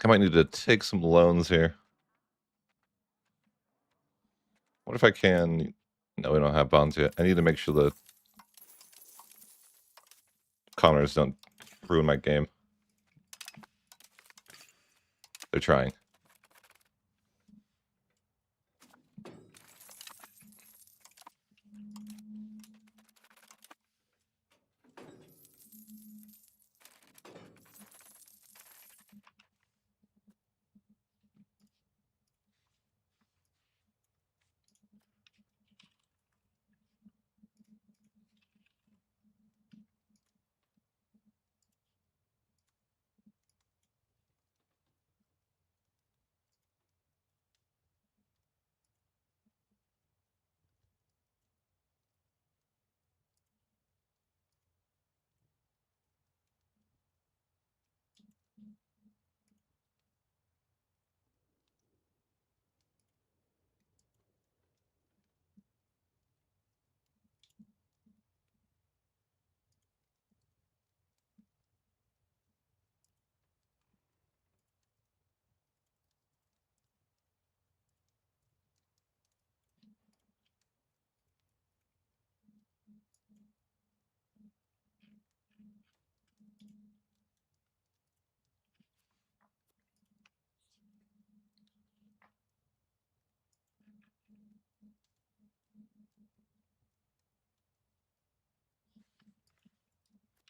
I might need to take some loans here. What if I can? No, we don't have bonds yet. I need to make sure the Connors don't ruin my game. They're trying.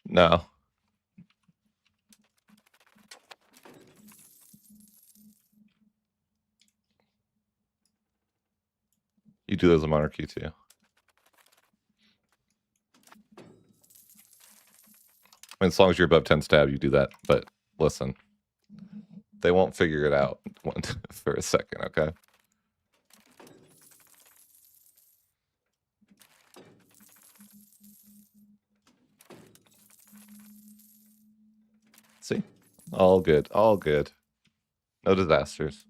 No. You do as a monarchy too. I mean, as long as you're above 10 stab, you do that. But listen, they won't figure it out for a second, okay? See? All good. All good. No disasters.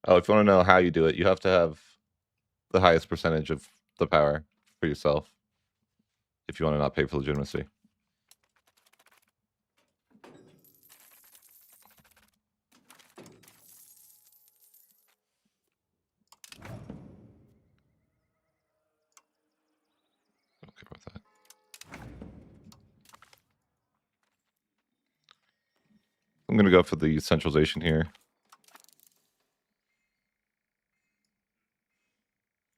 Oh, if you want to know how you do it, you have to have the highest percentage of the power for yourself if you want to not pay for legitimacy. Okay with that. I'm going to go for the centralization here.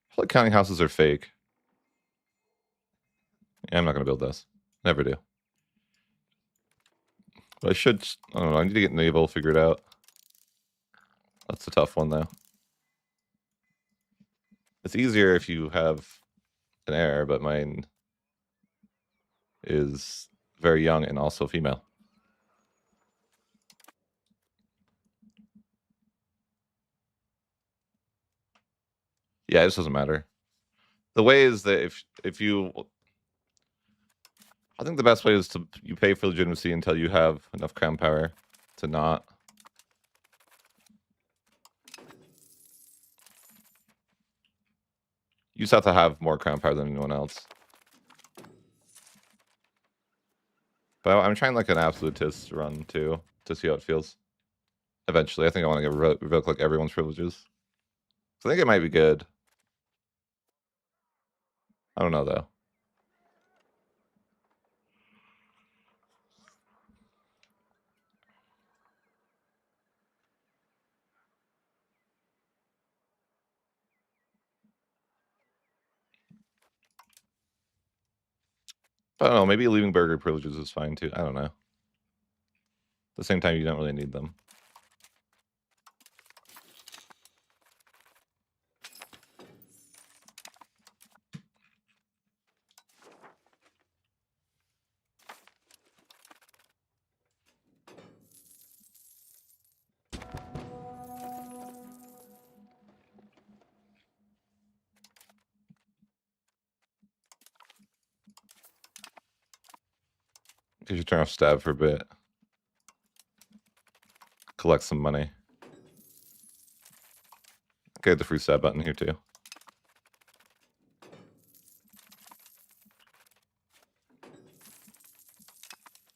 I feel like counting houses are fake. Yeah, I'm not going to build this. Never do. But I should, I don't know, I need to get naval figured out. That's a tough one, though. It's easier if you have an heir, but mine is very young and also female. Yeah, it just doesn't matter. The way is that if you, I think the best way is to you pay for legitimacy until you have enough crown power to not. You just have to have more crown power than anyone else. But I'm trying like an absolutist run too to see how it feels. Eventually, I think I want to revoke like everyone's privileges. So I think it might be good. I don't know though. I don't know. Maybe leaving burger privileges is fine too. I don't know. At the same time, you don't really need them. You should turn off stab for a bit. Collect some money. Get the free stab button here too.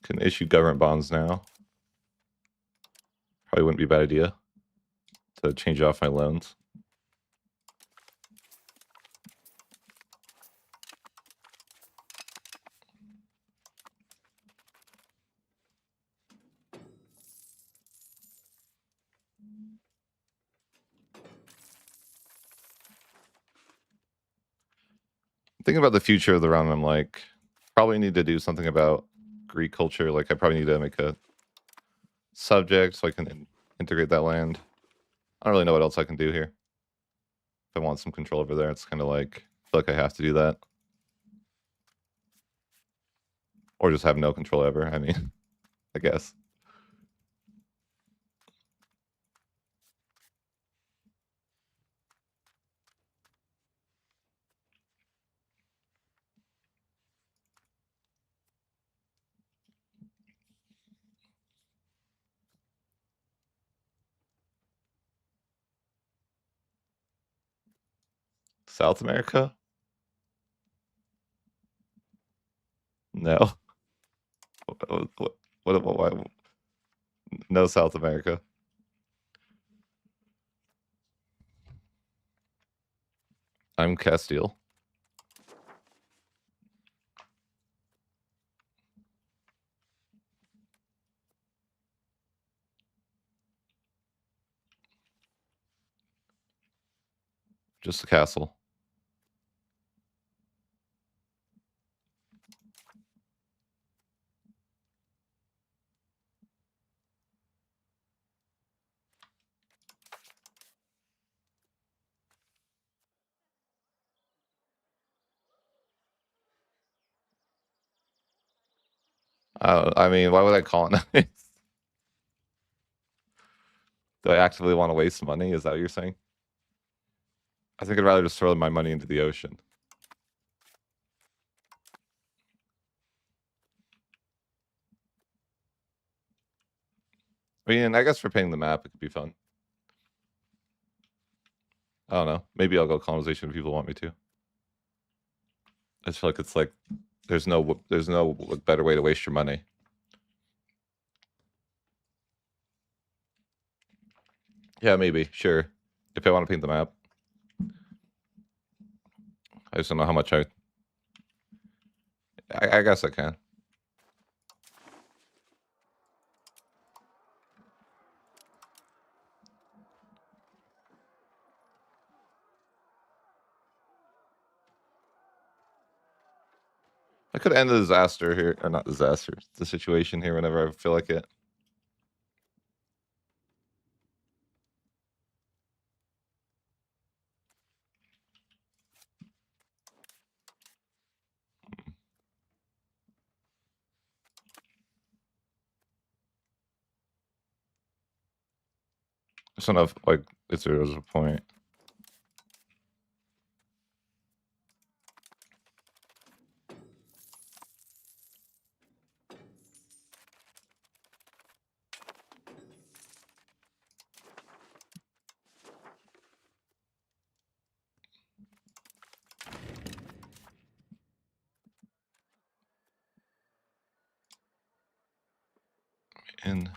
Can issue government bonds now. Probably wouldn't be a bad idea to change off my loans. Thinking about the future of the realm, I'm like, probably need to do something about Greek culture. Like, I probably need to make a subject so I can integrate that land. I don't really know what else I can do here. If I want some control over there, it's kind of like, I feel like I have to do that. Or just have no control ever. I mean, I guess. South America? No. Why? No South America. I'm Castile. Just a castle. I mean, why would I call it nice? Do I actively want to waste money? Is that what you're saying? I think I'd rather just throw my money into the ocean. I mean, I guess for paying the map, it could be fun. I don't know. Maybe I'll go colonization if people want me to. I just feel like it's like there's no better way to waste your money. Yeah, maybe. Sure. If I want to paint the map. I just don't know how much I guess I can. I could end the disaster here, or not disaster, the situation here whenever I feel like it. I just don't know if, like, if there was a point. And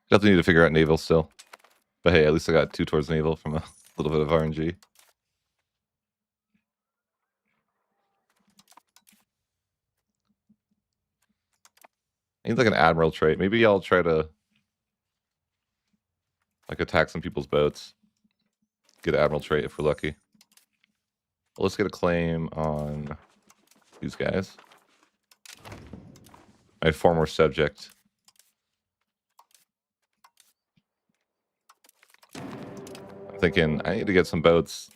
definitely need to figure out naval still. But hey, at least I got 2 towards naval from a little bit of RNG. I need like an admiral trait. Maybe I'll try to like attack some people's boats. Get an admiral trait if we're lucky. Well, let's get a claim on these guys. My former subject. I'm thinking I need to get some boats.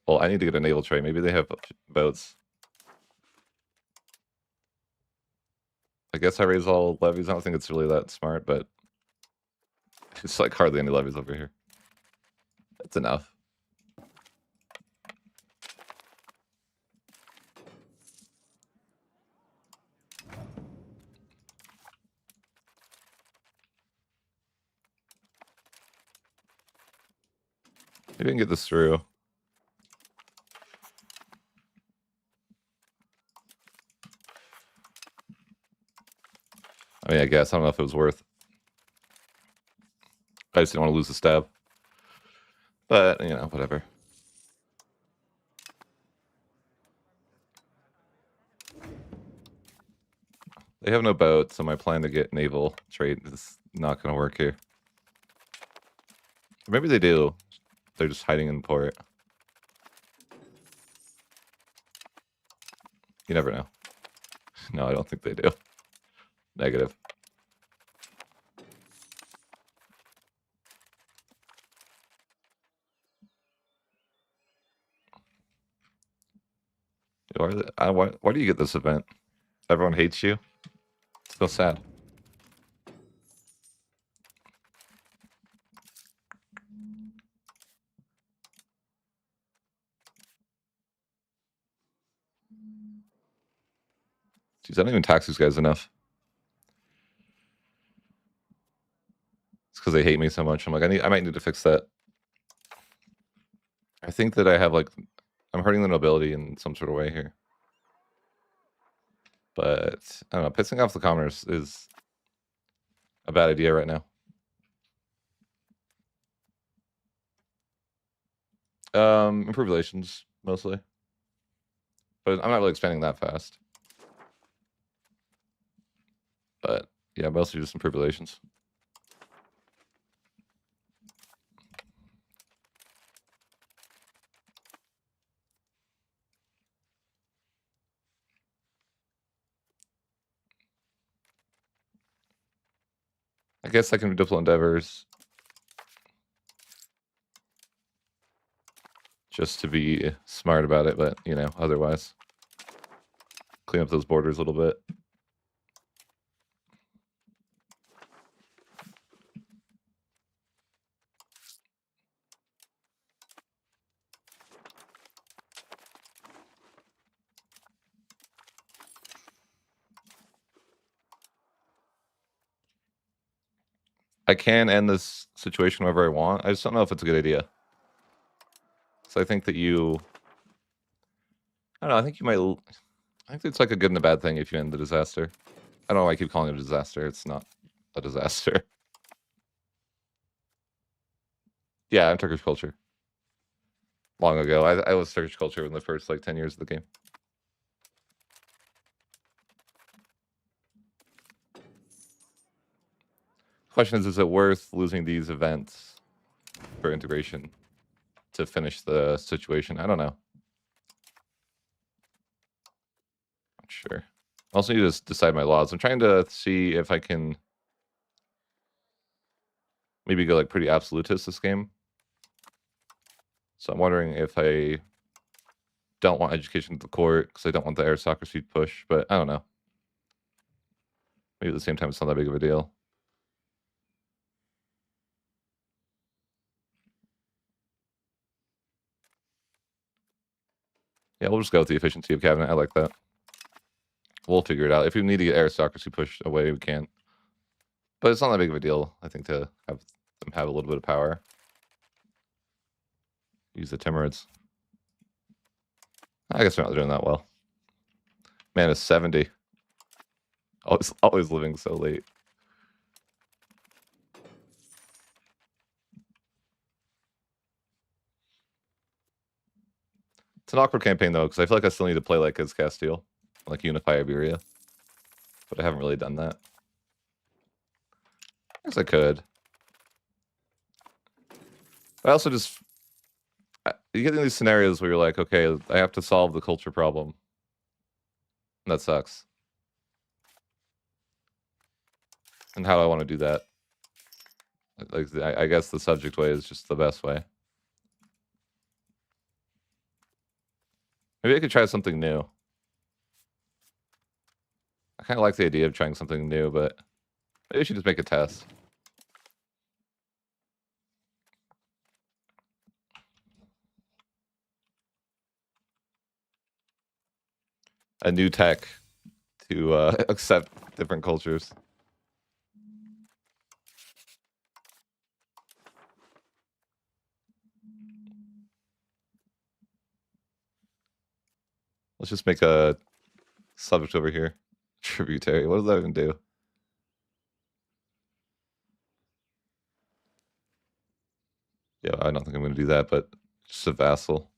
Well, I need to get a naval trait. Maybe they have boats. I guess I raise all levies. I don't think it's really that smart, but it's like hardly any levies over here. That's enough. Maybe I can get this through. I mean, I guess. I don't know if it was worth. I just didn't want to lose the stab. But, you know, whatever. They have no boat, so my plan to get naval trade is not going to work here. Or maybe they do. They're just hiding in port. You never know. No, I don't think they do. Negative. Why do you get this event? Everyone hates you? It's so sad. Jeez, I don't even tax these guys enough. It's because they hate me so much. I'm like, I might need to fix that. I think that I have like, I'm hurting the nobility in some sort of way here. But I don't know, pissing off the commoners is a bad idea right now. Improve relations, mostly. But I'm not really expanding that fast. But yeah, mostly just improve relations. I guess I can redouble endeavors. Just to be smart about it, but, you know, otherwise. Clean up those borders a little bit. I can end this situation whenever I want. I just don't know if it's a good idea. So I think that you... I don't know, I think you might... I think it's like a good and a bad thing if you end the disaster. I don't know why I keep calling it a disaster. It's not a disaster. Yeah, I'm Turkish culture. Long ago. I was Turkish culture in the first, like, 10 years of the game. Question is it worth losing these events for integration to finish the situation? I don't know. Not sure. I also need to decide my laws. I'm trying to see if I can maybe go like pretty absolutist this game. So I'm wondering if I don't want education at the court because I don't want the aristocracy to push, but I don't know. Maybe at the same time it's not that big of a deal. Yeah, we'll just go with the efficiency of cabinet. I like that. We'll figure it out. If we need to get aristocracy pushed away, we can. But it's not that big of a deal, I think, to have them have a little bit of power. Use the Timurids. I guess they're not doing that well. Man, it's 70. Always living so late. It's an awkward campaign, though, because I feel like I still need to play like as Castile. Like unify Iberia. But I haven't really done that. I guess I could. I also just... You get in these scenarios where you're like, okay, I have to solve the culture problem. And that sucks. And how do I want to do that? Like, I guess the subject way is just the best way. Maybe I could try something new. I kind of like the idea of trying something new, but maybe I should just make a test. A new tech to accept different cultures. Let's just make a subject over here. Tributary. What does that even do? Yeah, I don't think I'm going to do that, but just a vassal.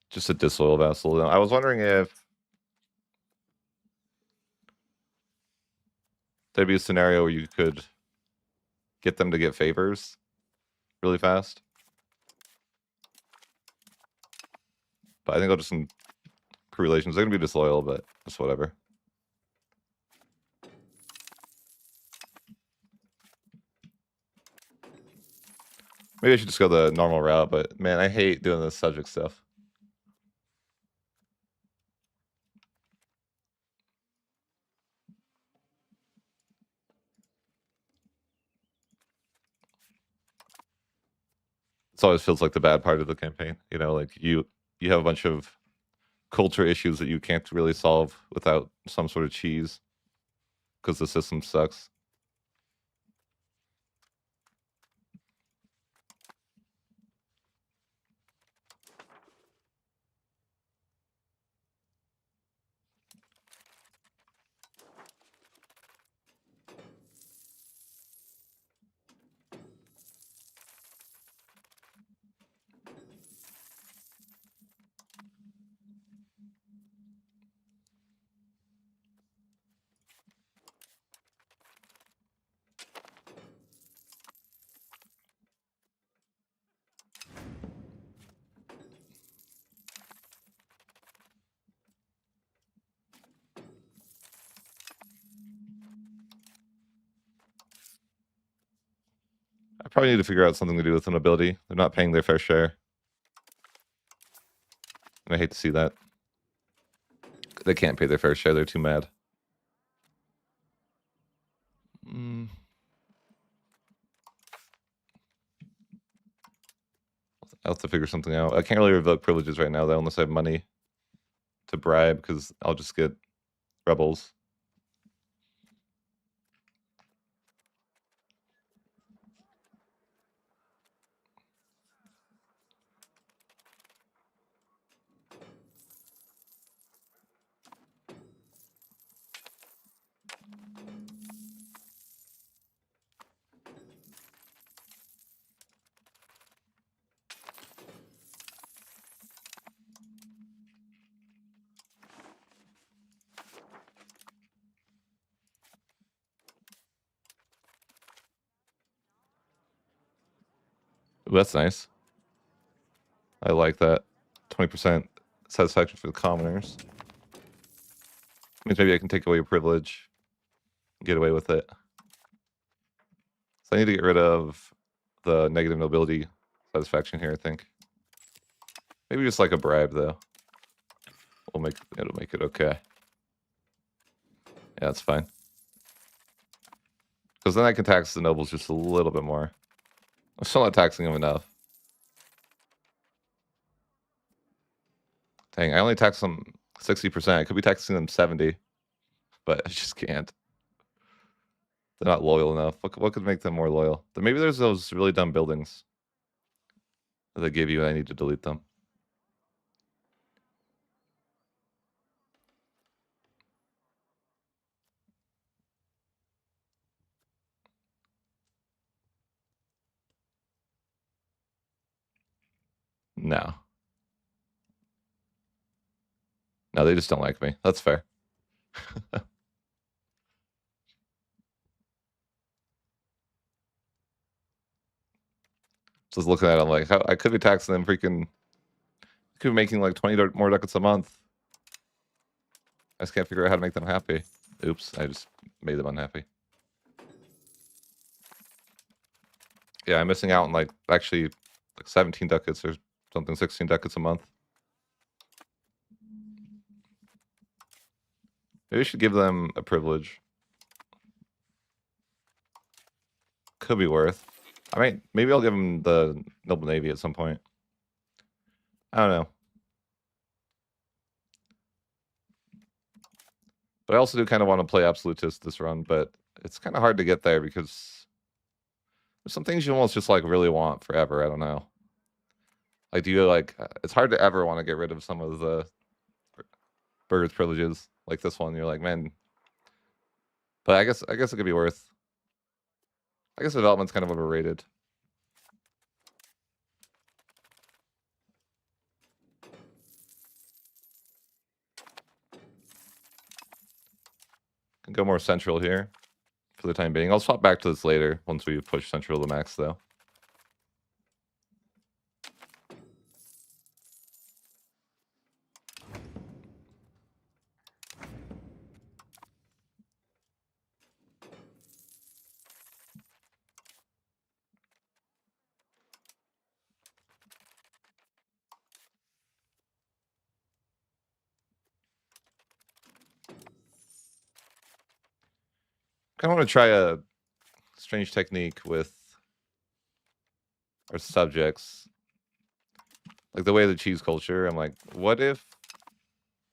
Just a disloyal vassal. I was wondering if there'd be a scenario where you could get them to get favors really fast. But I think I'll just improve relations. They're going to be disloyal, but just whatever. Maybe I should just go the normal route, but man, I hate doing this subject stuff. It always feels like the bad part of the campaign. You know, like you have a bunch of culture issues that you can't really solve without some sort of cheese because the system sucks. I probably need to figure out something to do with the nobility. They're not paying their fair share. And I hate to see that. They can't pay their fair share. They're too mad. I'll have to figure something out. I can't really revoke privileges right now, though, unless I have money to bribe, because I'll just get rebels. Ooh, that's nice. I like that. 20% satisfaction for the commoners. Means maybe I can take away your privilege and get away with it. So I need to get rid of the negative nobility satisfaction here, I think. Maybe just like a bribe, though. It'll make it okay. Yeah, that's fine. Because then I can tax the nobles just a little bit more. I'm still not taxing them enough. Dang, I only tax them 60%. I could be taxing them 70, but I just can't. They're not loyal enough. What could make them more loyal? Maybe there's those really dumb buildings that they give you and I need to delete them. No. No, they just don't like me. That's fair. Just looking at it, I'm like, I could be taxing them freaking... I could be making like 20 more ducats a month. I just can't figure out how to make them happy. Oops, I just made them unhappy. Yeah, I'm missing out on like, actually, like 17 ducats or something, 16 ducats a month. Maybe we should give them a privilege. Could be worth. Maybe I'll give them the Noble Navy at some point. I don't know. But I also do kind of want to play Absolutist this run, but it's kind of hard to get there because Some things you almost just like really want forever. I don't know. Like, do you like? It's hard to ever want to get rid of some of the burger's privileges, like this one. You're like, man. But I guess it could be worth. I guess development's kind of overrated. Can go more central here for the time being. I'll swap back to this later once we push central to the max, though. Kind of want to try a strange technique with our subjects, like the way of the cheese culture. I'm like, what if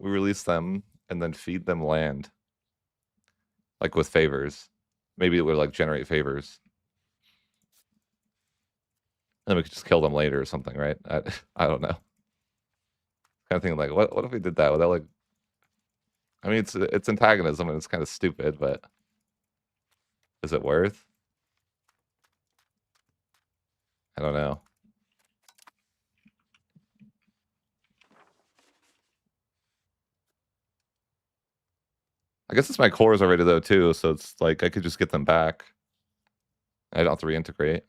we release them and then feed them land, like with favors? Maybe it would like generate favors. And we could just kill them later or something, right? I don't know. Kind of thinking like, what if we did that? Would that like? I mean, it's antagonism and it's kind of stupid, but is it worth? I don't know. I guess it's my cores already though too, so it's like I could just get them back. I don't have to reintegrate.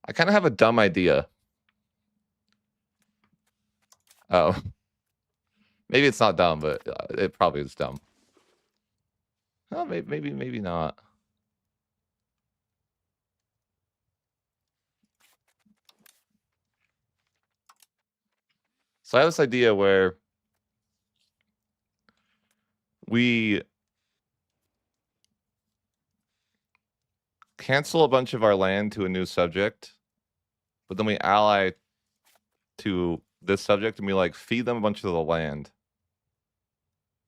I kind of have a dumb idea. Oh, maybe it's not dumb, but it probably is dumb. Oh, maybe not. So I have this idea where we cancel a bunch of our land to a new subject, but then we ally to this subject and we like feed them a bunch of the land.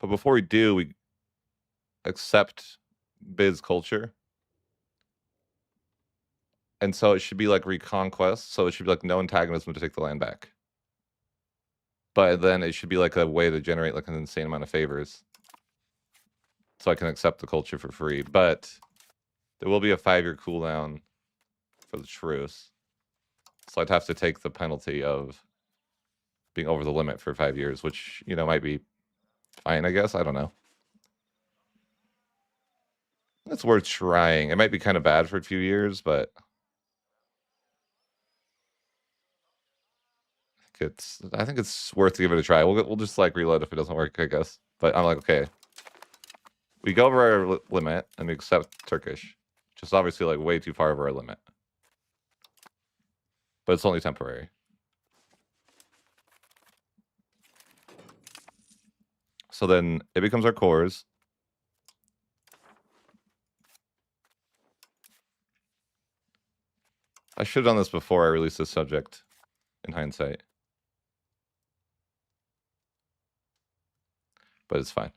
But before we do, we accept Biz culture. And so it should be like reconquest. So it should be like no antagonism to take the land back. But then it should be like a way to generate like an insane amount of favors. So I can accept the culture for free. But there will be a 5-year cooldown for the truce. So I'd have to take the penalty of being over the limit for 5 years, which, you know, might be fine, I guess. I don't know. It's worth trying. It might be kind of bad for a few years, but I think it's worth to give it a try. We'll just like reload if it doesn't work, I guess. But I'm like, okay, we go over our limit and we accept Turkish, which is obviously like way too far over our limit, but it's only temporary. So then it becomes our cores. I should have done this before I released this subject, in hindsight. But it's fine.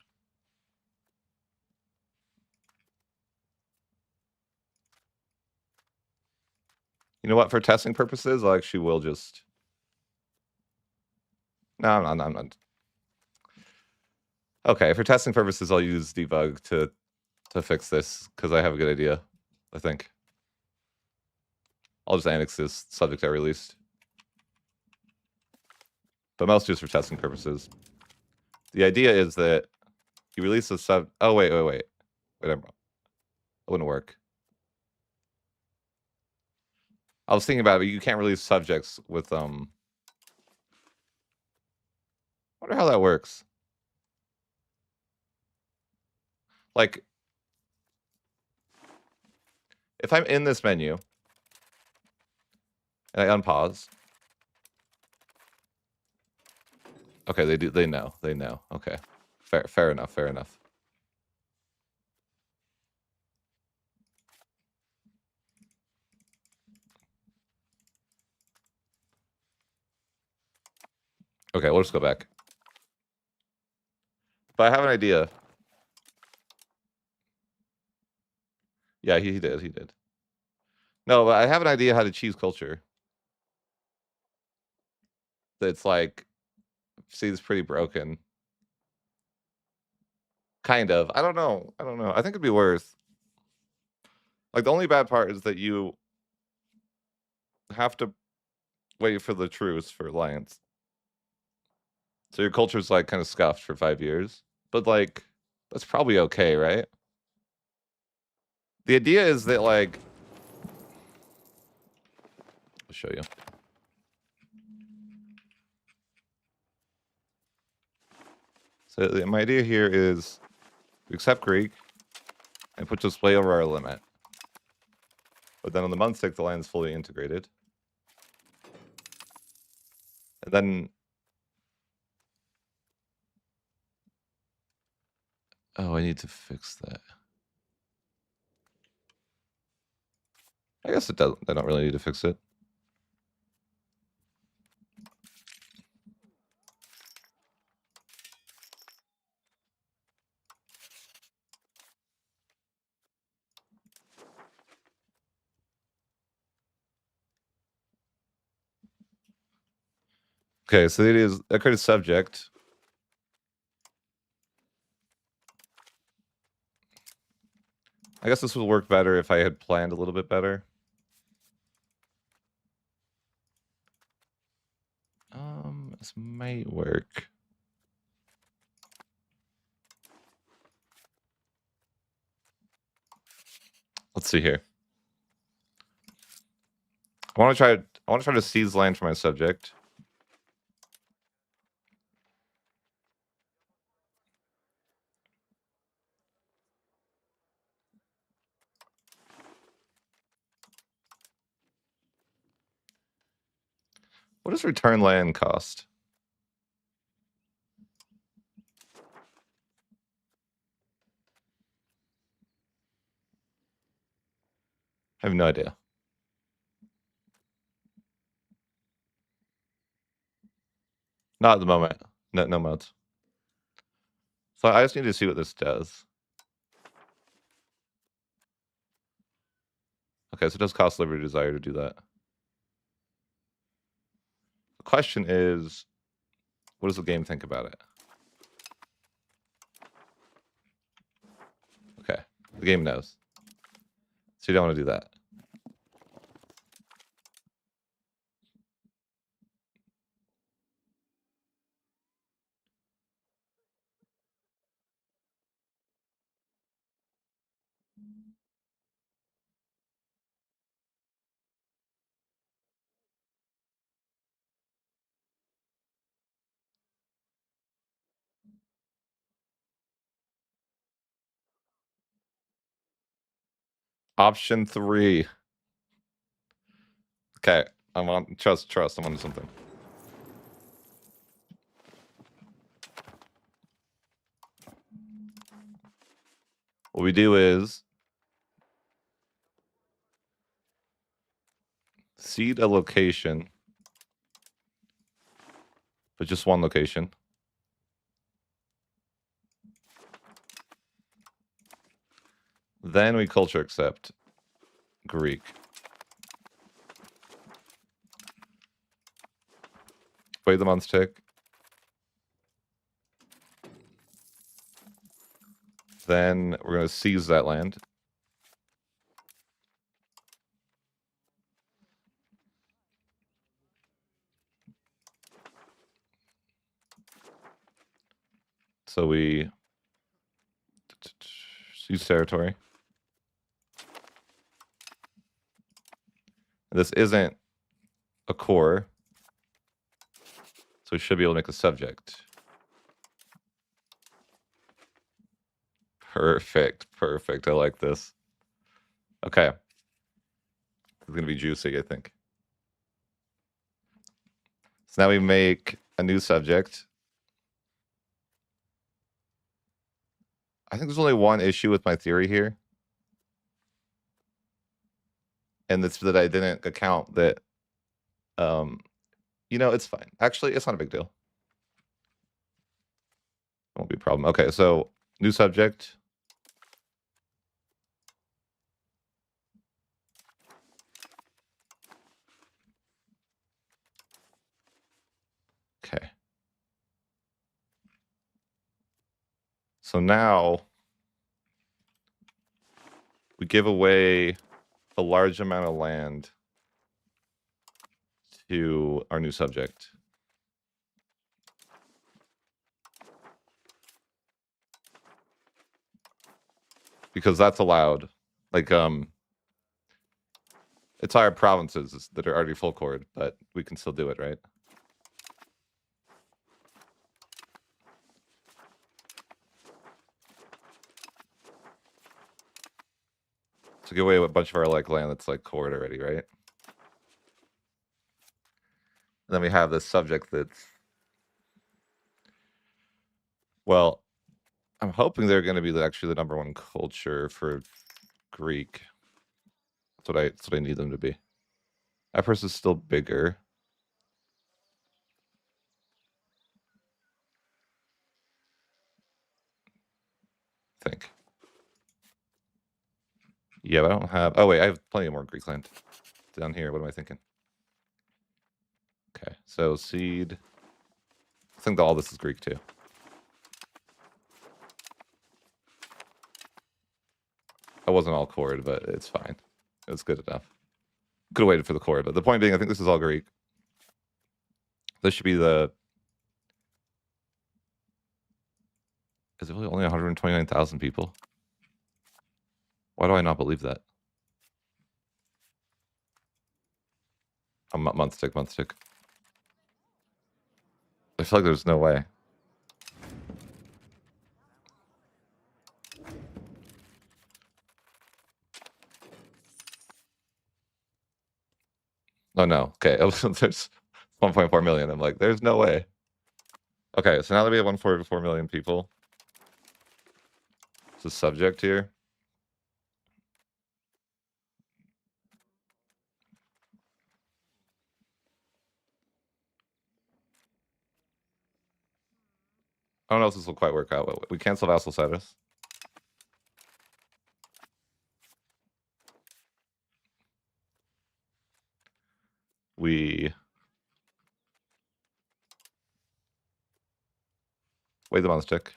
You know what? For testing purposes, I actually will just... No, I'm not. Okay, for testing purposes, I'll use debug to fix this, because I have a good idea, I think. I'll just annex this subject I released. But mostly just for testing purposes. The idea is that you release a sub... Oh, wait, I'm wrong. It wouldn't work. I was thinking about it, but you can't release subjects with... I wonder how that works. Like, if I'm in this menu, and I unpause... Okay, they know. Okay. Fair enough. Okay, we'll just go back. But I have an idea. Yeah, he did. He did. No, but I have an idea how to cheese culture. That's like seems pretty broken. Kind of. I don't know. I don't know. I think it'd be worse. Like the only bad part is that you have to wait for the truce for alliance. So your culture's like kind of scuffed for 5 years. But like that's probably okay, right? The idea is that like I'll show you. So my idea here is we accept Greek and put just way over our limit. But then on the month 6, the line is fully integrated. And then oh, I need to fix that. I guess it doesn't. I don't really need to fix it. Okay, so it is a created subject. I guess this would work better if I had planned a little bit better. This might work. Let's see here. I want to try to seize land for my subject. What does return land cost? I have no idea. Not at the moment. No modes. So I just need to see what this does. Okay, so it does cost liberty desire to do that. The question is, what does the game think about it? Okay, the game knows. So you don't want to do that. Option 3. Okay, I'm on trust. I'm on something. What we do is seed a location, but just one location. Then we culture accept Greek. Wait the months tick. Then we're going to seize that land. So we seize territory. This isn't a core, so we should be able to make a subject. Perfect. I like this. Okay. It's going to be juicy, I think. So now we make a new subject. I think there's only one issue with my theory here. And it's that I didn't account that, it's fine. Actually, it's not a big deal. Won't be a problem. Okay, so new subject. Okay. So now we give away a large amount of land to our new subject. Because that's allowed. Like, it's our provinces that are already full chord, but we can still do it, right? So give away a bunch of our like land that's like chord already, right? And then we have this subject that's, well, I'm hoping they're going to be actually the #1 culture for Greek. That's what I need them to be. Epirus is still bigger. I think. Yeah, but I don't have. Oh wait, I have plenty more Greek land down here. What am I thinking? Okay, so seed. I think all this is Greek too. I wasn't all chord, but it's fine. It was good enough. Could have waited for the chord, but the point being, I think this is all Greek. This should be the. Is it really only 129,000 people? Why do I not believe that? Month tick. I feel like there's no way. Oh no. Okay, there's 1.4 million. I'm like, there's no way. Okay, so now that we have 1.4 million people, it's a subject here. I don't know if this will quite work out. We cancel vassal status. We wait them on the stick.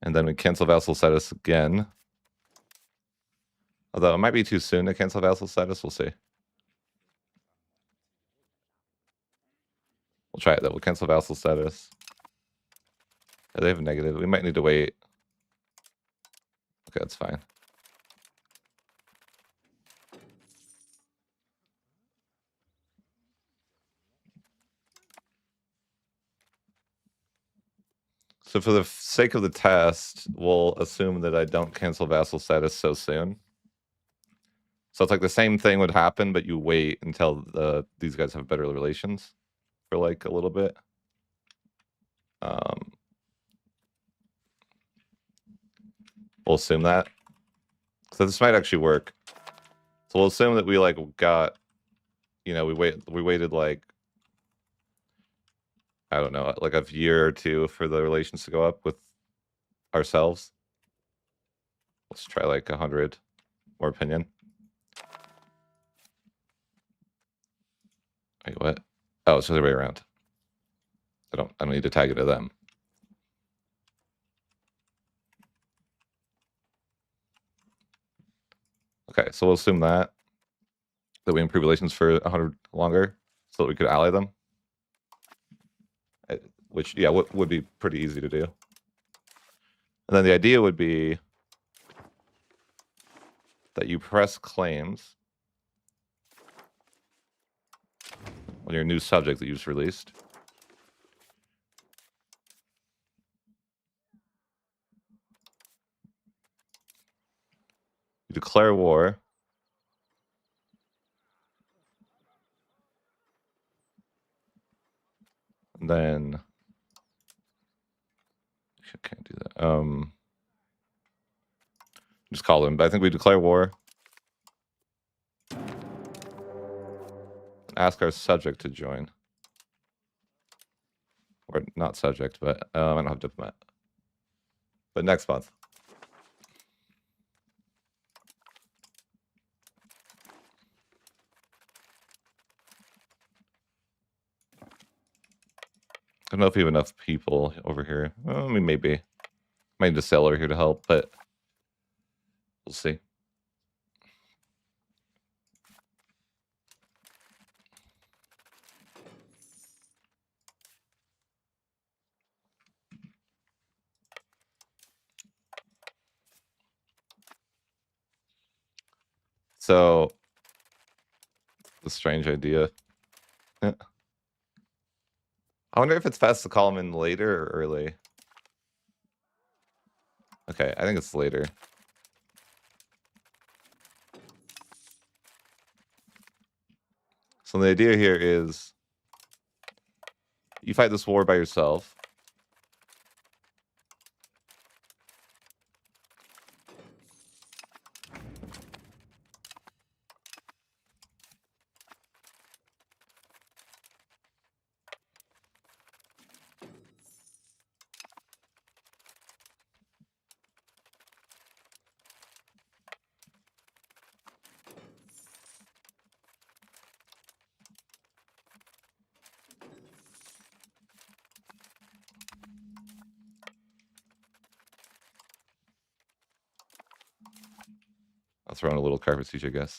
And then we cancel vassal status again. Although it might be too soon to cancel vassal status. We'll see. We'll try it though. We'll cancel vassal status. Yeah, they have a negative. We might need to wait. Okay, that's fine. So for the sake of the test, we'll assume that I don't cancel vassal status so soon. So it's like the same thing would happen, but you wait until these guys have better relations for like a little bit. We'll assume that. So this might actually work. So we'll assume that we like got, you know, we waited like, I don't know, like a year or two for the relations to go up with ourselves. Let's try like 100. More opinion. Wait, what? Oh, it's the other way around. I don't need to tag it to them. Okay, so we'll assume that we improve relations for 100 longer so that we could ally them. Which, yeah, would be pretty easy to do. And then the idea would be that you press claims on your new subject that you just released. You declare war. And then I can't do that. Just call them. But I think we declare war. Ask our subject to join. or not subject, but I don't have diplomat. But next month. I don't know if we have enough people over here. I mean, maybe. Might need a sailor here to help, but we'll see. So, a strange idea. I wonder if it's best to call him in later or early. Okay, I think it's later. So the idea here is you fight this war by yourself. I'll throw in a little carpet siege, I guess.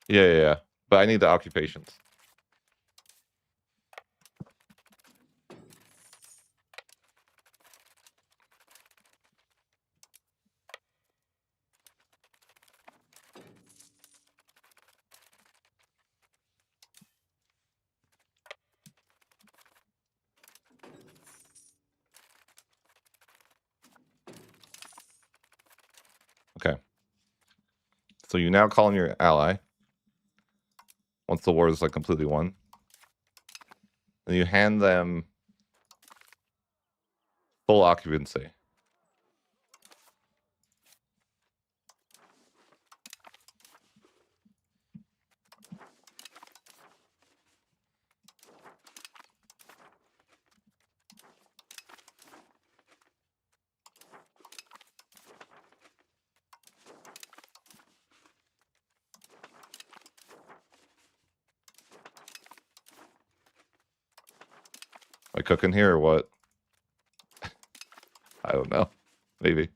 Yeah. But I need the occupations. Okay. So you now call in your ally. Once the war is like completely won. And you hand them full occupancy. Am I cooking here or what? I don't know. Maybe.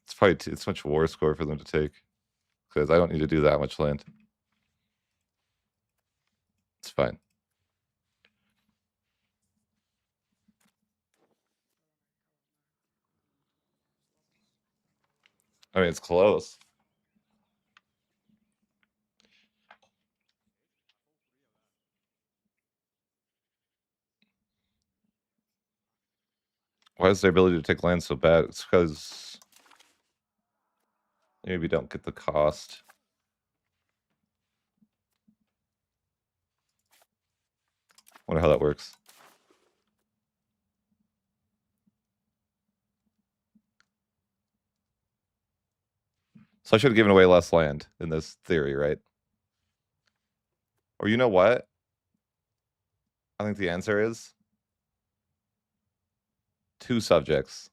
It's probably it's much war score for them to take. Because I don't need to do that much land. It's fine. I mean, it's close. Why is their ability to take land so bad? It's because maybe don't get the cost. Wonder how that works. So I should have given away less land in this theory, right? Or you know what? I think the answer is 2 subjects.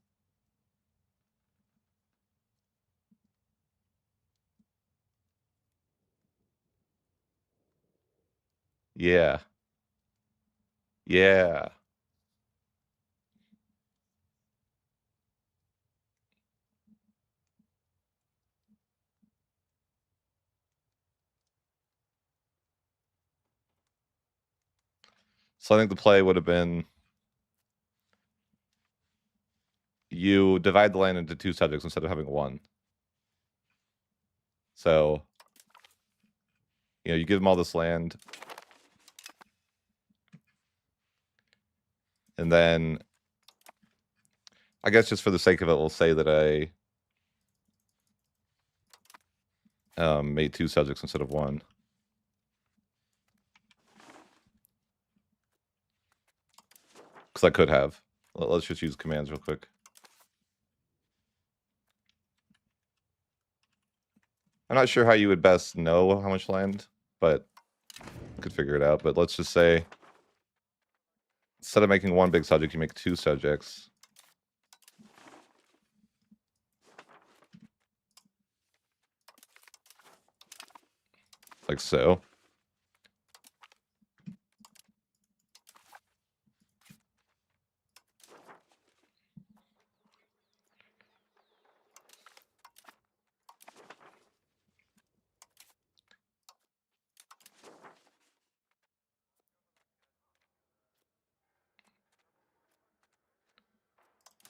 Yeah. Yeah. So I think the play would have been you divide the land into 2 subjects instead of having 1. So, you give them all this land. And then I guess just for the sake of it, we'll say that I made 2 subjects instead of 1. Because I could have. Let's just use commands real quick. I'm not sure how you would best know how much land, but I could figure it out. But let's just say, instead of making 1 big subject, you make 2 subjects. Like so.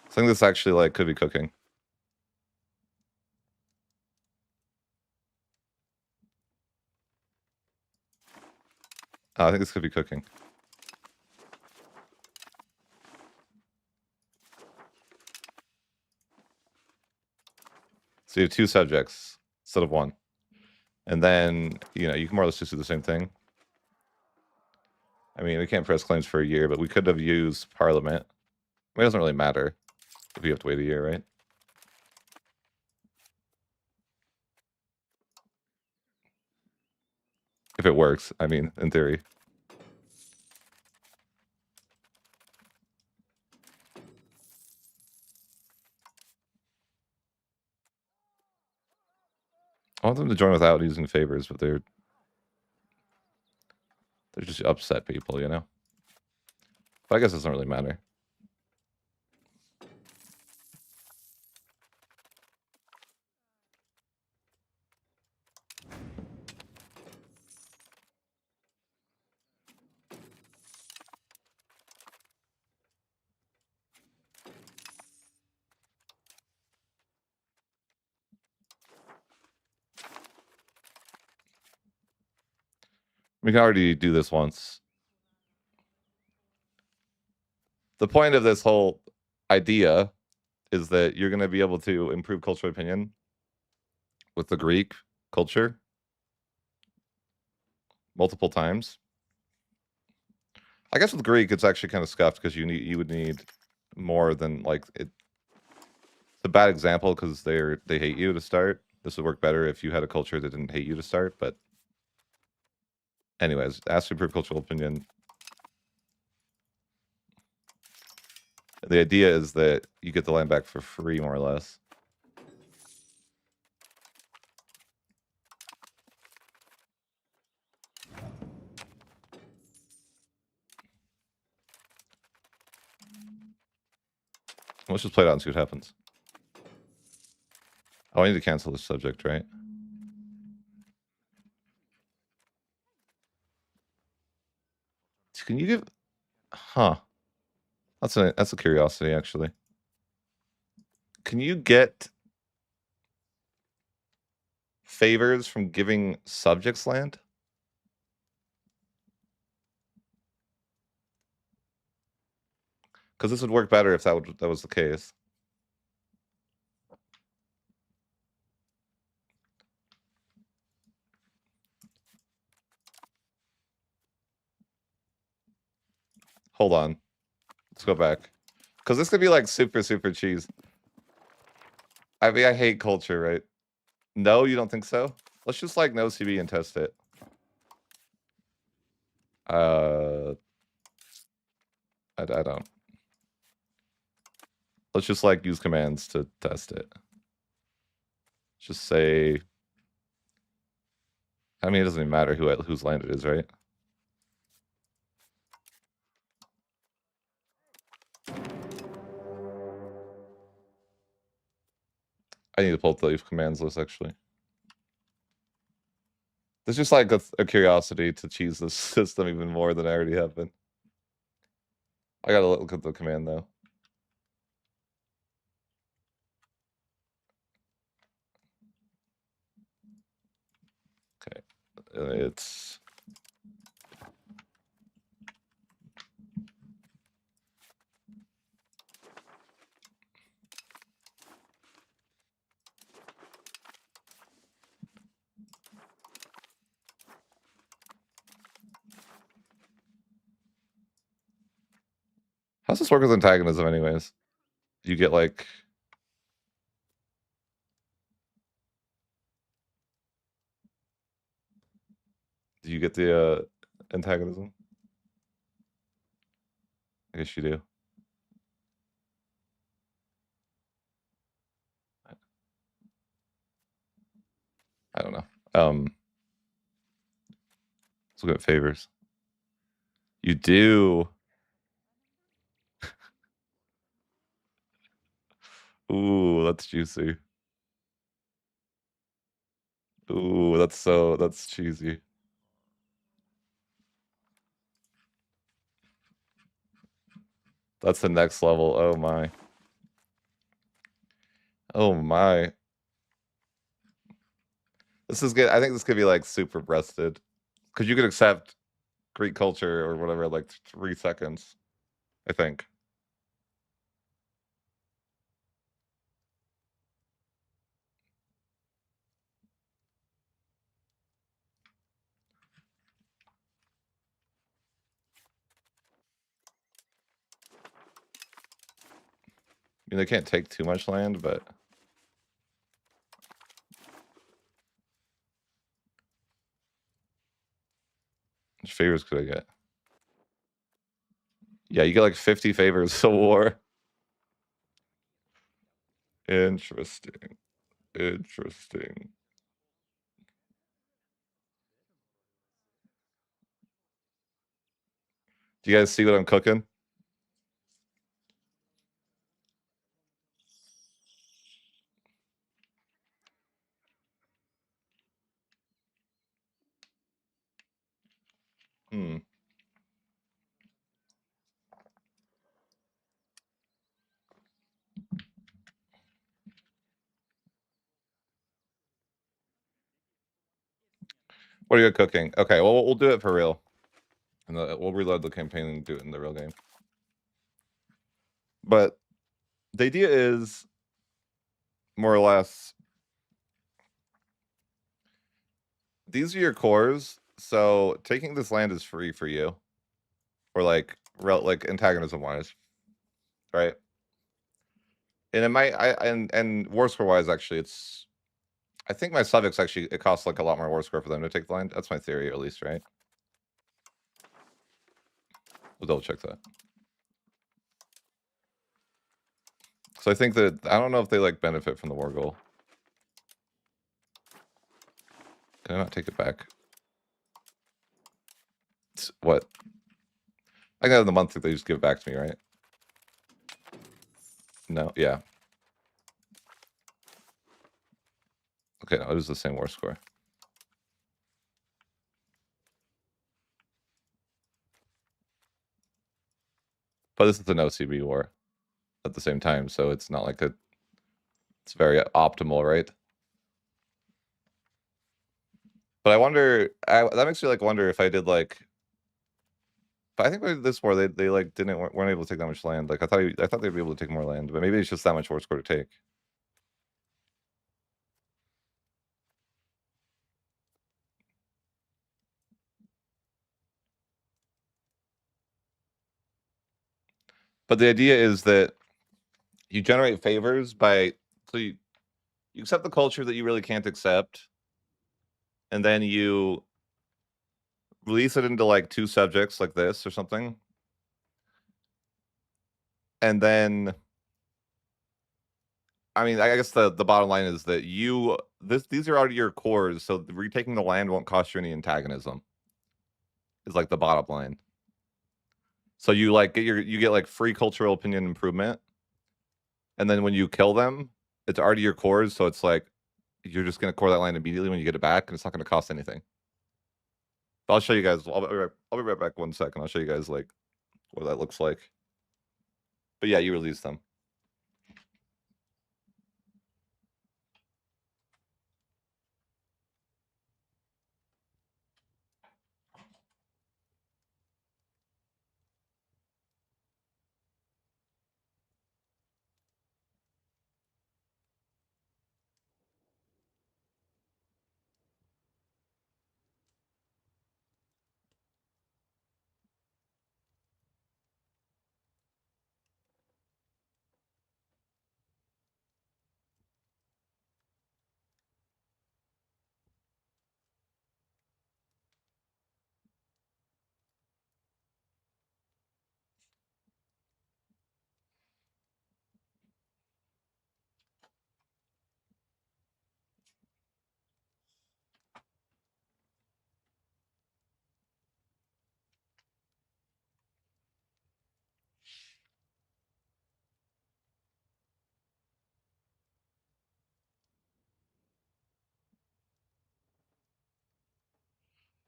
I think this actually like could be cooking. I think this could be cooking. So you have 2 subjects instead of 1. And then, you can more or less just do the same thing. I mean, we can't press claims for a year, but we could have used Parliament. I mean, it doesn't really matter if we have to wait a year, right? If it works, I mean, in theory. I want them to join without using favors, but they're just upset people, But I guess it doesn't really matter. We can already do this once. The point of this whole idea is that you're going to be able to improve cultural opinion with the Greek culture multiple times. I guess with Greek, it's actually kind of scuffed because you would need more than like it. It's a bad example because they hate you to start. This would work better if you had a culture that didn't hate you to start. But anyways, ask to improve cultural opinion. The idea is that you get the land back for free, more or less. Let's just play it out and see what happens. Oh, I need to cancel this subject, right? Can you give... Huh. That's a curiosity, actually. Can you get favors from giving subjects land? Because this would work better if that was the case. Hold on. Let's go back. Because this could be like super, super cheese. I mean, I hate culture, right? No, you don't think so? Let's just like no CB and test it. I don't. Let's just like use commands to test it. Just say... I mean, it doesn't even matter whose land it is, right? I need to pull up the commands list, actually. There's just like a curiosity to cheese this system even more than I already have been. I gotta look at the command, though. Okay. It's... does this work with antagonism, anyways? You get like. Do you get the antagonism? I guess you do. I don't know. Let's look at favors. You do. Ooh, that's juicy. Ooh, that's cheesy. That's the next level. Oh my. Oh my. This is good. I think this could be like super breasted. Because you could accept Greek culture or whatever like 3 seconds, I think. I mean, they can't take too much land, but which favors could I get? Yeah, you get like 50 favors of war. Interesting. Interesting. Do you guys see what I'm cooking? Hmm. What are you cooking? Okay, well, we'll do it for real. And we'll reload the campaign and do it in the real game. But the idea is more or less these are your cores. So taking this land is free for you, or like antagonism wise, right? And it might and war score wise actually, it's I think my suffix actually it costs like a lot more war score for them to take the land. That's my theory, at least, right? We'll double check that. So I think that I don't know if they like benefit from the war goal. Can I not take it back? What? I got in the month that they just give it back to me, right? No, yeah. Okay, no, it is the same war score. But this is an OCB war at the same time, so it's not like it's very optimal, right? But I wonder, that makes me like wonder if I did like, but I think with this war they like weren't able to take that much land. Like I thought they'd be able to take more land, but maybe it's just that much war score to take. But the idea is that you generate favors by so you accept the culture that you really can't accept, and then you release it into like 2 subjects like this or something, and then I mean I guess the bottom line is that these are already your cores, so retaking the land won't cost you any antagonism. Is like the bottom line. So you like you get like free cultural opinion improvement, and then when you kill them, it's already your cores, so it's like you're just gonna core that land immediately when you get it back, and it's not gonna cost anything. But I'll show you guys. I'll be right back 1 second. I'll show you guys like what that looks like. But yeah, you release them.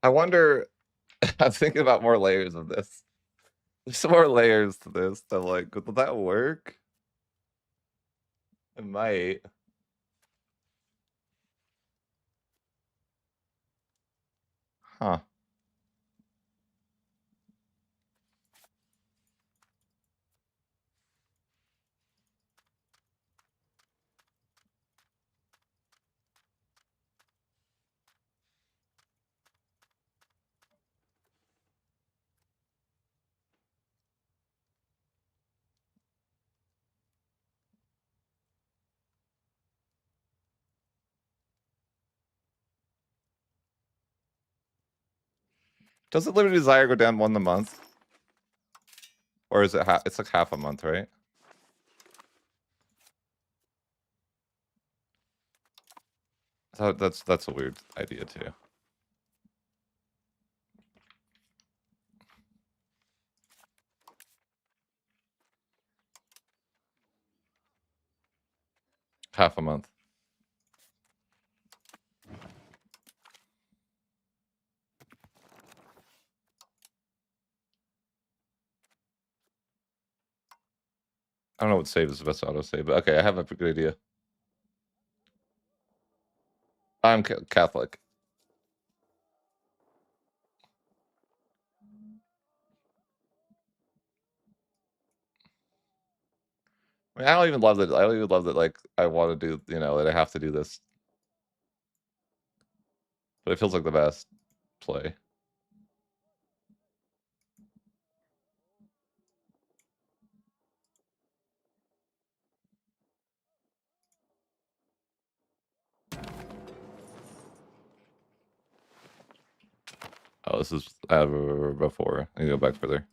I wonder. I'm thinking about more layers of this. There's some more layers to this. That like, will that work? It might. Huh. Doesn't Liberty Desire go down 1 a month? Or is it half? It's like half a month, right? So that's a weird idea too. Half a month. I don't know what save is the best auto save, but okay, I have a good idea. I'm Catholic. I mean, I don't even love that. I don't even love that. Like, I want to do, that I have to do this, but it feels like the best play. Oh, this is before. I need to go back further.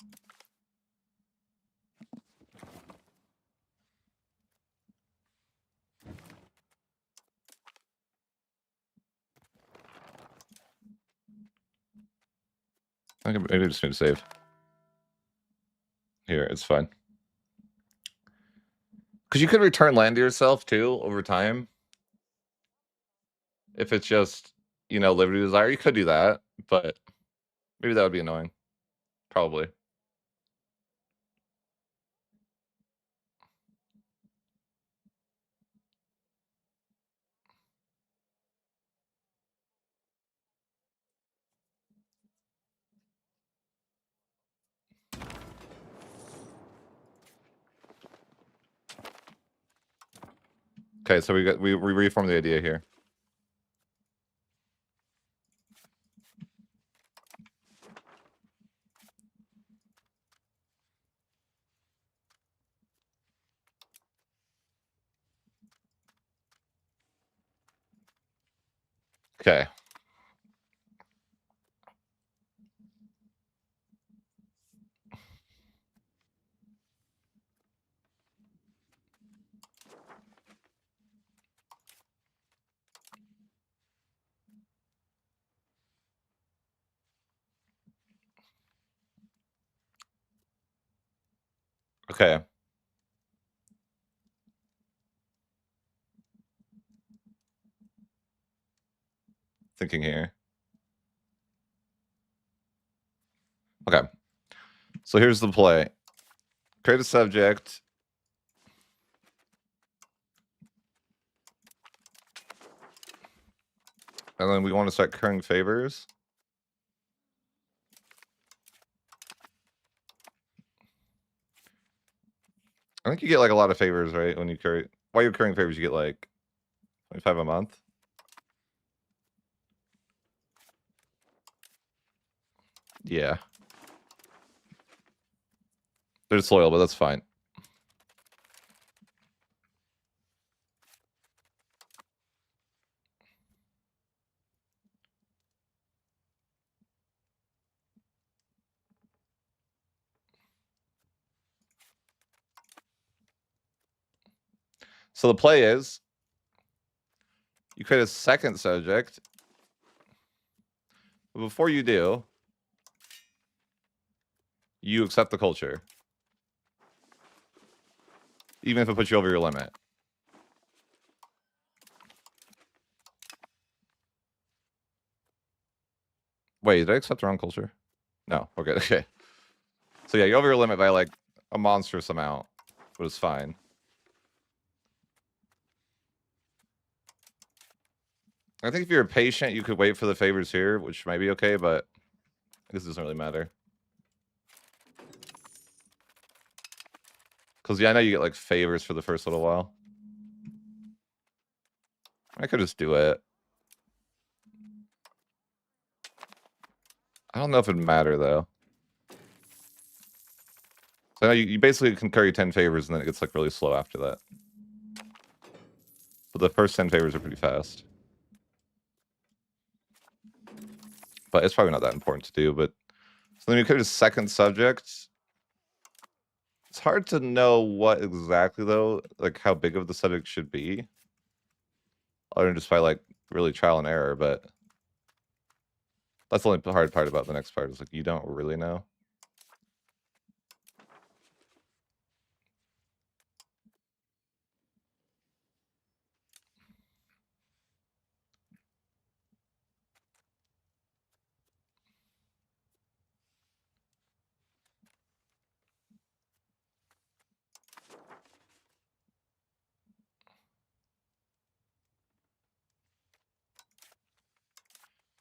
I think maybe I just need to save. Here, it's fine. Because you could return land to yourself too over time. If it's just, Liberty Desire, you could do that, but maybe that would be annoying. Probably. Okay, so we reformed the idea here. Okay. Okay. Thinking here. Okay. So here's the play. Create a subject. And then we want to start currying favors. I think you get like a lot of favors, right? When you curry. While you're currying favors, you get like 25 a month. Yeah. They're disloyal, but that's fine. So the play is you create a second subject. But before you do, you accept the culture. Even if it puts you over your limit. Wait, did I accept the wrong culture? No, we're good. Okay. So yeah, you're over your limit by like a monstrous amount, but it's fine. I think if you're patient, you could wait for the favors here, which might be okay, but I guess it doesn't really matter. Because yeah, I know you get like favors for the first little while. I could just do it. I don't know if it'd matter though. So I know you basically can carry 10 favors and then it gets like really slow after that. But the first 10 favors are pretty fast. But it's probably not that important to do. But so then you could just second subject. It's hard to know what exactly though, like how big of the subject should be. Other than just by like really trial and error, but that's the only hard part about the next part is like you don't really know.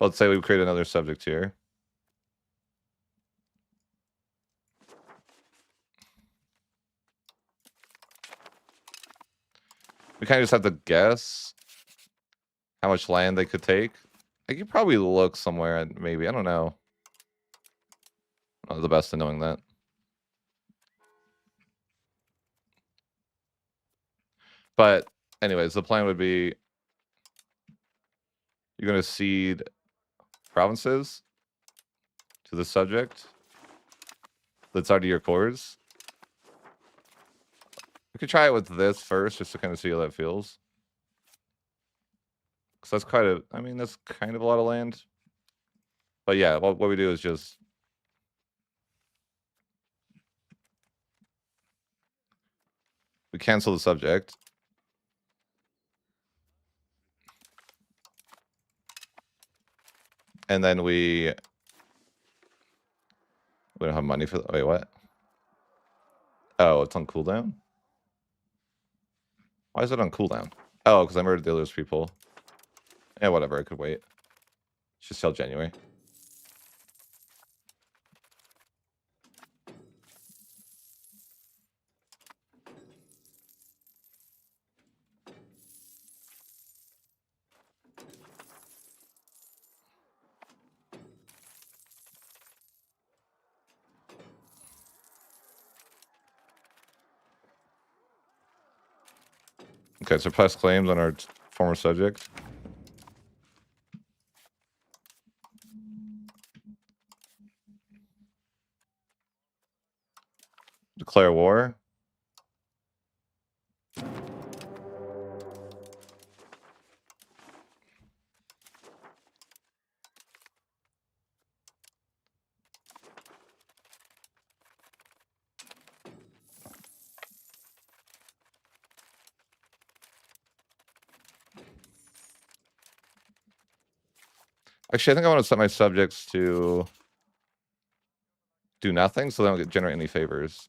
Let's say we create another subject here. We kind of just have to guess how much land they could take. I could probably look somewhere and maybe, I don't know. I'm not the best at knowing that. But anyways, the plan would be you're going to cede provinces to the subject that's already your cores. We could try it with this first just to kind of see how that feels. Because that's quite a, I mean, that's kind of a lot of land. But yeah, what we do is just we cancel the subject. And then we don't have money for, wait, what? Oh, it's on cooldown? Why is it on cooldown? Oh, because I murdered the other people. Yeah, whatever, I could wait. It's just till January. Okay, surplus claims on our former subject. Declare war. Actually, I think I want to set my subjects to do nothing so they don't generate any favors.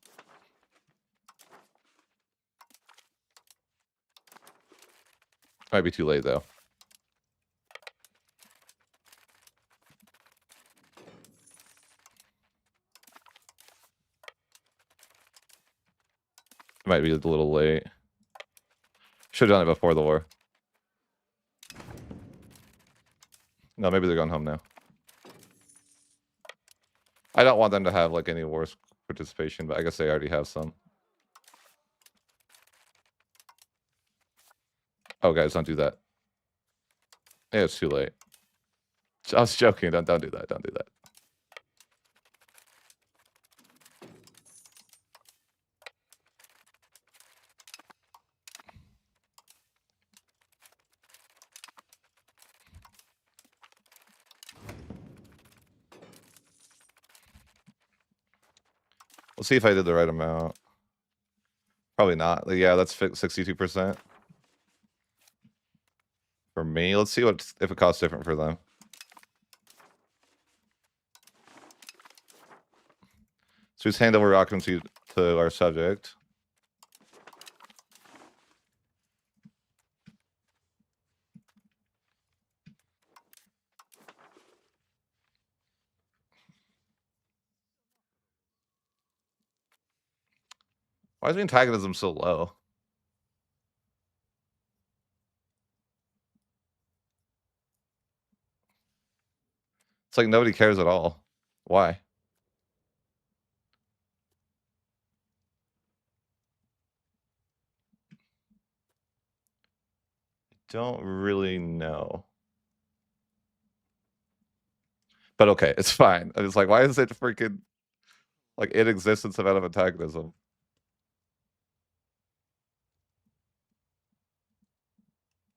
Might be too late though. Might be a little late. Should have done it before the war. No, maybe they're going home now. I don't want them to have like any war participation, but I guess they already have some. Oh, guys, don't do that. Yeah, it's too late. I was joking. Don't do that. Don't do that. We'll see if I did the right amount. Probably not. Yeah, that's 62%. For me, let's see what if it costs different for them. So he's hand over occupancy to our subject. Why is the antagonism so low? It's like nobody cares at all. Why? Don't really know. But okay, it's fine. It's like, why is it freaking like in existence amount of antagonism?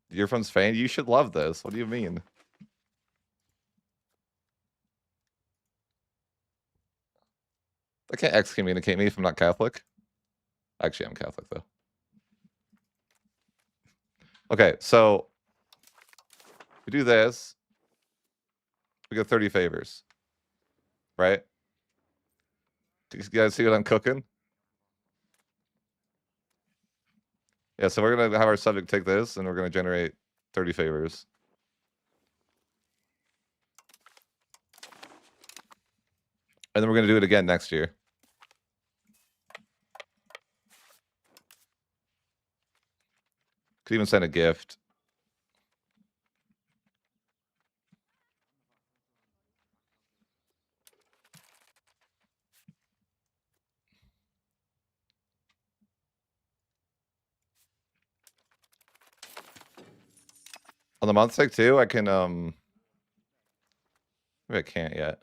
You're from Spain? You should love this. What do you mean? They can't excommunicate me if I'm not Catholic. Actually, I'm Catholic though. Okay, so we do this. We get 30 favors. Right? Do you guys see what I'm cooking? Yeah, so we're gonna have our subject take this and we're gonna generate 30 favors. And then we're gonna do it again next year. Could even send a gift. On the month sake too, I can maybe I can't yet.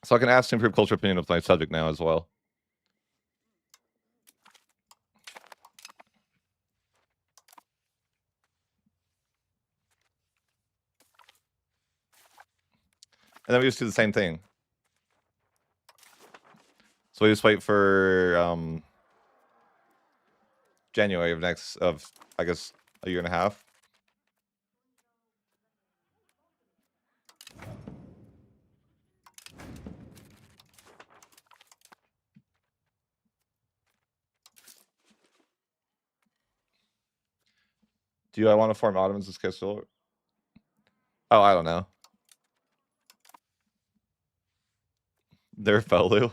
So I can ask to improve cultural opinion of my subject now as well. And then we just do the same thing. So we just wait for January of I guess a year and a half. Do I want to form Ottomans as Castile? Oh, I don't know. They're Felu.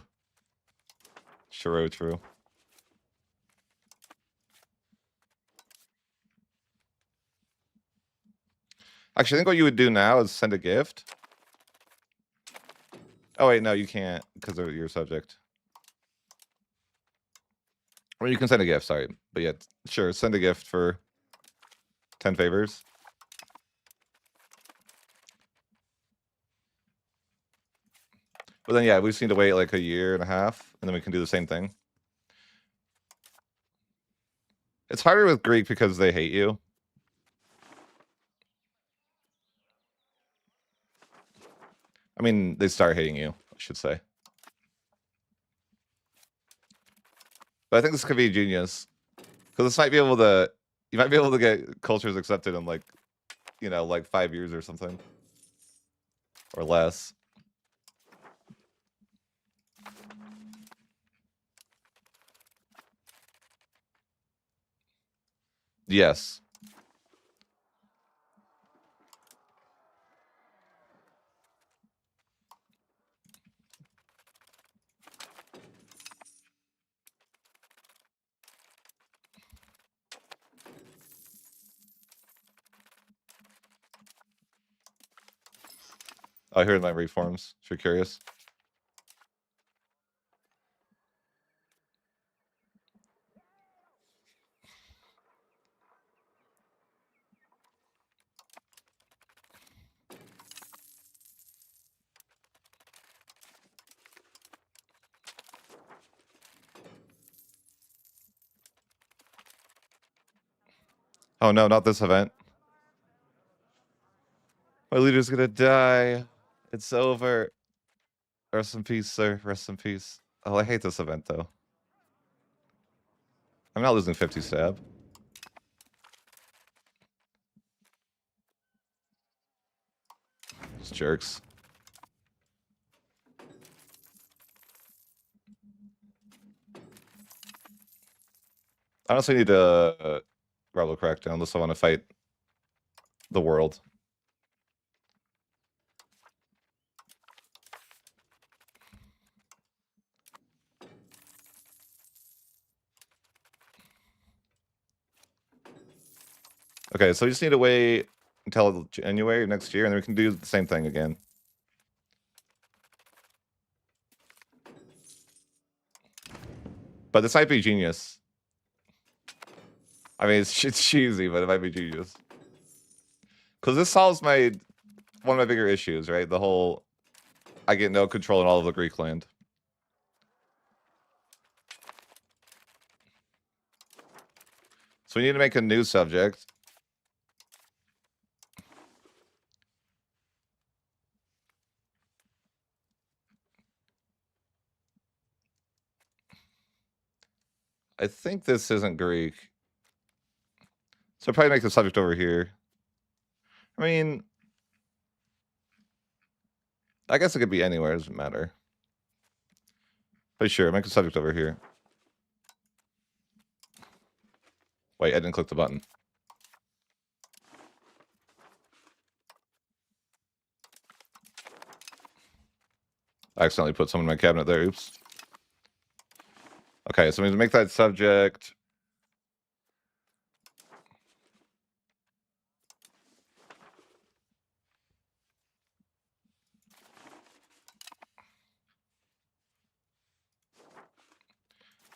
True. Actually, I think what you would do now is send a gift. Oh wait, no, you can't because of your subject. Or you can send a gift, sorry. But yeah, sure, send a gift for 10 favors. But then yeah, we just need to wait like a year and a half, and then we can do the same thing. It's harder with Greek because they hate you. I mean, they start hating you, I should say. But I think this could be genius. Because this might be able to, you might be able to get cultures accepted in like, you know, like 5 years or something. Or less. Yes. Oh, here are my reforms, if you're curious. Oh no, not this event. My leader's gonna die. It's over. Rest in peace, sir. Rest in peace. Oh, I hate this event though. I'm not losing 50 stab. Just jerks. I honestly need to rebel crackdown unless I want to fight the world. Okay, so we just need to wait until January next year, and then we can do the same thing again. But this might be genius. I mean, it's cheesy, but it might be genius. Because this solves one of my bigger issues, right? The whole, I get no control in all of the Greek land. So we need to make a new subject. I think this isn't Greek. So probably make the subject over here. I mean, I guess it could be anywhere, it doesn't matter. But sure, make the subject over here. Wait, I didn't click the button. I accidentally put some in my cabinet there, oops. Okay, so we need to make that subject.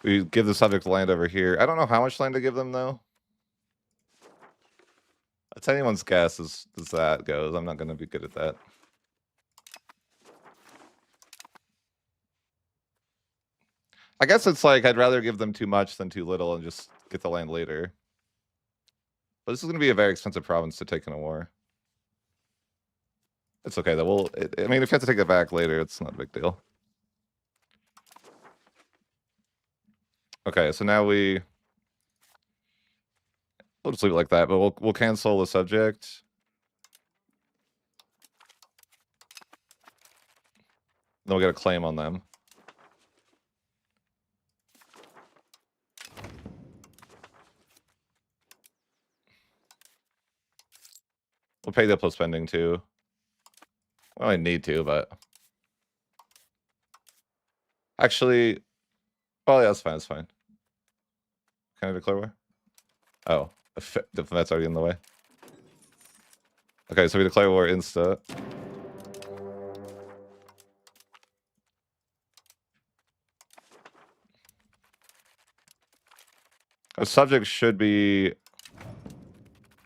We give the subject land over here. I don't know how much land to give them, though. It's anyone's guess as that goes. I'm not going to be good at that. I guess it's like I'd rather give them too much than too little and just get the land later. But this is going to be a very expensive province to take in a war. It's okay, though. I mean, if you have to take it back later, it's not a big deal. Okay, so now we'll just leave it like that, but we'll cancel the subject. Then we'll get a claim on them. We'll pay the plus spending too. Well, I need to, but actually, well, yeah, that's fine. That's fine. Can I declare war? Oh, that's already in the way. Okay, so we declare war insta. Our subject should be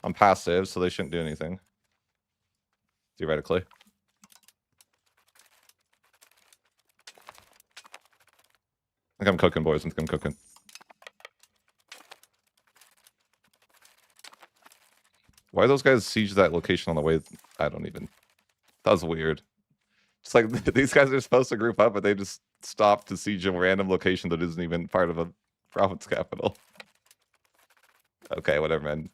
on passive, so they shouldn't do anything. Theoretically. I think I'm cooking, boys. I think I'm cooking. Why those guys siege that location on the way? I don't even. That was weird. It's like these guys are supposed to group up, but they just stopped to siege a random location that isn't even part of a province capital. Okay, whatever, man.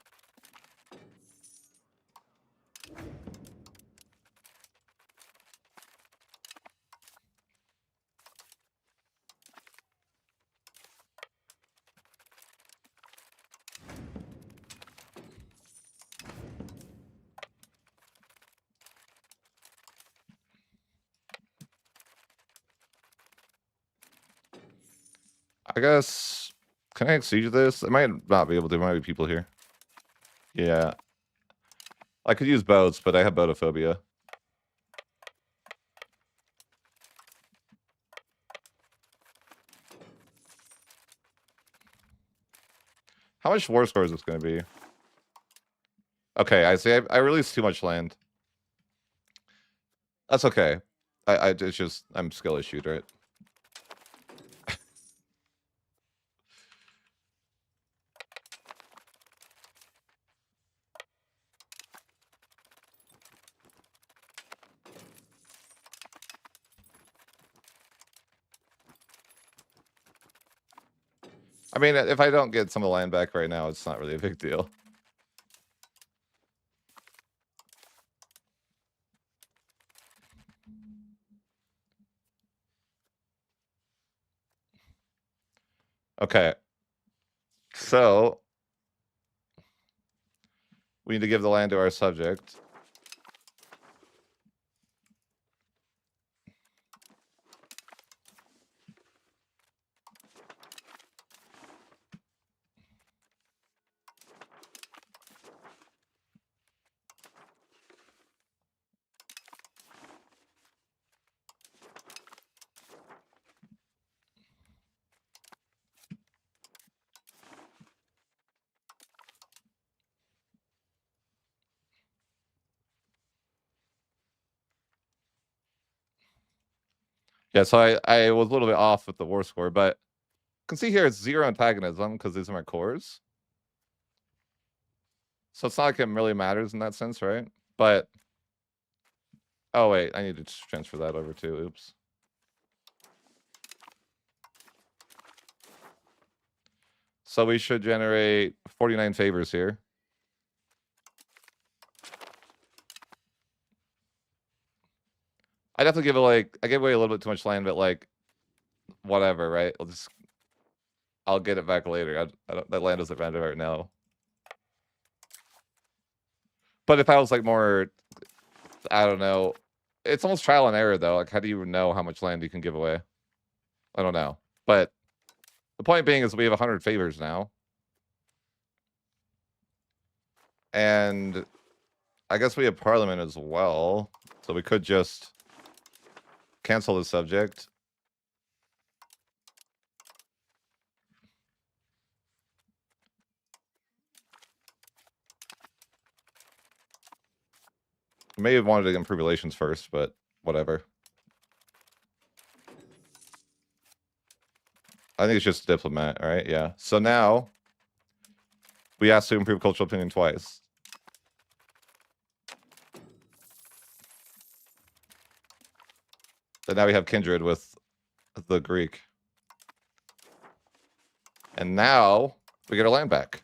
I guess, can I siege this? I might not be able to. There might be people here. Yeah. I could use boats, but I have boatophobia. How much war score is this going to be? Okay, I see. I released too much land. That's okay. It's just, I'm skill issued, right? I mean, if I don't get some of the land back right now, it's not really a big deal. Okay. So we need to give the land to our subject. Yeah, so I was a little bit off with the war score, but you can see here it's 0 antagonism because these are my cores. So it's not like it really matters in that sense, right? But oh wait, I need to transfer that over too. Oops. So we should generate 49 favors here. I definitely give it like I gave away a little bit too much land, but like whatever, right? I'll get it back later. That land doesn't matter right now. But if I was like more, I don't know. It's almost trial and error though. Like, how do you know how much land you can give away? I don't know. But the point being is we have 100 favors now, and I guess we have Parliament as well, so we could just cancel the subject. May have wanted to improve relations first, but whatever. I think it's just diplomat, all right? Yeah. So now we asked to improve cultural opinion twice. But now we have kindred with the Greek. And now we get our land back.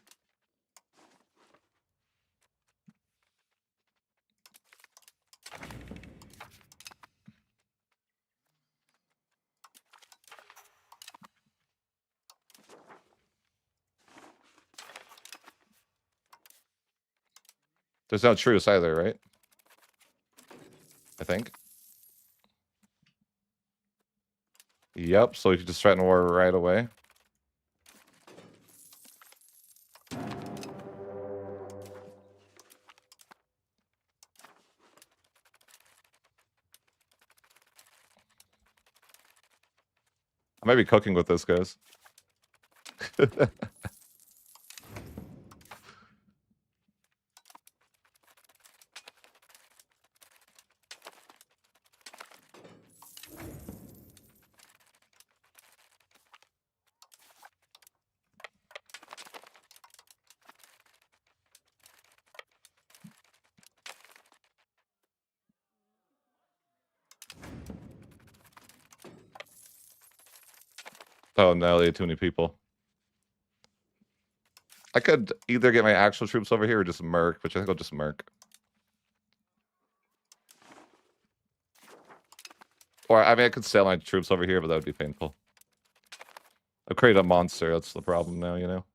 There's no truce either, right? I think. Yep, so we could just threaten war right away. I might be cooking with this, guys. Oh no, they had too many people. I could either get my actual troops over here or just merc, which I think I'll just merc. Or, I mean, I could sail my troops over here, but that would be painful. I've created a monster. That's the problem now, you know?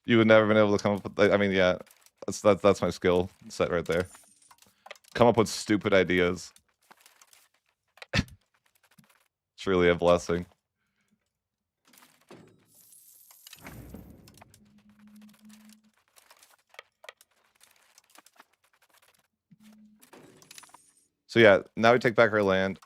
You would never been able to come up with... I mean, yeah. That's my skill set right there. Come up with stupid ideas. It's really a blessing. So yeah, now we take back our land.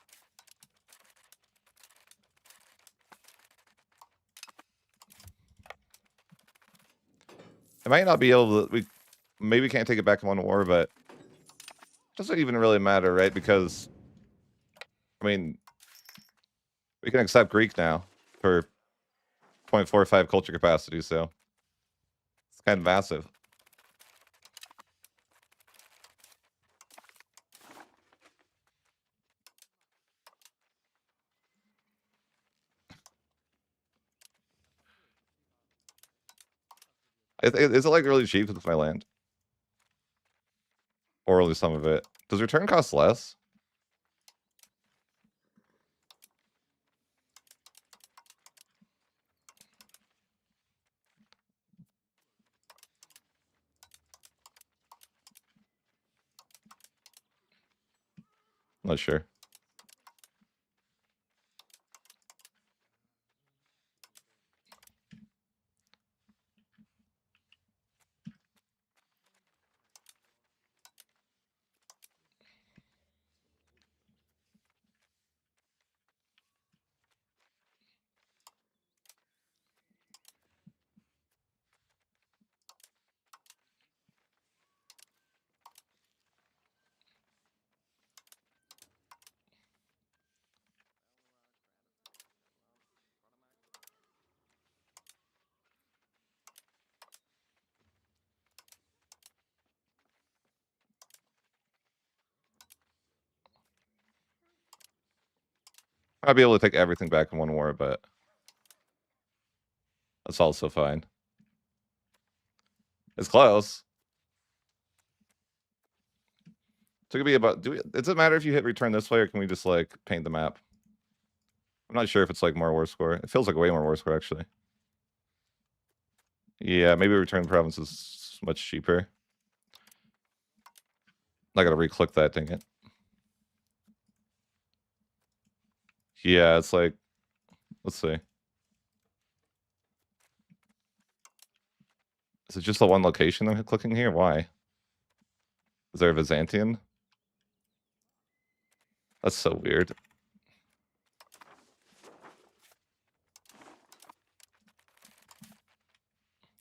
I might not be able to... We maybe can't take it back in one war, but... It doesn't even really matter, right? Because... I mean... We can accept Greek now for 0.45 culture capacity, so... It's kind of massive. Is it like really cheap with my land? Or only some of it? Does return cost less? Not sure. I'd be able to take everything back in one war, but that's also fine. It's close. So it could be about. Does it matter if you hit return this way, or can we just like paint the map? I'm not sure if it's like more war score. It feels like way more war score actually. Yeah, maybe return province is much cheaper. I gotta re-click that, dang it. Yeah, it's like, let's see. Is it just the one location I'm clicking here? Why? Is there a Byzantium? That's so weird.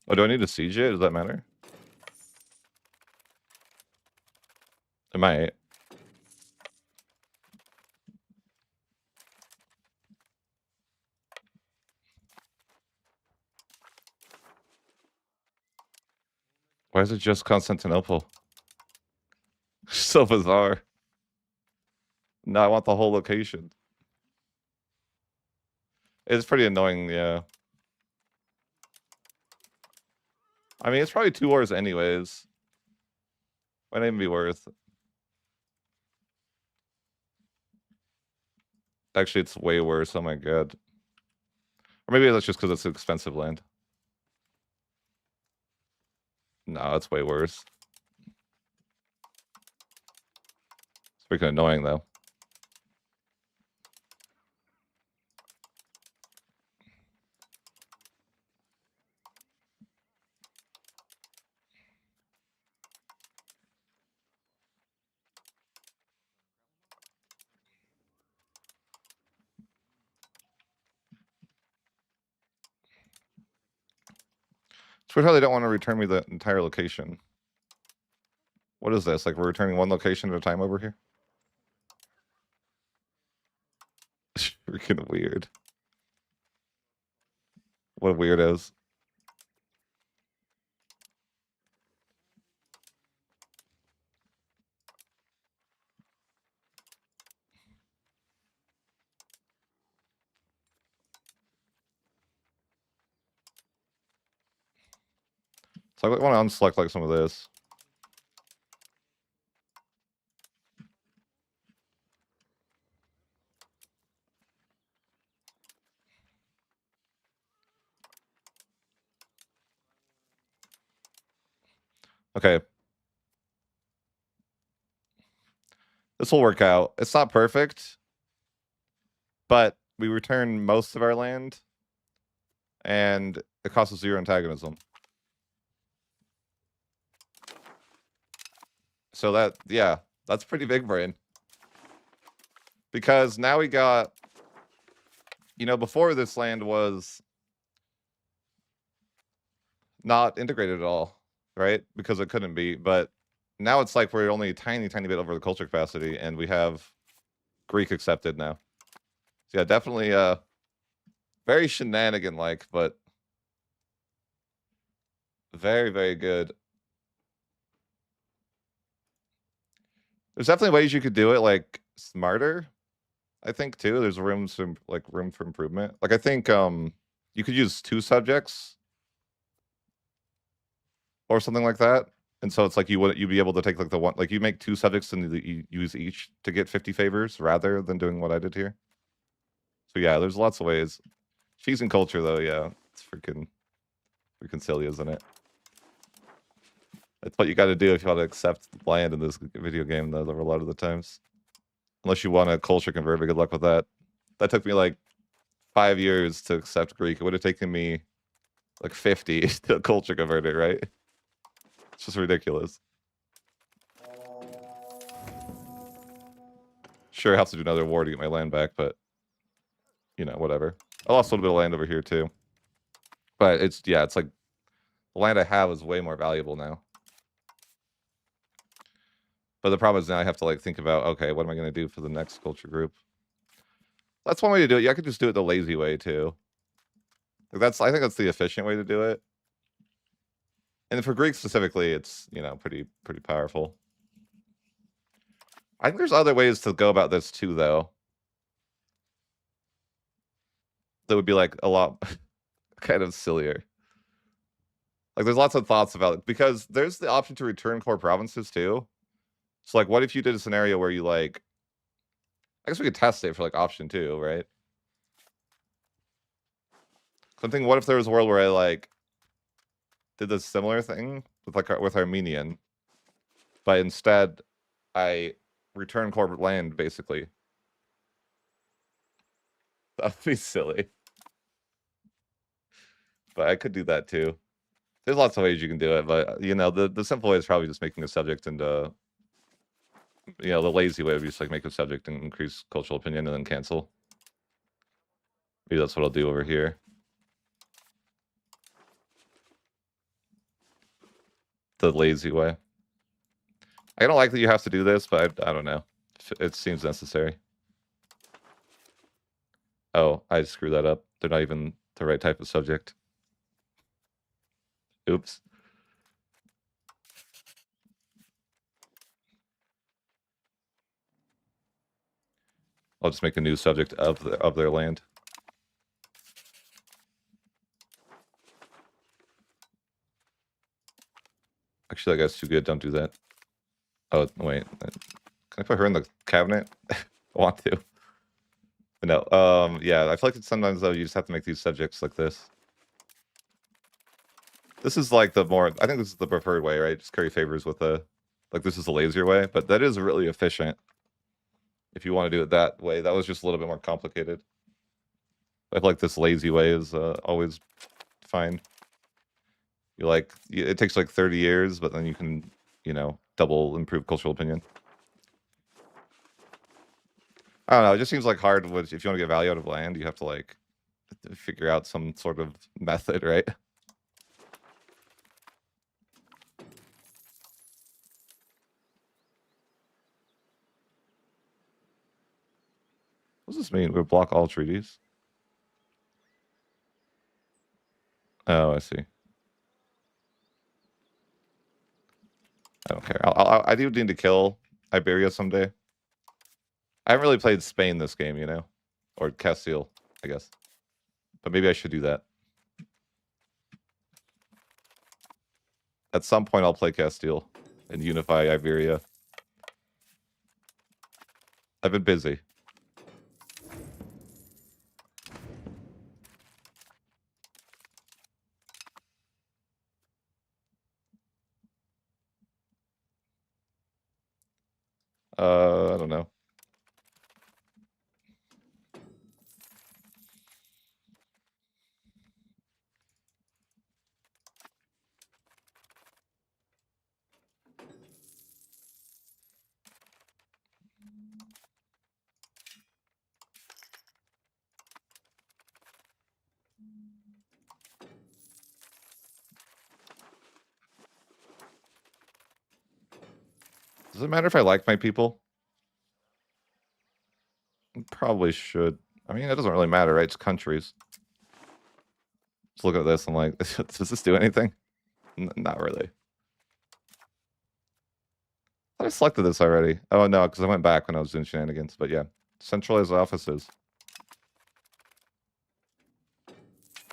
Oh, do I need to siege it? Does that matter? It might. Why is it just Constantinople? So bizarre. No, I want the whole location. It's pretty annoying, yeah. I mean, it's probably 2 wars anyways. Might not even be worth. Actually, it's way worse. Oh my god. Or maybe that's just because it's expensive land. No, it's way worse. It's freaking annoying though. It's weird how they don't want to return me the entire location. What is this? Like we're returning one location at a time over here? Freaking weird. What weirdos. So I want to unselect like some of this. Okay. This will work out. It's not perfect, but we return most of our land, and it costs us 0 antagonism. So that, yeah, that's pretty big brain. Because now we got, before this land was not integrated at all, right? Because it couldn't be, but now it's like we're only a tiny, tiny bit over the culture capacity, and we have Greek accepted now. So yeah, definitely very shenanigan-like, but very, very good. There's definitely ways you could do it like smarter. I think too. There's room for improvement. Like I think you could use 2 subjects. or something like that. And so it's like you'd be able to take like the one, like you make 2 subjects and you use each to get 50 favors rather than doing what I did here. So yeah, there's lots of ways. Cheese and culture though, yeah, it's freaking silly, isn't it? That's what you got to do if you want to accept land in this video game, though, a lot of the times. Unless you want a culture convert, but good luck with that. That took me like 5 years to accept Greek. It would have taken me like 50 to culture convert it, right? It's just ridiculous. Sure, I have to do another war to get my land back, but you know, whatever. I lost a little bit of land over here too. But it's like the land I have is way more valuable now. But the problem is now I have to like think about, okay, what am I going to do for the next culture group? That's one way to do it. Yeah, I could just do it the lazy way too. Like I think that's the efficient way to do it. And for Greek specifically, it's, you know, pretty powerful. I think there's other ways to go about this too, though. That would be like a lot kind of sillier. Like there's lots of thoughts about it because there's the option to return core provinces too. So like what if you did a scenario where you like, I guess we could test it for like option 2, right? So I'm thinking, what if there was a world where I like did this similar thing with like with Armenian, but instead I return corporate land basically. That'd be silly. But I could do that too. There's lots of ways you can do it, but you know, the simple way is probably just making a subject into, you know, the lazy way would be just like make a subject and increase cultural opinion and then cancel. Maybe that's what I'll do over here. The lazy way. I don't like that you have to do this, but I don't know. It seems necessary. Oh, I screwed that up. They're not even the right type of subject. Oops. I'll just make a new subject of their land. Actually, that guy's too good. Don't do that. Oh, wait. Can I put her in the cabinet? I want to. But no. Yeah, I feel like sometimes, though, you just have to make these subjects like this. This is like the more... I think this is the preferred way, right? Just carry favors with the... Like, this is the lazier way, but that is really efficient. If you want to do it that way. That was just a little bit more complicated. I feel like this lazy way is always fine. You like... It takes like 30 years, but then you can, you know, double improve cultural opinion. I don't know. It just seems like hard. If you want to get value out of land, you have to like figure out some sort of method, right? What does this mean? We block all treaties? Oh, I see. I don't care. I do need to kill Iberia someday. I haven't really played Spain this game, you know? Or Castile, I guess. But maybe I should do that. At some point, I'll play Castile and unify Iberia. I've been busy. I don't know. Does it matter if I like my people? Probably should. I mean, it doesn't really matter, right? It's countries. Just look at this. I'm like, does this do anything? Not really. I selected this already. Oh, no, because I went back when I was doing shenanigans. But yeah, centralized offices.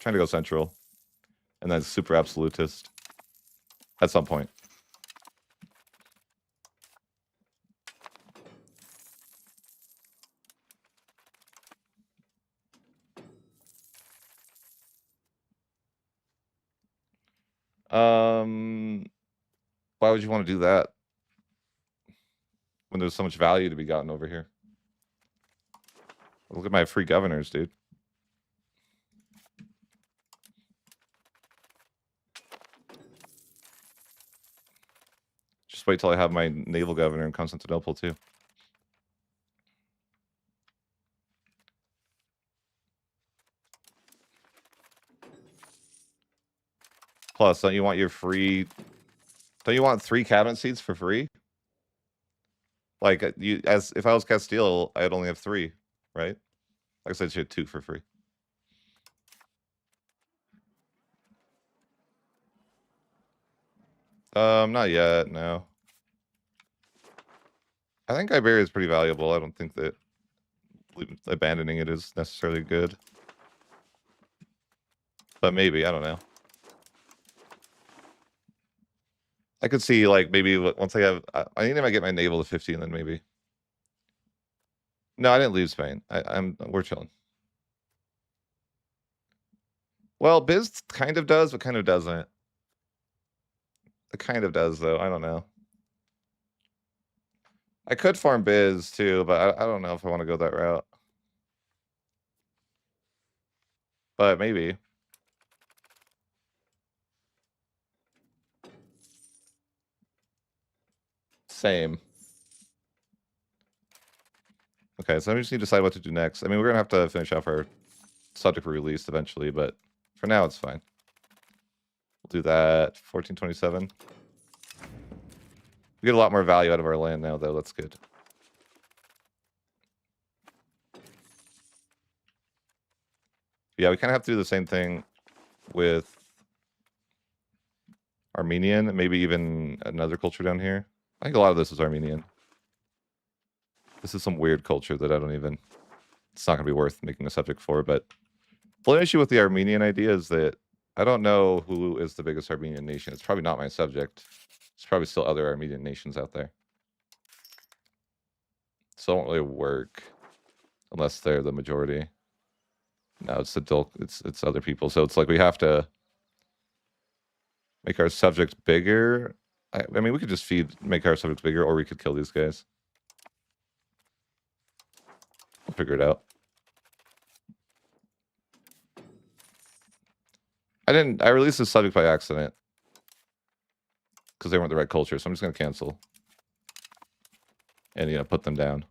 Trying to go central. And then super absolutist. at some point. Why would you want to do that when there's so much value to be gotten over here? Look at my free governors, dude. Just wait till I have my naval governor in Constantinople too. Plus, don't you want your free? Don't you want 3 cabinet seats for free? Like if I was Castile, I'd only have 3, right? Like I said, you had 2 for free. Not yet, no. I think Iberia is pretty valuable. I don't think that abandoning it is necessarily good. But maybe, I don't know. I could see, like, maybe once I have... I think I might get my naval to 50 and then maybe... No, I didn't leave Spain. We're chilling. Well, Biz kind of does, but kind of doesn't. It kind of does, though. I don't know. I could farm Biz, too, but I don't know if I want to go that route. But maybe. Same. Okay, so I just need to decide what to do next. I mean, we're going to have to finish off our subject for release eventually, but for now, it's fine. We'll do that. 1427. We get a lot more value out of our land now, though. That's good. Yeah, we kind of have to do the same thing with Armenian, and maybe even another culture down here. I think a lot of this is Armenian. This is some weird culture that I don't even... It's not going to be worth making a subject for, but the only issue with the Armenian idea is that I don't know who is the biggest Armenian nation. It's probably not my subject. There's probably still other Armenian nations out there. So it won't really work unless they're the majority. No, it's it's other people. So it's like we have to make our subjects bigger. I mean, we could just make our subjects bigger, or we could kill these guys. We'll figure it out. I released this subject by accident because they weren't the right culture, so I'm just going to cancel and, put them down.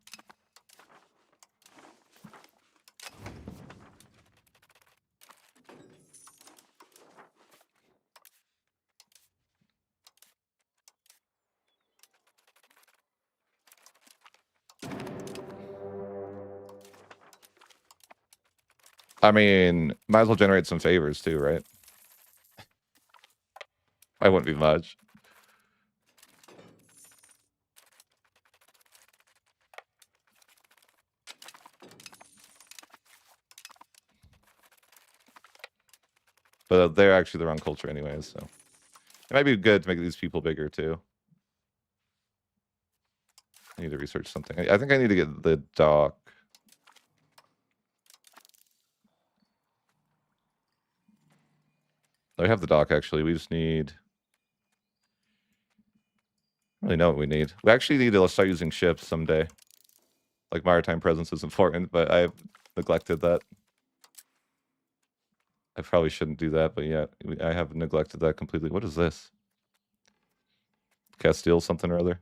I mean, might as well generate some favors too, right? I wouldn't be much. But they're actually the wrong culture anyways, so it might be good to make these people bigger too. I need to research something. I think I need to get the dock. I have the dock actually. We just need... I don't really know what we need. We actually need to start using ships someday. Like, maritime presence is important, but I've neglected that. I probably shouldn't do that, but yeah, I have neglected that completely. What is this? Castile something or other?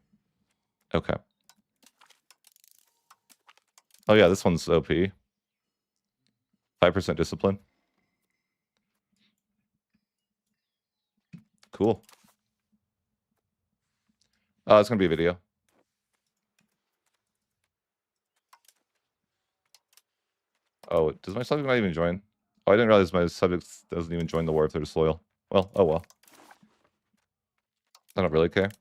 Okay. Oh yeah, this one's OP. 5% discipline. Cool. Oh, it's gonna be a video. Oh, does my subject not even join? Oh, I didn't realize my subject doesn't even join the war if they're disloyal. Well, oh well. I don't really care. At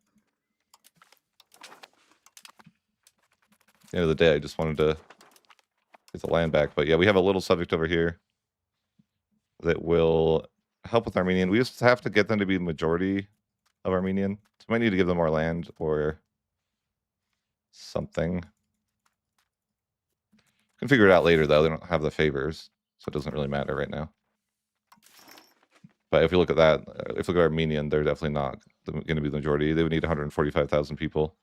the end of the day, I just wanted to get the land back. But yeah, we have a little subject over here that will help with Armenian. We just have to get them to be majority of Armenian. So I might need to give them more land or something. Can figure it out later though. They don't have the favors, so it doesn't really matter right now. But if you look at that, if you look at Armenian, they're definitely not going to be the majority. They would need 145,000 people.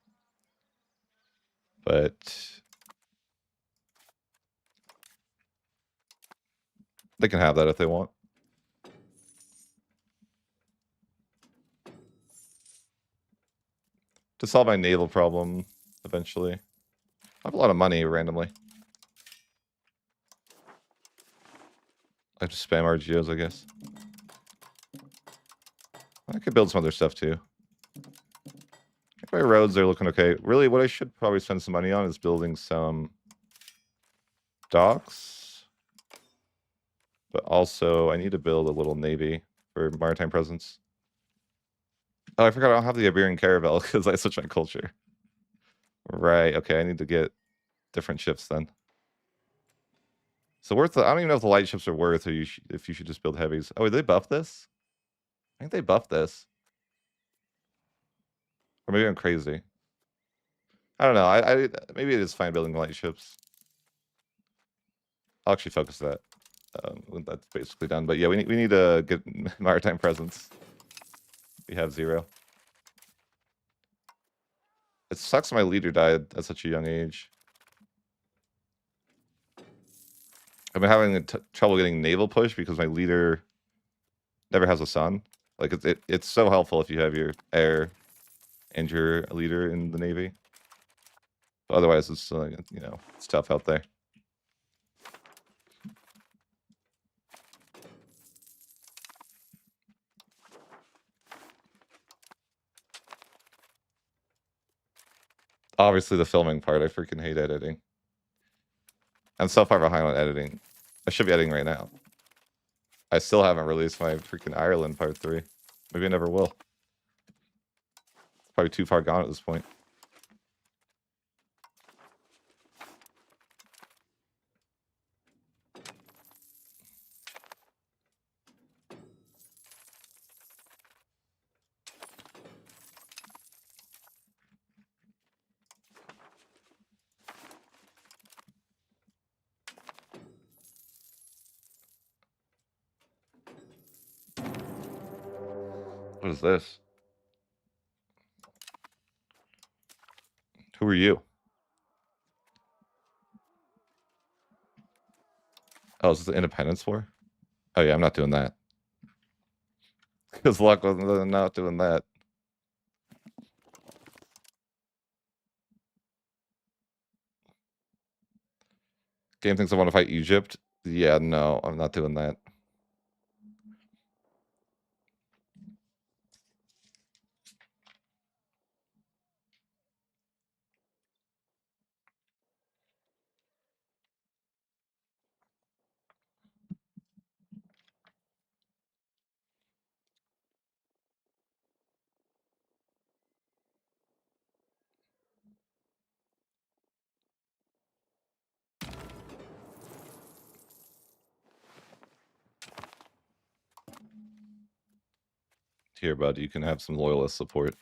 But they can have that if they want. To solve my naval problem eventually. I have a lot of money randomly. I just spam RGOs, I guess. I could build some other stuff too. My roads are looking okay. Really, what I should probably spend some money on is building some docks. But also, I need to build a little navy for maritime presence. Oh, I forgot I don't have the Iberian Caravel because I switched my culture. Right, okay, I need to get different ships then. So I don't even know if the light ships are worth or if you should just build heavies. Oh, did they buff this? I think they buffed this. Or maybe I'm crazy. I don't know. Maybe it is fine building light ships. I'll actually focus that. When that's basically done. But yeah, we need to get maritime presence. We have 0. It sucks my leader died at such a young age. I've been having trouble getting naval push because my leader never has a son. Like it's so helpful if you have your heir and your leader in the navy. But otherwise, it's it's tough out there. Obviously, the filming part. I freaking hate editing. I'm so far behind on editing. I should be editing right now. I still haven't released my freaking Ireland part 3. Maybe I never will. It's probably too far gone at this point. What is this? Who are you? Oh, is this the Independence War? Oh yeah, I'm not doing that. Because luck with not doing that. Game thinks I want to fight Egypt. Yeah, no, I'm not doing that. Here, bud, you can have some loyalist support.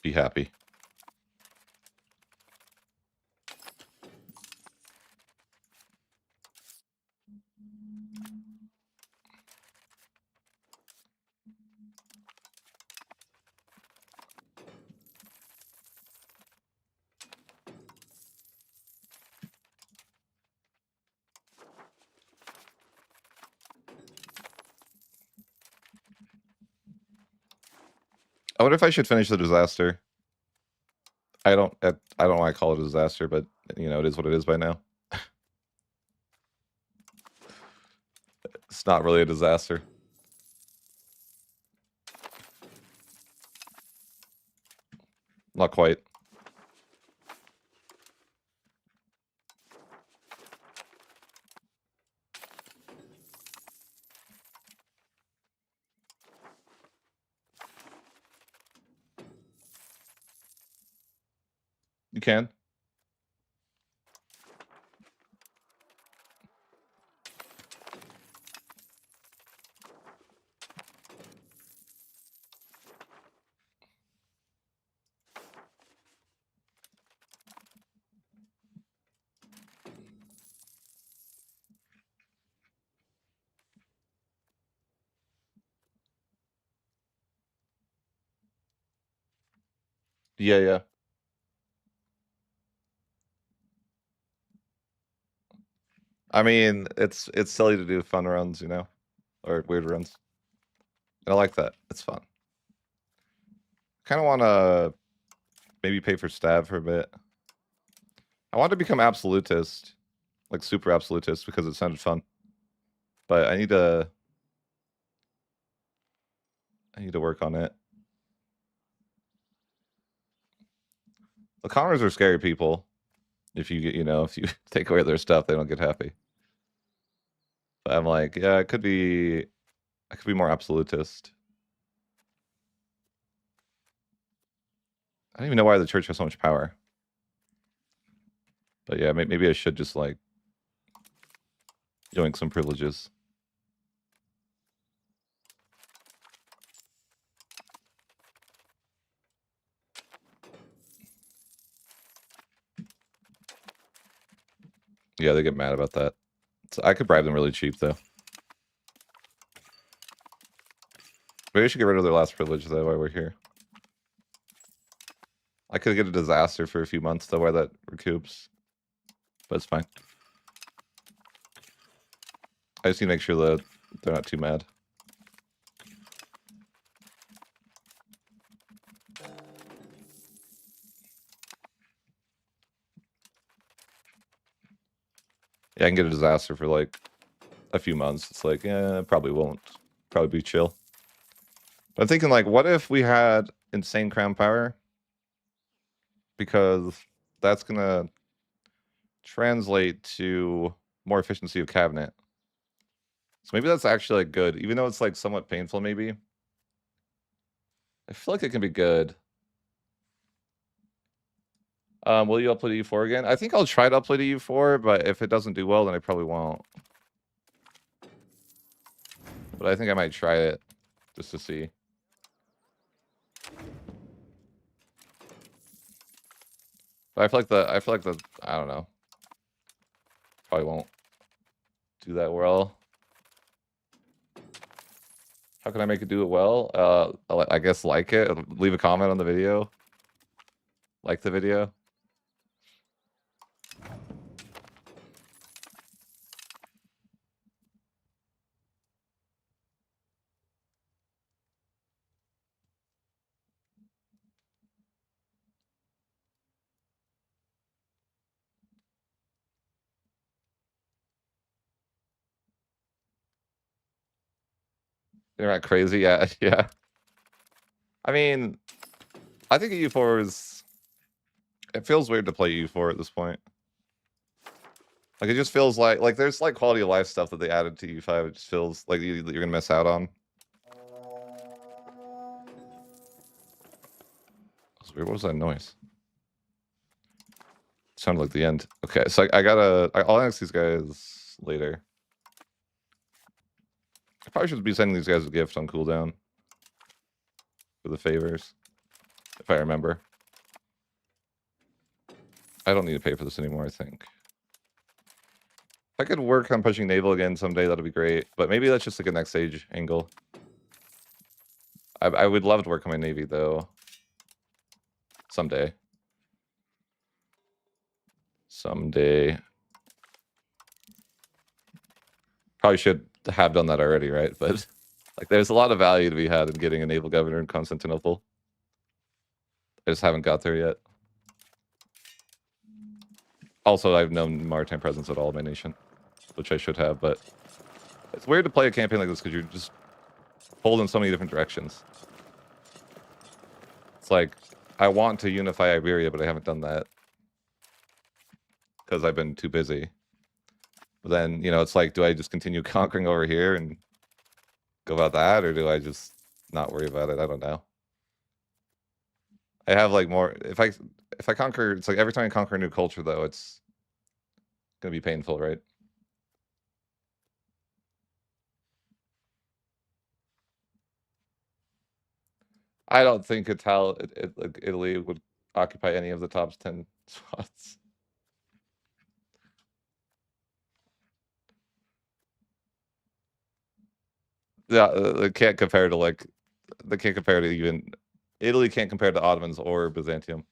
Be happy. I wonder if I should finish the disaster. I don't want to call it a disaster, but it is what it is by now. It's not really a disaster. Not quite. You can. Yeah, yeah. I mean, it's silly to do fun runs, you know, or weird runs. And I like that. It's fun. Kind of want to maybe pay for stab for a bit. I want to become absolutist, like super absolutist, because it sounded fun. But I need to work on it. The commoners are scary people. If you get, you know, if you take away their stuff, they don't get happy. But I'm like, yeah, I could be more absolutist. I don't even know why the church has so much power. But yeah, maybe I should just like yoink some privileges. Yeah, they get mad about that. So I could bribe them really cheap though. Maybe I should get rid of their last privilege though while we're here. I could get a disaster for a few months though where that recoups. But it's fine. I just need to make sure that they're not too mad. Yeah, I can get a disaster for like a few months. It's like, yeah, probably won't. Probably be chill. But I'm thinking like, what if we had insane crown power? Because that's gonna translate to more efficiency of cabinet. So maybe that's actually like good, even though it's like somewhat painful. Maybe I feel like it can be good. Will you upload to U4 again? I think I'll try to upload to U4, but if it doesn't do well, then I probably won't. But I think I might try it just to see. But I feel like the I don't know. Probably won't do that well. How can I make it do it well? I guess like it. Leave a comment on the video. Like the video. They're not crazy. Yeah, yeah. I mean, I think U4 is. It feels weird to play U4 at this point. Like it just feels like there's like quality of life stuff that they added to U5. It just feels like you're gonna miss out on. That's weird. What was that noise? It sounded like the end. Okay, so I'll ask these guys later. I probably should be sending these guys a gift on cooldown for the favors, if I remember. I don't need to pay for this anymore, I think. If I could work on pushing naval again someday, that'd be great. But maybe that's just like a next stage angle. I would love to work on my navy though. Someday. Someday. Probably should have done that already, right? But like there's a lot of value to be had in getting a naval governor in Constantinople. I just haven't got there yet. Also, I have no maritime presence at all in my nation, which I should have, but it's weird to play a campaign like this because you're just pulled in so many different directions. It's like, I want to unify Iberia, but I haven't done that because I've been too busy. But then, you know, it's like, do I just continue conquering over here and go about that, or do I just not worry about it? I don't know. I have like more. If I conquer, it's like every time I conquer a new culture, though, it's gonna be painful, right? I don't think like Italy would occupy any of the top 10 spots. Yeah, they can't compare to like they can't compare to even Italy can't compare to Ottomans or Byzantium.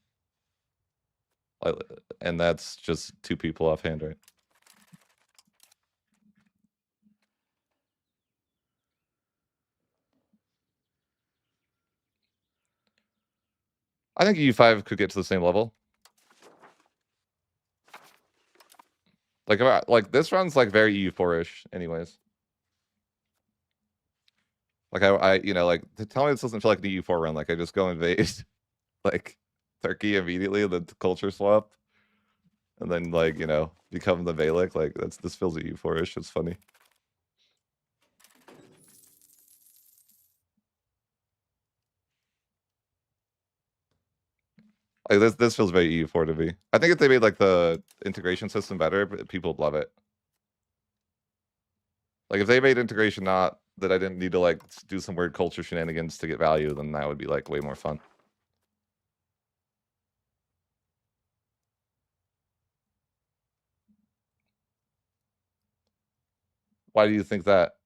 And that's just two people offhand, right? I think EU5 could get to the same level. Like this run's like very EU4-ish, anyways. Like you know, like tell me this doesn't feel like an EU4 run. Like I just go invade like Turkey immediately, and then culture swap, and then like you know become the Valak. Like this feels EU4-ish. It's funny. Like this feels very EU4 to me. I think if they made like the integration system better, people would love it. Like if they made integration not that I didn't need to like do some weird culture shenanigans to get value, then that would be like way more fun. Why do you think that?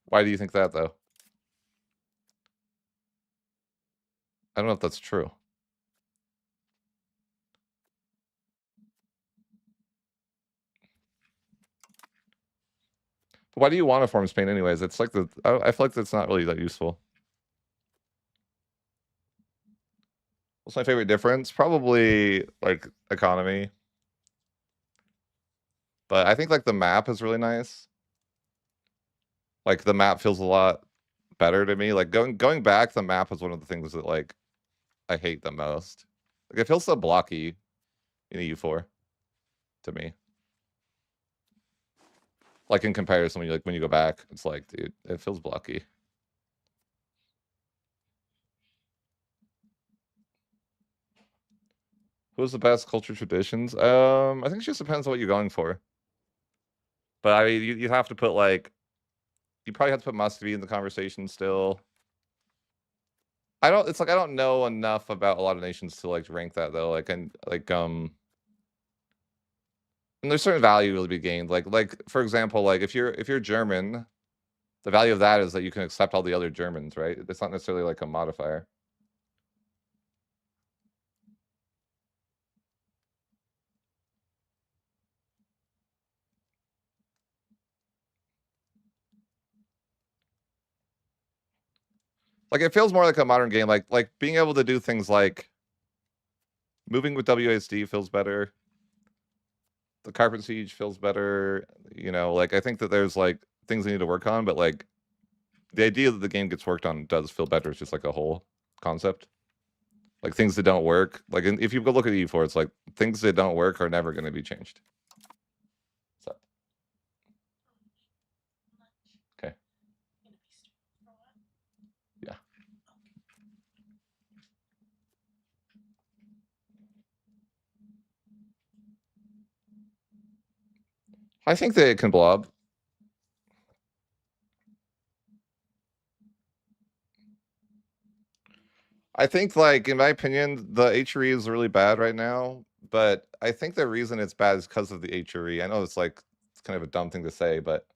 Why do you think that though? I don't know if that's true. But why do you want to form Spain anyways? It's like I feel like that's not really that useful. What's my favorite difference? Probably like economy. But I think like the map is really nice. Like the map feels a lot better to me. Like going back, the map is one of the things that like I hate the most. Like it feels so blocky in EU4 to me. Like in comparison, when you go back, it's like, dude, it feels blocky. Who's the best culture traditions? I think it just depends on what you're going for. But I mean, you have to put like, you probably have to put Muscovy in the conversation still. It's like I don't know enough about a lot of nations to like rank that though. And there's certain value will be gained. Like for example, like if you're German, the value of that is that you can accept all the other Germans, right? It's not necessarily like a modifier. Like it feels more like a modern game. Like being able to do things like moving with WASD feels better. The carpet siege feels better. You know, like I think that there's like things they need to work on, but like the idea that the game gets worked on does feel better. It's just like a whole concept. Like things that don't work. Like if you go look at E4, it's like things that don't work are never going to be changed. So, okay. Yeah. I think that it can blob. I think, like, in my opinion, the HRE is really bad right now, but I think the reason it's bad is because of the HRE. I know it's like it's kind of a dumb thing to say, but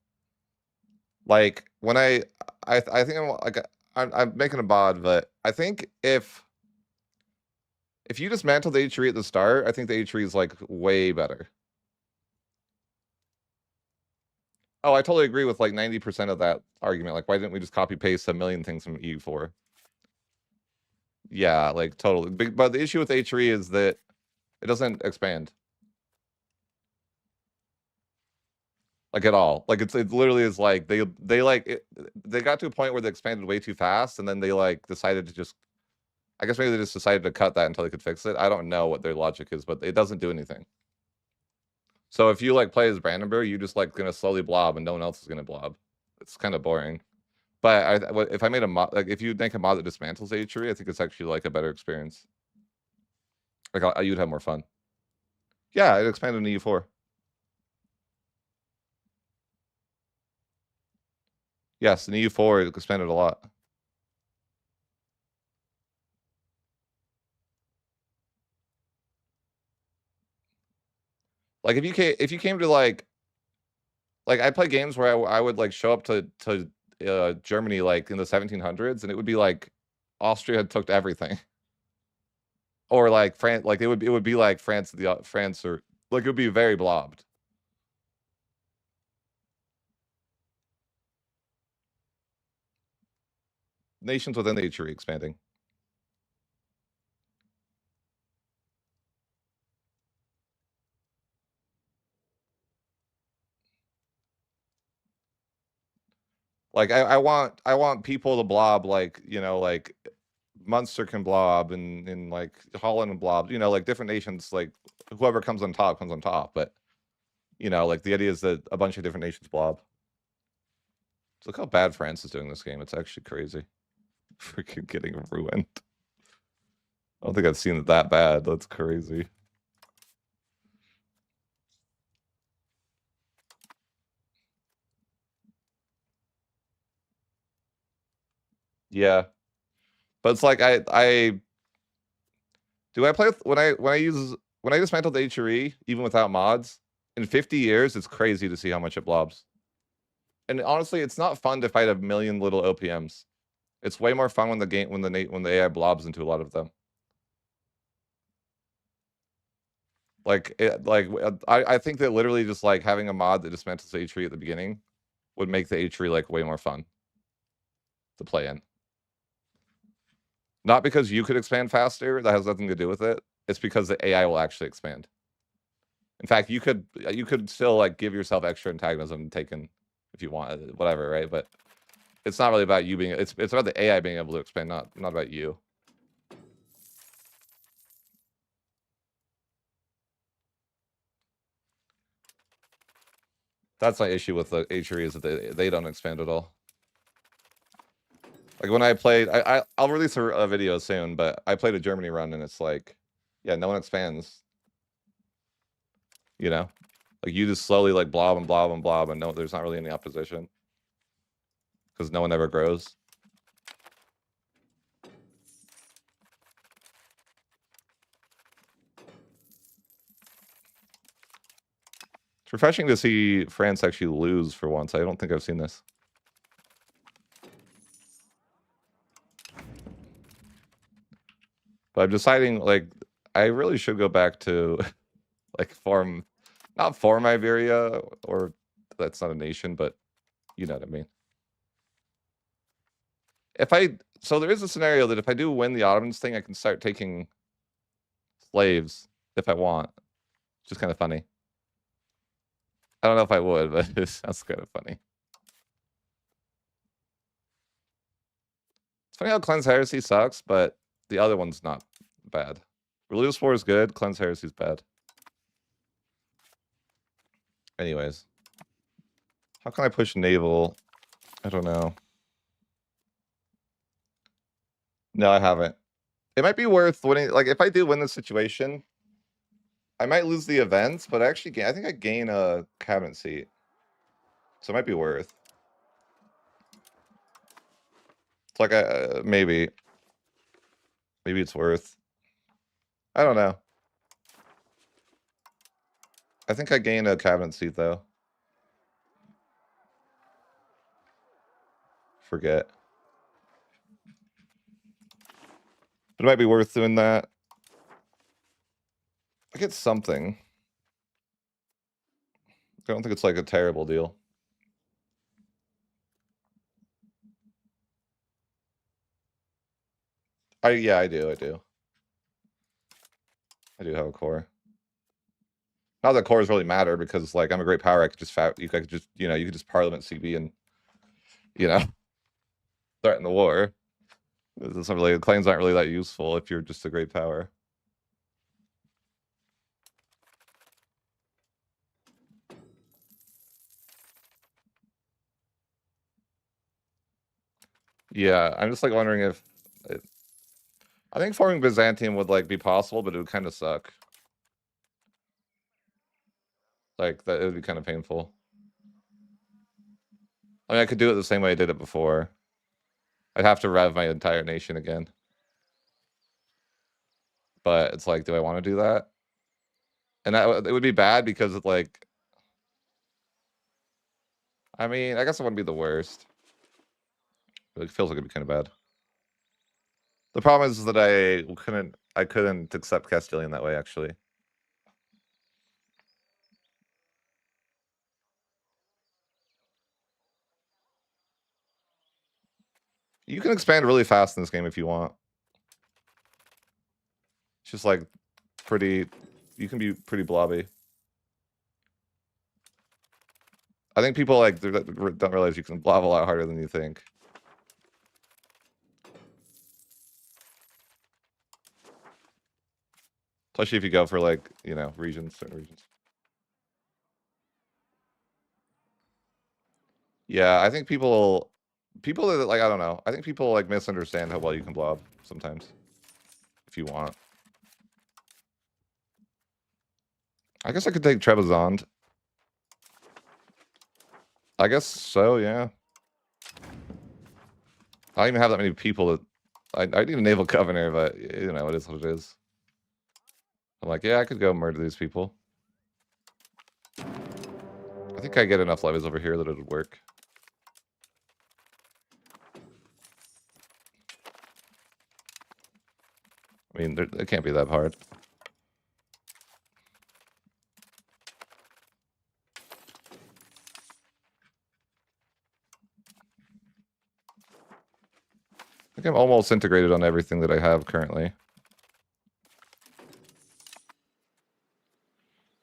like when I think I'm like I'm making a bod, but I think if you dismantle the HRE at the start, I think the HRE is like way better. Oh, I totally agree with like 90% of that argument. Like, why didn't we just copy paste a million things from EU4? Yeah, like totally. But the issue with H3 is that it doesn't expand like at all. Like it literally is like they like they got to a point where they expanded way too fast, and then they like decided to just. I guess maybe they just decided to cut that until they could fix it. I don't know what their logic is, but it doesn't do anything. So if you like play as Brandenburg, you just like gonna slowly blob, and no one else is gonna blob. It's kind of boring. But if I made a mod, like if you make a mod that dismantles H3, I think it's actually like a better experience. Like you'd have more fun. Yeah, it expanded in EU4. Yes, in EU4 it expanded a lot. Like if you came to Like I play games where I would like show up to Germany like in the 1700s, and it would be like Austria had took everything, or like France, like it would be like France or like it would be very blobbed. Nations within the HRE expanding. Like I want people to blob like like Munster can blob and like Holland and blob, like different nations, like whoever comes on top comes on top. But like the idea is that a bunch of different nations blob. So look how bad France is doing this game. It's actually crazy. Freaking getting ruined. I don't think I've seen it that bad. That's crazy. Yeah. But it's like I do I play when I dismantle the HRE, even without mods, in 50 years, it's crazy to see how much it blobs. And honestly, it's not fun to fight a million little OPMs. It's way more fun when the AI blobs into a lot of them. I think that literally just like having a mod that dismantles the HRE at the beginning would make the HRE like way more fun to play in. Not because you could expand faster, that has nothing to do with it. It's because the AI will actually expand. In fact, you could still like give yourself extra antagonism taken if you want, whatever, right? But it's not really about you being it's about the AI being able to expand, not about you. That's my issue with the HRE is that they don't expand at all. Like when I played, I'll release a video soon, but I played a Germany run and it's like, yeah, no one expands. Like you just slowly like blob and blob and blob, and no, there's not really any opposition because no one ever grows. It's refreshing to see France actually lose for once. I don't think I've seen this. But I'm deciding like I really should go back to like not farm Iberia, or that's not a nation, but you know what I mean. So there is a scenario that if I do win the Ottomans thing, I can start taking slaves if I want. Which is kind of funny. I don't know if I would, but it sounds kind of funny. It's funny how Cleanse Heresy sucks, but the other one's not bad. Religious War is good, Cleanse Heresy is bad. Anyways. How can I push naval? I don't know. No, I haven't. It might be worth winning. Like, if I do win this situation, I might lose the events, but I think I gain a cabinet seat. So it might be worth. It's like maybe it's worth. I don't know. I think I gain a cabinet seat though. Forget. It might be worth doing that. I get something. I don't think it's like a terrible deal. Yeah, I do. I do have a core. Not that cores really matter because like I'm a great power. I could just you could just Parliament CB and threaten the war. It's not really, the claims aren't really that useful if you're just a great power. Yeah, I'm just like wondering if I think forming Byzantium would like be possible, but it would kind of suck. Like that, it would be kind of painful. I mean, I could do it the same way I did it before. I'd have to rev my entire nation again. But it's like, do I want to do that? And it would be bad because it's like, I mean, I guess it wouldn't be the worst. But it feels like it'd be kind of bad. The problem is that I couldn't accept Castilian that way, actually. You can expand really fast in this game if you want. It's just like you can be pretty blobby. I think people like don't realize you can blob a lot harder than you think. Especially if you go for like, you know, certain regions. Yeah, I think people that like, I don't know. I think people like misunderstand how well you can blob sometimes. If you want. I guess I could take Trebizond. I guess so, yeah. I don't even have that many people that I need a naval governor, but you know, it is what it is. I'm like, yeah, I could go murder these people. I think I get enough levies over here that it would work. I mean, it can't be that hard. I think I'm almost integrated on everything that I have currently.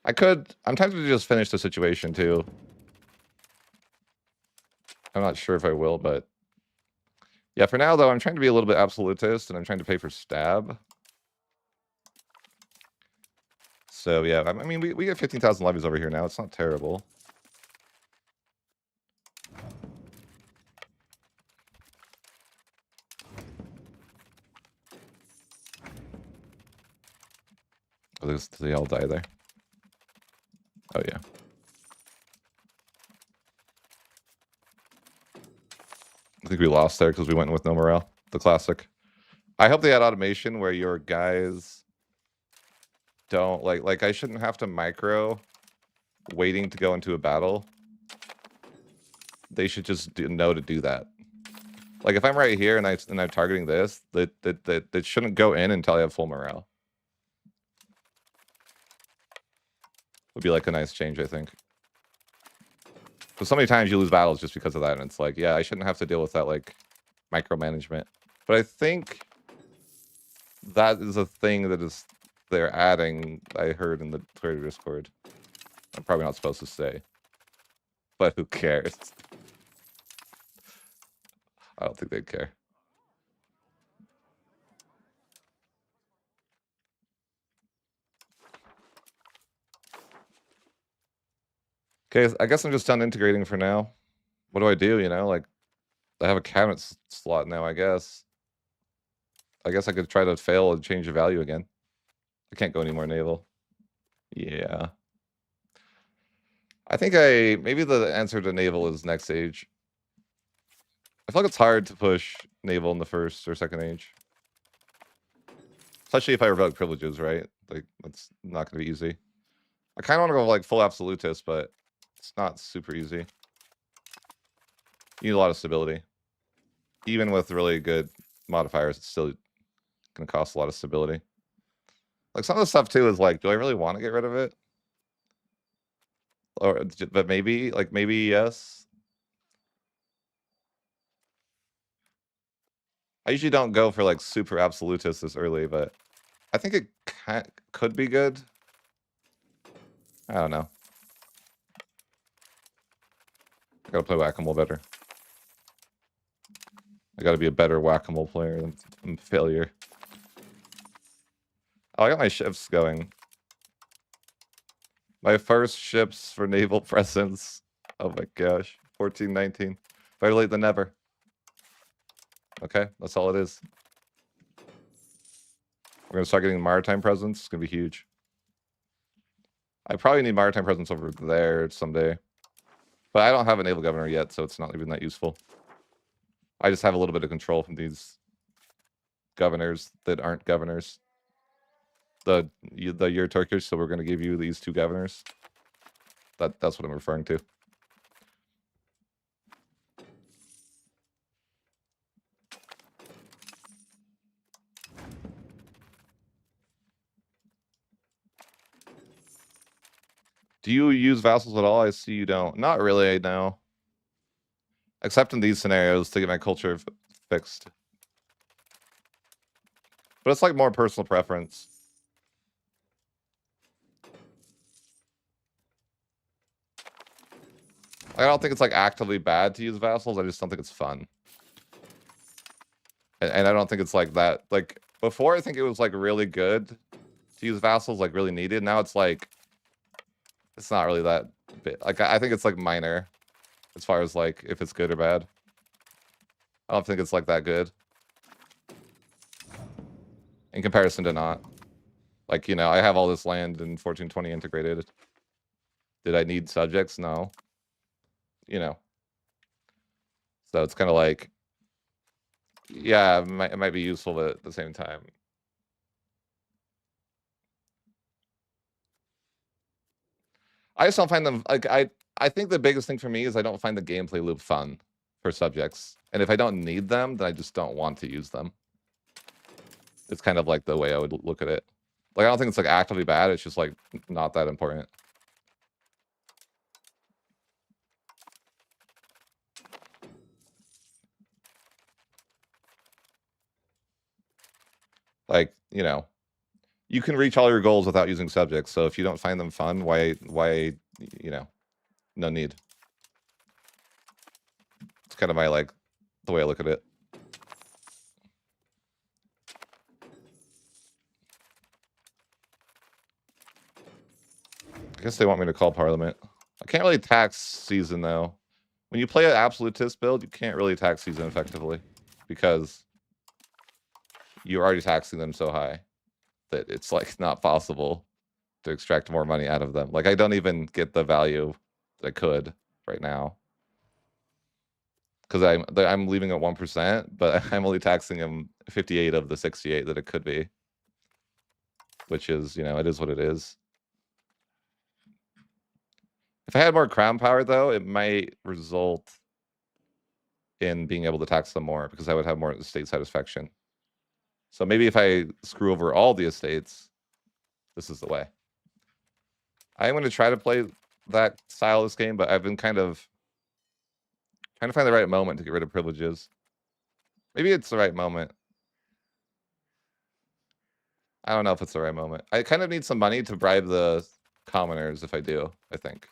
I'm tempted to just finish the situation too. I'm not sure if I will, but yeah, for now though, I'm trying to be a little bit absolutist and I'm trying to pay for stab. So yeah, I mean, we get 15,000 levies over here now. It's not terrible. Oh, they all die there. Oh yeah. I think we lost there because we went with no morale. The classic. I hope they had automation where your guys don't like I shouldn't have to micro waiting to go into a battle. They should just know to do that. Like if I'm right here and I'm targeting this, that shouldn't go in until I have full morale. Would be like a nice change, I think. Because so many times you lose battles just because of that, and it's like, yeah, I shouldn't have to deal with that like micromanagement. But I think that is a thing that they're adding. I heard in the Twitter Discord. I'm probably not supposed to say, but who cares? I don't think they'd care. Okay, I guess I'm just done integrating for now. What do I do? You know, like I have a cabinet slot now. I guess I could try to fail and change the value again. I can't go any more naval. Yeah. I think maybe the answer to naval is next age. I feel like it's hard to push naval in the first or second age. Especially if I revoke privileges, right? Like that's not gonna be easy. I kinda wanna go like full absolutist, but it's not super easy. You need a lot of stability. Even with really good modifiers, it's still gonna cost a lot of stability. Like some of the stuff too is like, do I really want to get rid of it? But maybe yes. I usually don't go for like super absolutist this early, but I think it could be good. I don't know. I gotta play whack-a-mole better. I gotta be a better whack-a-mole player than failure. Oh, I got my ships going. My first ships for naval presence. Oh my gosh. 1419. Better late than never. Okay, that's all it is. We're gonna start getting maritime presence. It's gonna be huge. I probably need maritime presence over there someday. But I don't have a naval governor yet, so it's not even that useful. I just have a little bit of control from these governors that aren't governors. You're Turkish, so we're gonna give you these two governors. That's what I'm referring to. Do you use vassals at all? I see you don't. Not really, no. Except in these scenarios to get my culture fixed. But it's like more personal preference. I don't think it's like actively bad to use vassals. I just don't think it's fun. And I don't think it's like that. Like before, I think it was like really good to use vassals, like really needed. Now it's like, it's not really that big. Like I think it's like minor as far as like if it's good or bad. I don't think it's like that good in comparison to not. Like, you know, I have all this land in 1420 integrated. Did I need subjects? No. You know. So it's kind of like, yeah, it might be useful, but at the same time. I just don't find them, like, I think the biggest thing for me is I don't find the gameplay loop fun for subjects. And if I don't need them, then I just don't want to use them. It's kind of like the way I would look at it. Like, I don't think it's like actively bad. It's just like not that important. Like, you know, you can reach all your goals without using subjects. So if you don't find them fun, why, you know, no need. It's kind of my, like, the way I look at it. I guess they want me to call Parliament. I can't really tax season, though. When you play an absolutist build, you can't really tax season effectively because you're already taxing them so high that it's like not possible to extract more money out of them. Like I don't even get the value that I could right now because I'm leaving at 1%, but I'm only taxing them 58 of the 68 that it could be, which is, you know, it is what it is. If I had more crown power, though, it might result in being able to tax them more because I would have more estate satisfaction. So maybe if I screw over all the estates, this is the way. I am going to try to play that style of this game, but I've been kind of trying to find the right moment to get rid of privileges. Maybe it's the right moment. I don't know if it's the right moment. I kind of need some money to bribe the commoners if I do, I think.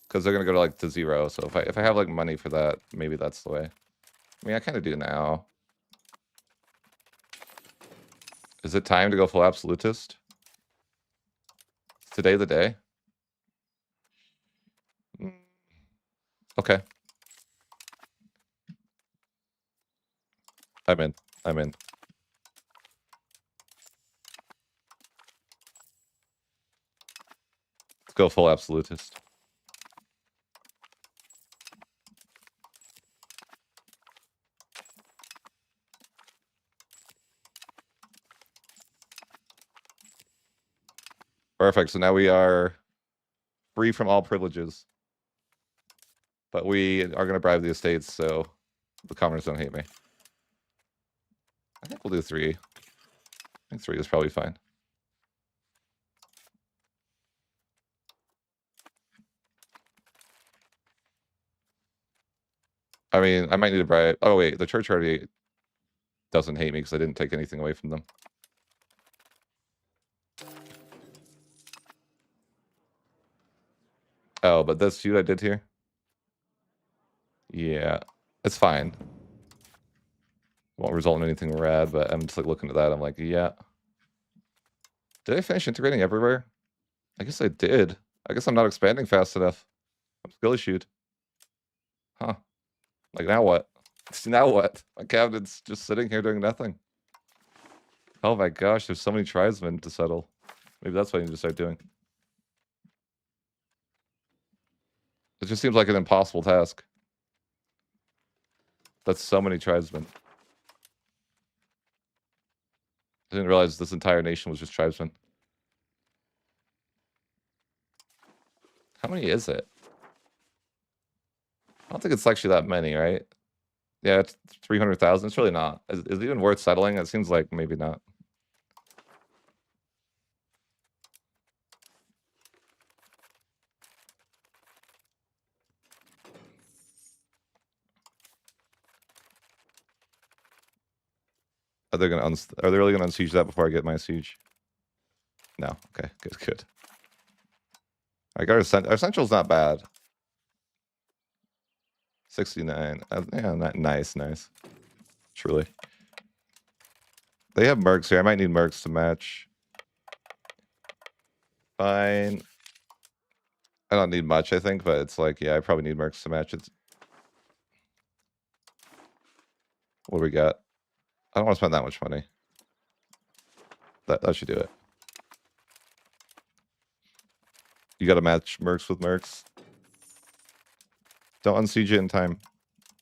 Because they're going to go to like to 0. So if I have like money for that, maybe that's the way. I mean, I kind of do now. Is it time to go full absolutist? Is today the day? Okay. I'm in. I'm in. Let's go full absolutist. Perfect. So now we are free from all privileges. But we are going to bribe the estates, so the commoners don't hate me. I think we'll do 3. I think 3 is probably fine. I mean, I might need to bribe. Oh, wait. The church already doesn't hate me because I didn't take anything away from them. Oh, but this feud I did here? Yeah. It's fine. Won't result in anything rad, but I'm just like looking at that. I'm like, yeah. Did I finish integrating everywhere? I guess I did. I guess I'm not expanding fast enough. I'm skill issued. Huh. Like, now what? Now what? My cabinet's just sitting here doing nothing. Oh my gosh, there's so many tribesmen to settle. Maybe that's what I need to start doing. It just seems like an impossible task. That's so many tribesmen. I didn't realize this entire nation was just tribesmen. How many is it? I don't think it's actually that many, right? Yeah, it's 300,000. It's really not. Is it even worth settling? It seems like maybe not. Are they gonna are they really gonna unsiege that before I get my siege? No. Okay. Good. Good. I got our essential's not bad. 69. Yeah. Nice. Nice. Truly. They have mercs here. I might need mercs to match. Fine. I don't need much, I think, but it's like, yeah, I probably need mercs to match it. What do we got? I don't want to spend that much money. That should do it. You got to match mercs with mercs. Don't unsiege it in time.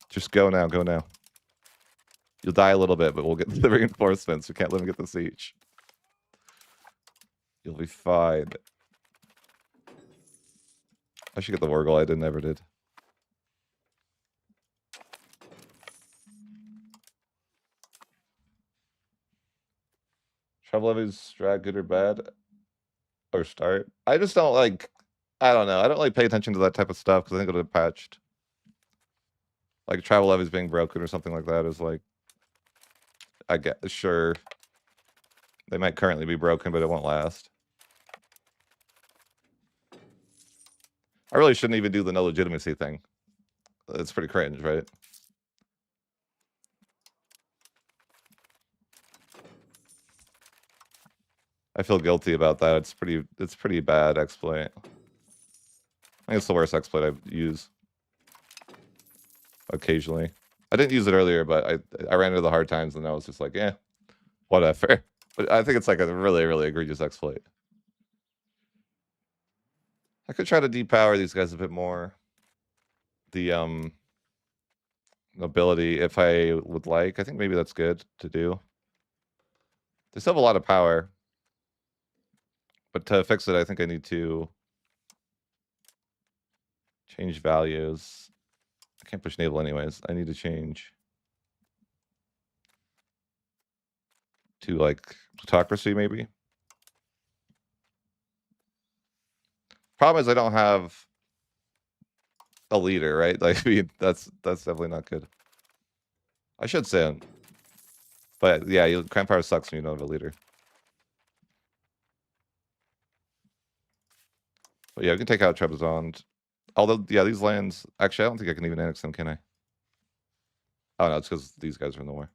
Just go now. Go now. You'll die a little bit, but we'll get the reinforcements. We can't let him get the siege. You'll be fine. I should get the Wargle. I never did. Travel levies, drag good or bad? Or start? I just don't like... I don't know. I don't like pay attention to that type of stuff because I think it'll get patched. Like travel levies being broken or something like that is like... I get... Sure. They might currently be broken, but it won't last. I really shouldn't even do the no legitimacy thing. It's pretty cringe, right? I feel guilty about that. It's pretty bad exploit. I think it's the worst exploit I use. Occasionally. I didn't use it earlier, but I ran into the hard times and I was just like, yeah, whatever. But I think it's like a really, really egregious exploit. I could try to depower these guys a bit more. The ability, if I would like. I think maybe that's good to do. They still have a lot of power. But to fix it, I think I need to change values. I can't push naval anyways. I need to change to like plutocracy maybe. Problem is I don't have a leader, right? Like I mean, that's definitely not good. I should send. But yeah, Crown Power sucks when you don't have a leader. But yeah, we can take out Trebizond. Although, yeah, these lands... Actually, I don't think I can even annex them, can I? Oh, no, it's because these guys are in the war.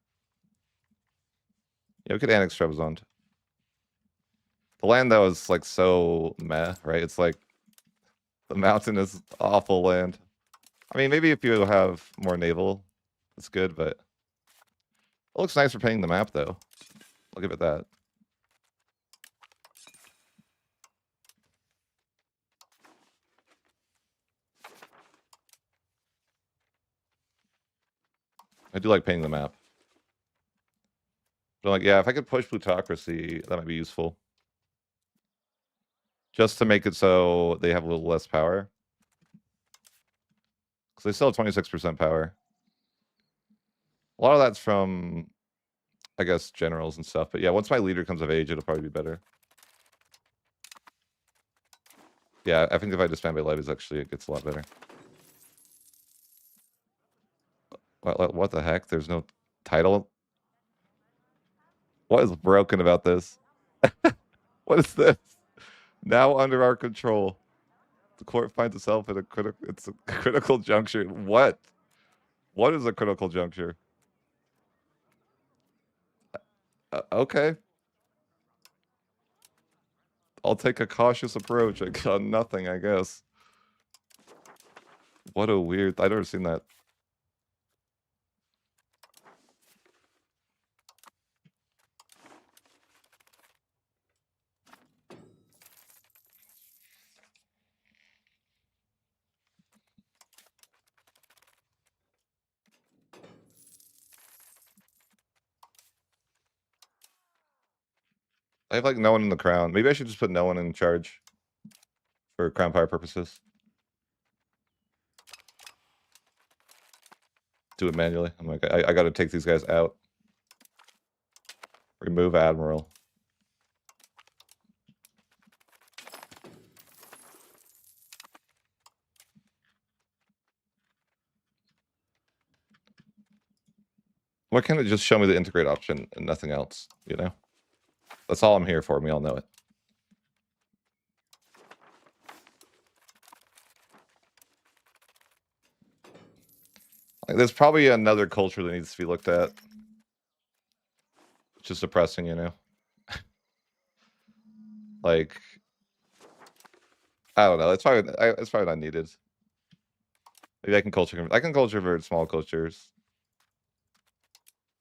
Yeah, we could annex Trebizond. The land, though, is, like, so meh, right? It's like... The mountain is awful land. I mean, maybe if you have more naval, it's good, but... It looks nice for painting the map, though. I'll give it that. I do like painting the map. But, like, yeah, if I could push plutocracy, that might be useful. Just to make it so they have a little less power. Because they still have 26% power. A lot of that's from, I guess, generals and stuff. But yeah, once my leader comes of age, it'll probably be better. Yeah, I think if I disband by levies, actually, it gets a lot better. What the heck? There's no title? What is broken about this? What is this? Now under our control. The court finds itself at it's a critical juncture. What? What is a critical juncture? Okay. I'll take a cautious approach. I got nothing, I guess. What a weird... I've never seen that. I have like no one in the crown. Maybe I should just put no one in charge for crown power purposes. Do it manually. I'm like, I got to take these guys out. Remove admiral. Why can't it just show me the integrate option and nothing else, you know? That's all I'm here for. We all know it. Like, there's probably another culture that needs to be looked at. Which is depressing, you know? Like, I don't know. It's probably not needed. Maybe I can culture convert small cultures.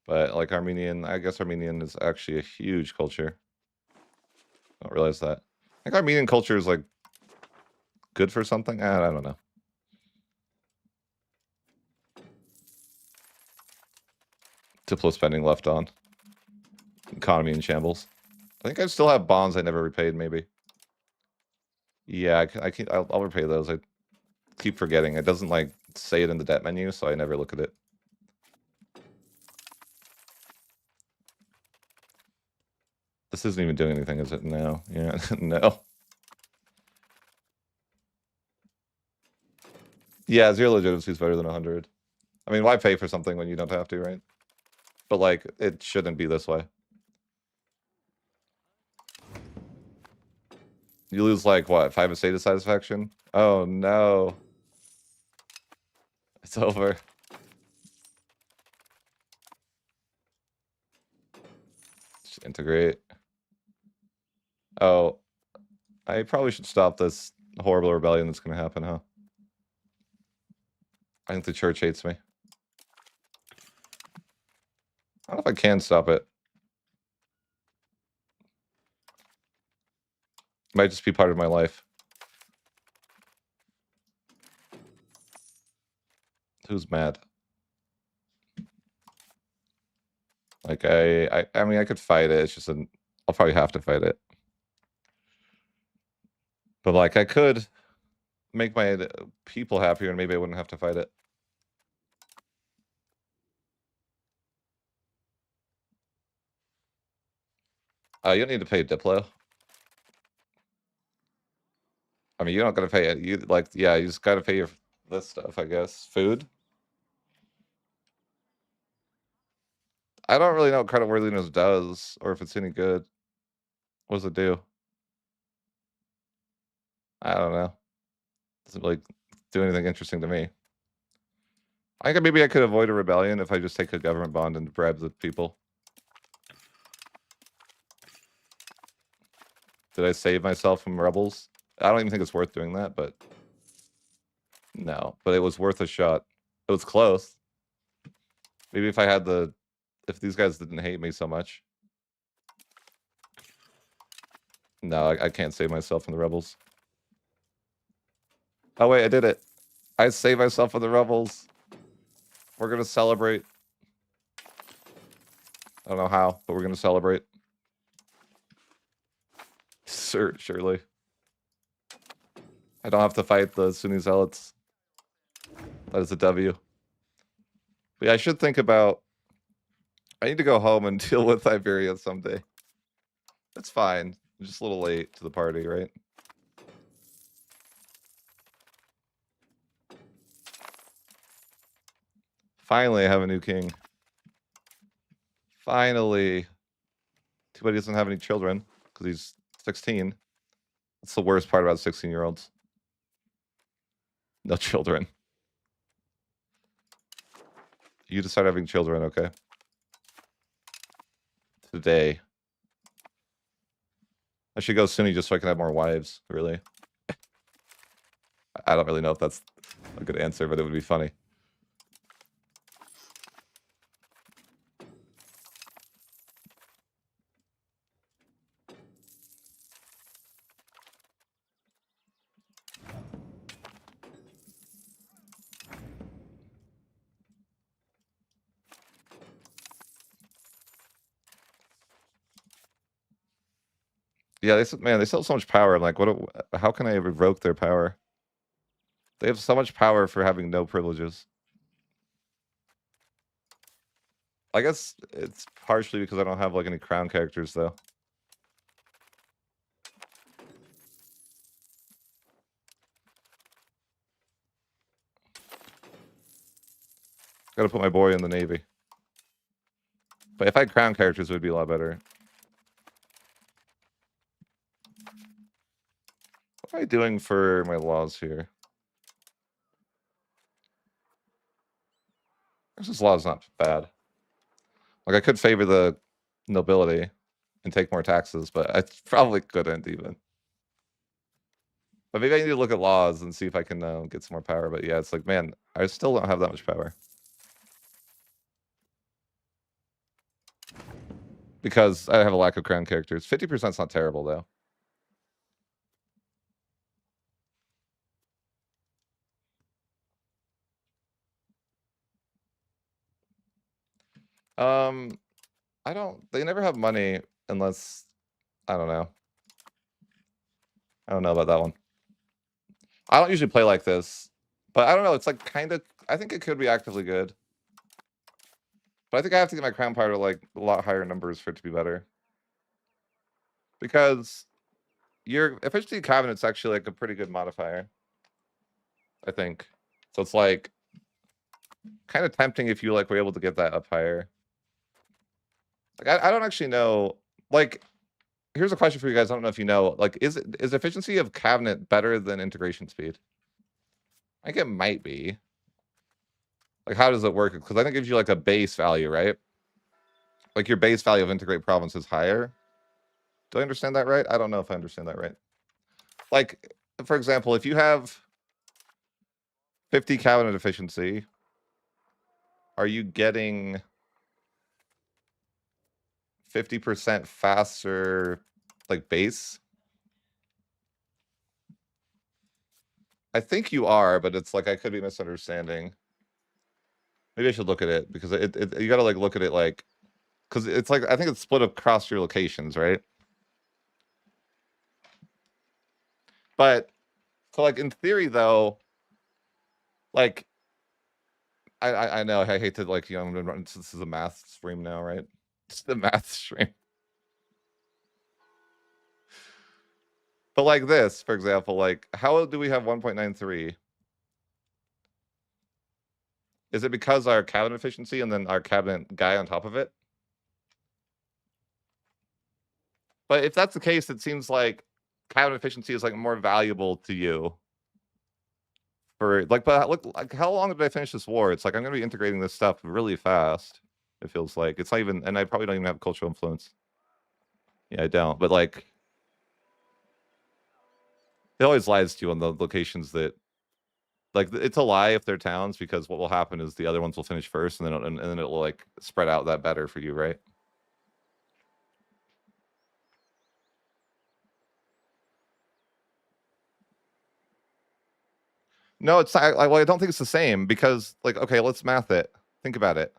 But like Armenian, I guess Armenian is actually a huge culture. I don't realize that. I think Armenian culture is like good for something. I don't know. Diplo spending left on. Economy in shambles. I think I still have bonds I never repaid, maybe. Yeah, I'll repay those. I keep forgetting. It doesn't like say it in the debt menu, so I never look at it. This isn't even doing anything, is it? No. Yeah, no. Yeah, 0 legitimacy is better than 100. I mean, why pay for something when you don't have to, right? But like, it shouldn't be this way. You lose like what, 5 of status satisfaction? Oh no. It's over. Just integrate. Oh, I probably should stop this horrible rebellion that's gonna happen, huh? I think the church hates me. I don't know if I can stop it. Might just be part of my life. Who's mad? Like I mean I could fight it. It's just I'll probably have to fight it. But like I could make my people happier and maybe I wouldn't have to fight it. You don't need to pay Diplo. I mean, you're not gonna pay it. You like, yeah, you just gotta pay your this stuff, I guess. Food. I don't really know what creditworthiness does, or if it's any good. What does it do? I don't know. Doesn't really do anything interesting to me. I think maybe I could avoid a rebellion if I just take a government bond and bribe the people. Did I save myself from rebels? I don't even think it's worth doing that, but no. But it was worth a shot. It was close. Maybe if these guys didn't hate me so much. No, I can't save myself from the rebels. Oh wait, I did it. I saved myself from the rebels. We're gonna celebrate. I don't know how, but we're gonna celebrate. Surely. I don't have to fight the Sunni zealots. That is a W. But yeah, I should think about. I need to go home and deal with Iberia someday. That's fine. I'm just a little late to the party, right? Finally, I have a new king. Finally. Too bad he doesn't have any children, because he's 16. That's the worst part about 16-year-olds. No children. You just start having children, okay? Today. I should go Sunni just so I can have more wives, really. I don't really know if that's a good answer, but it would be funny. Yeah, they still have so much power. I'm like, how can I revoke their power? They have so much power for having no privileges. I guess it's partially because I don't have like any crown characters though. Gotta put my boy in the navy. But if I had crown characters, it would be a lot better. What am I doing for my laws here? This law is not bad. Like, I could favor the nobility and take more taxes, but I probably couldn't even. But maybe I need to look at laws and see if I can get some more power. But yeah, it's like, man, I still don't have that much power. Because I have a lack of crown characters. 50% is not terrible, though. I don't... They never have money unless... I don't know. I don't know about that one. I don't usually play like this. But I don't know, it's like kind of... I think it could be actively good. But I think I have to get my crown power to like a lot higher numbers for it to be better. Because your efficiency cabinet's actually like a pretty good modifier. I think. So it's like kind of tempting if you like were able to get that up higher. Like I don't actually know. Like, here's a question for you guys. I don't know if you know. Like, is efficiency of cabinet better than integration speed? I think it might be. Like, how does it work? Because I think it gives you like a base value, right? Like your base value of integrate province is higher. Do I understand that right? I don't know if I understand that right. Like, for example, if you have 50 cabinet efficiency, are you getting 50% faster, like, base? I think you are, but it's like I could be misunderstanding. Maybe I should look at it because you gotta like look at it like, because it's like I think it's split across your locations, right? But so like in theory though, like I know I hate to like I'm gonna run. This is a math stream now, right? It's the math stream. But like this, for example, like how do we have 1.93? Is it because our cabinet efficiency and then our cabinet guy on top of it? But if that's the case, it seems like cabinet efficiency is like more valuable to you. For like, but look, like how long did I finish this war? It's like I'm gonna be integrating this stuff really fast. It feels like it's not even, and I probably don't even have cultural influence. Yeah, I don't. But like, it always lies to you on the locations that, like, it's a lie if they're towns because what will happen is the other ones will finish first, and then it will like spread out that better for you, right? No, it's not. Well, I don't think it's the same because, like, okay, let's math it. Think about it.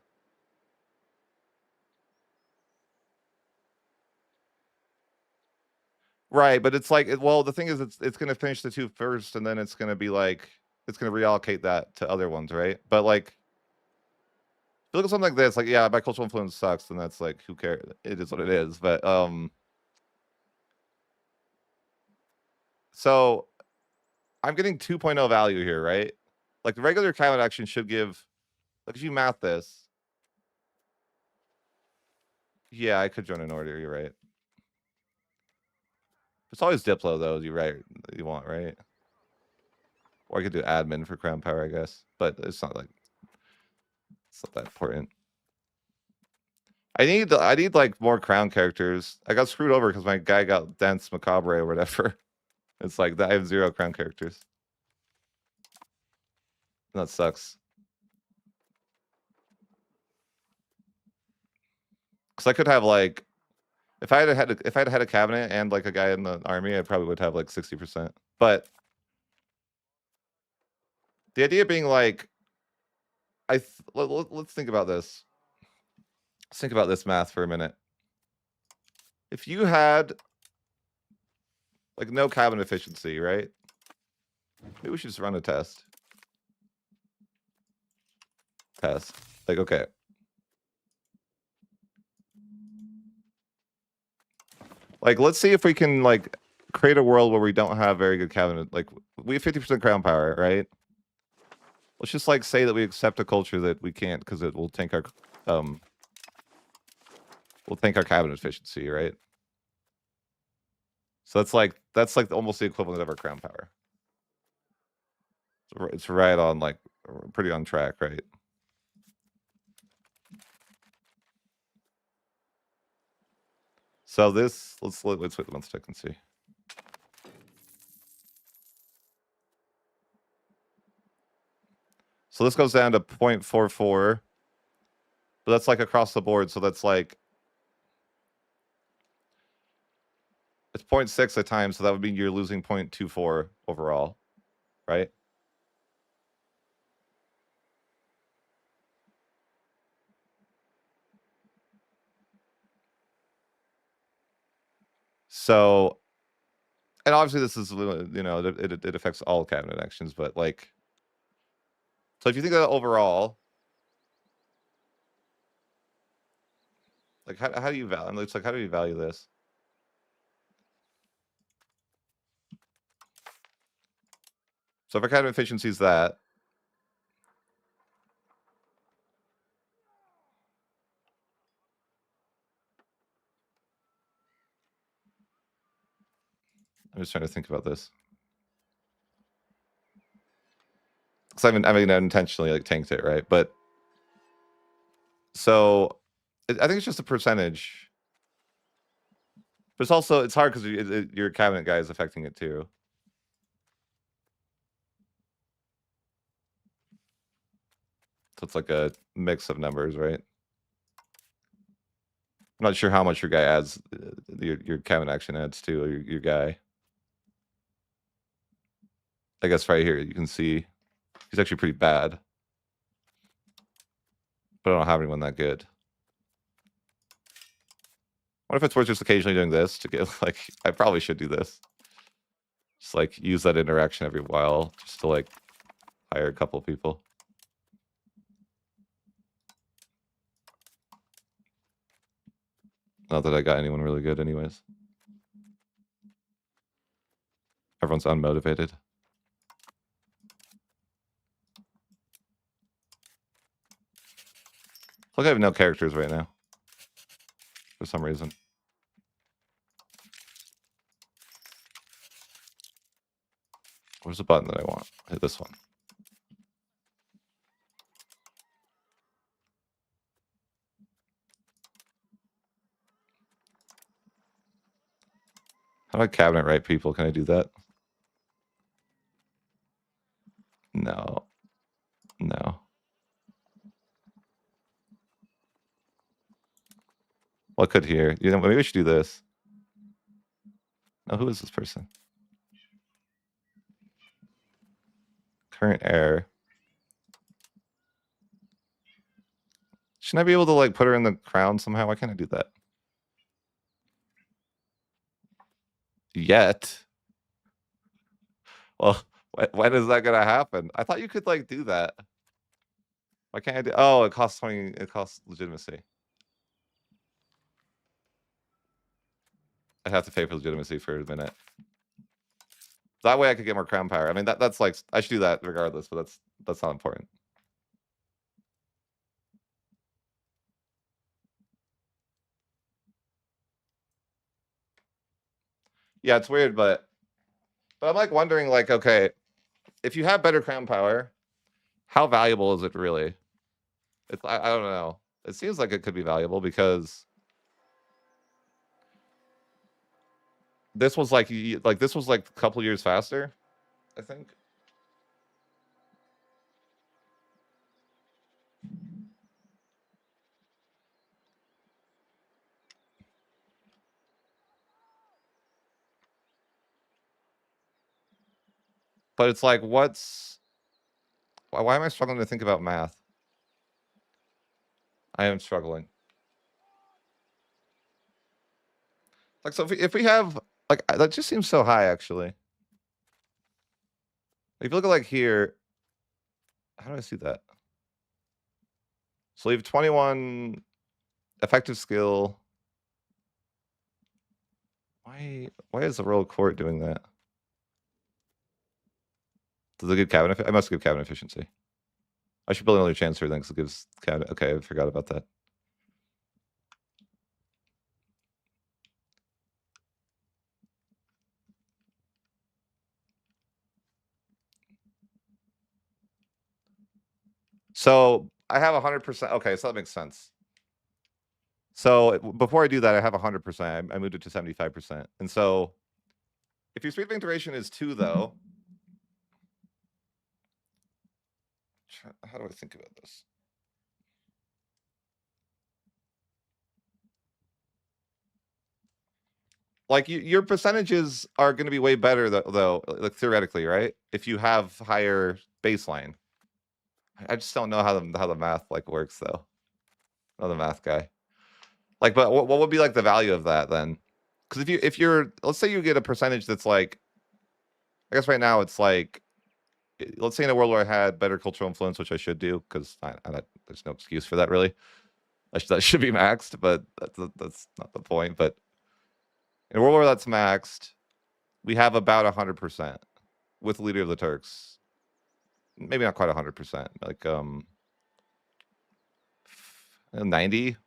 Right, but it's like, well, the thing is, it's gonna finish the two first, and then it's gonna be like, it's gonna reallocate that to other ones, right? But like, if you look at something like this, like, yeah, my cultural influence sucks, and that's like, who cares? It is what it is. But so I'm getting 2.0 value here, right? Like the regular climate action should give, like if you math this, yeah, I could join an order. You're right. It's always Diplo though. You're right. You want right? Or I could do admin for crown power, I guess. But it's not like it's not that important. I need like more crown characters. I got screwed over because my guy got dense macabre or whatever. It's like I have 0 crown characters. That sucks. Because I could have like, if I had a cabinet and like a guy in the army, I probably would have like 60%. But the idea being like, let's think about this. Let's think about this math for a minute. If you had like no cabinet efficiency, right? Maybe we should just run a test. Like, okay. Like, let's see if we can like create a world where we don't have very good cabinet. Like, we have 50% crown power, right? Let's just like say that we accept a culture that we can't because it will tank our we'll tank our cabinet efficiency, right? So that's like almost the equivalent of our crown power. It's right on, like, pretty on track, right? So this, let's wait the month check and see. So this goes down to 0.44, but that's like across the board. So that's like, it's 0.6 at times. So that would mean you're losing 0.24 overall, right? So, and obviously this is, you know, it affects all cabinet actions, but like, so if you think of that overall, like how do you value? It's like, how do you value this? So if our cabinet efficiency is that, I'm just trying to think about this. Because I mean, I intentionally like tanked it, right? But so I think it's just a percentage. But it's also, it's hard because your cabinet guy is affecting it too. So it's like a mix of numbers, right? I'm not sure how much your guy adds, your cabinet action adds to your guy. I guess right here you can see he's actually pretty bad. But I don't have anyone that good. What if it's worth just occasionally doing this to get, like, I probably should do this. Just like use that interaction every while just to like hire a couple people. Not that I got anyone really good anyways. Everyone's unmotivated. Look, I have no characters right now. For some reason. Where's the button that I want? Hit this one. How do I cabinet right people? Can I do that? No. No. What could here? You know, maybe we should do this. No, who is this person? Current heir. Shouldn't I be able to like put her in the crown somehow? Why can't I do that? Yet. Well, when is that gonna happen? I thought you could like do that. Why can't I do? Oh, it costs 20. It costs legitimacy. I have to pay for legitimacy for a minute. That way I could get more crown power. I mean, that's like, I should do that regardless, but that's not important. Yeah, it's weird, but I'm like wondering, like, okay, if you have better crown power, how valuable is it really? It's I don't know. It seems like it could be valuable because this was like this was like a couple years faster, I think. But it's like, why am I struggling to think about math? I am struggling. Like, so if we have, like, that just seems so high, actually. If you look at, like, here, how do I see that? So we have 21 effective skill. Why is the royal court doing that? Does it give cabinet? I must give cabinet efficiency. I should build another chancery then because it gives cabinet. Okay, I forgot about that. So I have 100%. Okay, so that makes sense. So before I do that, I have 100%. I moved it to 75%. And so if your sweeping duration is 2, though, how do I think about this? Like your percentages are going to be way better though, like theoretically, right? If you have higher baseline. I just don't know how the math like works though. I'm not the math guy. Like, but what would be like the value of that then? Because if you're let's say you get a percentage that's like, I guess right now it's like, let's say in a world where I had better cultural influence, which I should do because there's no excuse for that really. That should be maxed, but that's not the point. But in a world where that's maxed, we have about 100% with Leader of the Turks. Maybe not quite 100%, like 90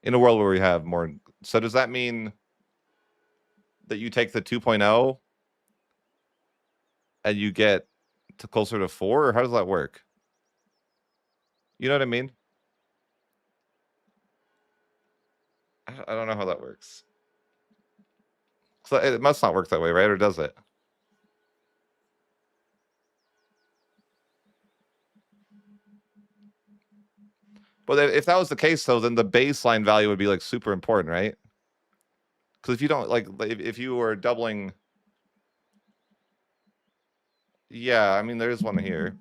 in a world where we have more. So does that mean that you take the 2.0 and you get to closer to 4, or how does that work? You know what I mean? I don't know how that works. So it must not work that way, right? Or does it? But if that was the case, though, then the baseline value would be like super important, right? Because if you don't like, if you were doubling, yeah, I mean there is one here.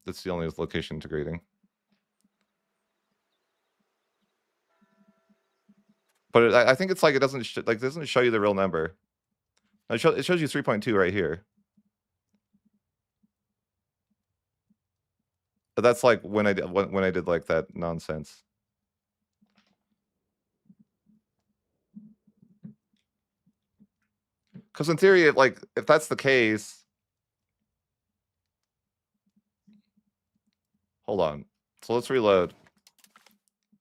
That's the only location integrating. But I think it's like it doesn't doesn't show you the real number. It shows you 3.2 right here. But that's like when I did like that nonsense. Because in theory, if that's the case, hold on. So let's reload.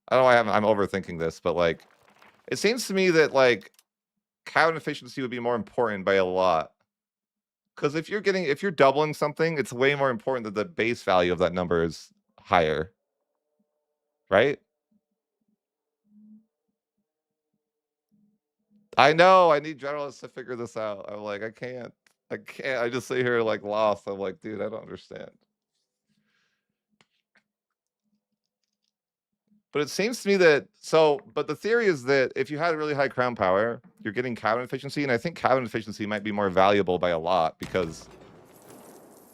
I don't know why I'm overthinking this, but like, it seems to me that like count efficiency would be more important by a lot. Because if you're doubling something, it's way more important that the base value of that number is higher, right? I know. I need generalists to figure this out. I'm like, I can't. I can't. I just sit here like lost. I'm like, dude, I don't understand. But it seems to me that but the theory is that if you had really high crown power, you're getting cabin efficiency, and I think cabin efficiency might be more valuable by a lot because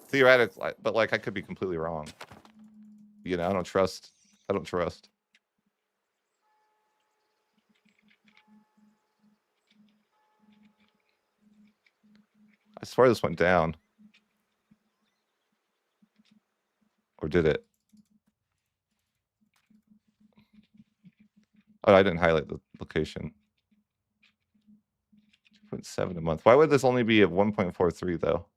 theoretically, but like I could be completely wrong. You know, I don't trust. I don't trust. I swear this went down. Or did it? Oh, I didn't highlight the location. 2.7 a month. Why would this only be at 1.43 though?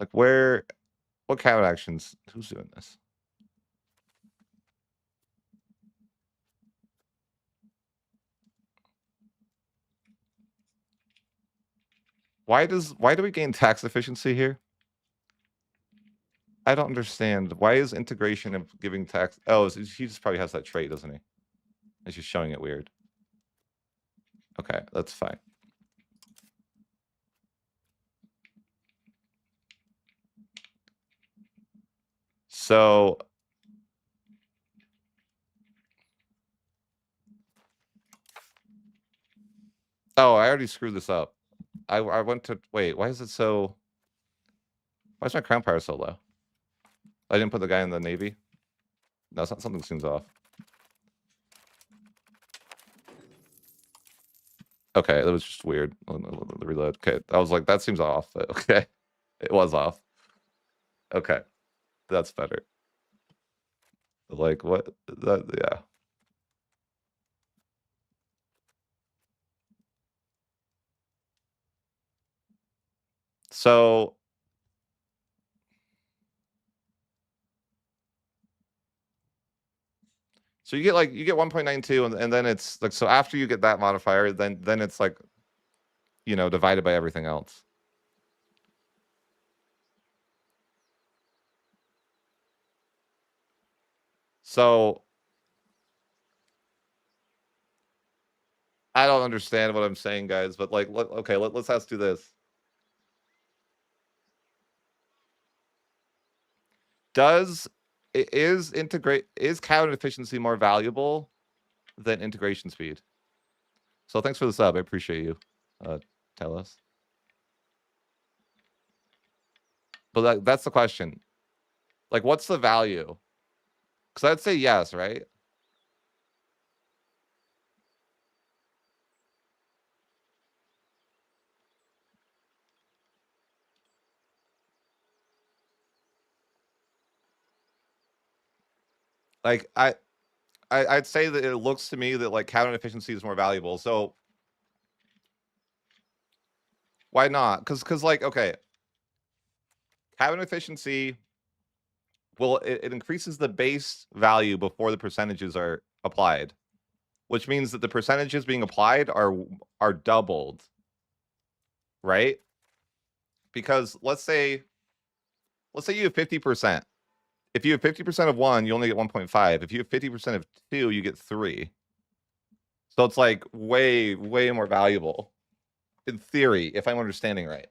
Like what cabin actions? Who's doing this? Why do we gain tax efficiency here? I don't understand. Why is integration of giving tax? Oh, he just probably has that trait, doesn't he? It's just showing it weird. Okay, that's fine. So oh, I already screwed this up. I went to wait. Why is it so? Why is my crown power so low? I didn't put the guy in the navy. No, something seems off. Okay, that was just weird. The reload. Okay, I was like, that seems off. But okay, it was off. Okay, that's better. Like what? That yeah. So you get 1.92, and then it's like, so after you get that modifier, then it's like, divided by everything else. So I don't understand what I'm saying, guys, but like, okay, let's do this. Is cabinet efficiency more valuable than integration speed? So thanks for the sub. I appreciate you. Tell us. But that's the question. Like, what's the value? Because I'd say yes, right? Like, I'd say that it looks to me that like cabinet efficiency is more valuable. So why not? Because like, okay, cabinet efficiency, well, it increases the base value before the percentages are applied, which means that the percentages being applied are doubled, right? Because let's say you have 50%. If you have 50% of one, you only get 1.5. If you have 50% of two, you get 3. So it's like way, way more valuable in theory, if I'm understanding right.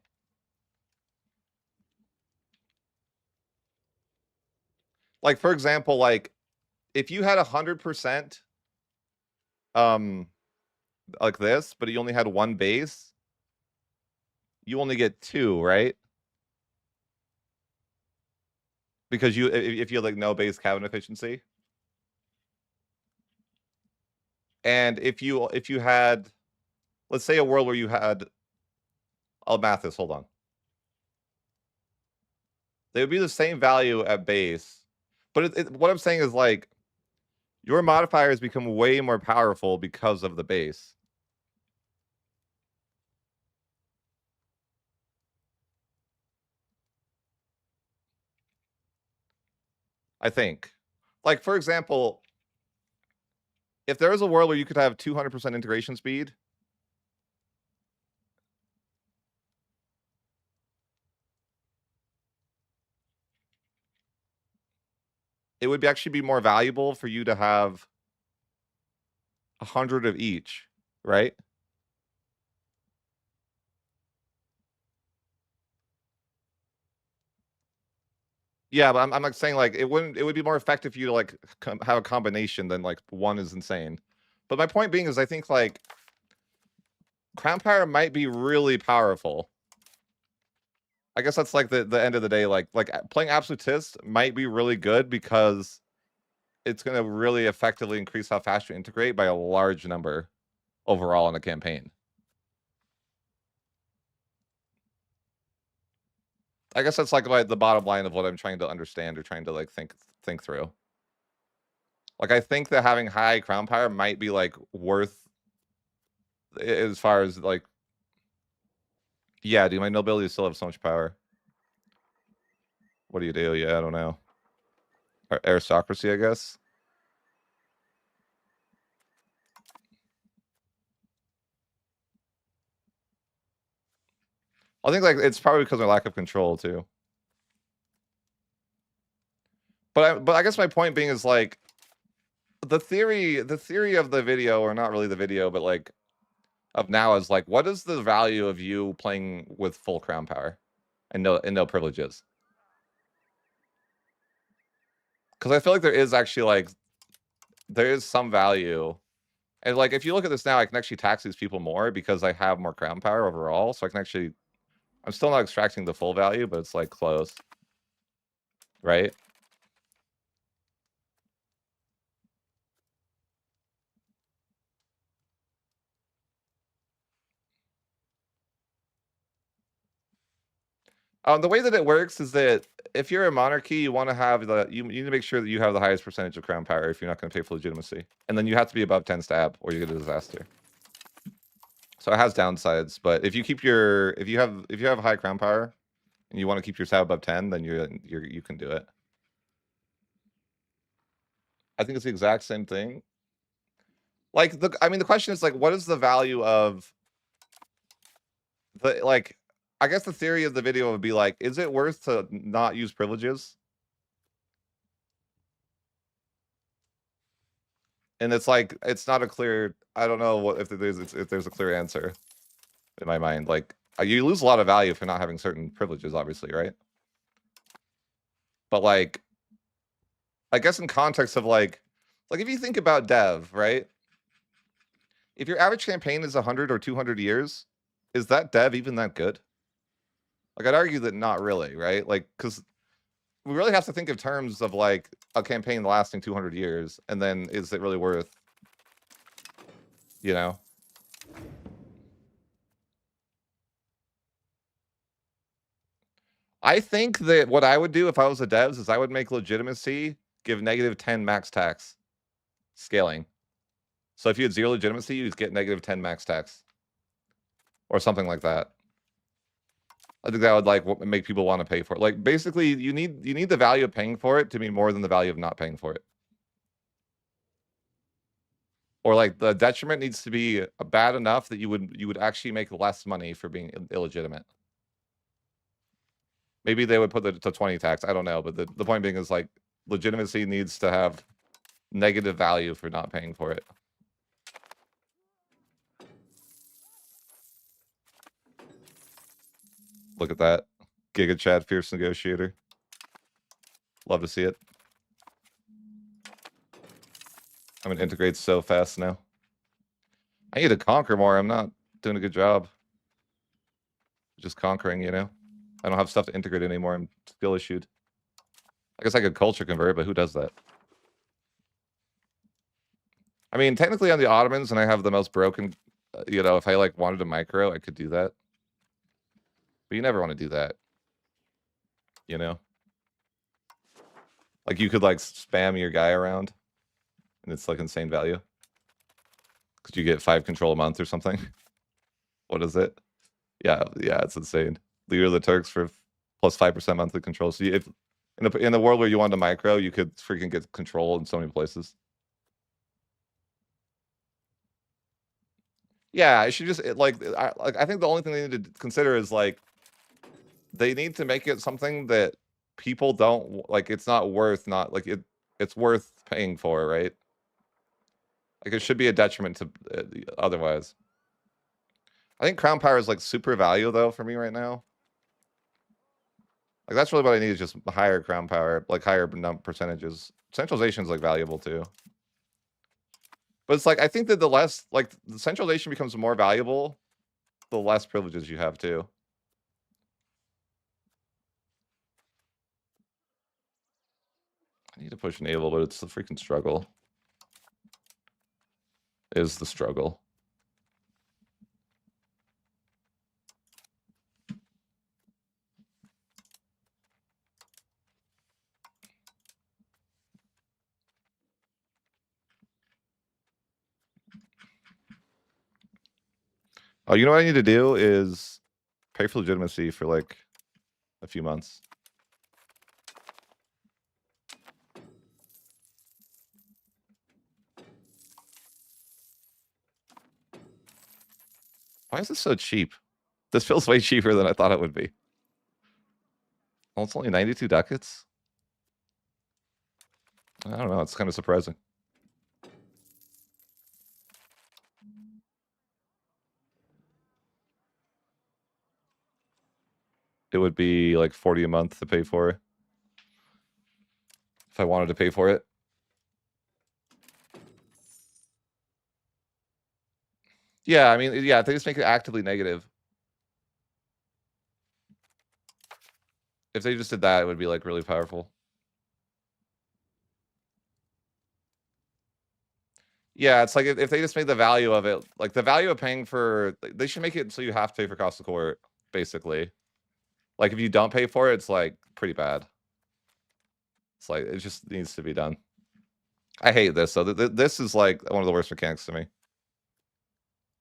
Like, for example, like if you had 100% like this, but you only had one base, you only get 2, right? Because if you had like no base cabinet efficiency. And if you had, let's say, a world where you had, I'll math this, hold on. They would be the same value at base. But what I'm saying is like your modifiers become way more powerful because of the base. I think. Like, for example, if there was a world where you could have 200% integration speed, it would actually be more valuable for you to have 100 of each, right? Yeah, but I'm like saying like it would be more effective for you to like have a combination than like one is insane. But my point being is I think like Crown Power might be really powerful. I guess that's like the end of the day, like playing Absolutist might be really good because it's going to really effectively increase how fast you integrate by a large number overall in a campaign. I guess that's like the bottom line of what I'm trying to understand or trying to like think through. Like I think that having high crown power might be like worth as far as like, yeah, dude, my nobility still have so much power. What do you do? Yeah, I don't know. Aristocracy, I guess. I think like it's probably because of lack of control too. But I guess my point being is like the theory of the video, or not really the video, but like of now is like, what is the value of you playing with full crown power and no privileges? Because I feel like there is actually like there is some value. And like if you look at this now, I can actually tax these people more because I have more crown power overall. So I can actually, I'm still not extracting the full value, but it's like close. Right? The way that it works is that if you're a monarchy, you want to have you need to make sure that you have the highest percentage of crown power if you're not going to pay for legitimacy. And then you have to be above 10 stab or you get a disaster. So it has downsides, but if you keep your if you have high crown power and you want to keep your stat above 10, then you can do it. I think it's the exact same thing. Like I mean the question is like what is the value of the like I guess the theory of the video would be like, is it worth to not use privileges? And it's like it's not a clear. I don't know what if there's a clear answer in my mind. Like you lose a lot of value for not having certain privileges, obviously, right? But like, I guess in context of like if you think about dev, right? If your average campaign is 100 or 200 years, is that dev even that good? Like I'd argue that not really, right? Like because we really have to think of terms of like a campaign lasting 200 years, and then is it really worth, you know? I think that what I would do if I was a devs is I would make legitimacy give -10 max tax scaling. So if you had 0 legitimacy, you'd get -10 max tax or something like that. I think that would like make people want to pay for it. Like basically, you need the value of paying for it to be more than the value of not paying for it. Or like the detriment needs to be bad enough that you would actually make less money for being illegitimate. Maybe they would put it to 20 tax. I don't know, but the point being is like legitimacy needs to have negative value for not paying for it. Look at that. Giga Chad Fierce Negotiator. Love to see it. I'm gonna integrate so fast now. I need to conquer more. I'm not doing a good job. Just conquering, you know? I don't have stuff to integrate anymore. I'm skill issued. I guess I could culture convert, but who does that? I mean, technically on the Ottomans, and I have the most broken, you know, if I like wanted a micro, I could do that. But you never want to do that. You know? Like you could like spam your guy around and it's like insane value. Could you get 5 control a month or something? What is it? Yeah, it's insane. Leader of the Turks for plus 5% monthly control. So if in a world where you wanted a micro, you could freaking get control in so many places. Yeah, I should just I think the only thing they need to consider is like they need to make it something that people don't like. It's not worth not like it's worth paying for, right? Like it should be a detriment to otherwise. I think crown power is like super value though for me right now. Like that's really what I need is just higher crown power, like higher percentages. Centralization is like valuable too. But it's like I think that the less like the centralization becomes more valuable, the less privileges you have too. I need to push naval, but it's the freaking struggle. Is the struggle. Oh, you know what I need to do is pay for legitimacy for like a few months. Why is this so cheap? This feels way cheaper than I thought it would be. Well, it's only 92 ducats. I don't know. It's kind of surprising. It would be like 40 a month to pay for it. If I wanted to pay for it. Yeah, I mean, yeah, if they just make it actively negative. If they just did that, it would be like really powerful. Yeah, it's like if they just made the value of it, like the value of paying for, they should make it so you have to pay for cost of court, basically. Like if you don't pay for it, it's like pretty bad. It's like it just needs to be done. I hate this. So this is like one of the worst mechanics to me.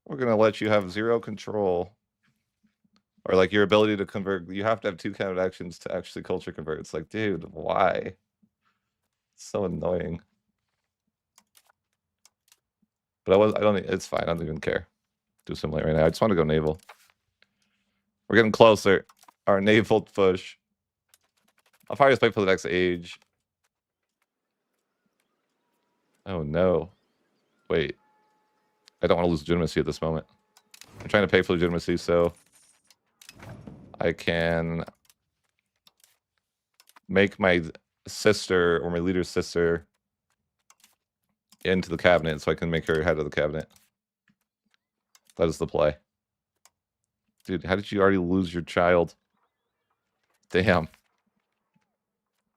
We're gonna let you have 0 control. Or like your ability to convert, you have to have 2 counted actions to actually culture convert. It's like, dude, why? It's so annoying. But I don't, it's fine. I don't even care. Do simulate right now. I just want to go naval. We're getting closer. Our naval push. I'll probably just wait for the next age. Oh no. Wait. I don't want to lose legitimacy at this moment. I'm trying to pay for legitimacy so I can make my sister or my leader's sister into the cabinet so I can make her head of the cabinet. That is the play. Dude, how did you already lose your child? Damn.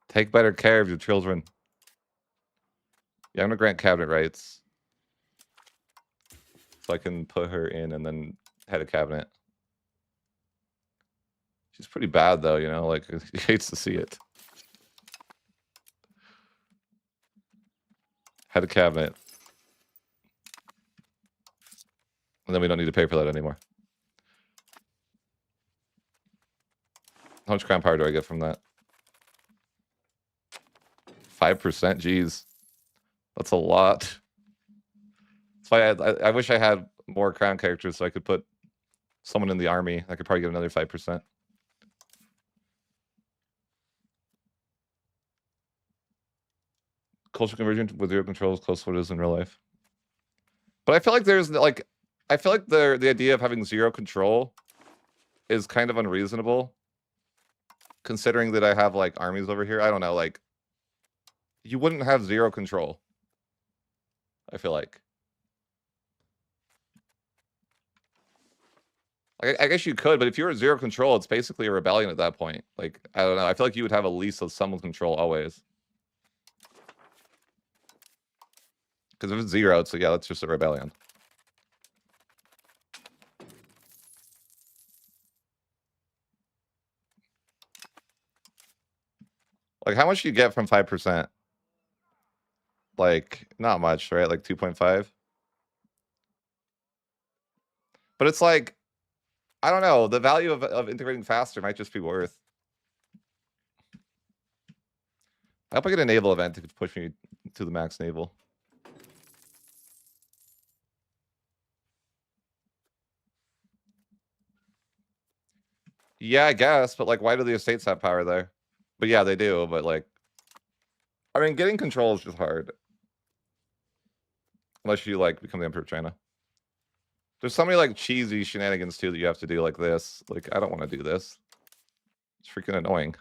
Take better care of your children. Yeah, I'm gonna grant cabinet rights. So I can put her in and then head of cabinet. She's pretty bad though, you know, like he hates to see it. Head of cabinet. And then we don't need to pay for that anymore. How much crown power do I get from that? 5%? Jeez. That's a lot. That's why I wish I had more crown characters so I could put someone in the army. I could probably get another 5%. Cultural conversion with 0 control is close to what it is in real life. But I feel like there's like, I feel like the idea of having 0 control is kind of unreasonable. Considering that I have like armies over here. I don't know, like you wouldn't have 0 control. I feel like. I guess you could, but if you were at 0 control, it's basically a rebellion at that point. Like, I don't know. I feel like you would have at least some control always. Because if it's 0, it's like, yeah, that's just a rebellion. Like, how much do you get from 5%? Like, not much, right? Like 2.5? But it's like, I don't know. The value of integrating faster might just be worth. I hope I get a naval event to push me to the max naval. Yeah, I guess, but like, why do the estates have power there? But yeah, they do, but like, I mean, getting control is just hard. Unless you like become the Emperor of China. There's so many like cheesy shenanigans too that you have to do like this. Like, I don't want to do this. It's freaking annoying.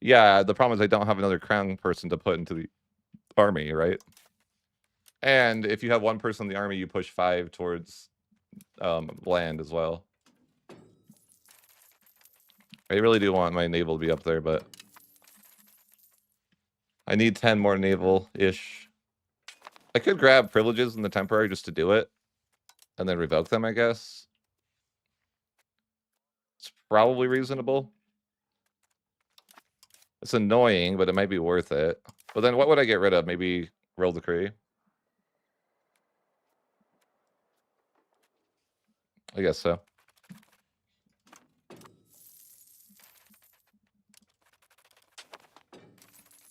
Yeah, the problem is I don't have another crown person to put into the army, right? And if you have one person in the army, you push 5 towards land as well. I really do want my naval to be up there, but I need 10 more naval-ish. I could grab privileges in the temporary just to do it, and then revoke them, I guess. It's probably reasonable. It's annoying, but it might be worth it. But then what would I get rid of? Maybe Royal Decree? I guess so.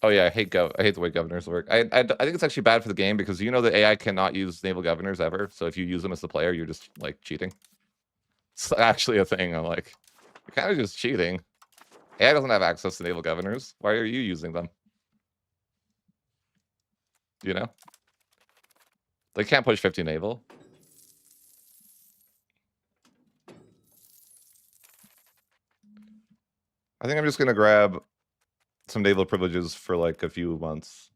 Oh yeah, I hate the way governors work. I think it's actually bad for the game because you know the AI cannot use naval governors ever. So if you use them as the player, you're just like cheating. It's actually a thing. I'm like, you're kind of just cheating. AI doesn't have access to naval governors. Why are you using them? You know? They can't push 50 naval. I think I'm just gonna grab some naval privileges for like a few months.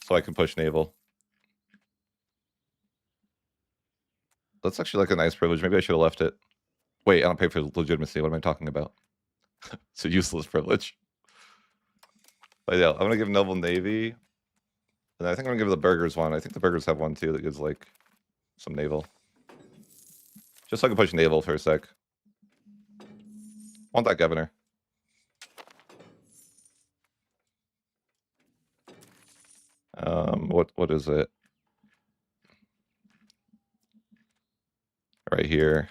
So I can push naval. That's actually like a nice privilege. Maybe I should have left it. Wait, I don't pay for legitimacy. What am I talking about? It's a useless privilege. But yeah, I'm gonna give Noble Navy. And I think I'm gonna give the burgers one. I think the burgers have one too that gives like some naval. Just so I can push naval for a sec. Want that governor. What is it? Right here.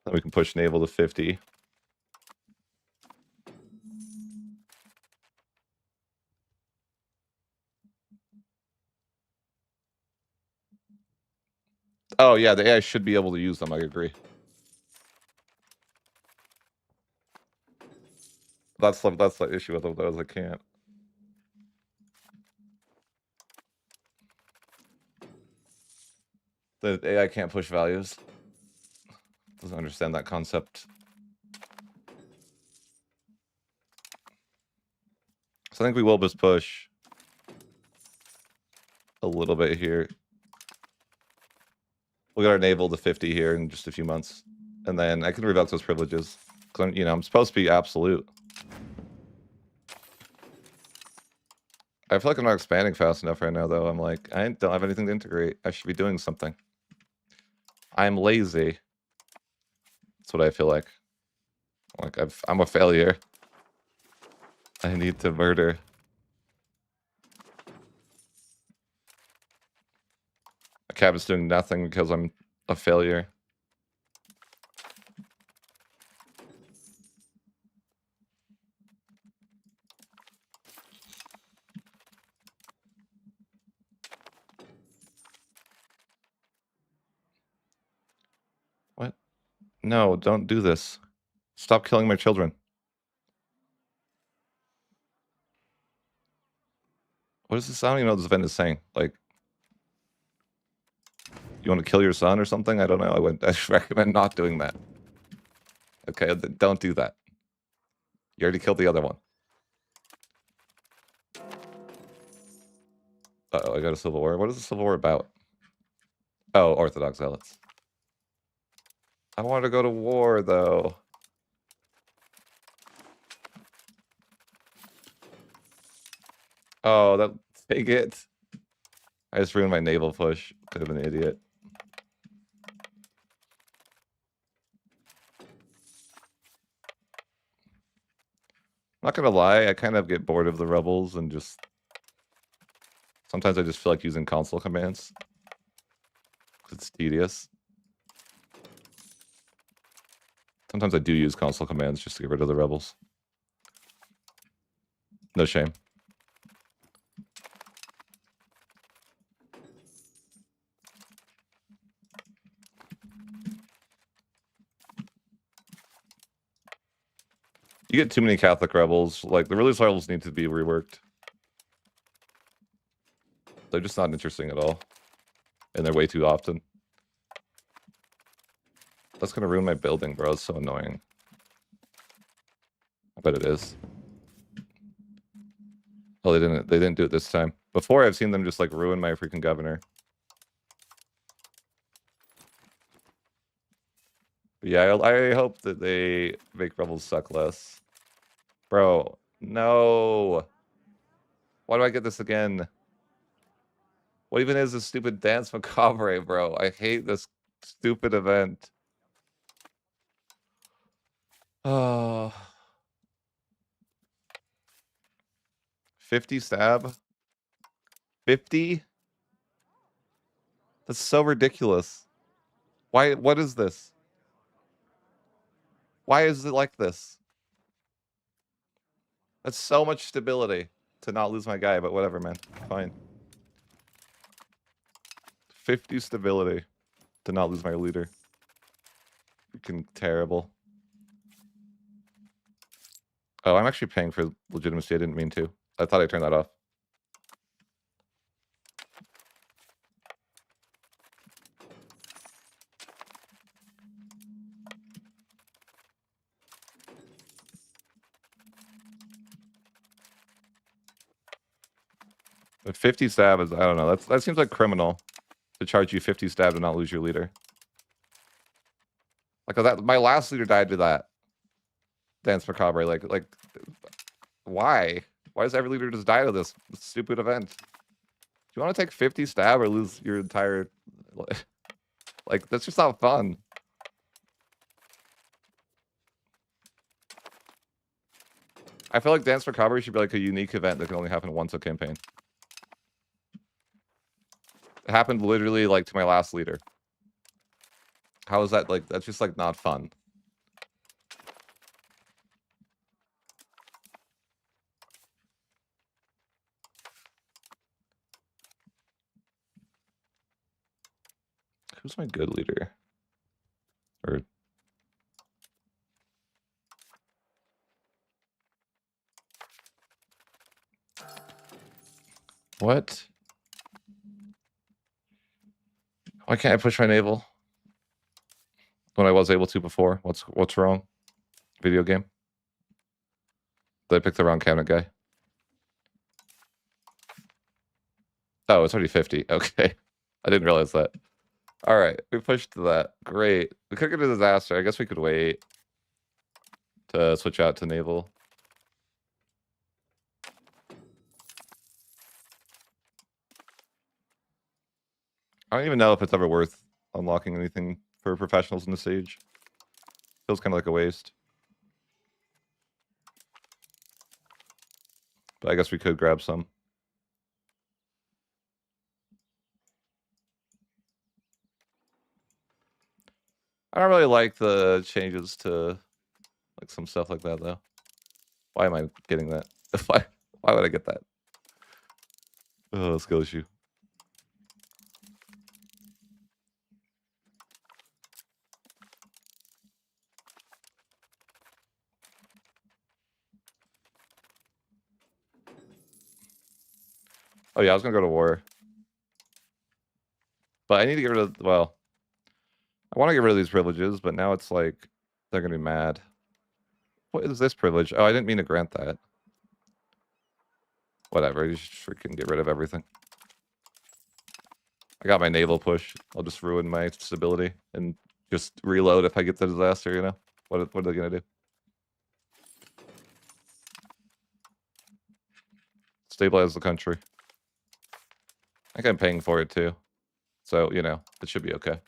Then we can push naval to 50. Oh yeah, the AI should be able to use them. I agree. That's the issue with those. I can't. The AI can't push values. Doesn't understand that concept. So I think we will just push a little bit here. We'll get our naval to 50 here in just a few months. And then I can revoke those privileges. Because I'm supposed to be absolute. I feel like I'm not expanding fast enough right now, though. I'm like, I don't have anything to integrate. I should be doing something. I'm lazy. That's what I feel like. Like, I'm a failure. I need to murder. A cabin's doing nothing because I'm a failure. What? No, don't do this. Stop killing my children. What is this? I don't even know what this event is saying. Like, you want to kill your son or something? I don't know. I recommend not doing that. Okay, don't do that. You already killed the other one. Uh-oh, I got a civil war. What is the civil war about? Oh, Orthodox zealots. I want to go to war, though. Oh, that take it. I just ruined my naval push. Could have been an idiot. I'm not gonna lie, I kind of get bored of the rebels and just sometimes I just feel like using console commands. It's tedious. Sometimes I do use console commands just to get rid of the rebels. No shame. You get too many Catholic rebels. Like, the religious rebels need to be reworked. They're just not interesting at all. And they're way too often. That's gonna ruin my building, bro. It's so annoying. I bet it is. Oh, they didn't do it this time. Before, I've seen them just, like, ruin my freaking governor. But yeah, I hope that they make rebels suck less. Bro, no. Why do I get this again? What even is this stupid dance macabre, bro? I hate this stupid event. Oh. 50 stab? 50? That's so ridiculous. Why? What is this? Why is it like this? That's so much stability to not lose my guy, but whatever, man. Fine. 50 stability to not lose my leader. Freaking terrible. Oh, I'm actually paying for legitimacy. I didn't mean to. I thought I turned that off. But 50 stab is, I don't know. That seems like criminal to charge you 50 stab to not lose your leader. Like that, my last leader died to that. Dance macabre. Like, why? Why does every leader just die to this stupid event? Do you want to take 50 stab or lose your entire... Like, that's just not fun. I feel like Dance Macabre should be like a unique event that can only happen once a campaign. It happened literally like to my last leader. How is that like? That's just like not fun. Who's my good leader? Or what? Why can't I push my naval when I was able to before? What's wrong? Video game? Did I pick the wrong cabinet guy? Oh, it's already 50. Okay. I didn't realize that. All right, we pushed to that. Great. We could get a disaster. I guess we could wait to switch out to naval. I don't even know if it's ever worth unlocking anything for professionals in the siege. Feels kind of like a waste. But I guess we could grab some. I don't really like the changes to like some stuff like that though. Why am I getting that? Why would I get that? Oh, skill issue. Oh yeah, I was gonna go to war. But I need to get rid of, well, I want to get rid of these privileges, but now it's like, they're gonna be mad. What is this privilege? Oh, I didn't mean to grant that. Whatever, you should freaking get rid of everything. I got my naval push. I'll just ruin my stability and just reload if I get the disaster, you know? What are they gonna do? Stabilize the country. I think I'm paying for it too. So, you know, it should be okay.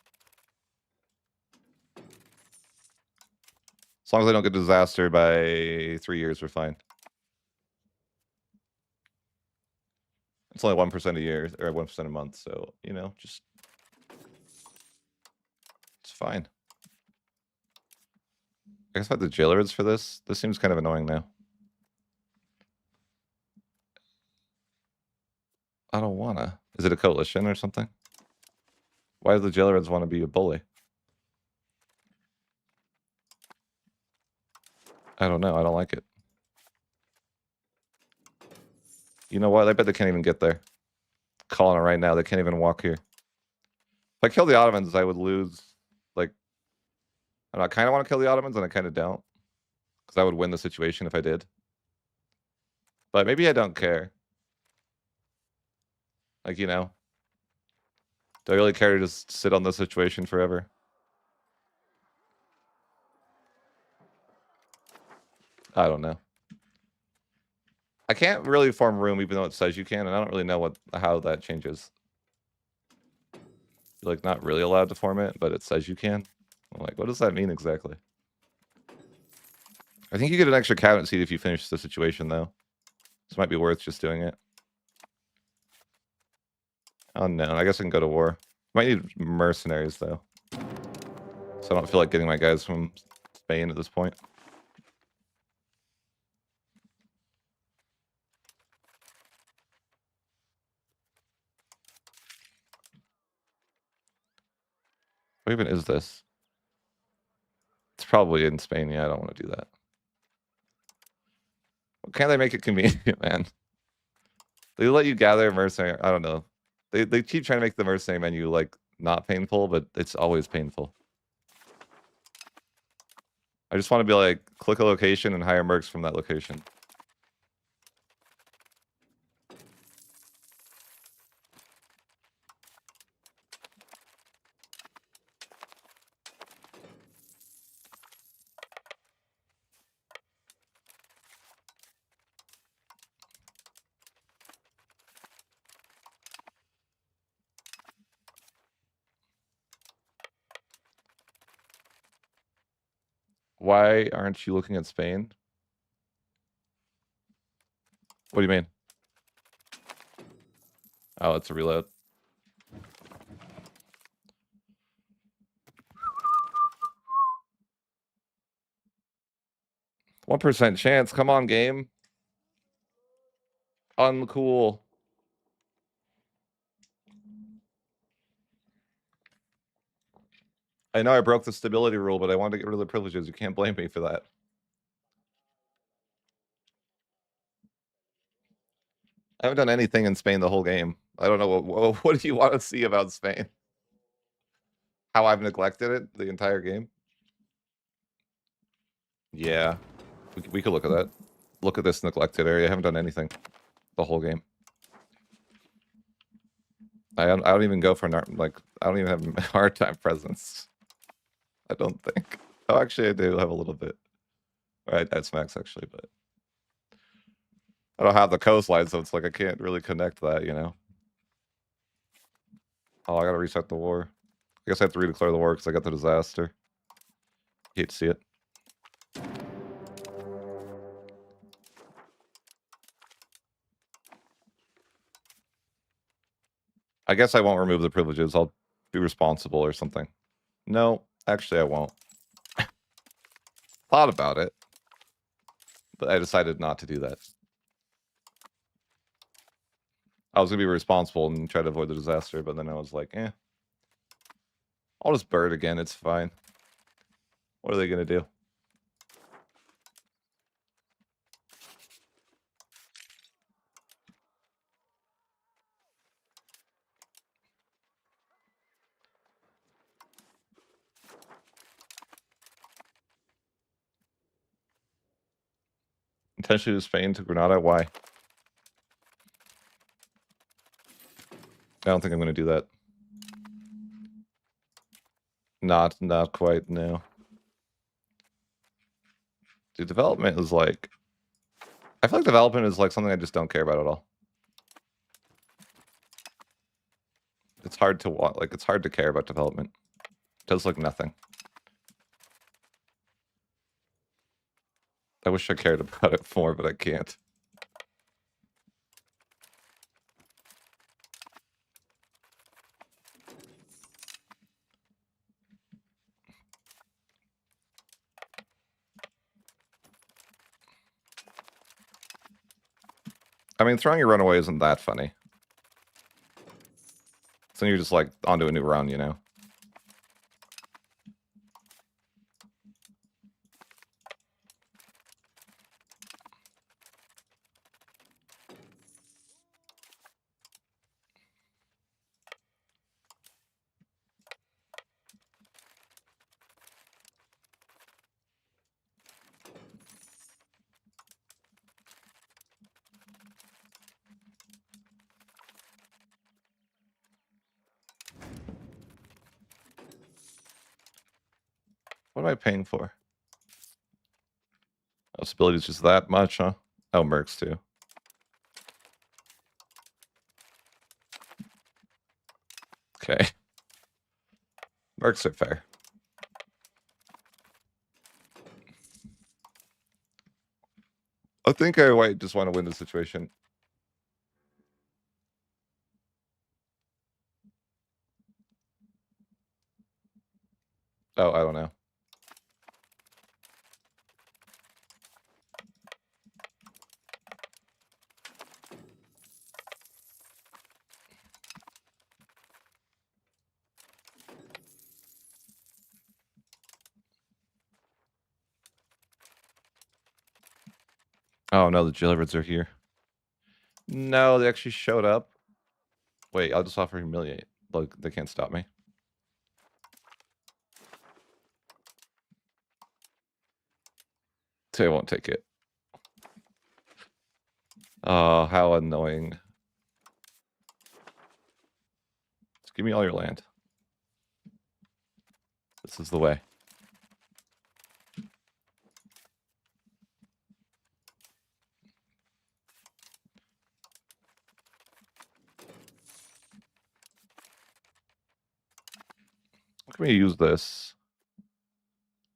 As long as I don't get disaster by 3 years, we're fine. It's only 1% a year, or 1% a month, so, you know, just... It's fine. I guess I have the jailers for this. This seems kind of annoying now. I don't wanna. Is it a coalition or something? Why do the jailers want to be a bully? I don't know. I don't like it. You know what? I bet they can't even get there. Calling it right now. They can't even walk here. If I kill the Ottomans, I would lose. Like, I kind of want to kill the Ottomans, and I kind of don't. Because I would win the situation if I did. But maybe I don't care. Like, you know. Do I really care to just sit on this situation forever? I don't know. I can't really form room even though it says you can, and I don't really know how that changes. You're like not really allowed to form it, but it says you can. I'm like, what does that mean exactly? I think you get an extra cabinet seat if you finish the situation, though. This might be worth just doing it. Oh no, I guess I can go to war. Might need mercenaries, though. So I don't feel like getting my guys from Spain at this point. What even is this? It's probably in Spain. Yeah, I don't want to do that. Well, can't they make it convenient, man? They let you gather mercenary. I don't know. They keep trying to make the mercenary menu like not painful, but it's always painful. I just want to be like, click a location and hire mercs from that location. Why aren't you looking at Spain? What do you mean? Oh, it's a reload. 1% chance. Come on, game. Uncool. I know I broke the stability rule, but I wanted to get rid of the privileges. You can't blame me for that. I haven't done anything in Spain the whole game. I don't know what do you want to see about Spain? How I've neglected it the entire game? Yeah, we could look at that. Look at this neglected area. I haven't done anything the whole game. I don't even go for like I don't even have hard time presence. I don't think. Oh, actually, I do have a little bit. All right, that's max actually, but I don't have the coastline, so it's like I can't really connect that, you know. Oh, I gotta reset the war. I guess I have to redeclare the war because I got the disaster. Hate to see it. I guess I won't remove the privileges. I'll be responsible or something. No, actually, I won't. Thought about it, but I decided not to do that. I was gonna be responsible and try to avoid the disaster, but then I was like, I'll just bird again. It's fine. What are they gonna do? Intentionally to Spain to Granada? Why? I don't think I'm gonna do that. Not quite, no. Dude, development is like... I feel like development is like something I just don't care about at all. It's hard to want, like, it's hard to care about development. It does like nothing. I wish I cared about it more, but I can't. I mean, throwing your runaway isn't that funny. So you're just like onto a new run, you know? What am I paying for? Oh, stability is just that much, huh? Oh, mercs too. Okay. Mercs are fair. I think I might just want to win the situation. Oh, I don't know. Oh no, the jailbirds are here. No, they actually showed up. Wait, I'll just offer humiliate. Look, they can't stop me. They won't take it. Oh, how annoying. Just give me all your land. This is the way. How can we use this?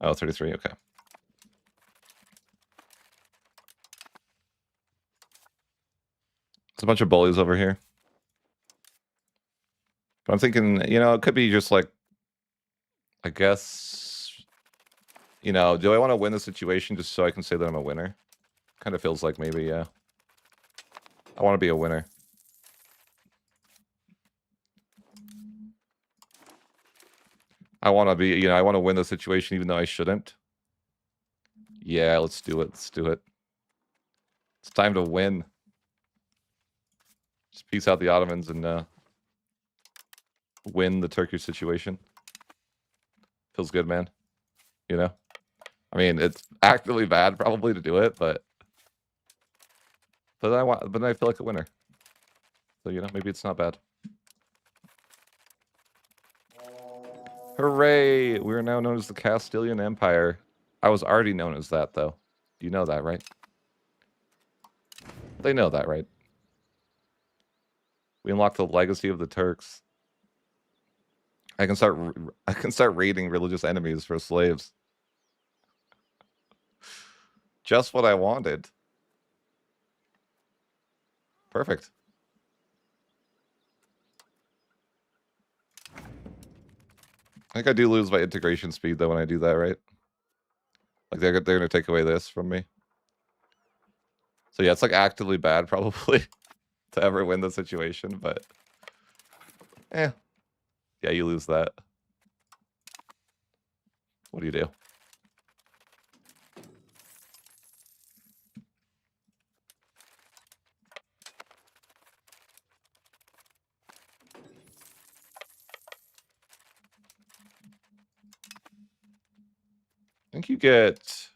Oh, 33, okay. There's a bunch of bullies over here. But I'm thinking, you know, it could be just like, I guess, you know, do I want to win the situation just so I can say that I'm a winner? Kind of feels like maybe, yeah. I want to be a winner. I want to be, you know, I want to win the situation even though I shouldn't. Yeah, let's do it. Let's do it. It's time to win. Just peace out the Ottomans and win the Turkish situation. Feels good, man. You know? I mean, it's actively bad probably to do it, but I feel like a winner. So, you know, maybe it's not bad. Hooray! We are now known as the Castilian Empire. I was already known as that, though. You know that, right? They know that, right? We unlocked the legacy of the Turks. I can start raiding religious enemies for slaves. Just what I wanted. Perfect. I think I do lose my integration speed though when I do that, right? Like they're gonna take away this from me. So yeah, it's like actively bad probably to ever win the situation, but yeah, you lose that. What do you do? I think you get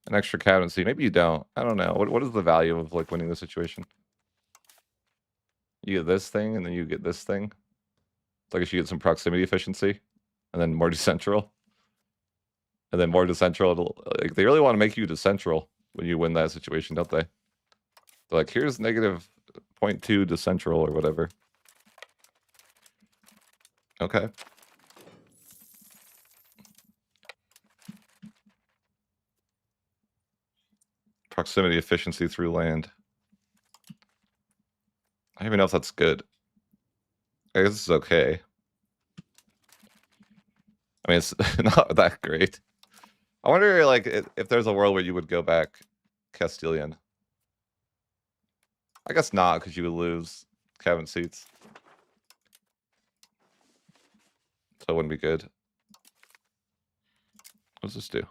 an extra captaincy. Maybe you don't. I don't know. What is the value of like winning the situation? You get this thing, and then you get this thing. It's like if you get some proximity efficiency, and then more decentral, and then more decentral. Like they really want to make you decentral when you win that situation, don't they? They're like, here's negative 0.2 decentral or whatever. Okay. Proximity efficiency through land. I don't even know if that's good. I guess this is okay. I mean, it's not that great. I wonder, like, if there's a world where you would go back Castilian. I guess not, because you would lose cabin seats. So it wouldn't be good. What does this do?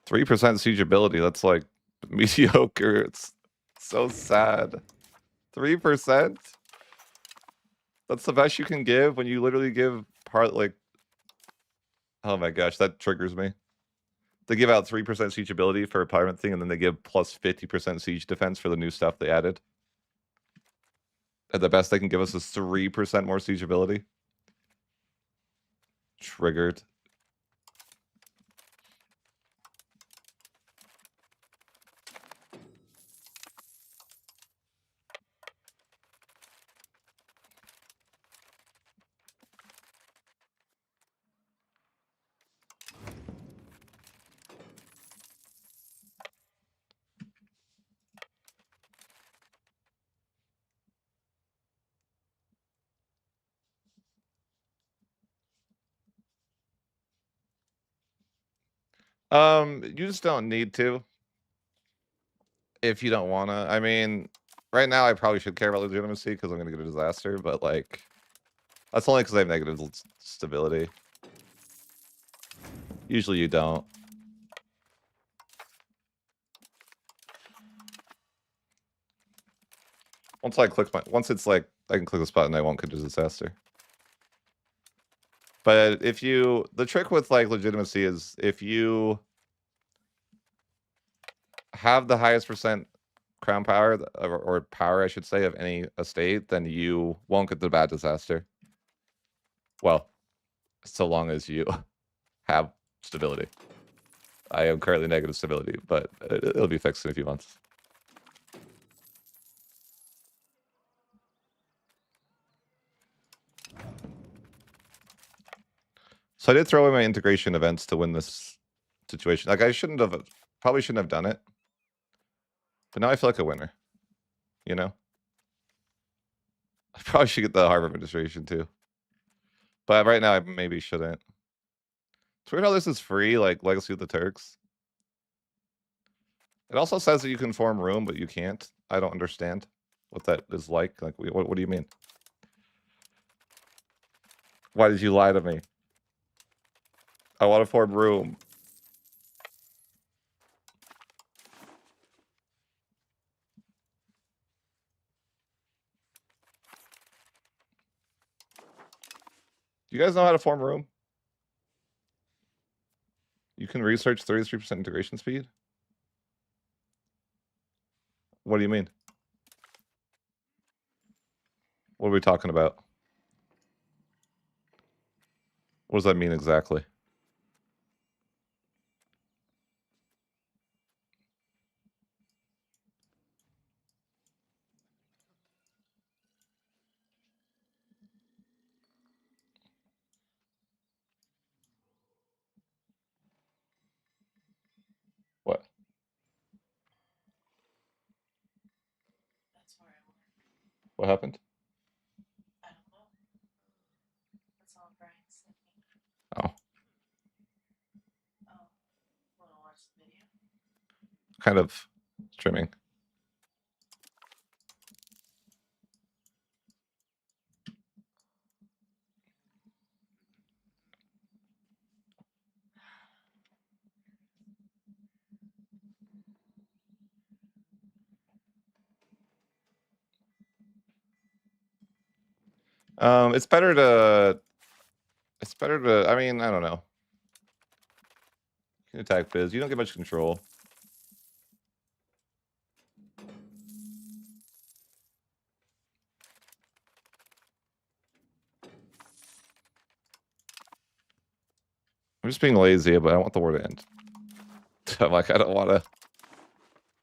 3% siegeability. That's like mediocre. It's so sad. 3%? That's the best you can give when you literally give part like... Oh my gosh, that triggers me. They give out 3% siegeability for a pirate thing, and then they give plus 50% siege defense for the new stuff they added. And the best they can give us is 3% more siegeability. Triggered. You just don't need to. If you don't wanna. I mean, right now I probably should care about legitimacy because I'm gonna get a disaster, but like that's only because I have negative stability. Usually you don't. Once it's like I can click the spot and I won't get a disaster. But the trick with like legitimacy is if you have the highest percent crown power or power, I should say, of any estate, then you won't get the bad disaster. Well, so long as you have stability. I am currently negative stability, but it'll be fixed in a few months. So I did throw in my integration events to win this situation. Like I probably shouldn't have done it. But now I feel like a winner. You know? I probably should get the Harvard administration too. But right now I maybe shouldn't. It's weird how this is free, like Legacy of the Turks. It also says that you can form room, but you can't. I don't understand what that is like. Like, what do you mean? Why did you lie to me? I want to form room. Do you guys know how to form room? You can research 33% integration speed? What do you mean? What are we talking about? What does that mean exactly? What? What happened? Oh. Kind of streaming. It's better to. It's better to. I mean, I don't know. You can attack Biz. You don't get much control. I'm just being lazy, but I want the war to end. I'm like, I don't want to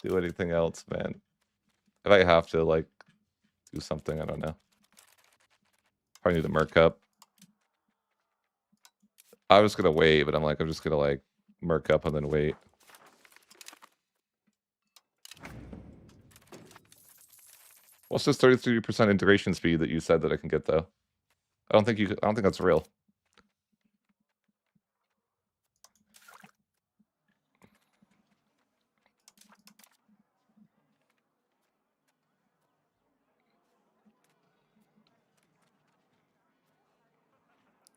do anything else, man. If I have to, like, do something, I don't know. Probably need to merc up. I was gonna wait, but I'm like, I'm just gonna like merc up and then wait. What's this 33% integration speed that you said that I can get though? I don't think that's real.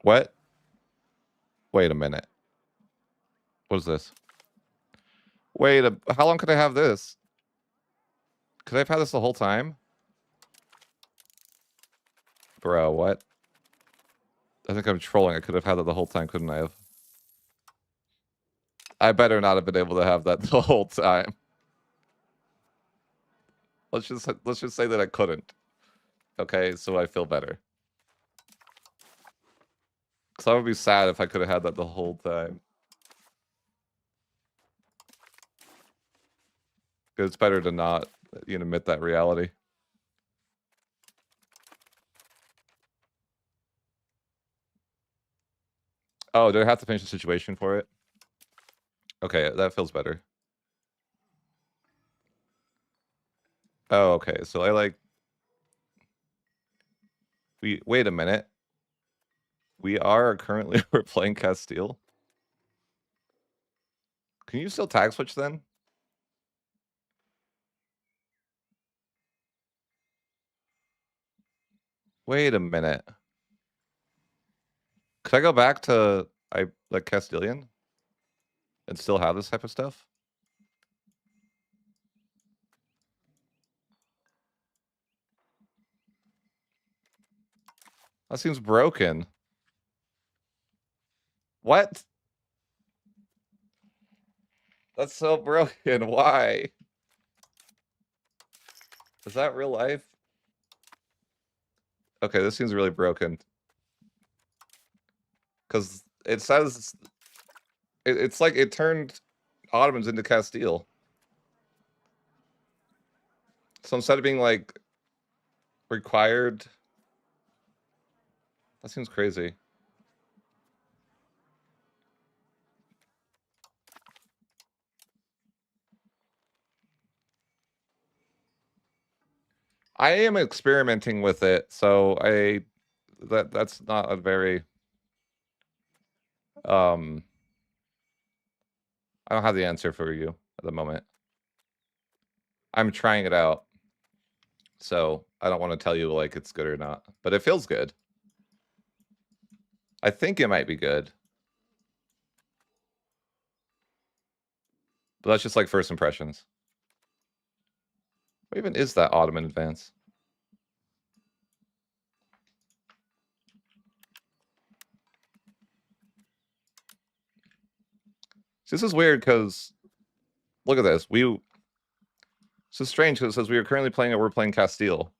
What? Wait a minute. What is this? Wait, how long could I have this? Could I have had this the whole time? Bro, what? I think I'm trolling. I could have had that the whole time, couldn't I have? I better not have been able to have that the whole time. Let's just say that I couldn't. Okay, so I feel better. Because I would be sad if I could have had that the whole time. It's better to not, admit that reality. Oh, do I have to finish the situation for it? Okay, that feels better. Oh, okay. So I like... Wait a minute. We are currently... We're playing Castile. Can you still tag switch then? Wait a minute. Could I go back to like Castilian and still have this type of stuff? That seems broken. What? That's so broken. Why? Is that real life? Okay, this seems really broken. Because it says... It's like it turned Ottomans into Castile. So instead of being like required, that seems crazy. I am experimenting with it, so that's not a very I don't have the answer for you at the moment. I'm trying it out. So I don't want to tell you like it's good or not, but it feels good. I think it might be good. But that's just like first impressions. What even is that Ottoman advance? This is weird because look at this. This is strange because it says we are currently playing it. We're playing Castile.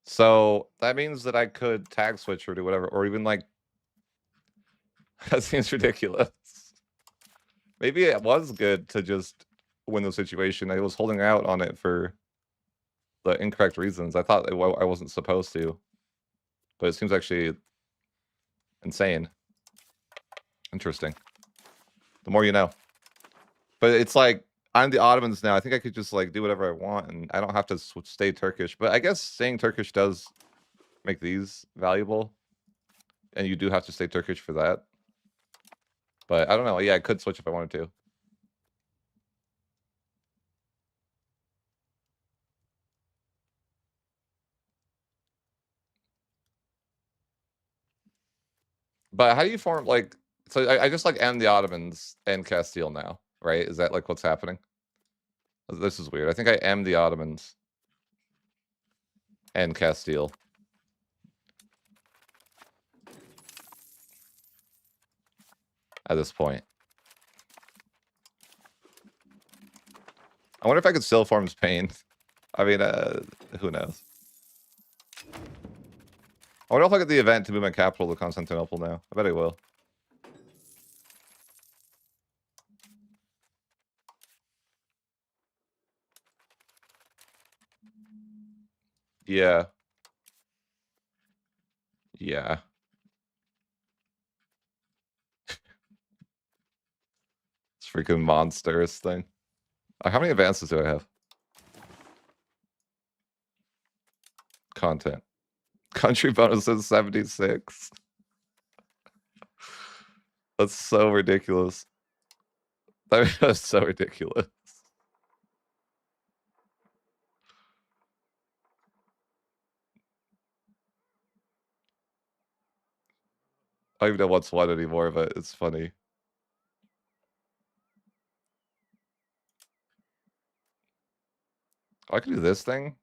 So that means that I could tag switch or do whatever, or even like that seems ridiculous. Maybe it was good to just win the situation. I was holding out on it for the incorrect reasons. I thought I wasn't supposed to, but it seems actually insane. Interesting. The more you know. But it's like I'm the Ottomans now. I think I could just like do whatever I want, and I don't have to stay Turkish. But I guess staying Turkish does make these valuable, and you do have to stay Turkish for that. But I don't know. Yeah, I could switch if I wanted to. But how do you form like? So I just like end the Ottomans and Castile now, right? Is that like what's happening? This is weird. I think I am the Ottomans and Castile. At this point. I wonder if I could still form Spain. I mean, who knows? I wonder if I get the event to move my capital to Constantinople now. I bet I will. Yeah. Yeah. It's freaking monstrous thing. How many advances do I have? Content. Country bonuses 76. That's so ridiculous. That's so ridiculous. I don't even know what's what anymore, but it's funny. Oh, I can do this thing?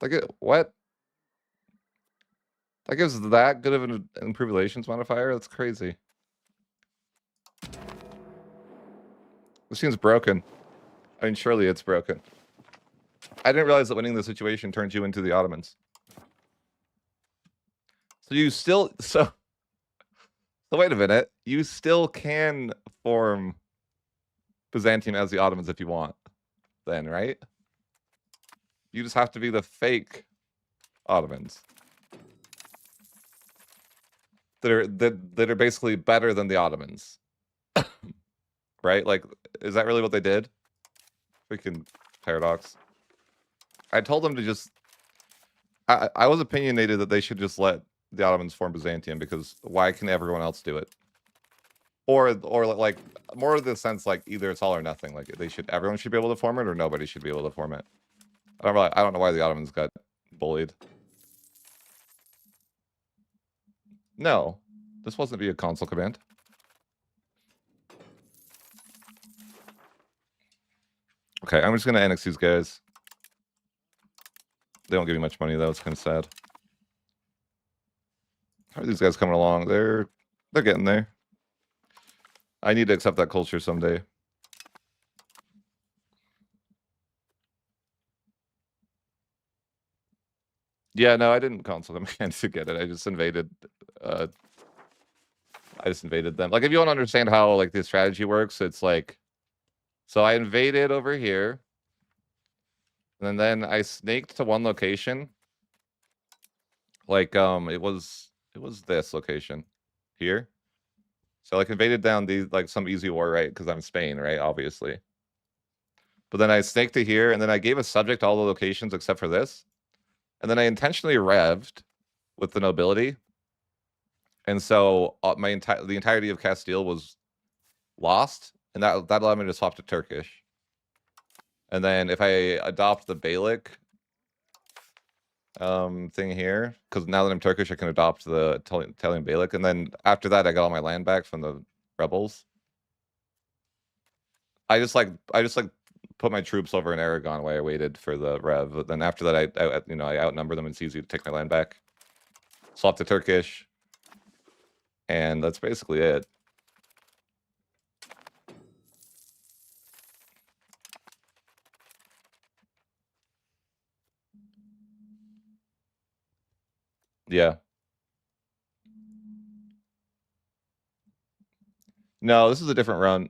Like it, what? That gives that good of an improved relations modifier? That's crazy. This seems broken. I mean, surely it's broken. I didn't realize that winning the situation turns you into the Ottomans. So you still so wait a minute. You still can form Byzantium as the Ottomans if you want, then, right? You just have to be the fake Ottomans. That are basically better than the Ottomans. Right? Like, is that really what they did? Freaking paradox. I told them to just I was opinionated that they should just let the Ottomans form Byzantium because why can everyone else do it? Or like more of the sense like either it's all or nothing. Like everyone should be able to form it or nobody should be able to form it. I don't know why the Ottomans got bullied. No, this wasn't via console command. Okay, I'm just gonna annex these guys. They don't give me much money though. It's kind of sad. How are these guys coming along? They're getting there. I need to accept that culture someday. Yeah, no, I didn't console command to get it. I just invaded. I just invaded them. Like, if you don't understand how like the strategy works, it's like, so I invaded over here, and then I snaked to one location. Like, it was this location here. So like invaded down these like some easy war, right? Because I'm Spain, right? Obviously. But then I snaked to here, and then I gave a subject all the locations except for this, and then I intentionally revved with the nobility, and so the entirety of Castile was lost, and that allowed me to swap to Turkish. And then if I adopt the Beylik thing here, because now that I'm Turkish, I can adopt the Italian Beylik, and then after that, I got all my land back from the rebels. I just like put my troops over in Aragon while I waited for the rev. But then after that, I outnumber them. It's easy to take my land back. Swap to Turkish, and that's basically it. Yeah. No, this is a different run.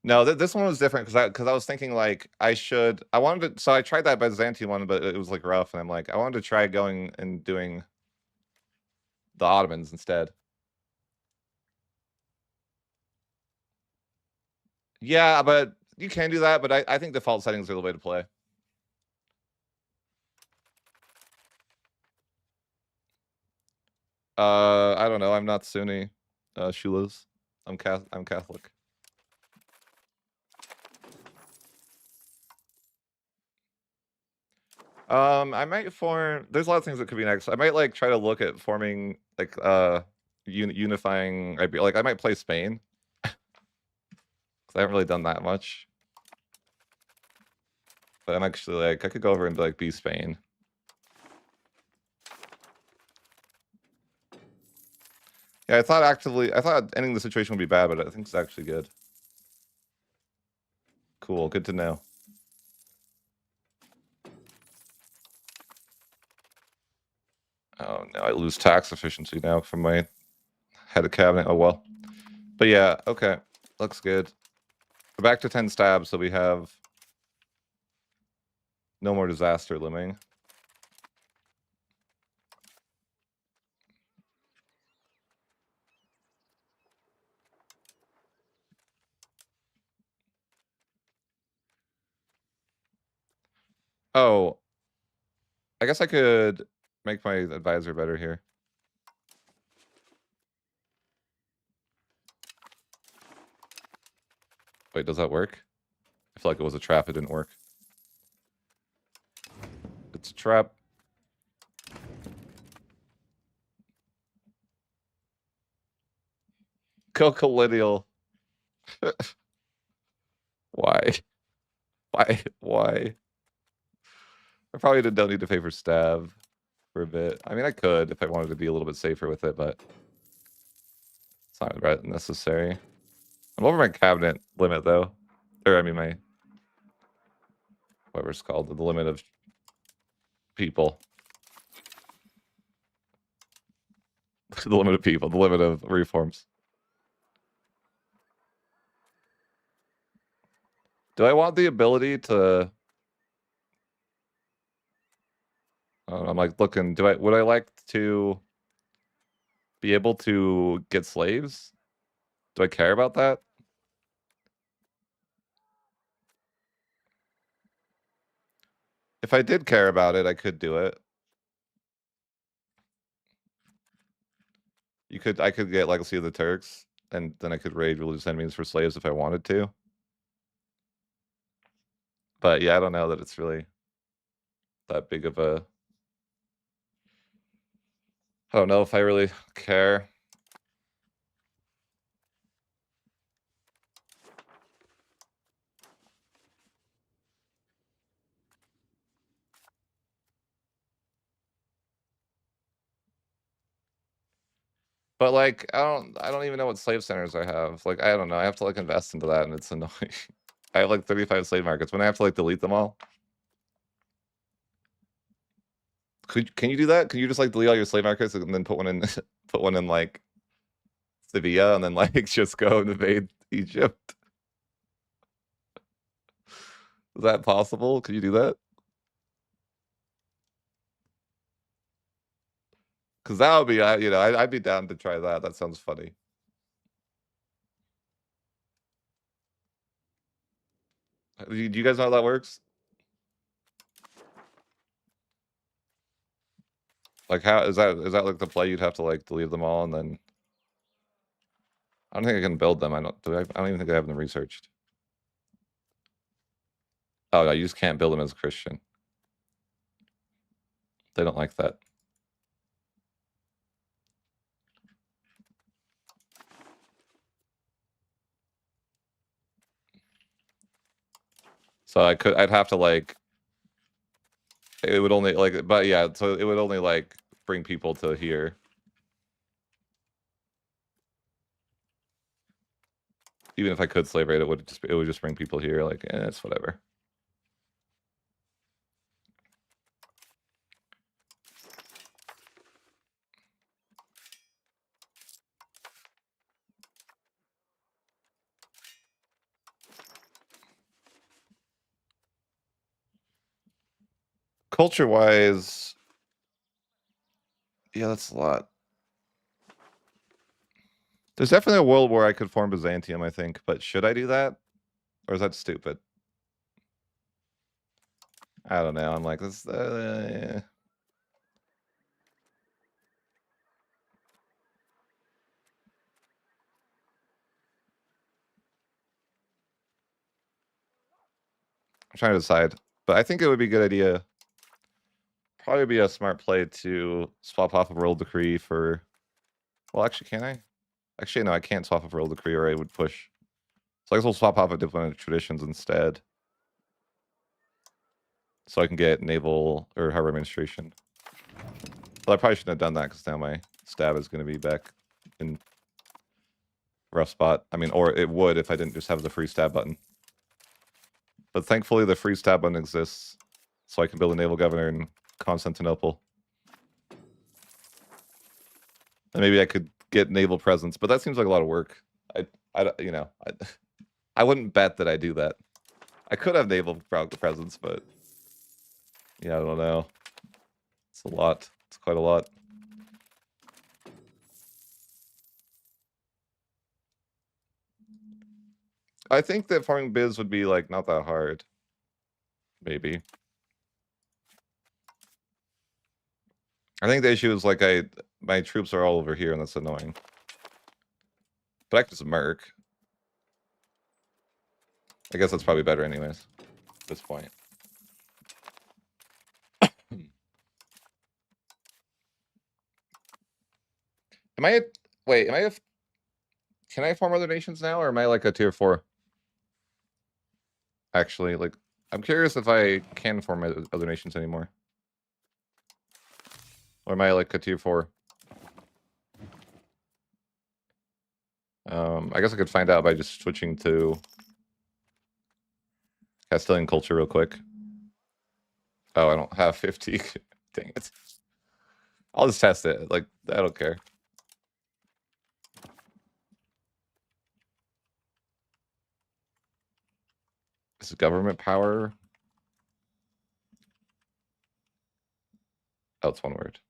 No, this one was different because I was thinking like I wanted to, so I tried that Byzantine one, but it was like rough, and I'm like I wanted to try going and doing the Ottomans instead. Yeah, but you can do that, but I think default settings are the way to play. I don't know. I'm not Sunni, Shulas. I'm Catholic. I might form. There's a lot of things that could be next. I might like try to look at forming like unifying. I might play Spain because I haven't really done that much. But I'm actually like I could go over and like be Spain. Yeah, I thought ending the situation would be bad, but I think it's actually good. Cool, good to know. Oh no, I lose tax efficiency now from my head of cabinet. Oh well. But yeah, okay. Looks good. We're back to 10 stabs, so we have no more disaster looming. Oh, I guess I could make my advisor better here. Wait, does that work? I feel like it was a trap. It didn't work. It's a trap. Cocollineal. Why? Why? I probably don't need to pay for stab for a bit. I mean, I could if I wanted to be a little bit safer with it, but it's not necessary. I'm over my cabinet limit though. Or I mean my whatever it's called, the limit of people. The limit of people, the limit of reforms. Do I want the ability to I'm like looking, would I like to be able to get slaves? Do I care about that? If I did care about it, I could do it. I could get Legacy of the Turks, and then I could raid religious enemies for slaves if I wanted to. But yeah, I don't know that it's really that big of a. I don't know if I really care. But like, I don't even know what slave centers I have. Like, I don't know. I have to like invest into that, and it's annoying. I have like 35 slave markets. When I have to like delete them all. Can you do that? Can you just like delete all your slave markets and then put one in put one in like Sevilla and then like just go and invade Egypt? Is that possible? Can you do that? Because that would be, you know, I'd be down to try that. That sounds funny. Do you guys know how that works? Like, how is that like the play? You'd have to like delete them all, and then I don't think I can build them. I don't even think I have them researched. Oh no, you just can't build them as a Christian. They don't like that. So I'd have to like, it would only like, but yeah, so it would only like bring people to here. Even if I could slave rate, it would just bring people here. Like, it's whatever. Culture wise, yeah, that's a lot. There's definitely a world where I could form Byzantium, I think, but should I do that? Or is that stupid? I don't know. I'm like, this. I'm trying to decide, but I think it would be a good idea. Probably be a smart play to swap off a royal decree for. Well, actually, can I? Actually, no, I can't swap off a royal decree, or I would push. So I guess we'll swap off of diplomatic traditions instead, so I can get naval or harbor administration. Well, I probably shouldn't have done that because now my stab is going to be back in rough spot. I mean, or it would if I didn't just have the free stab button. But thankfully, the free stab button exists, so I can build a naval governor in Constantinople. And maybe I could get naval presence, but that seems like a lot of work. You know, I wouldn't bet that I do that. I could have naval presence, but yeah, I don't know. It's a lot. It's quite a lot. I think that farming biz would be like not that hard. Maybe. I think the issue is like my troops are all over here, and that's annoying. But I could just merc. I guess that's probably better anyways, at this point. Am I wait, can I form other nations now, or am I like a tier 4? Actually, like, I'm curious if I can form other nations anymore. Or am I like a tier 4? I guess I could find out by just switching to Castilian culture real quick. Oh, I don't have 50. Dang it. I'll just test it. Like, I don't care. This is government power. Oh, it's one word.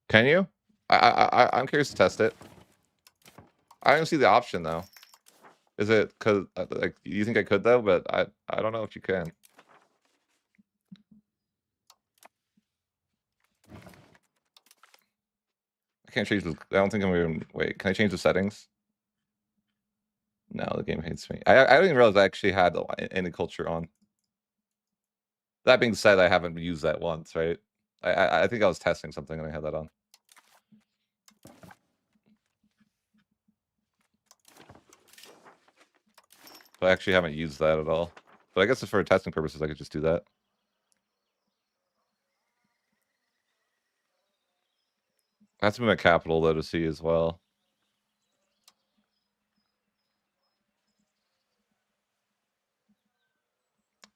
Can you? I'm curious to test it. I don't see the option though. Is it because like you think I could though? But I don't know if you can. I can't change the. I don't think I'm even. Wait, can I change the settings? No, the game hates me. I didn't even realize I actually had any culture on. That being said, I haven't used that once, right? I think I was testing something and I had that on. But I actually haven't used that at all. But I guess if for testing purposes, I could just do that. I have to move my capital though to see as well.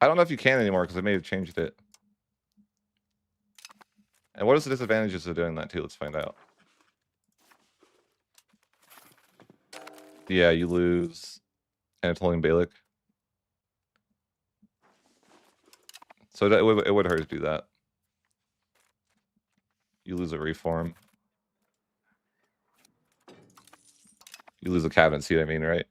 I don't know if you can anymore because I may have changed it. And what is the disadvantages of doing that too? Let's find out. Yeah, you lose Anatolian Beylik. So it would hurt to do that. You lose a reform. You lose a cabinet seat, I mean, right?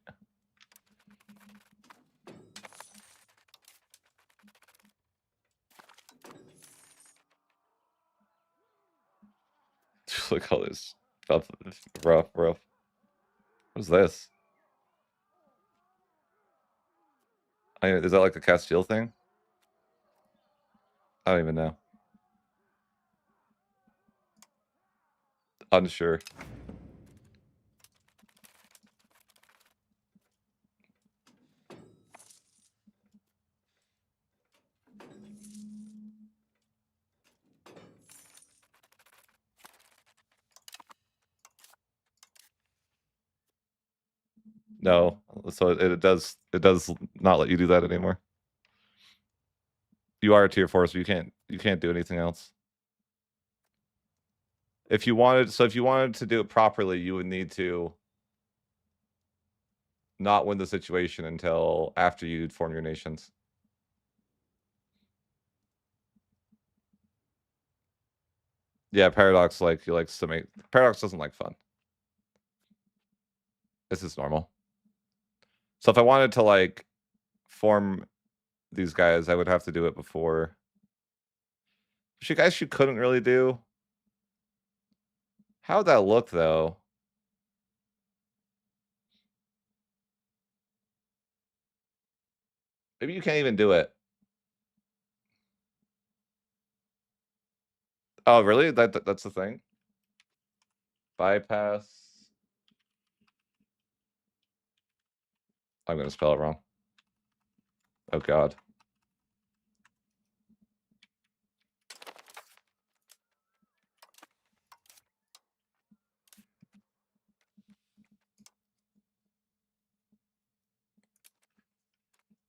Look at all this stuff. Rough. What is this? Is that like a Castile thing? I don't even know. Unsure. No. So it does not let you do that anymore. You are a tier 4, so you can't do anything else. If you wanted to do it properly, you would need to not win the situation until after you form your nations. Yeah, Paradox he likes to make Paradox doesn't like fun. This is normal. So if I wanted to like form these guys, I would have to do it before. Which you guys couldn't really do. How would that look though? Maybe you can't even do it. Oh, really? That's the thing? Bypass. I'm gonna spell it wrong. Oh god.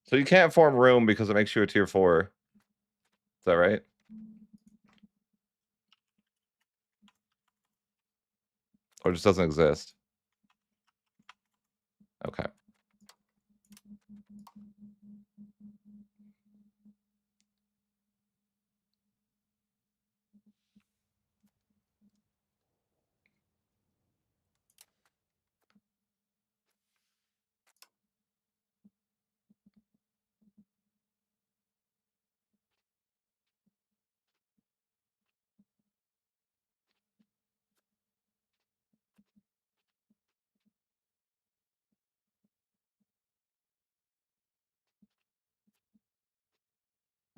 So you can't form room because it makes you a tier 4. Is that right? Or it just doesn't exist? Okay.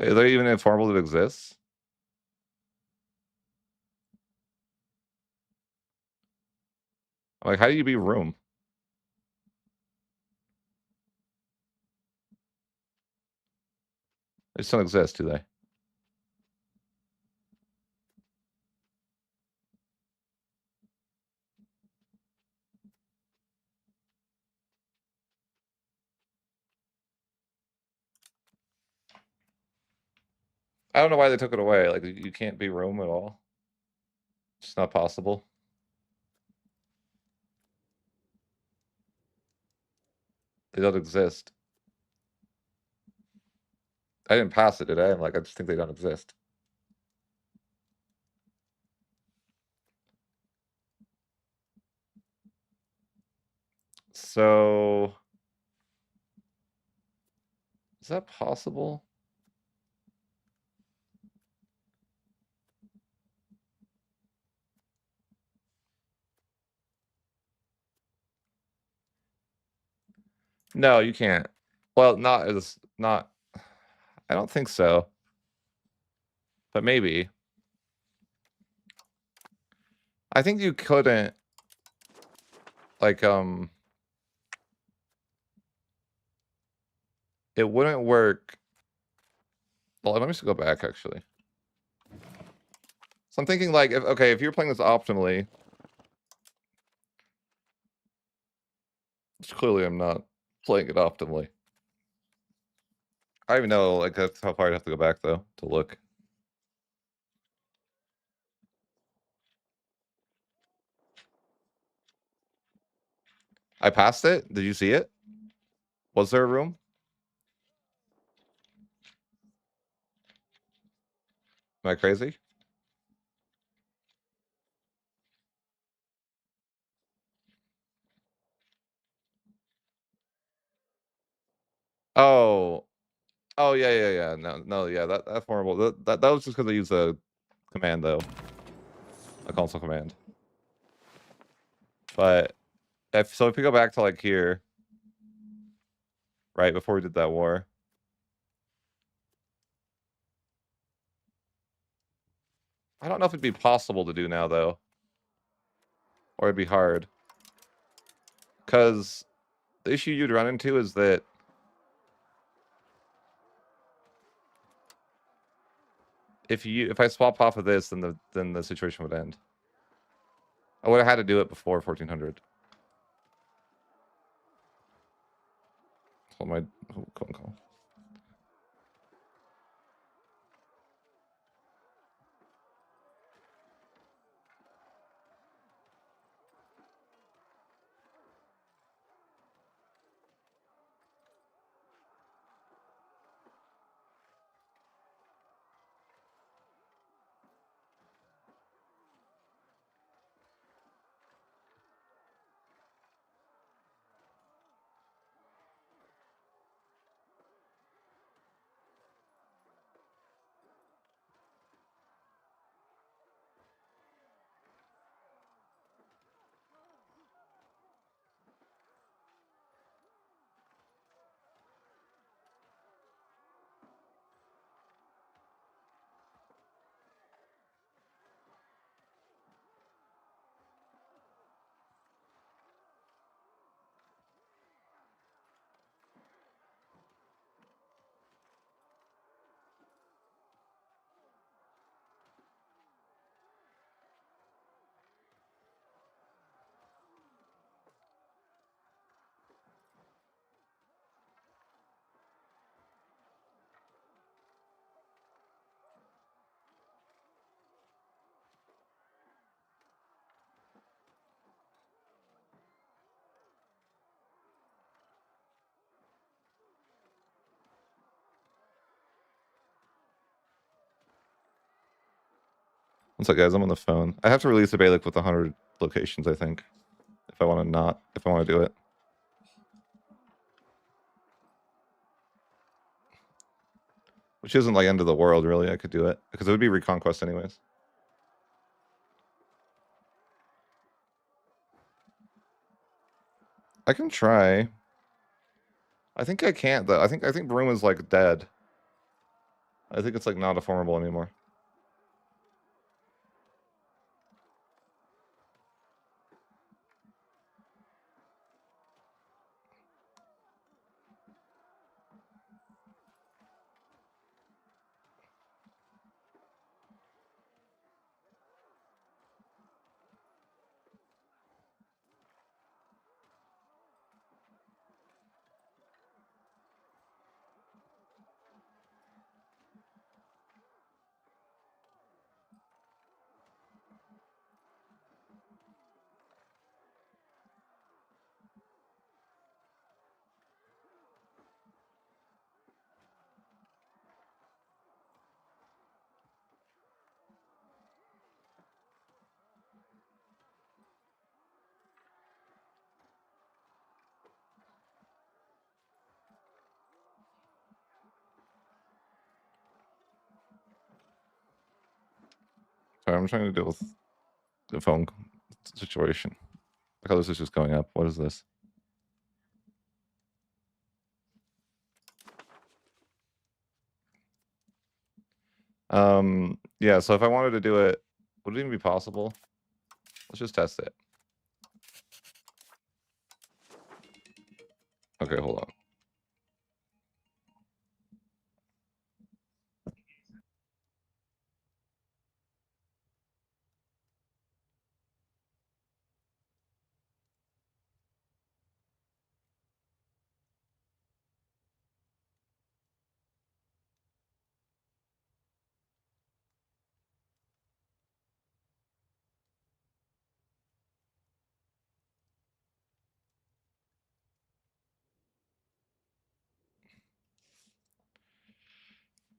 Is there even a formula that exists? Like, how do you beat room? They just don't exist, do they? I don't know why they took it away. Like, you can't beat room at all. It's not possible. They don't exist. I didn't pass it, did I? I just think they don't exist. So, is that possible? No, you can't. Well, not. I don't think so. But maybe. I think you couldn't. It wouldn't work. Well, let me just go back actually. So I'm thinking if you're playing this optimally, Which clearly I'm not playing it optimally. I don't even know, like, that's how far I'd have to go back, though, to look. I passed it? Did you see it? Was there a room? Am I crazy? Oh. Oh, yeah, yeah, yeah. No, yeah, that's horrible. That was just because I used a command, though. A console command. But, if we go back to, like, here, right, before we did that war. I don't know if it'd be possible to do now, though. Or it'd be hard. Because the issue you'd run into is that if I swap off of this, then the situation would end. I would have had to do it before 1400. Hold my call. What's up, guys? I'm on the phone. I have to release a Balic with 100 locations, I think. If I want to do it. Which isn't like end of the world, really. I could do it. Because it would be Reconquest anyways. I can try. I think I can't, though. I think Broom is, like, dead. I think it's, like, not a formable anymore. Sorry, I'm trying to deal with the phone situation. Look how this is just going up. What is this? Yeah, so if I wanted to do it, would it even be possible? Let's just test it. Okay, hold on.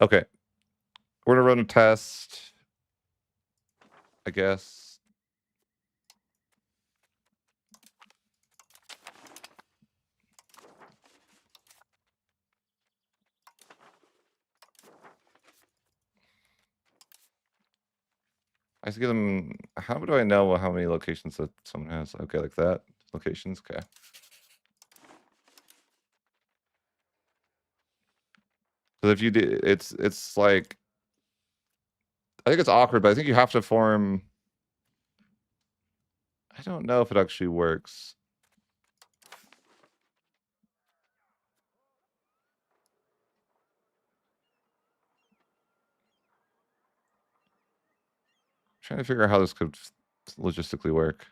Okay. We're gonna run a test, I guess. I have to give them. How do I know how many locations that someone has? Okay, like that. Locations. Okay. Because if you do, it's like, I think it's awkward, but I think you have to form. I don't know if it actually works. I'm trying to figure out how this could logistically work.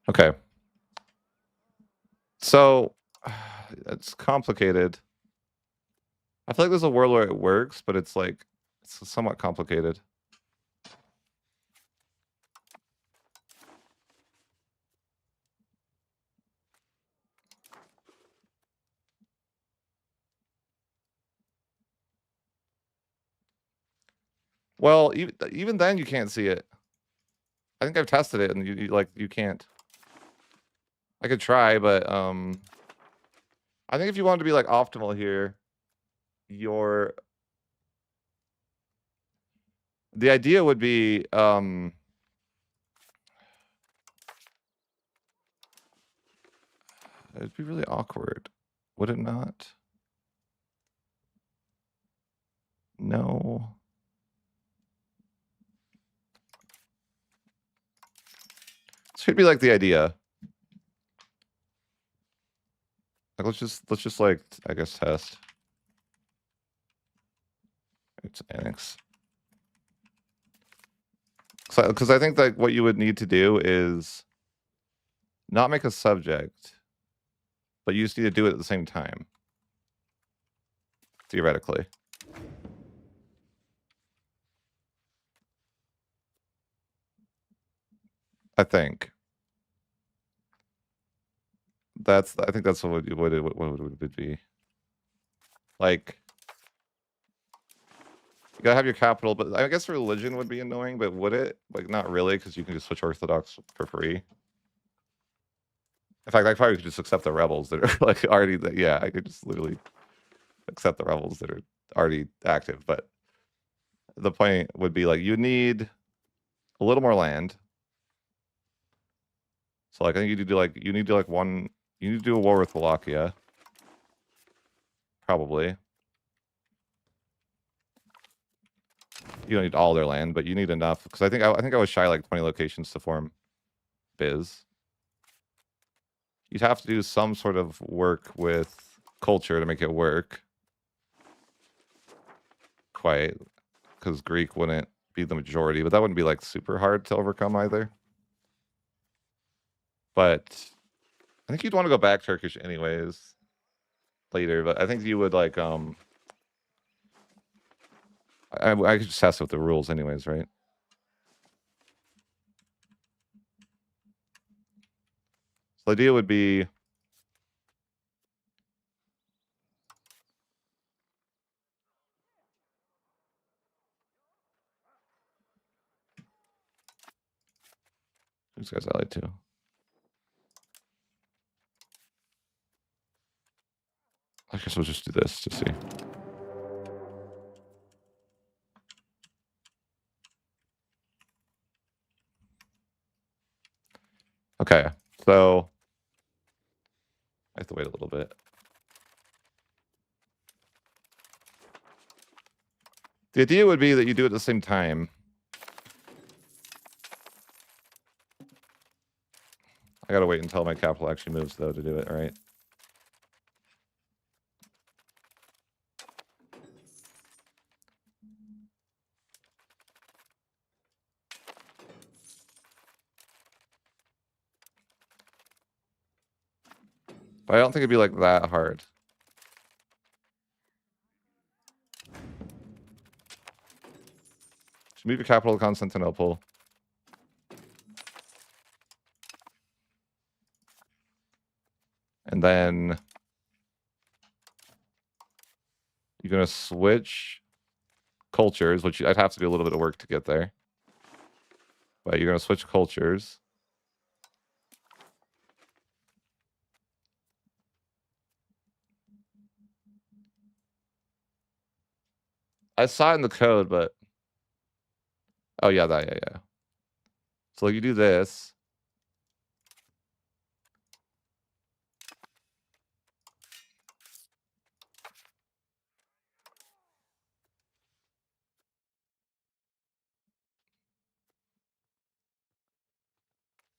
Okay. So it's complicated. I feel like there's a world where it works, but it's like it's somewhat complicated. Well, even then you can't see it. I think I've tested it, and you can't. I could try, but I think if you want to be like optimal here, the idea would be it'd be really awkward, would it not? No. This should be like the idea. Like let's just like, I guess, test. It's annex. Because I think that what you would need to do is not make a subject, but you just need to do it at the same time. Theoretically. I think. I think that's what it would be. Like, you gotta have your capital, but I guess religion would be annoying, but would it? Like, not really, because you can just switch Orthodox for free. In fact, I probably could just accept the rebels that are like already. Yeah, I could just literally accept the rebels that are already active. But the point would be like you need a little more land. So like I think you need to do a war with Wallachia. Probably. You don't need all their land, but you need enough because I think I was shy like 20 locations to form Biz. You'd have to do some sort of work with culture to make it work. Quite, because Greek wouldn't be the majority, but that wouldn't be like super hard to overcome either. But I think you'd want to go back Turkish anyways later, but I think you would like I could just test with the rules anyways, right? So the idea would be these guys allied too. I guess we'll just do this to see. Okay, so I have to wait a little bit. The idea would be that you do it at the same time. I gotta wait until my capital actually moves though to do it, right? But I don't think it'd be like that hard. move your capital to Constantinople. And then you're going to switch cultures, which I'd have to do a little bit of work to get there. But you're going to switch cultures. I saw it in the code, but... Oh, yeah, yeah. So like, you do this.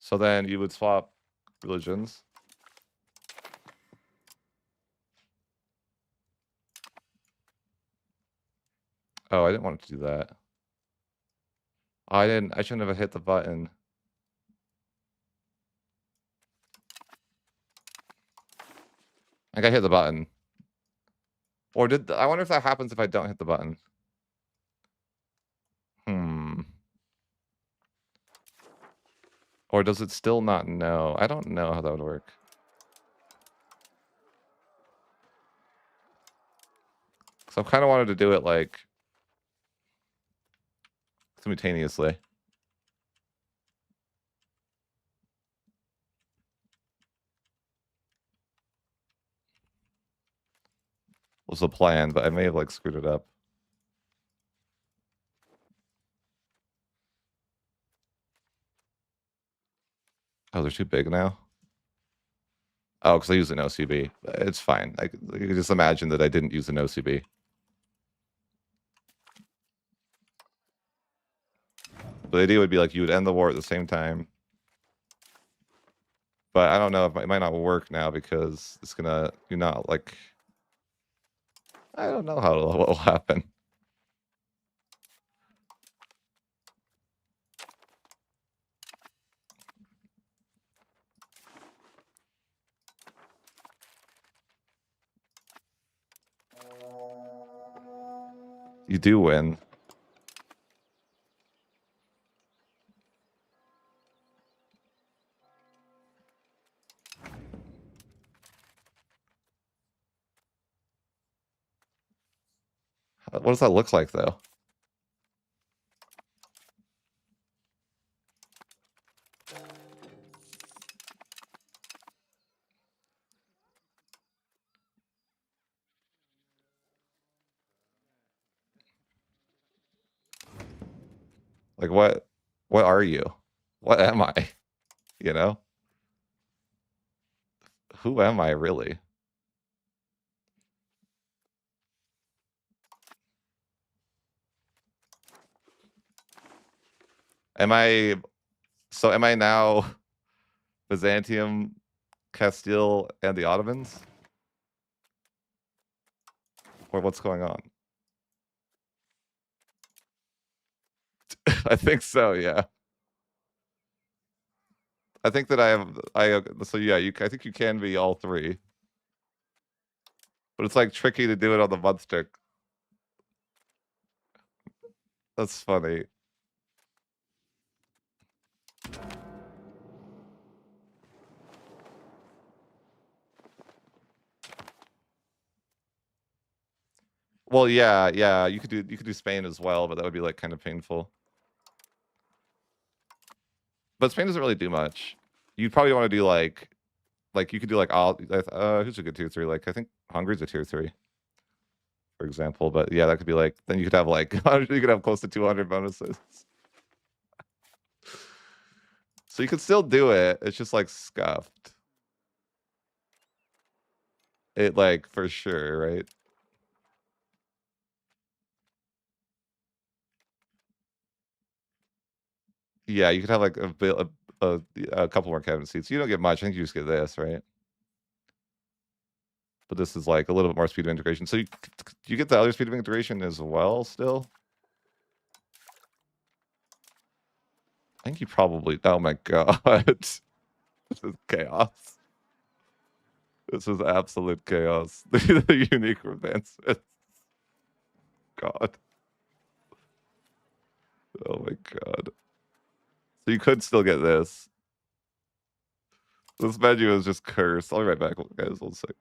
So then you would swap religions. Oh, I didn't want it to do that. Oh, I shouldn't have hit the button. I gotta hit the button. Or I wonder if that happens if I don't hit the button. Or does it still not know? I don't know how that would work. So I kind of wanted to do it like simultaneously. Was the plan, but I may have like screwed it up. Oh, they're too big now? Oh, because I used an OCB. It's fine. You can just imagine that I didn't use an OCB. The idea would be like you would end the war at the same time. But I don't know if it might not work now because it's gonna, you're not like, I don't know what will happen. You do win. What does that look like, though? Like, what are you? What am I? You know? Who am I, really? Am I now Byzantium, Castile, and the Ottomans? Or what's going on? I think so, yeah. I think that so yeah, I think you can be all three. But it's like tricky to do it on the mud stick. That's funny. Well, yeah, you could do Spain as well, but that would be like kind of painful. But Spain doesn't really do much. You probably want to do like you could do like all who's a good tier 3? Like I think Hungary's a tier 3, for example. But yeah, that could be like, then you could have like you could have close to 200 bonuses. So you could still do it. It's just like scuffed. It like for sure, right? Yeah, you could have like a couple more cabinet seats. You don't get much. I think you just get this, right? But this is like a little bit more speed of integration. So you get the other speed of integration as well still? I think you probably, oh my god. This is chaos. This is absolute chaos. The unique advances. God. Oh my god. So you could still get this. This menu is just cursed. I'll be right back, guys. 1 sec.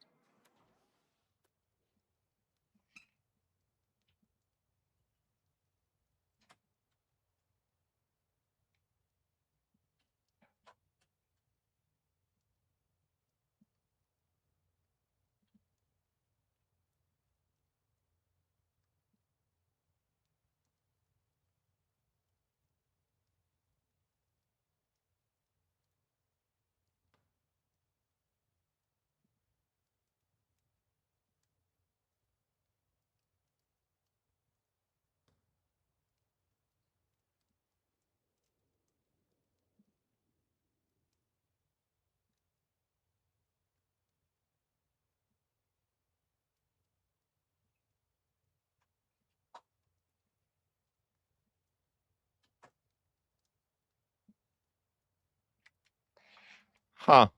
Huh.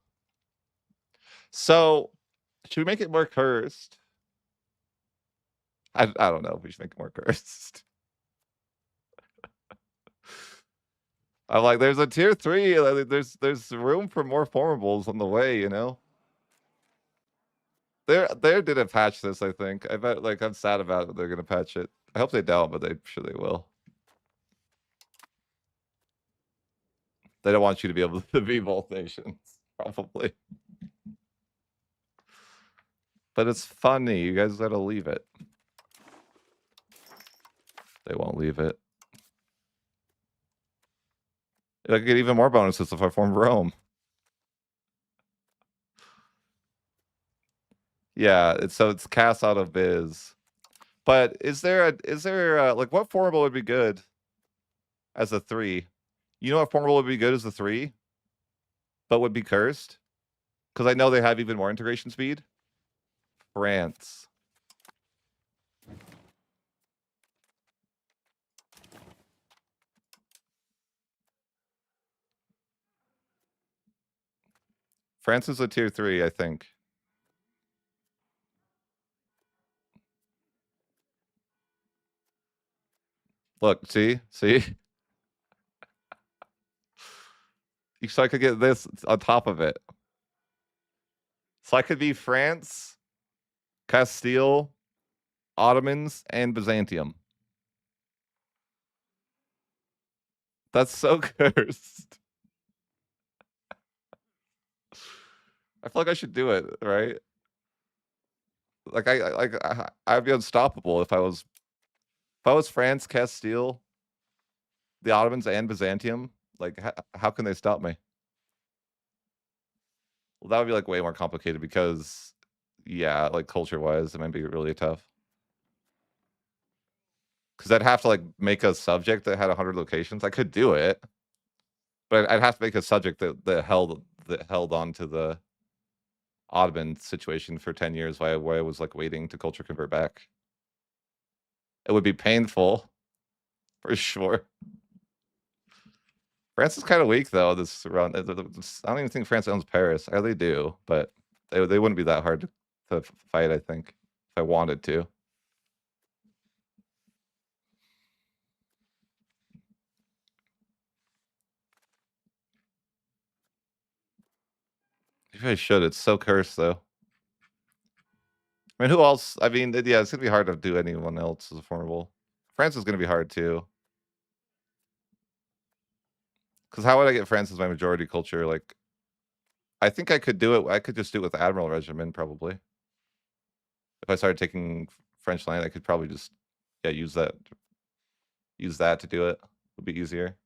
So should we make it more cursed? I don't know if we should make it more cursed. I'm like, there's a tier 3. There's room for more formables on the way, you know? They didn't patch this, I think. I bet, like, I'm sad about it. They're gonna patch it. I hope they don't, but I'm sure they will. They don't want you to be able to be both nations, probably. But it's funny. You guys gotta leave it. They won't leave it. I get even more bonuses if I form Rome. Yeah, it's cast out of biz. But is there like what formable would be good as a 3? You know what formable would be good as a 3, but would be cursed? Because I know they have even more integration speed. France. France is a tier 3, I think. Look, see? So I could get this on top of it. So I could be France, Castile, Ottomans, and Byzantium. That's so cursed. I feel like I should do it, right? Like I'd be unstoppable if I was France, Castile, the Ottomans, and Byzantium. Like how can they stop me? Well, that would be like way more complicated because, yeah, like culture wise, it might be really tough. Because I'd have to like make a subject that had 100 locations. I could do it, but I'd have to make a subject that held on to the Ottoman situation for 10 years while I was like waiting to culture convert back. It would be painful for sure. France is kind of weak though. This round, I don't even think France owns Paris. They do, but they wouldn't be that hard to fight. I think if I wanted to. Maybe I should. It's so cursed though. I mean, who else? I mean, yeah, it's gonna be hard to do anyone else as a formable. France is gonna be hard too. Because how would I get France as my majority culture? Like, I think I could do it. I could just do it with Admiral Regimen probably. If I started taking French land, I could probably just use that to do it. Would be easier.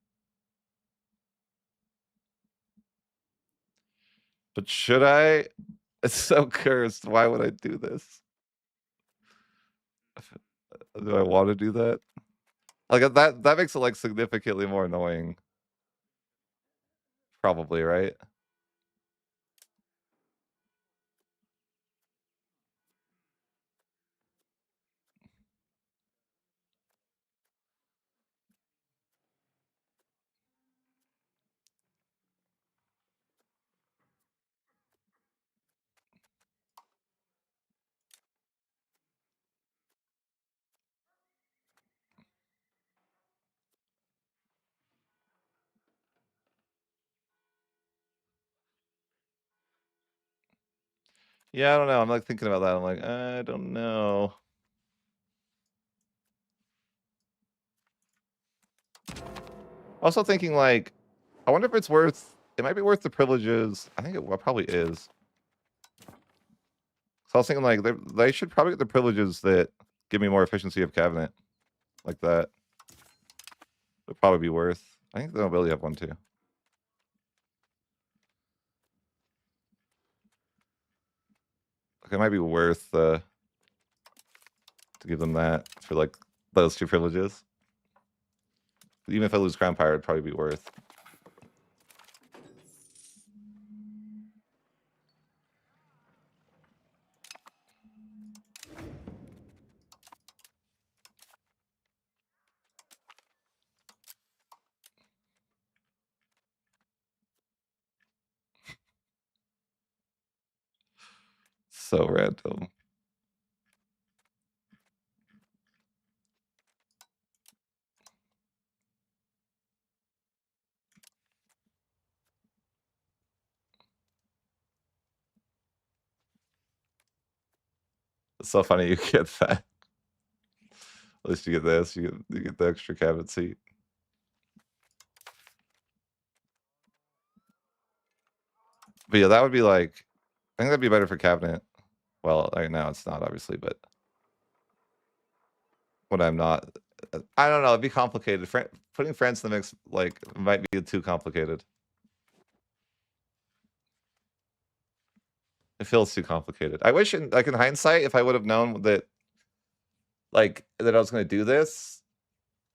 But should I? It's so cursed. Why would I do this? Do I want to do that? Like that makes it like significantly more annoying. Probably, right? Yeah, I don't know. I'm like thinking about that. I'm like, I don't know. Also thinking like, I wonder if it's worth. It might be worth the privileges. I think it probably is. So I was thinking like they should probably get the privileges that give me more efficiency of cabinet, like that. Would probably be worth. I think the nobility have one too. Like it might be worth to give them that for like those two privileges. Even if I lose Crown Power, it'd probably be worth. So random. It's so funny you get that. At least you get this. You get the extra cabinet seat. But yeah, that would be like. I think that'd be better for cabinet. Well, right now it's not obviously, but when I'm not, I don't know. It'd be complicated. Putting France in the mix like might be too complicated. It feels too complicated. I wish, like in hindsight, if I would have known that, like that I was going to do this,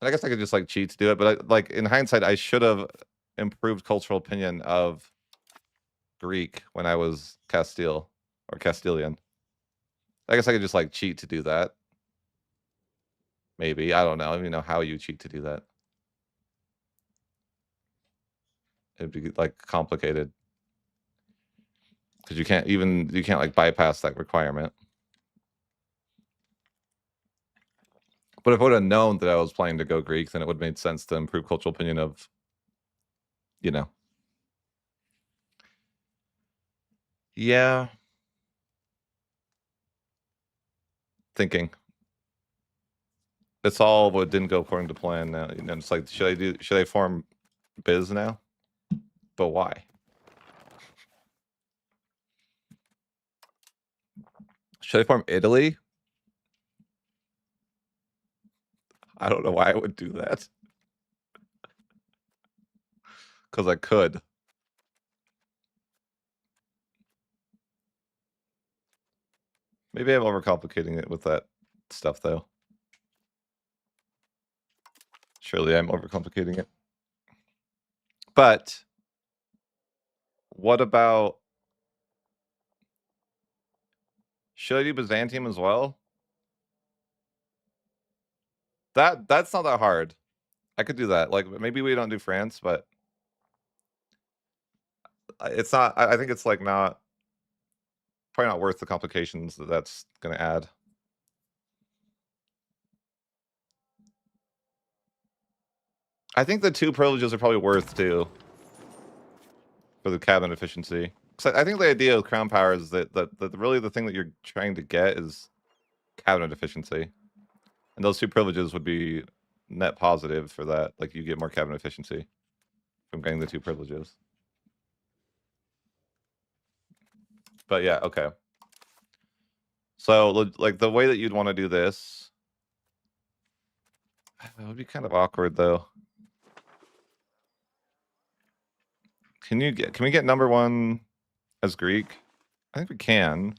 and I guess I could just like cheat to do it. But like in hindsight, I should have improved cultural opinion of Greek when I was Castile or Castilian. I guess I could just like cheat to do that. Maybe I don't know. I don't even know how you cheat to do that. It'd be like complicated because you can't like bypass that requirement. But if I would have known that I was playing to go Greek, then it would have made sense to improve cultural opinion of, you know. Yeah. Thinking. It's all what didn't go according to plan now. You know, it's like should I form biz now? But why? Should I form Italy? I don't know why I would do that. Because I could. Maybe I'm overcomplicating it with that stuff though. Surely I'm overcomplicating it. But what about, should I do Byzantium as well? That's not that hard. I could do that. Like maybe we don't do France, but it's not. I think it's like not probably not worth the complications that that's going to add. I think the two privileges are probably worth too for the cabinet efficiency. So I think the idea of crown power is that really the thing that you're trying to get is cabinet efficiency, and those two privileges would be net positive for that. Like you get more cabinet efficiency from getting the two privileges. But yeah, okay. So like the way that you'd want to do this, it would be kind of awkward though. Can we get number one as Greek? I think we can.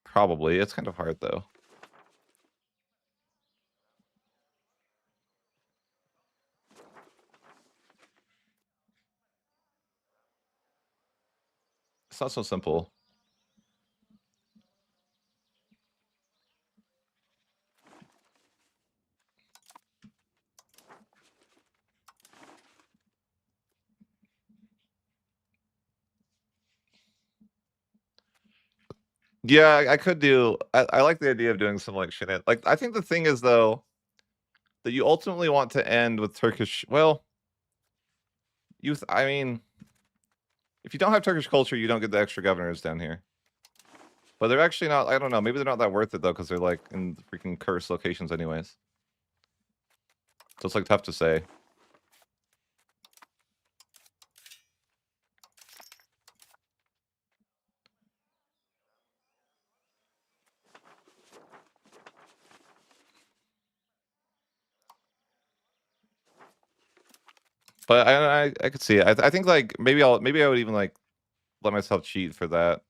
Probably. It's kind of hard though. It's not so simple. Yeah, I could do. I like the idea of doing some like shit. Like I think the thing is though that you ultimately want to end with Turkish. Well, I mean, If you don't have Turkish culture, you don't get the extra governors down here. But they're actually not. I don't know. Maybe they're not that worth it though, because they're like in freaking cursed locations, anyways. So it's like tough to say. But I could see it. I think like maybe I would even like let myself cheat for that.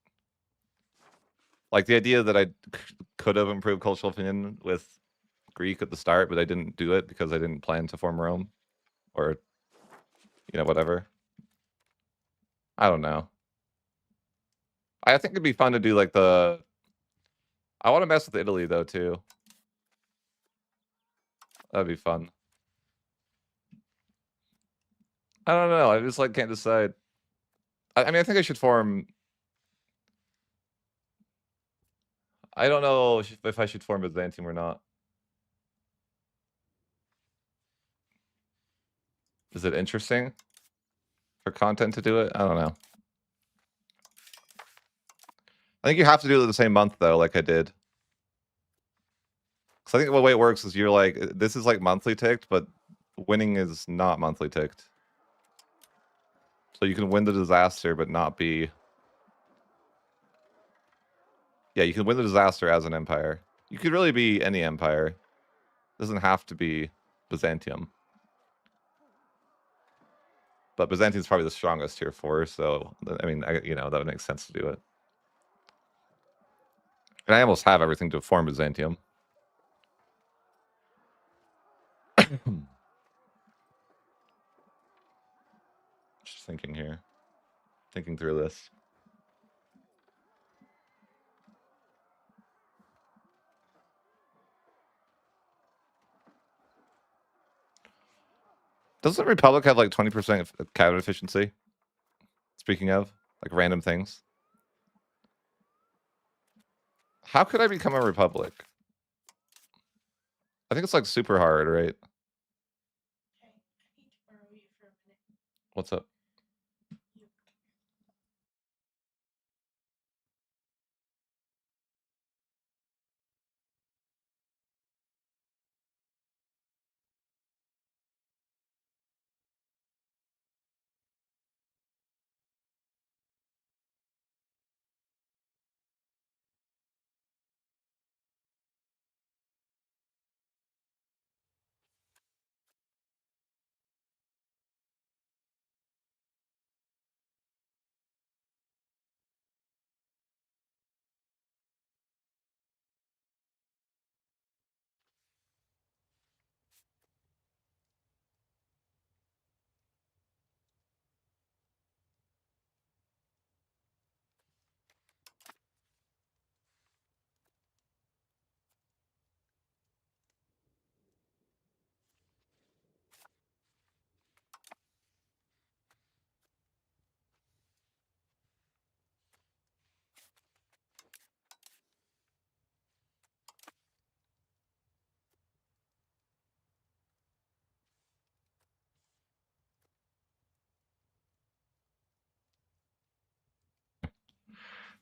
Like the idea that I could have improved cultural opinion with Greek at the start, but I didn't do it because I didn't plan to form Rome, or whatever. I don't know. I think it'd be fun to do like the. I want to mess with Italy though too. That'd be fun. I don't know. I just like can't decide. I mean, I think I should form. I don't know if I should form Byzantium or not. Is it interesting for content to do it? I don't know. I think you have to do it the same month though, like I did. Because I think the way it works is you're like, this is like monthly ticked, but winning is not monthly ticked. So you can win the disaster, but not be. Yeah, you can win the disaster as an empire. You could really be any empire. It doesn't have to be Byzantium. But Byzantium's probably the strongest tier 4, so I mean, that would make sense to do it. And I almost have everything to form Byzantium. Just thinking here. Thinking through this. Doesn't Republic have like 20% cabinet efficiency? Speaking of, like random things. How could I become a Republic? I think it's like super hard, right? What's up?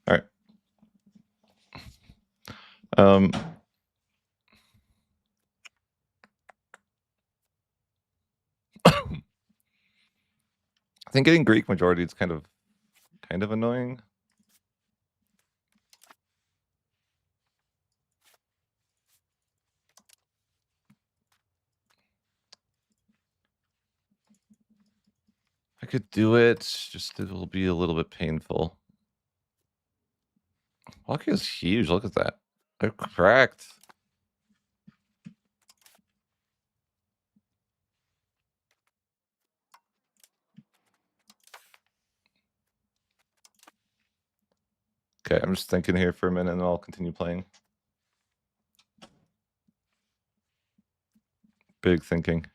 All right. I think getting Greek majority is kind of annoying. I could do it, just it will be a little bit painful. Wallachia is huge. Look at that. They're cracked. Okay, I'm just thinking here for a minute and I'll continue playing. Big thinking.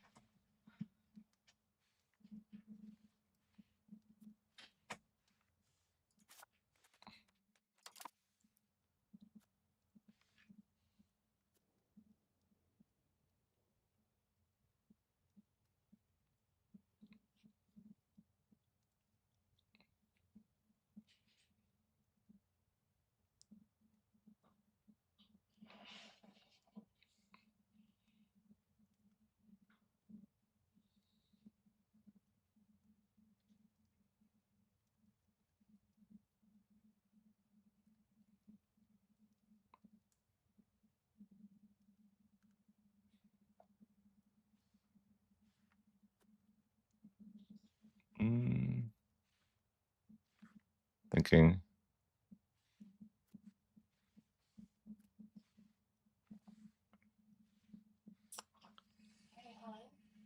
thinking.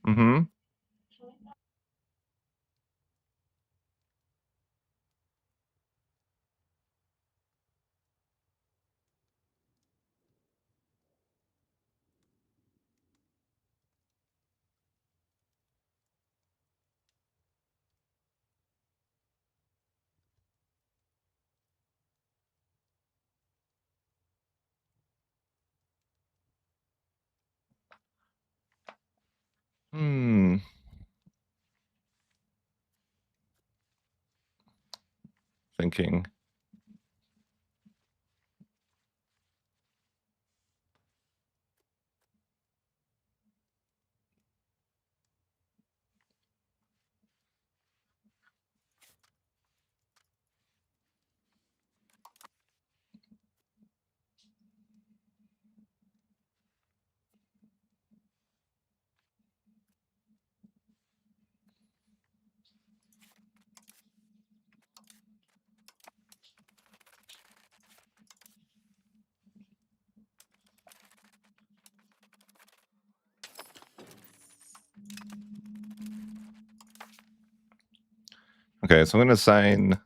Mm-hmm. Hmm. Thinking. Okay, so I'm gonna assign.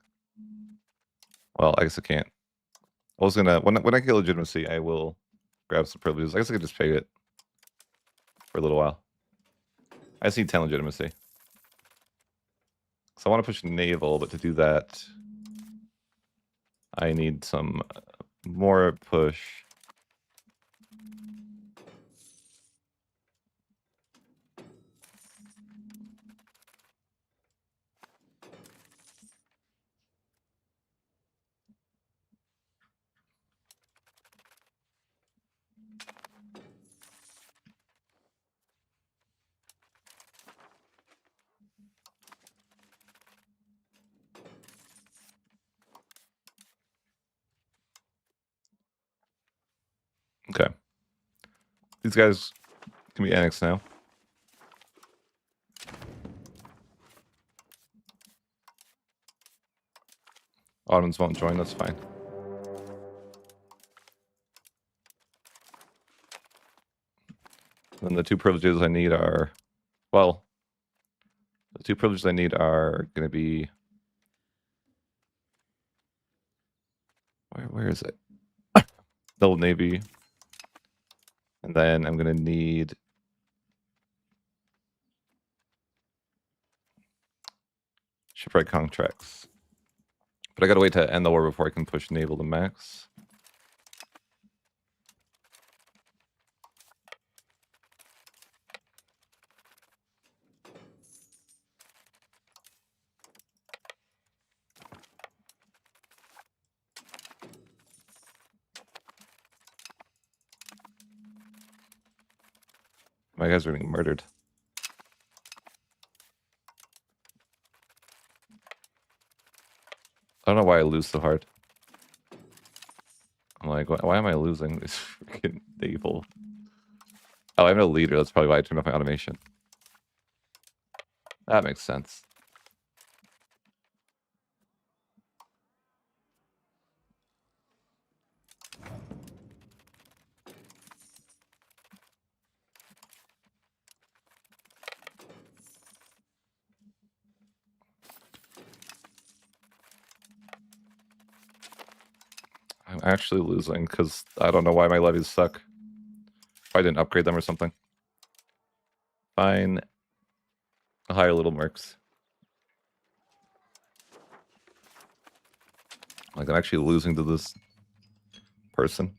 Well, I guess I can't. I was gonna when I get legitimacy, I will grab some privileges. I guess I could just pay it for a little while. I just need 10 legitimacy. So I want to push naval, but to do that, I need some more push. Okay. These guys can be annexed now. Ottomans won't join, that's fine. Then the two privileges I need are, well, the two privileges I need are going to be, where is it? The Old Navy. And then I'm going to need shipwright contracts. But I got to wait to end the war before I can push naval to max. My guys are getting murdered. I don't know why I lose so hard. I'm like, why am I losing this freaking naval? Oh, I have no leader. That's probably why I turned off my automation. That makes sense. I'm actually losing because I don't know why my levies suck. I didn't upgrade them or something. Fine. I'll hire little mercs. Like, I'm actually losing to this person.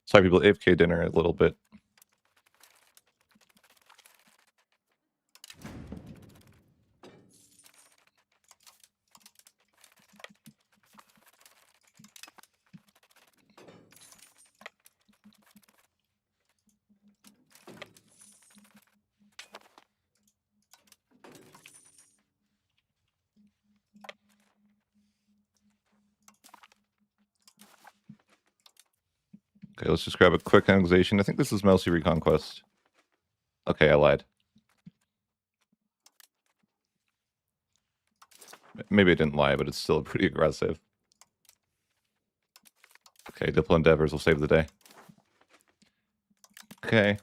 Sorry, people. AFK dinner a little bit. Okay, let's just grab a quick annexation. I think this is mostly reconquest. Okay, I lied. Maybe I didn't lie, but it's still pretty aggressive. Okay, Diplo Endeavors will save the day. Okay.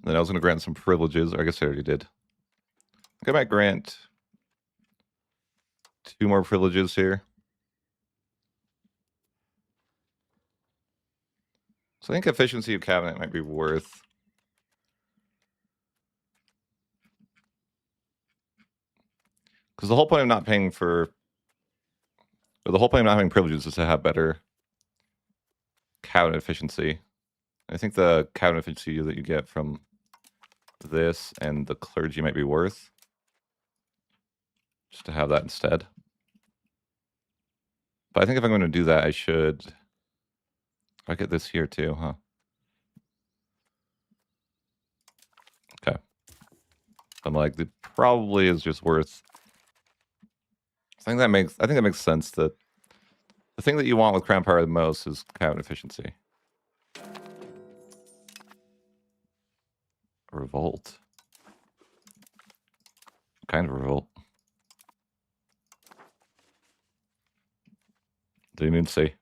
Then I was going to grant some privileges. Or I guess I already did. I might grant 2 more privileges here. So I think efficiency of cabinet might be worth. Because the whole point of not paying for. Or the whole point of not having privileges is to have better cabinet efficiency. I think the cabinet efficiency that you get from this and the clergy might be worth. Just to have that instead. But I think if I'm going to do that, I should. I get this here too, huh? Okay. I'm like, it probably is just worth. I think that makes sense. That the thing that you want with crown power the most is cabinet efficiency. Revolt. What kind of revolt? Didn't even see.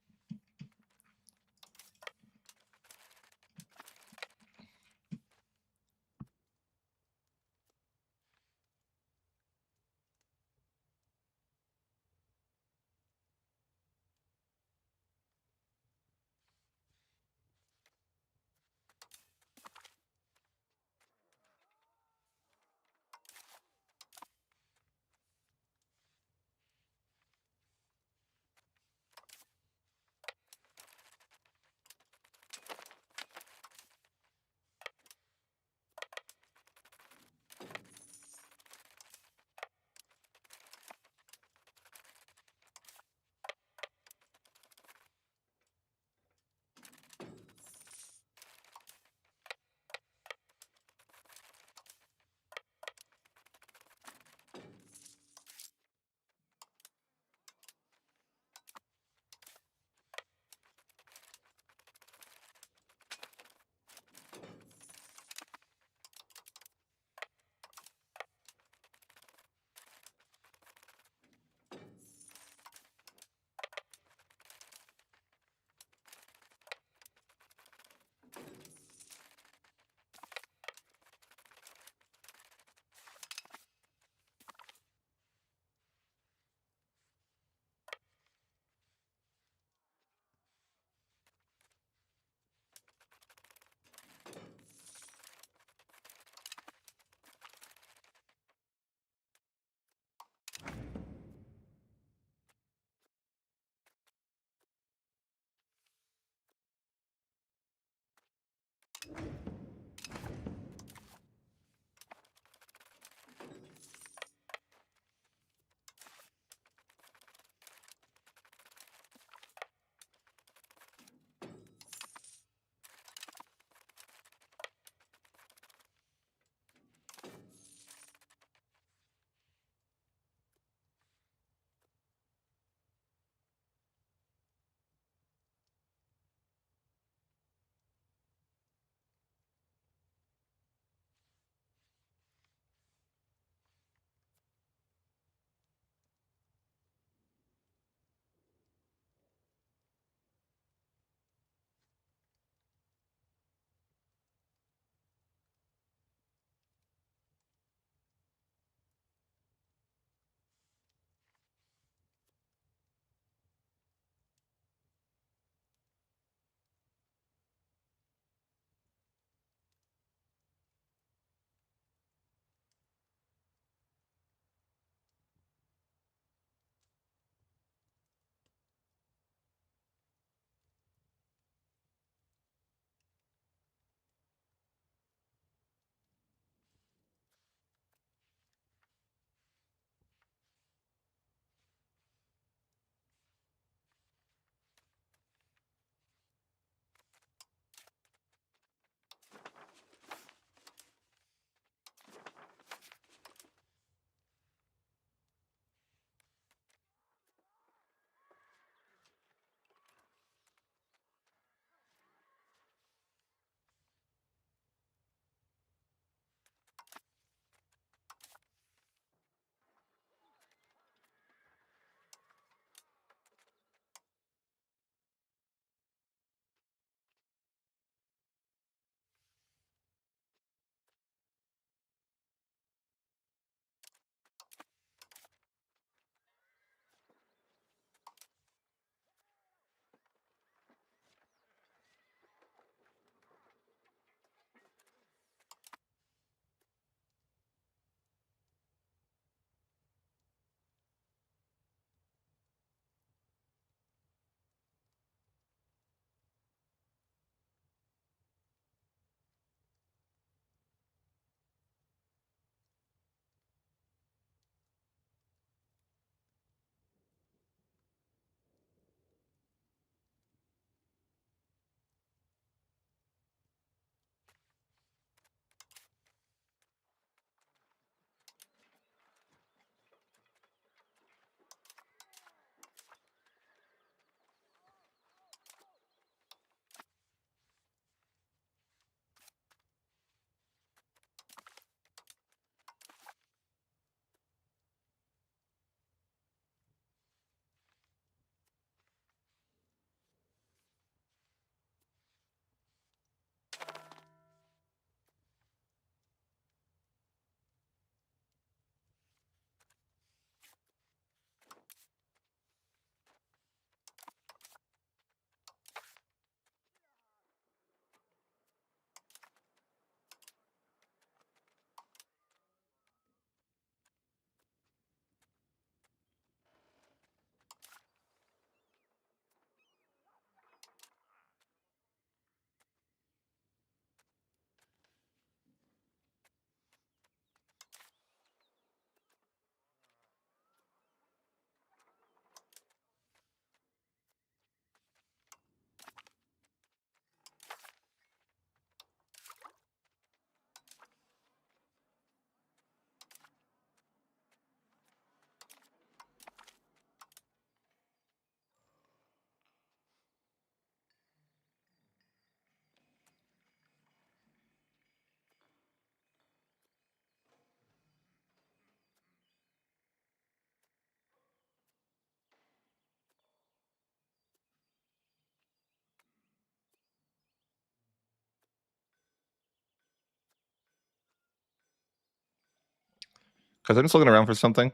Because I'm just looking around for something.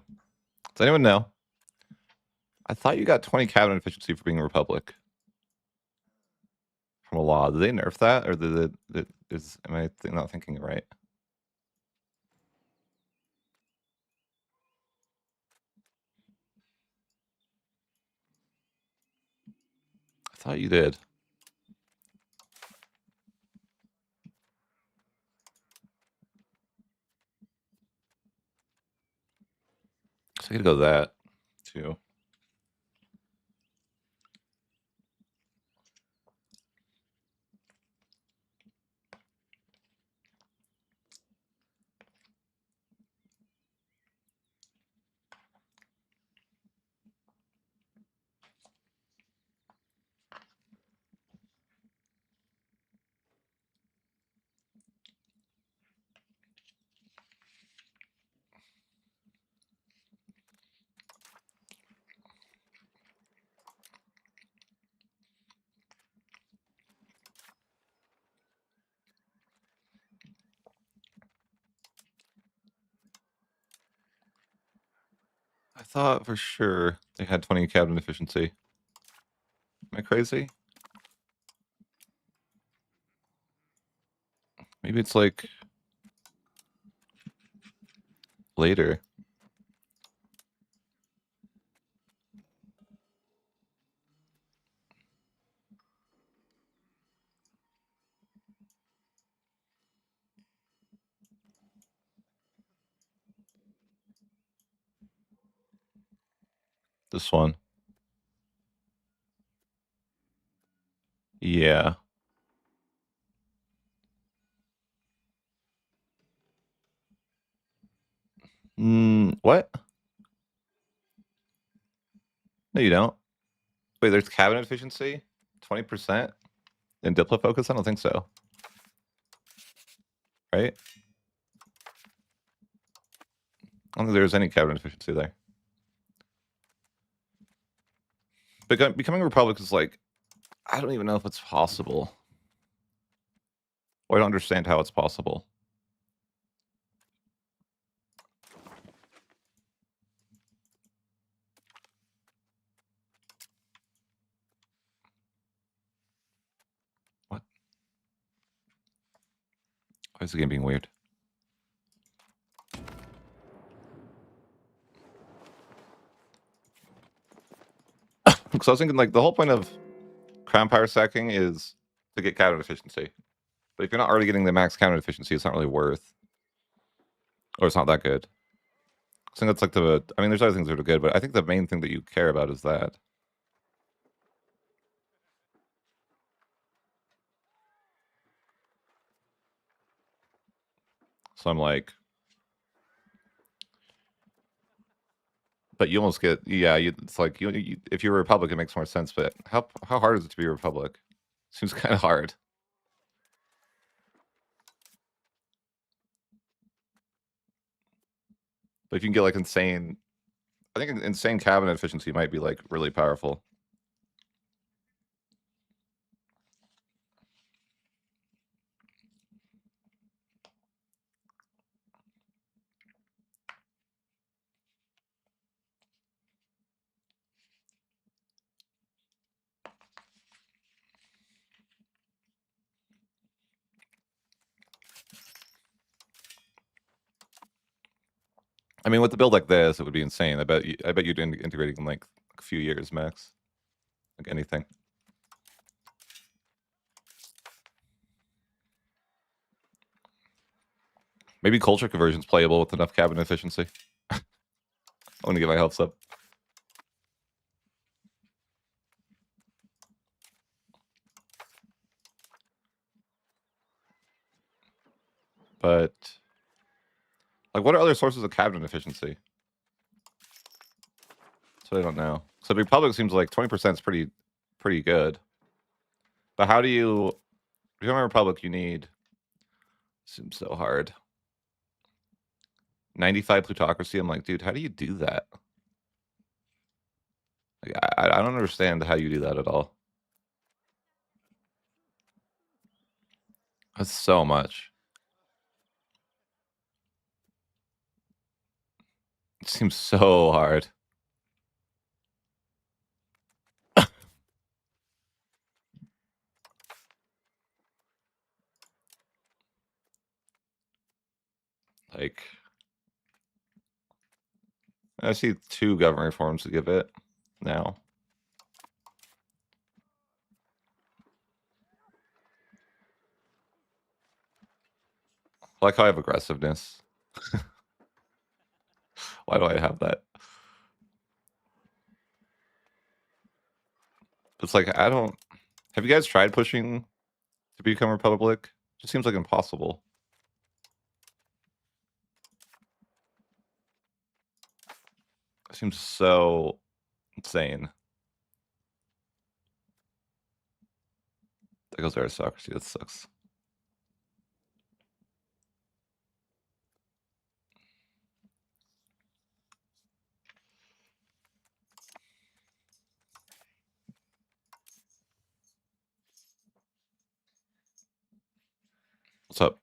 Does anyone know? I thought you got 20 cabinet efficiency for being a republic from a law. Did they nerf that, or am I not thinking it right? I thought you did. So I could go that too. I thought for sure they had 20 cabinet efficiency. Am I crazy? Maybe it's like later. This one. Yeah. What? No, you don't. Wait, there's cabinet efficiency? 20% in Diplo focus? I don't think so. Right? I don't think there's any cabinet efficiency there. Becoming a republic is like, I don't even know if it's possible. Or I don't understand how it's possible. What? Why is the game being weird? Because I was thinking, like, the whole point of crown power stacking is to get cabinet efficiency. But if you're not already getting the max cabinet efficiency, it's not really worth. Or it's not that good. I think that's like I mean, there's other things that are good, but I think the main thing that you care about is that. So I'm like, but you almost get, yeah, it's like, if you're a republic, it makes more sense, but how hard is it to be a republic? Seems kind of hard. But if you can get like insane, I think insane cabinet efficiency might be like really powerful. I mean, with a build like this, it would be insane. I bet you'd integrating in like a few years max, like anything. Maybe culture conversion's playable with enough cabinet efficiency. I want to get my hopes up. But like, what are other sources of cabinet efficiency? That's what I don't know. So the Republic seems like 20% is pretty good. But how do you become a Republic? You need, seems so hard. 95 plutocracy. I'm like, dude, how do you do that? Like, I don't understand how you do that at all. That's so much. It seems so hard. Like, I see 2 government reforms to give it now. I like how I have aggressiveness. Why do I have that? It's like, I don't... Have you guys tried pushing to become republic? It just seems like impossible. It seems so insane. There goes aristocracy. That sucks. What's up?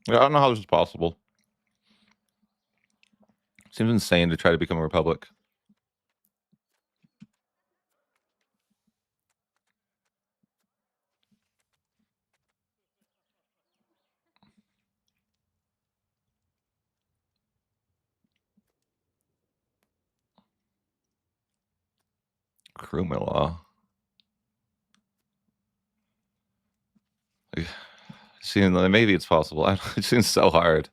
Yeah, I don't know how this is possible. Seems insane to try to become a republic. Criminal law. Like, seeing maybe it's possible. It seems so hard.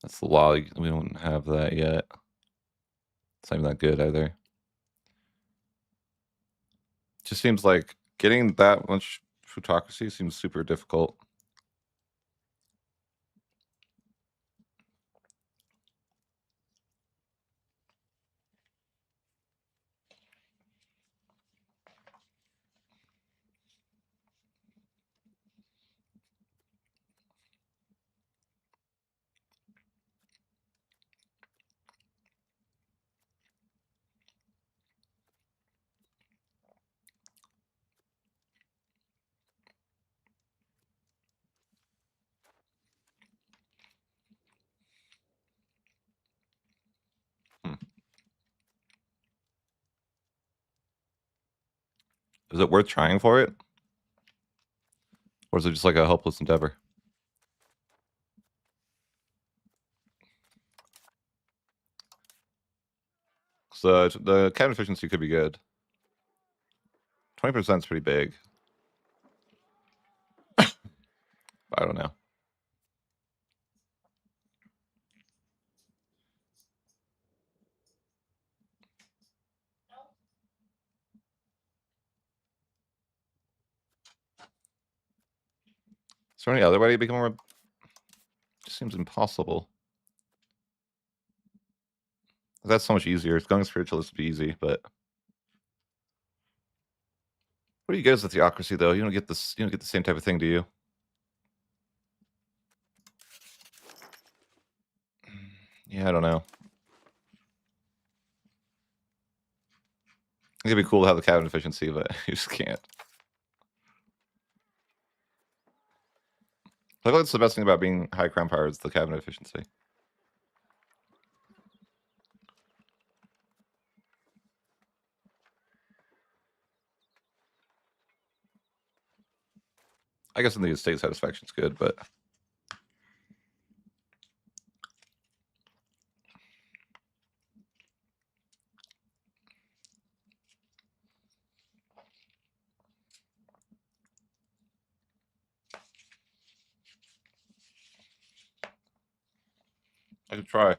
That's the law. We don't have that yet. It's not even that good either. Just seems like getting that much plutocracy seems super difficult. Hmm. Is it worth trying for it? Or is it just like a hopeless endeavor? So the cabinet efficiency could be good. 20% is pretty big. I don't know. Is there any other way to become a... It just seems impossible. That's so much easier. Going spiritualist would be easy, but what do you get as a theocracy though? You don't get this. You don't get the same type of thing, do you? Yeah, I don't know. It'd be cool to have the cabinet efficiency, but you just can't. I feel like that's the best thing about being high crown power is the cabinet efficiency. I guess in the state satisfaction's good, but I could try.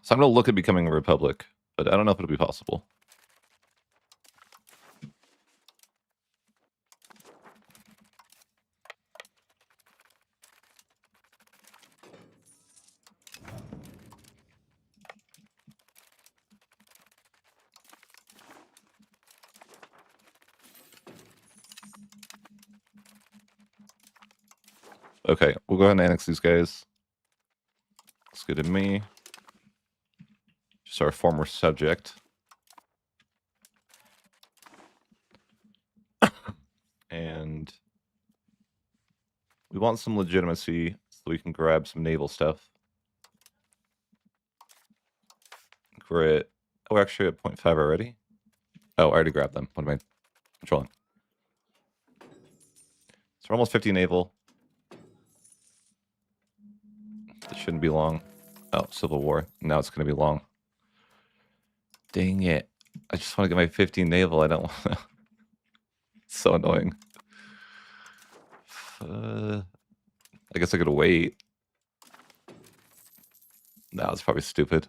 So I'm gonna look at becoming a republic, but I don't know if it'll be possible. Okay, we'll go ahead and annex these guys. Let's go to me. Just our former subject. And we want some legitimacy so we can grab some naval stuff. think we're at... Oh, we're actually at 0.5 already? Oh, I already grabbed them. What am I controlling? So we're almost 50 naval. This shouldn't be long. Oh, Civil War. Now it's going to be long. Dang it. I just want to get my 15 naval. I don't want to... It's so annoying. I guess I could wait. No, it's probably stupid.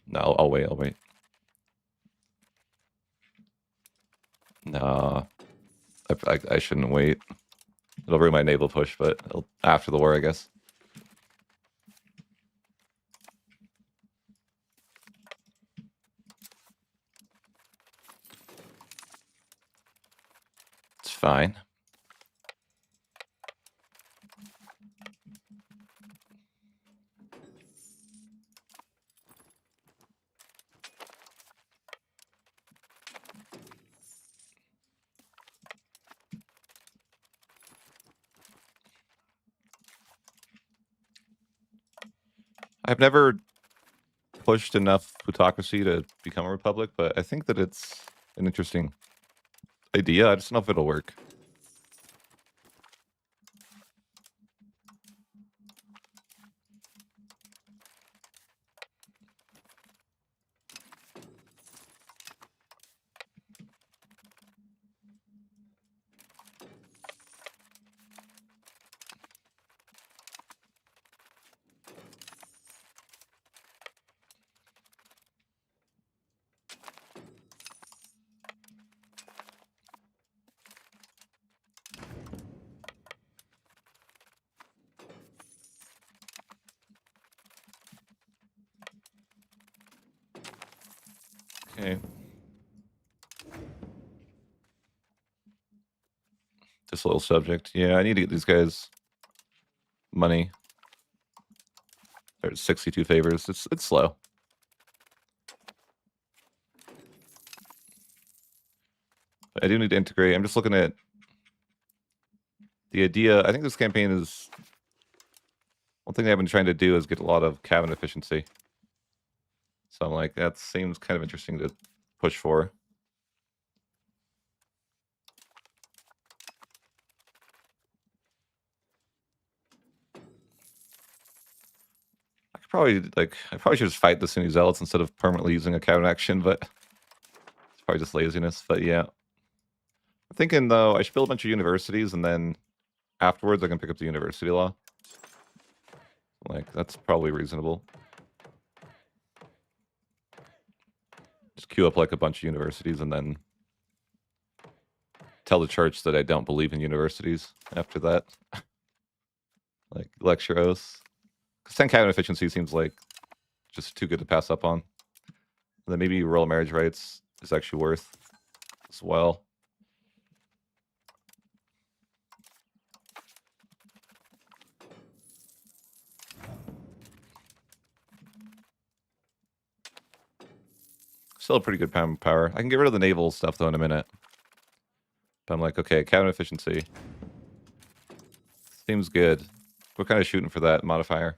No, I'll wait. I'll wait. No. I shouldn't wait. It'll ruin my naval push, but after the war, I guess. It's fine. I've never pushed enough plutocracy to become a republic, but I think that it's an interesting idea. I just don't know if it'll work. Okay. This little subject. Yeah, I need to get these guys money. There's 62 favors. It's slow. But I do need to integrate. I'm just looking at the idea. I think this campaign is... One thing I've been trying to do is get a lot of cabin efficiency. So I'm like, that seems kind of interesting to push for. I probably should just fight the Sunni Zealots instead of permanently using a cabin action, but it's probably just laziness. But yeah. I'm thinking, though, I should build a bunch of universities, and then afterwards I can pick up the university law. Like, that's probably reasonable. Just queue up, like, a bunch of universities, and then tell the church that I don't believe in universities after that. Like, lecture oaths. Because 10 cabin efficiency seems like just too good to pass up on. And then maybe royal marriage rights is actually worth as well. Still a pretty good power. I can get rid of the naval stuff, though, in a minute. But I'm like, okay, cabin efficiency. Seems good. We're kind of shooting for that modifier.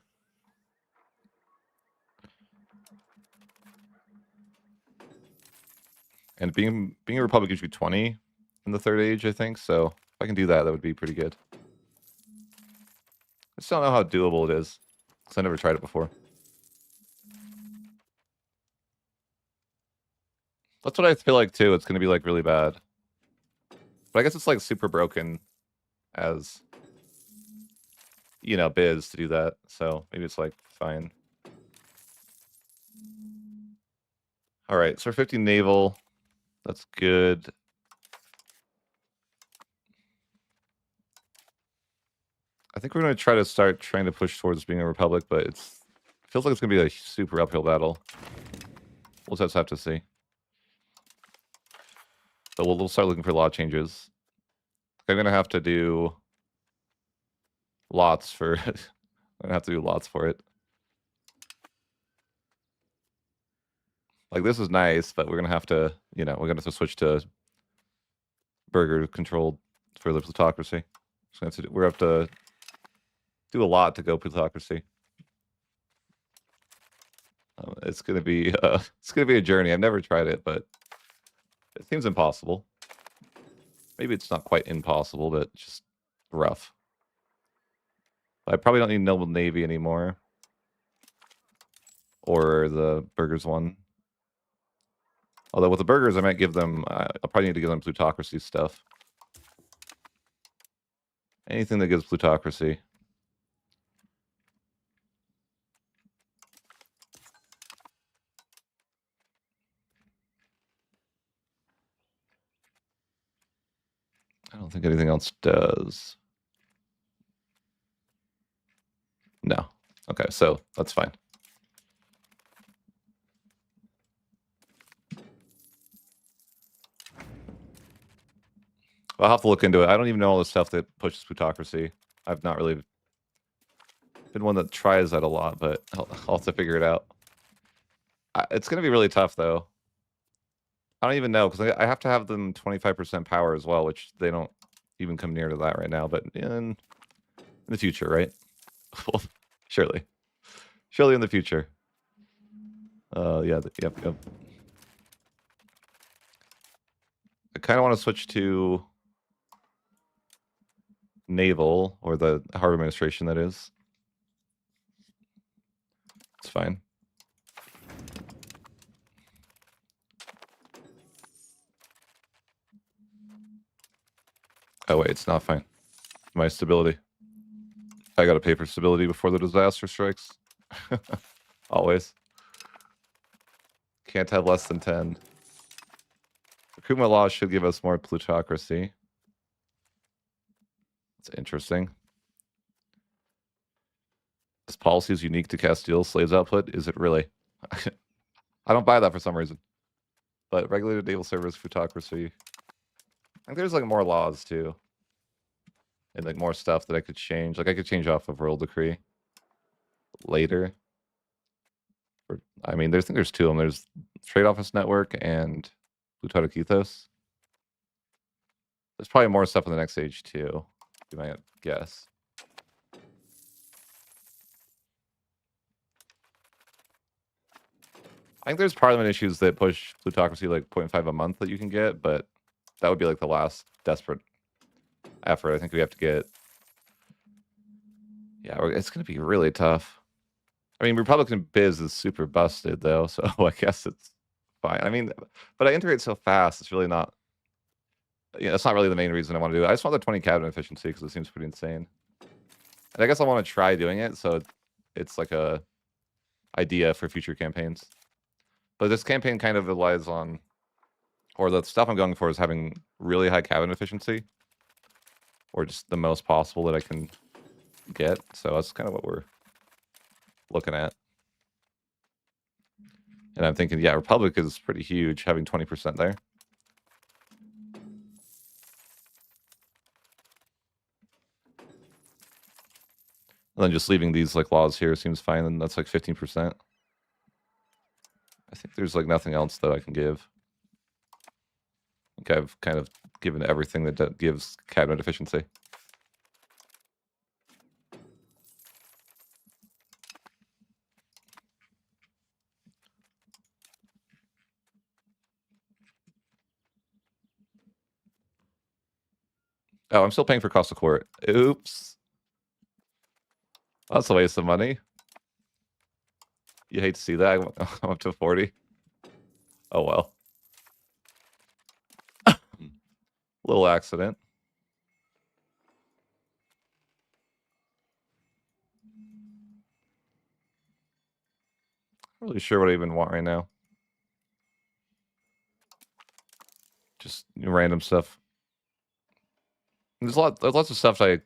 And being a republic gives you 20 in the third age, I think. So if I can do that, that would be pretty good. I still don't know how doable it is, because I never tried it before. That's what I feel like, too. It's going to be, like, really bad. But I guess it's, like, super broken as, you know, biz to do that. So maybe it's, like, fine. All right, so we're 50 naval. That's good. I think we're going to try to start trying to push towards being a republic, but it feels like it's going to be a super uphill battle. We'll just have to see. But we'll start looking for law changes. I'm going to have to do lots for... I'm going to have to do lots for it. Like, this is nice, but we're going to have to, you know, we're going to have to switch to burger controlled for the plutocracy. So we're going to have to do a lot to go plutocracy. It's gonna be a journey. I've never tried it, but it seems impossible. Maybe it's not quite impossible, but just rough. I probably don't need Noble Navy anymore. Or the burgers one. Although with the burgers, I might give them... I'll probably need to give them plutocracy stuff. Anything that gives plutocracy. I don't think anything else does. No. Okay, so that's fine. I'll have to look into it. I don't even know all the stuff that pushes plutocracy. I've not really been one that tries that a lot, but I'll have to figure it out. It's going to be really tough, though. I don't even know, because I have to have them 25% power as well, which they don't even come near to that right now, but in the future, right? Well, surely. Surely in the future. Yeah, yep. I kind of want to switch to naval, or the harbor administration, that is. It's fine. Oh wait, it's not fine. My stability. I gotta pay for stability before the disaster strikes. Always. Can't have less than 10. Recruitment laws should give us more plutocracy. It's interesting. This policy is unique to Castile slaves output. Is it really? I don't buy that for some reason. But regulated naval service plutocracy. I think there's like more laws too. And like more stuff that I could change. Like I could change off of royal decree later. I mean, I think there's two of them. There's Trade Office Network and Plutonic Ethos. There's probably more stuff in the next age too. You might guess. I think there's parliament issues that push plutocracy like 0.5 a month that you can get, but that would be like the last desperate effort. I think we have to get... Yeah, it's going to be really tough. I mean, Republican biz is super busted though, so I guess it's fine. I mean, but I integrate so fast, it's really not... Yeah, that's not really the main reason I want to do it. I just want the 20 cabinet efficiency because it seems pretty insane. And I guess I want to try doing it, so it's like a idea for future campaigns. But this campaign kind of relies on, or the stuff I'm going for is having really high cabinet efficiency, or just the most possible that I can get. So that's kind of what we're looking at. And I'm thinking, yeah, Republic is pretty huge, having 20% there. And then just leaving these like laws here seems fine, and that's like 15%. I think there's like nothing else though I can give. I think I've kind of given everything that gives cabinet efficiency. Oh, I'm still paying for cost of court. Oops. That's a waste of money. You hate to see that. I'm up to 40. Oh well. Little accident. Not really sure what I even want right now. Just random stuff. There's lots of stuff I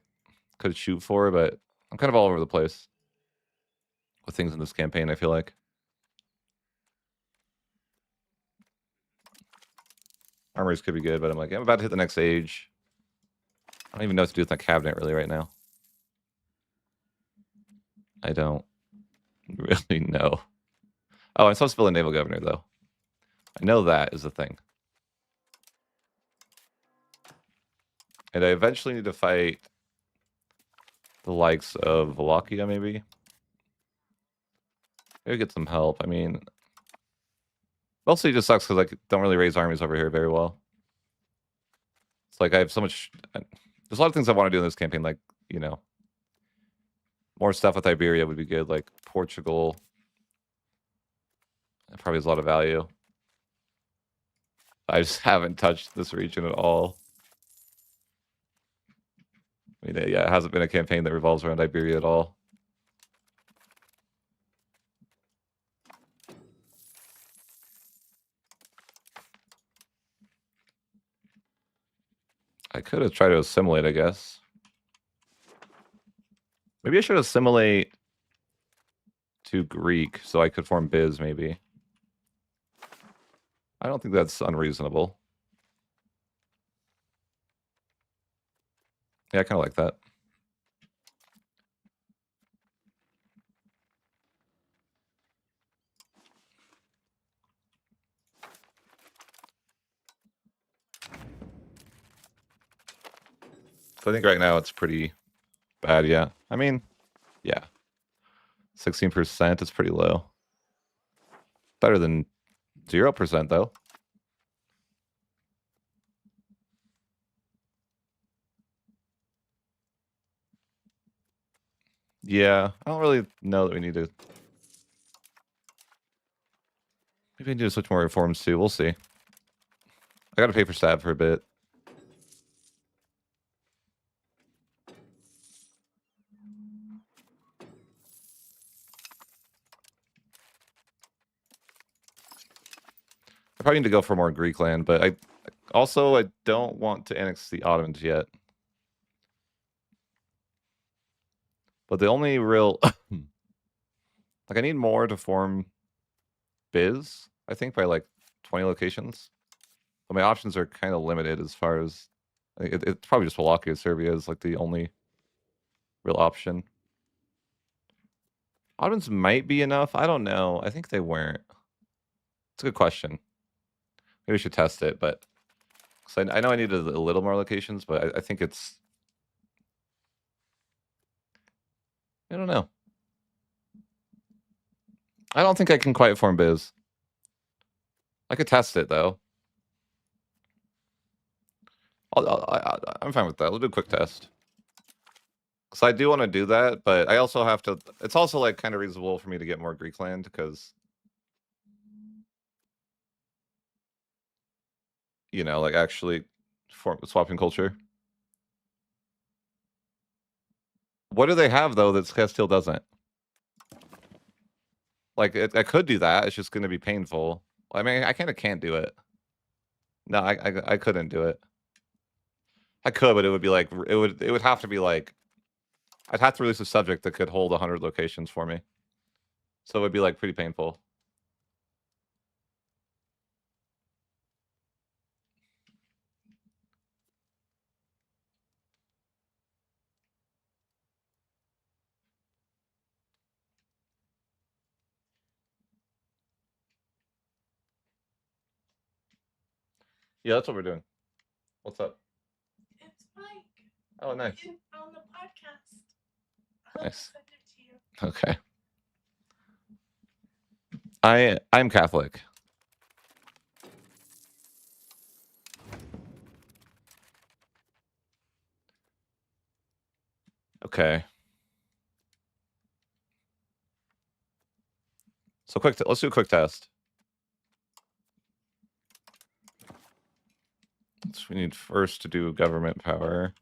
could shoot for, but I'm kind of all over the place with things in this campaign, I feel like. Armories could be good, but I'm like, I'm about to hit the next age. I don't even know what to do with my cabinet really right now. I don't really know. Oh, I'm supposed to build a naval governor, though. I know that is a thing. And I eventually need to fight the likes of Wallachia, maybe. maybe get some help. I mean, mostly it just sucks because I don't really raise armies over here very well. It's like I have so much. There's a lot of things I want to do in this campaign, like, you know, more stuff with Iberia would be good, like Portugal. That probably has a lot of value. I just haven't touched this region at all. I mean, yeah, it hasn't been a campaign that revolves around Iberia at all. I could have tried to assimilate, I guess. Maybe I should assimilate to Greek so I could form Biz, maybe. I don't think that's unreasonable. Yeah, I kind of like that. So I think right now it's pretty bad, yeah. I mean, yeah. 16% is pretty low. Better than 0%, though. Yeah, I don't really know that we need to... Maybe I need to switch more reforms, too. We'll see. I gotta pay for stab for a bit. I probably need to go for more Greek land, but I don't want to annex the Ottomans yet. But the only real... like, I need more to form Biz, I think, by, like, 20 locations. But my options are kind of limited as far as... it's probably just Wallachia, Serbia is, like, the only real option. Ottomans might be enough. I don't know. I think they weren't. It's a good question. Maybe we should test it, but... I know I needed a little more locations, but I think it's... I don't know. I don't think I can quite form Biz. I could test it, though. I'm fine with that. We'll do a quick test. Because I do want to do that, but I also have to... It's also, like, kind of reasonable for me to get more Greek land, because... You know, like, actually swapping culture. What do they have, though, that Castile doesn't? Like, I could do that. It's just going to be painful. I mean, I kind of can't do it. No, I couldn't do it. I could, but it would be like... It would have to be, like... I'd have to release a subject that could hold 100 locations for me. So it would be, like, pretty painful. Yeah, that's what we're doing. What's up? It's Mike. Oh, nice. On the podcast. Nice. Send it to you. Okay. I'm Catholic. Okay. So let's do a quick test. So we need first to do government power.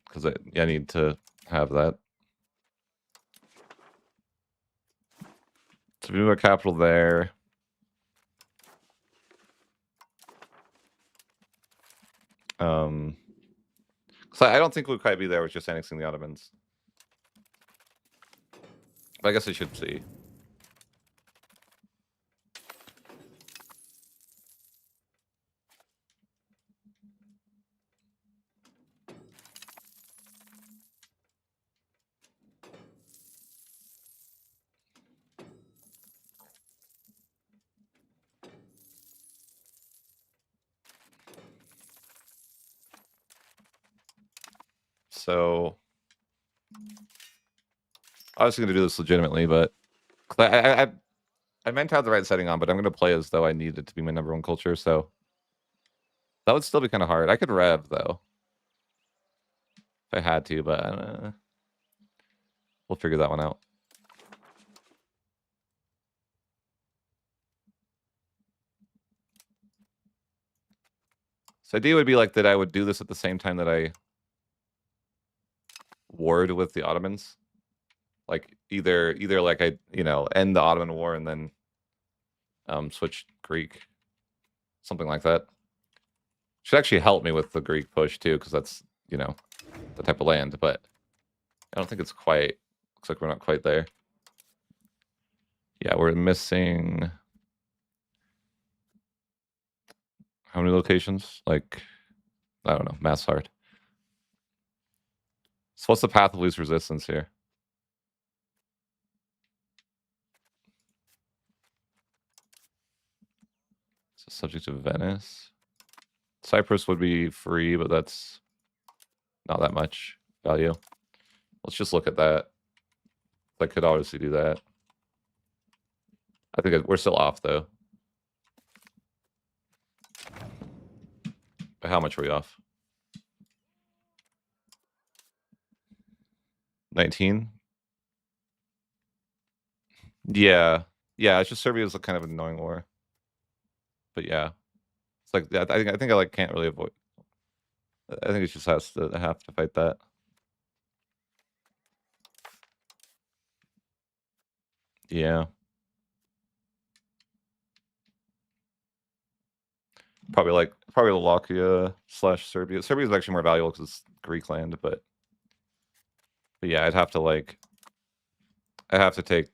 Because I need to have that. So we move our capital there. So I don't think we'll quite be there with just annexing the Ottomans. But I guess I should see. So I was going to do this legitimately, but 'cause I meant to have the right setting on, but I'm going to play as though I need it to be my number one culture, so that would still be kind of hard. I could rev, though, if I had to, but we'll figure that one out. So idea would be like that I would do this at the same time that I warred with the Ottomans. Like either like I, end the Ottoman War and then switch Greek. Something like that. Should actually help me with the Greek push too, because that's, the type of land, but I don't think it's quite, looks like we're not quite there. Yeah, we're missing how many locations? Like, I don't know, mass hard. So what's the path of least resistance here? So subject to Venice. Cyprus would be free, but that's not that much value. Let's just look at that. I could obviously do that. I think we're still off, though. By how much are we off? 19? Yeah. Yeah, it's just Serbia is a kind of annoying war. But yeah. It's like, I think I like can't really avoid. I think it just have to fight that. Yeah. Probably Wallachia / Serbia. Serbia is actually more valuable because it's Greek land, but yeah, I'd have to take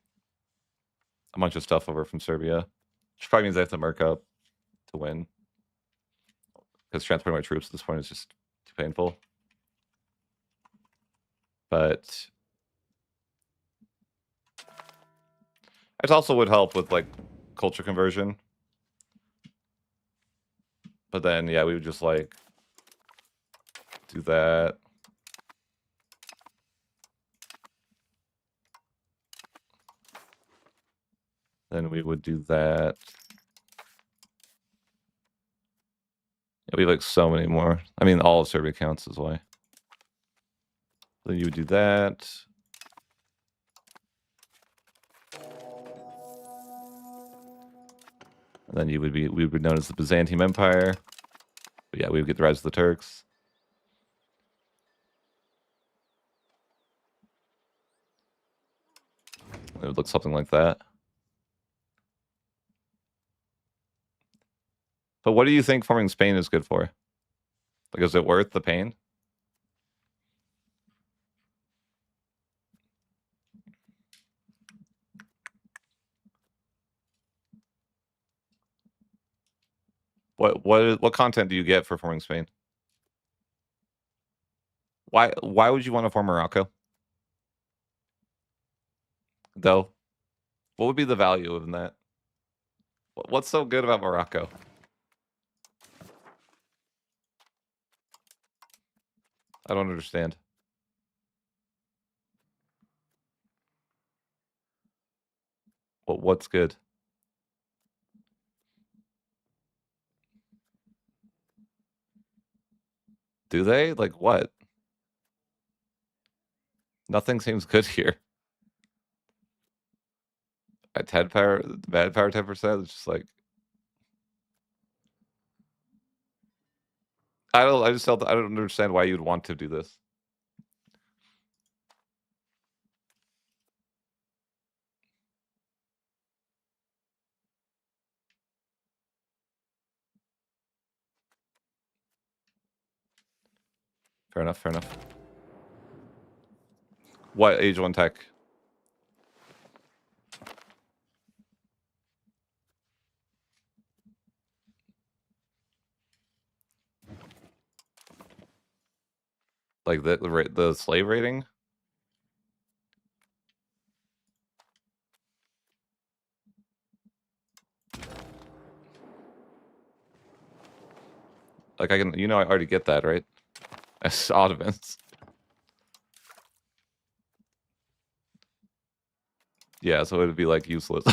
a bunch of stuff over from Serbia, which probably means I have to mark up to win because transporting my troops at this point is just too painful. But it also would help with like culture conversion. But then yeah, we would just like do that. Then we would do that. Yeah, we have like so many more. I mean, all of Serbia counts is why. Then you would do that. And then we would be known as the Byzantine Empire. But yeah, we would get the rise of the Turks. It would look something like that. But what do you think forming Spain is good for? Like, is it worth the pain? What content do you get for forming Spain? Why would you want to form Morocco? Though, what would be the value in that? What's so good about Morocco? I don't understand. What's good? Do they? Like what? Nothing seems good here. At 10 power, bad power 10%. It's just like I don't understand why you'd want to do this. Fair enough. What age 1 tech? Like the slave rating? Like I can, I already get that, right? As Ottomans. Yeah, so it'd be like useless.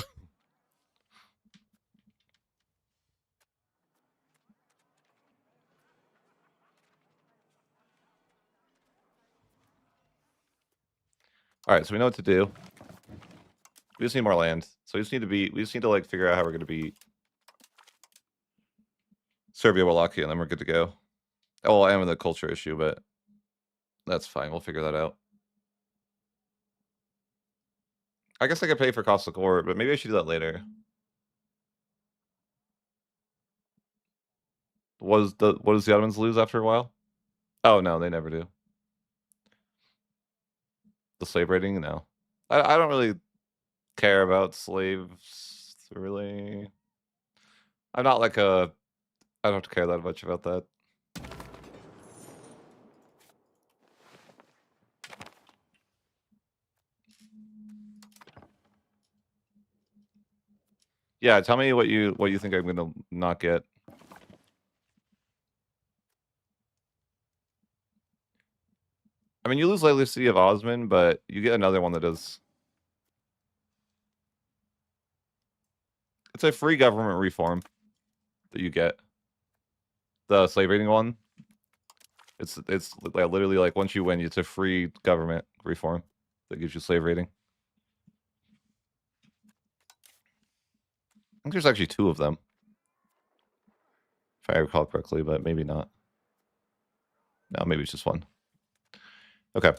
All right, so we know what to do. We just need more land. So we just need to like figure out how we're gonna beat Serbia, Wallachia, and then we're good to go. Oh, I am in the culture issue, but that's fine. We'll figure that out. I guess I could pay for Castile Court, but maybe I should do that later. What does the Ottomans lose after a while? Oh no, they never do. The slave rating? No. I don't really care about slaves, really. I'm not like I don't care that much about that. Yeah, tell me what you think I'm gonna not get. I mean, you lose Lately City of Osman, but you get another one that does. It's a free government reform that you get. The slave rating one. It's like literally like once you win, it's a free government reform that gives you slave rating. I think there's actually 2 of them, if I recall correctly, but maybe not. No, maybe it's just 1. Okay.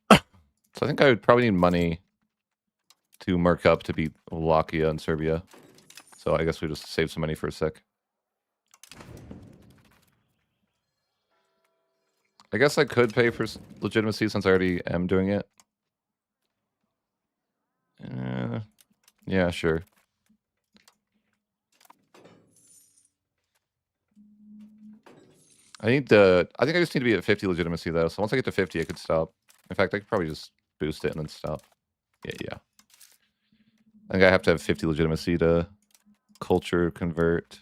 So I think I would probably need money to mark up to beat Wallachia and Serbia. So I guess we just save some money for a sec. I guess I could pay for legitimacy since I already am doing it. Yeah, sure. I think I just need to be at 50 legitimacy though. So once I get to 50, I could stop. In fact, I could probably just boost it and then stop. Yeah. I think I have to have 50 legitimacy to culture convert.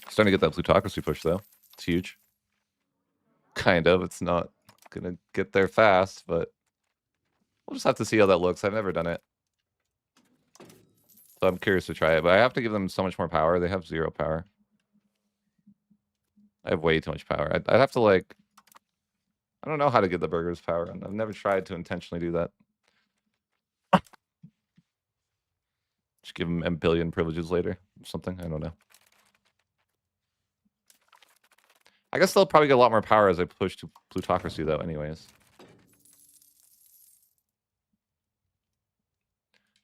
Starting to get that plutocracy push though. It's huge. Kind of. It's not gonna get there fast, but we'll just have to see how that looks. I've never done it. So I'm curious to try it, but I have to give them so much more power. They have 0 power. I have way too much power. I'd have to like, I don't know how to get the burgers power, and I've never tried to intentionally do that. Just give them a billion privileges later or something. I don't know. I guess they'll probably get a lot more power as I push to plutocracy, though, anyways.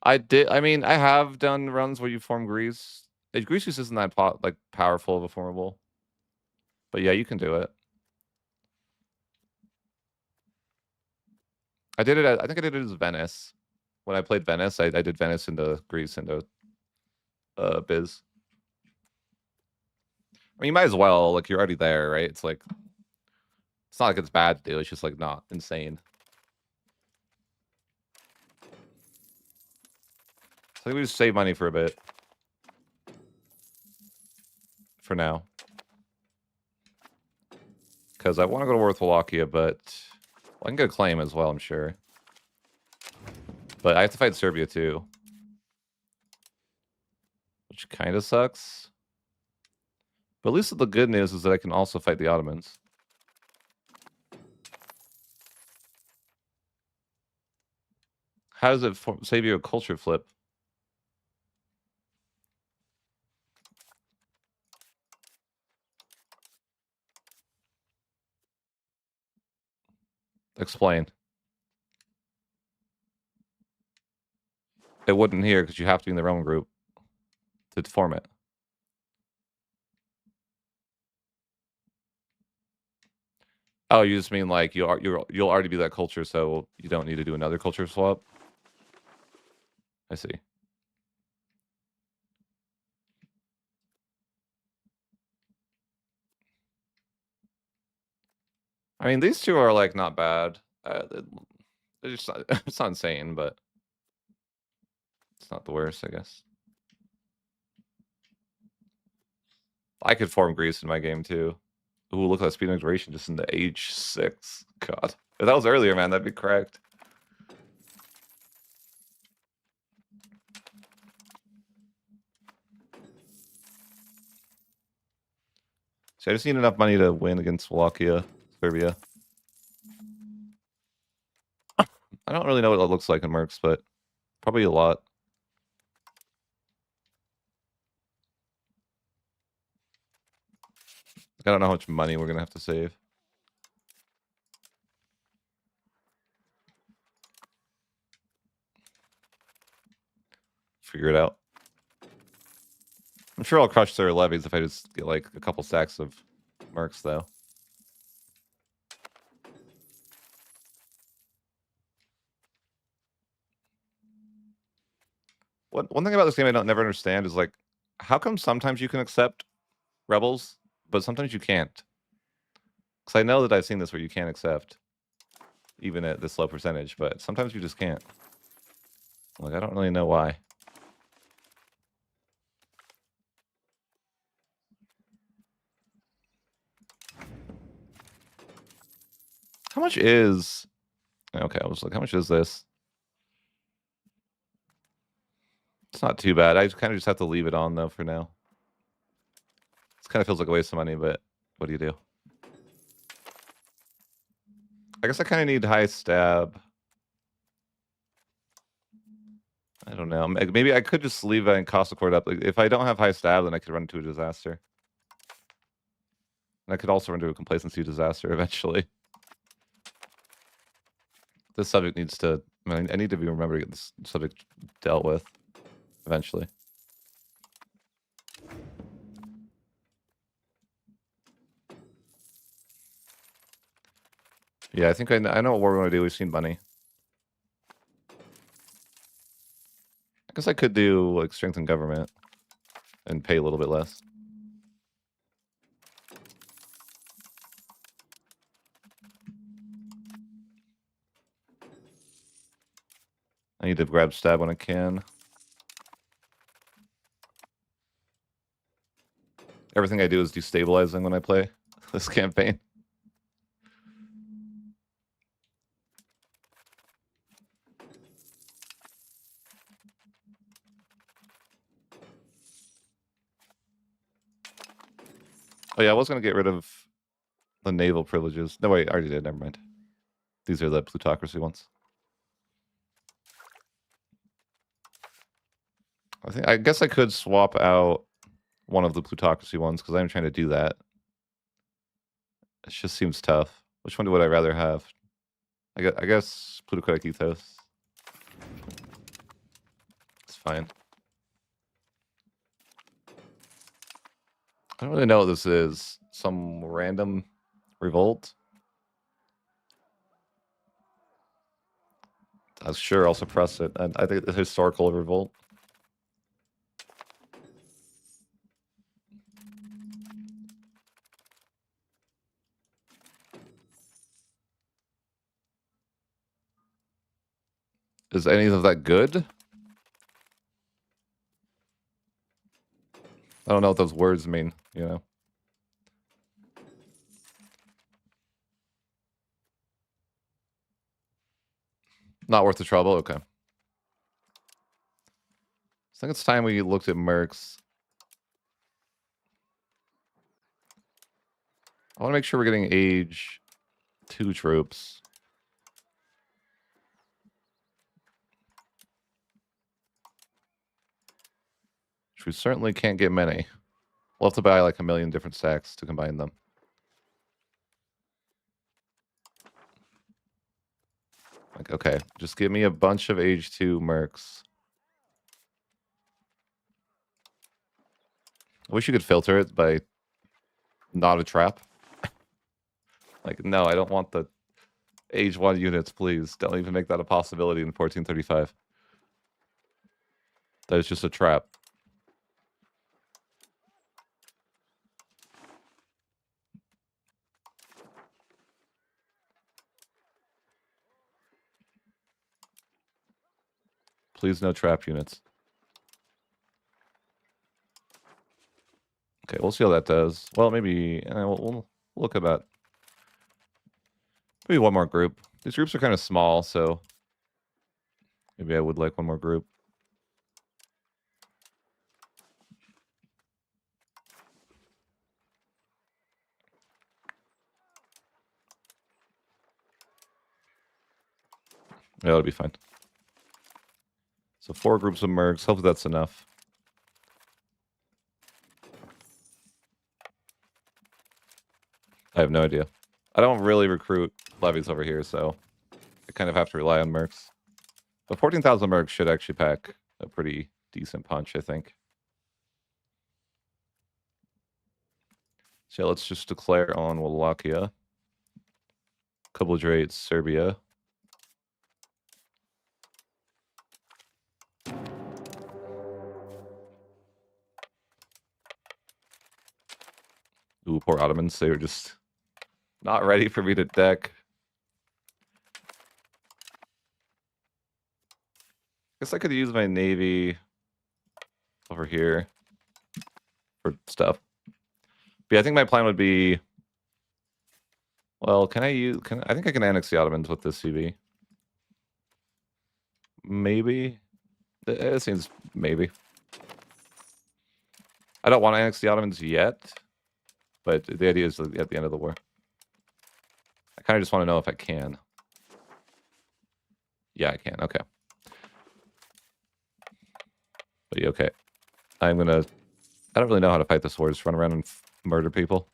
I mean, I have done runs where you form Greece. Greece just isn't that like powerful of a formable. But yeah, you can do it. I did it. I think I did it as Venice. When I played Venice, I did Venice into Greece into Biz. I mean, you might as well. Like, you're already there, right? It's like, it's not like it's bad to do. It's just like not insane. So I think we just save money for a bit. For now. Because I want to go to war with Wallachia, but well, I can get a claim as well, I'm sure. But I have to fight Serbia too. Which kind of sucks. But at least the good news is that I can also fight the Ottomans. How does it save you a culture flip? Explain. It wouldn't here because you have to be in the Roman group to form it. Oh, you just mean like you'll already be that culture, so you don't need to do another culture swap? I see. I mean, these 2 are like not bad. It's not insane, but It's not the worst, I guess. I could form Greece in my game too. Ooh, look at that speed and duration just in the age 6. God. If that was earlier, man, that'd be cracked. So I just need enough money to win against Wallachia, Serbia. I don't really know what it looks like in Mercs, but probably a lot. I don't know how much money we're gonna have to save. Figure it out. I'm sure I'll crush their levies if I just get like a couple stacks of Mercs, though. One thing about this game I don't never understand is like, how come sometimes you can accept rebels, but sometimes you can't? Because I know that I've seen this where you can't accept, even at this low percentage, but sometimes you just can't. Like, I don't really know why. How much is... Okay, I was like, how much is this? It's not too bad. I kind of just have to leave it on, though, for now. This kind of feels like a waste of money, but what do you do? I guess I kind of need high stab. I don't know. Maybe I could just leave and cost the court up. Like, if I don't have high stab, then I could run into a disaster. And I could also run into a complacency disaster eventually. This subject needs to... I mean, I need to be remember to get this subject dealt with eventually. Yeah, I think I know what we're going to do. We've seen money. I guess I could do like strengthen government and pay a little bit less. I need to grab stab when I can. Everything I do is destabilizing when I play this campaign. Oh yeah, I was going to get rid of the naval privileges. No, wait, I already did. Never mind. These are the plutocracy ones. I guess I could swap out one of the plutocracy ones because I'm trying to do that. It just seems tough. Which one would I rather have? I guess plutocratic ethos. It's fine. I don't really know what this is. Some random revolt. Sure, I'll suppress it. I think the historical revolt. Is any of that good? I don't know what those words mean, you know? Not worth the trouble? Okay. I think it's time we looked at Mercs. I want to make sure we're getting age 2 troops. Which we certainly can't get many. We'll have to buy like a million different stacks to combine them. Like, okay, just give me a bunch of age 2 Mercs. I wish you could filter it by not a trap. Like, no, I don't want the age 1 units, please. Don't even make that a possibility in 1435. That is just a trap. Please no trap units. Okay, we'll see how that does. Well, maybe we'll look at that. Maybe one more group. These groups are kind of small, so maybe I would like one more group. Yeah, that'll be fine. So 4 groups of mercs. Hopefully that's enough. I have no idea. I don't really recruit levies over here, so I kind of have to rely on mercs. But 14,000 mercs should actually pack a pretty decent punch, I think. So let's just declare on Wallachia. Carbohydrate, Serbia. Ooh, poor Ottomans. They were just not ready for me to deck. Guess I could use my navy over here for stuff. But yeah, I think my plan would be... Well, can I use... I think I can annex the Ottomans with this CB. Maybe. It seems maybe. I don't want to annex the Ottomans yet, but the idea is at the end of the war. I kind of just want to know if I can. Yeah, I can. Okay. But yeah, okay. I'm going to... I don't really know how to fight this war. Just run around and murder people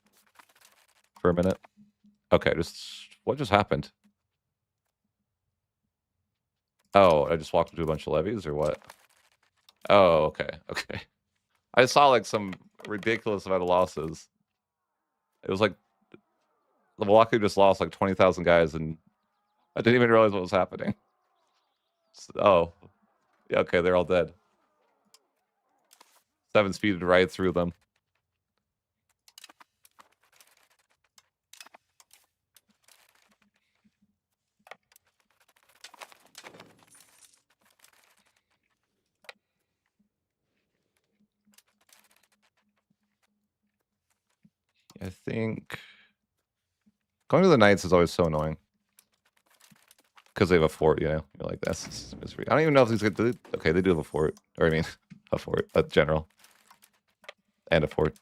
for a minute. Okay, what just happened? Oh, I just walked into a bunch of levies or what? Oh, okay. Okay. I saw like some ridiculous amount of losses. It was like the Milwaukee just lost like 20,000 guys and I didn't even realize what was happening. Oh, yeah, okay, they're all dead. 7 speeded right through them. I think going to the Knights is always so annoying. Because they have a fort, You're like, that's misery. I don't even know if these guys do. Okay, they do have a fort. Or I mean, a fort, a general. And a fort.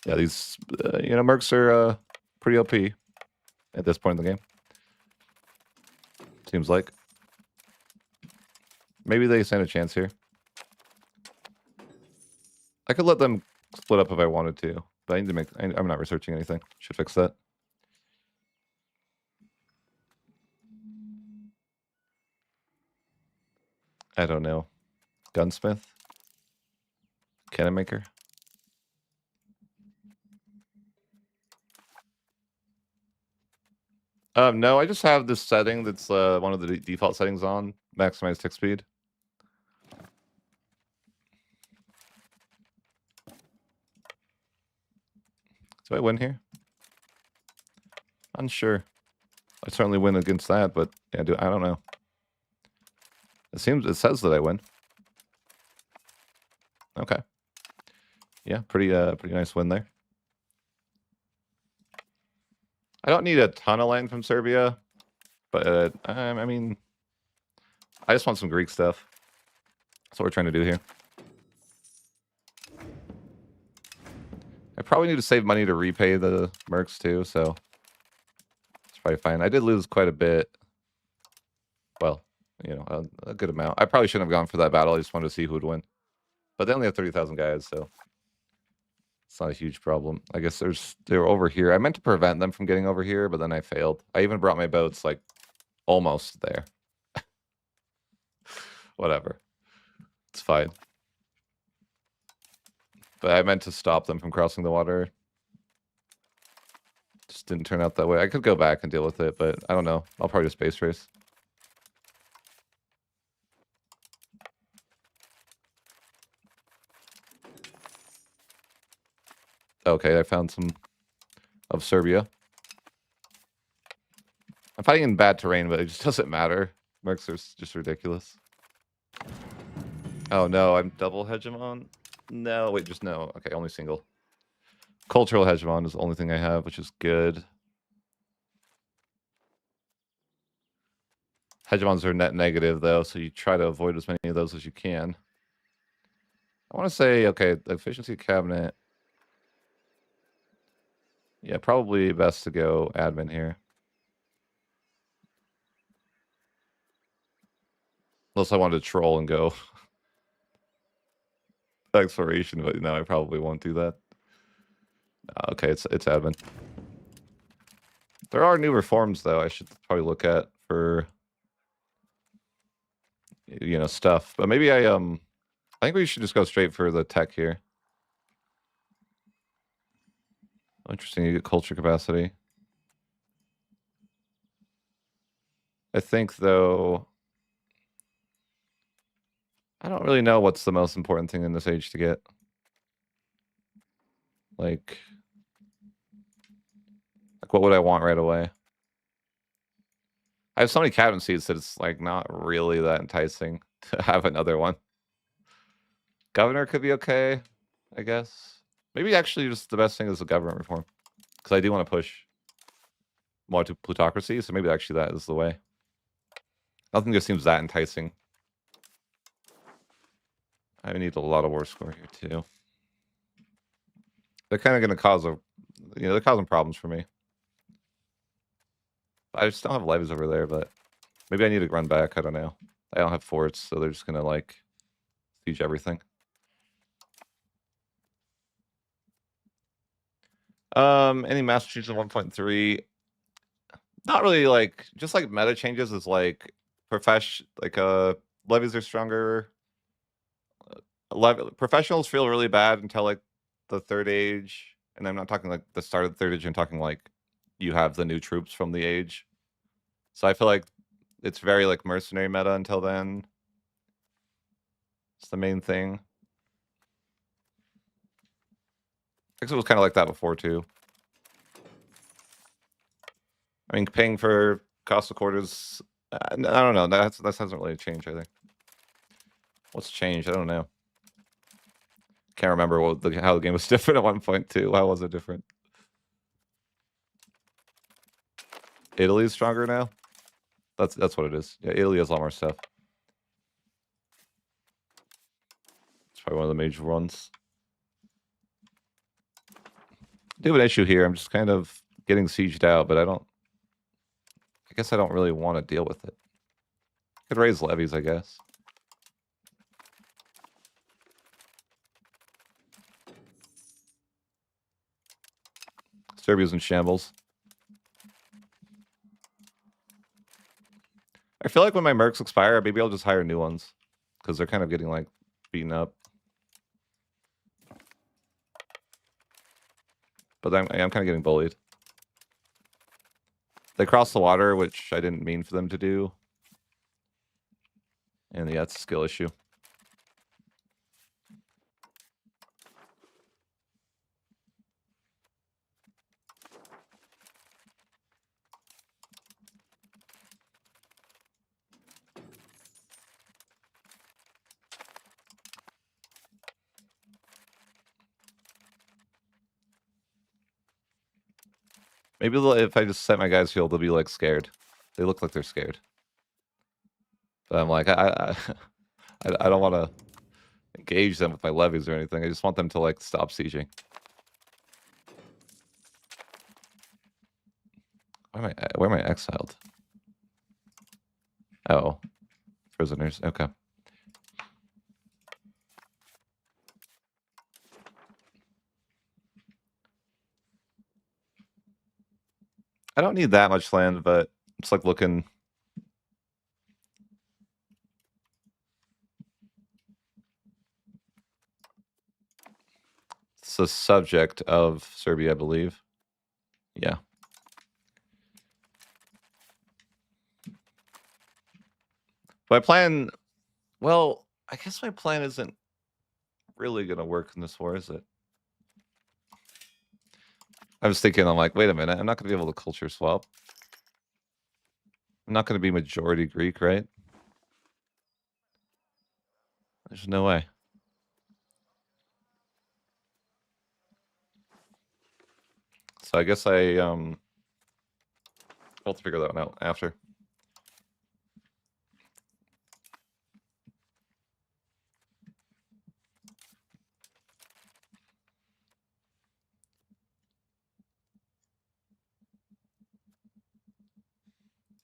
Yeah, these, mercs are pretty OP at this point in the game. Seems like. Maybe they stand a chance here. I could let them split up if I wanted to, but I need to make... I'm not researching anything. Should fix that. I don't know. Gunsmith? Cannon maker? No, I just have this setting that's one of the default settings on. Maximize tick speed. Do I win here? Unsure. I certainly win against that, but yeah, I don't know. It says that I win. Okay. Yeah, pretty nice win there. I don't need a ton of land from Serbia, but I mean, I just want some Greek stuff. That's what we're trying to do here. I probably need to save money to repay the mercs too, so it's probably fine. I did lose quite a bit. Well, a good amount. I probably shouldn't have gone for that battle. I just wanted to see who would win. But they only have 30,000 guys, so it's not a huge problem. I guess they're over here. I meant to prevent them from getting over here, but then I failed. I even brought my boats like almost there. Whatever. It's fine. But I meant to stop them from crossing the water. Just didn't turn out that way. I could go back and deal with it, but I don't know. I'll probably just space race. Okay, I found some of Serbia. I'm fighting in bad terrain, but it just doesn't matter. Mercs are just ridiculous. Oh no, I'm double hegemon. No, wait, just no. Okay, only single. Cultural hegemon is the only thing I have, which is good. Hegemons are net negative though, so you try to avoid as many of those as you can. I want to say, okay, the efficiency cabinet. Yeah, probably best to go admin here. Unless I wanted to troll and go exploration, but no, I probably won't do that. Okay, it's admin. There are new reforms though I should probably look at for stuff. But maybe I think we should just go straight for the tech here. Interesting, you get culture capacity. I think though I don't really know what's the most important thing in this age to get. Like what would I want right away? I have so many cabinet seats that it's like not really that enticing to have another one. Governor could be okay, I guess. Maybe actually just the best thing is the government reform. Because I do want to push more to plutocracy, so maybe actually that is the way. Nothing just seems that enticing. I need a lot of war score here too. They're kind of going to cause they're causing problems for me. I just don't have levies over there, but maybe I need to run back. I don't know. I don't have forts, so they're just going to like siege everything. Any Massachusetts 1.3? Not really. Like just like meta changes is like levies are stronger. Professionals feel really bad until like the third age, and I'm not talking like the start of the third age. I'm talking like you have the new troops from the age. So I feel like it's very like mercenary meta until then. It's the main thing. I guess it was kind of like that before too. I mean, paying for cost of quarters. I don't know. That hasn't really changed. I think. What's changed? I don't know. Can't remember how the game was different at 1.2. How was it different? Italy's stronger now. That's what it is. Yeah, Italy has a lot more stuff. It's probably one of the major ones. I do have an issue here. I'm just kind of getting sieged out, but I guess I don't really want to deal with it. I could raise levies, I guess. Serbia's in shambles. I feel like when my mercs expire, maybe I'll just hire new ones. Because they're kind of getting, like, beaten up. But I'm kind of getting bullied. They crossed the water, which I didn't mean for them to do. And yeah, it's a skill issue. Maybe if I just set my guys healed, they'll be like scared. They look like they're scared. But I'm like, I don't want to engage them with my levies or anything. I just want them to like stop sieging. Where am I exiled? Oh, prisoners. Okay. I don't need that much land, but it's like looking. It's a subject of Serbia, I believe. Yeah. My plan, well, I guess my plan isn't really going to work in this war, is it? I was thinking, I'm like, wait a minute, I'm not going to be able to culture swap. I'm not going to be majority Greek, right? There's no way. So I guess I'll have to figure that one out after.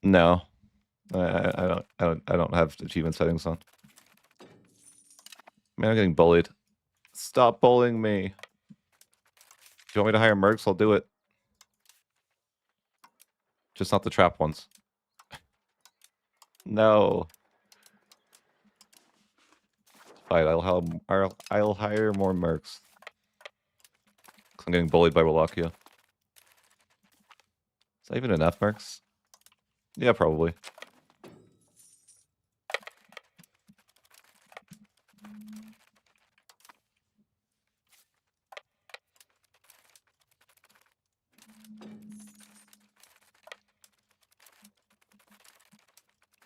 No, I don't have achievement settings on. Man, I'm getting bullied. Stop bullying me. If you want me to hire mercs, I'll do it. Just not the trap ones. No. Fine, I'll hire more mercs. I'm getting bullied by Wallachia. Is that even enough mercs? Yeah, probably.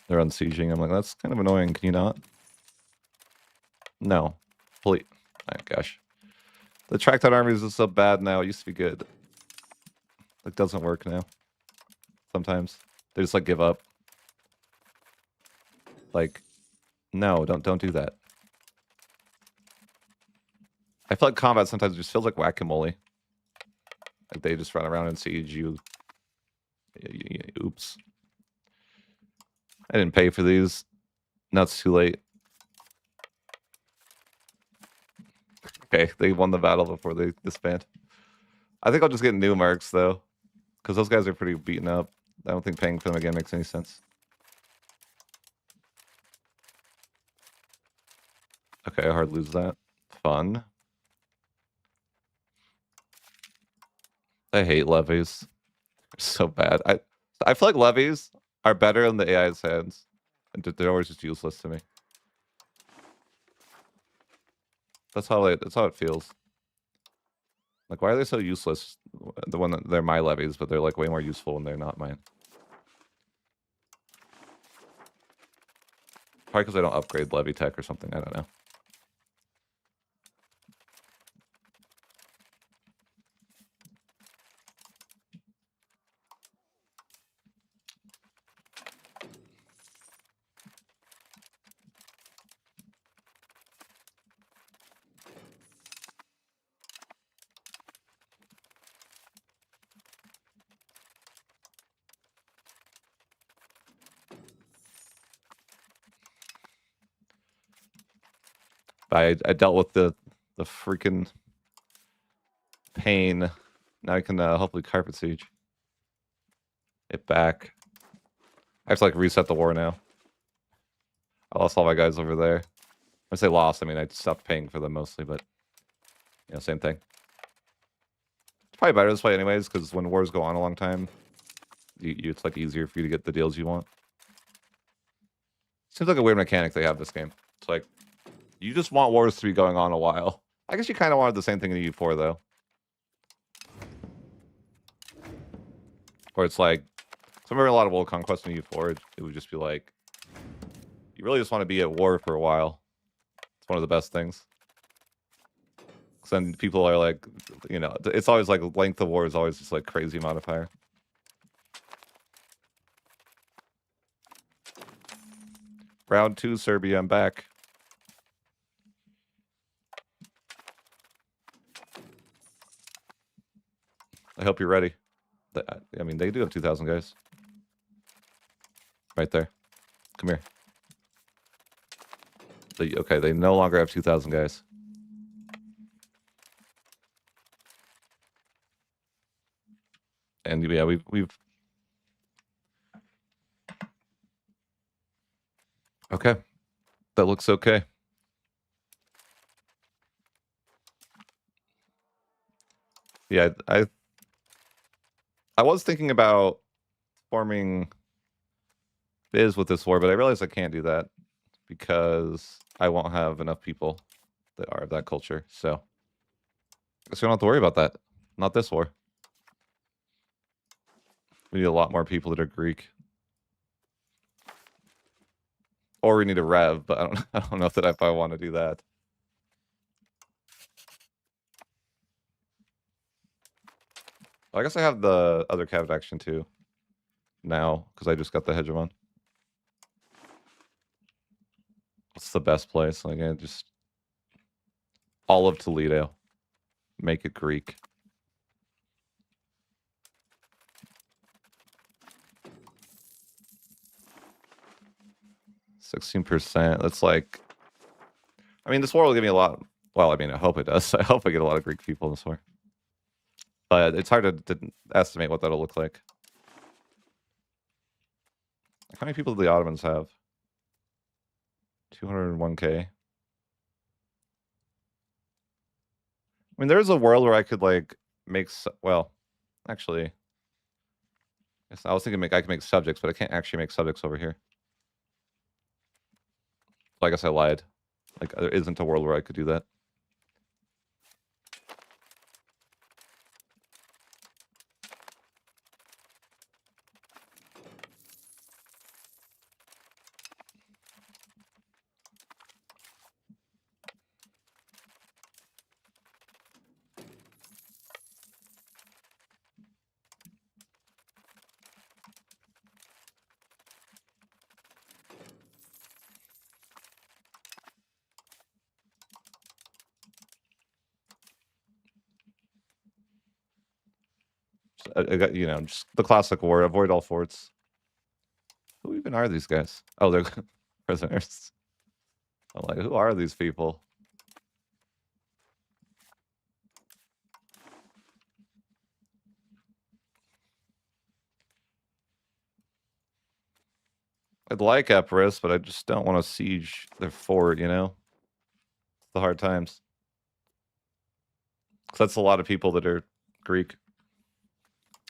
They're unsieging. I'm like, that's kind of annoying. Can you not? No. Please. Oh, gosh. The tracked out armies is so bad now. It used to be good. It doesn't work now. Sometimes. They just like give up. Like, no, don't do that. I feel like combat sometimes just feels like whack-a-mole. Like they just run around and siege you. Oops. I didn't pay for these. Now it's too late. Okay, they won the battle before they disband. I think I'll just get new marks, though. Because those guys are pretty beaten up. I don't think paying for them again makes any sense. Okay, I hard lose that. Fun. I hate levies. They're so bad. I feel like levies are better in the AI's hands. And they're always just useless to me. That's how it feels. Like, why are they so useless? The one that they're my levies, but they're like way more useful when they're not mine. Probably because I don't upgrade levy tech or something. I don't know. I dealt with the freaking pain. Now I can hopefully carpet siege it back. I have to like reset the war now. I lost all my guys over there. I say lost, I mean I stopped paying for them mostly, but you know, same thing. It's probably better this way anyways, because when wars go on a long time, it's like easier for you to get the deals you want. Seems like a weird mechanic they have this game. It's like you just want wars to be going on a while. I guess you kind of wanted the same thing in EU4 though. Where it's like, so I remember a lot of World Conquest in EU4, it would just be like, you really just want to be at war for a while. It's one of the best things. Because then people are like, you know, it's always like length of war is always just like crazy modifier. Round 2, Serbia, I'm back. I hope you're ready. I mean, they do have 2,000 guys. Right there. Come here. Okay, they no longer have 2,000 guys. And yeah, we've... Okay. That looks okay. Yeah, I was thinking about forming biz with this war, but I realized I can't do that because I won't have enough people that are of that culture. So I guess we don't have to worry about that. Not this war. We need a lot more people that are Greek. Or we need a rev, but I don't know if I want to do that. Well, I guess I have the other cabinet action too now because I just got the hegemon. What's the best place? Like, I just all of Toledo, make it Greek. %. That's like, I mean, this war will give me a lot. Well, I mean, I hope it does. I hope I get a lot of Greek people in this war. But it's hard to estimate what that'll look like. How many people do the Ottomans have? 201k. I mean, there is a world where I could like make. Well, actually, I was thinking I could make subjects, but I can't actually make subjects over here. So I guess I lied. Like, there isn't a world where I could do that. I got, you know, just the classic war. Avoid all forts. Who even are these guys? Oh, they're prisoners. I'm like, who are these people? I'd like Epirus, but I just don't want to siege their fort, you know? It's the hard times. Because that's a lot of people that are Greek.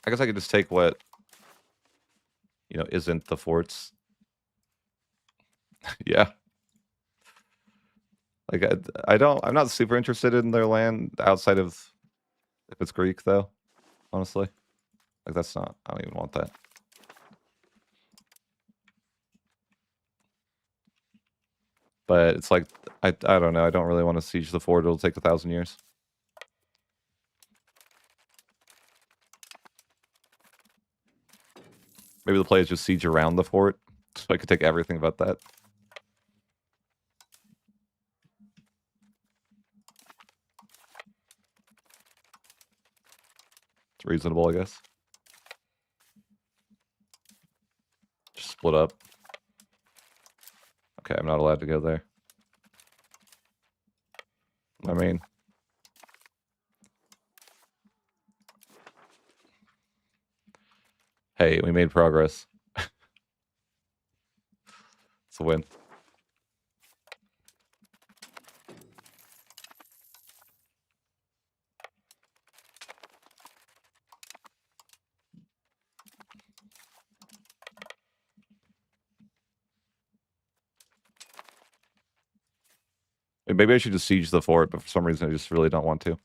I guess I could just take what, you know, isn't the forts. Yeah. Like, I'm not super interested in their land outside of if it's Greek, though, honestly. Like, that's not, I don't even want that. But it's like, I don't know. I don't really want to siege the fort. It'll take 1,000 years. Maybe the play is just siege around the fort, so I could take everything about that. It's reasonable, I guess. Just split up. Okay, I'm not allowed to go there. I mean, hey, we made progress. It's a win. Maybe I should just siege the fort, but for some reason I just really don't want to.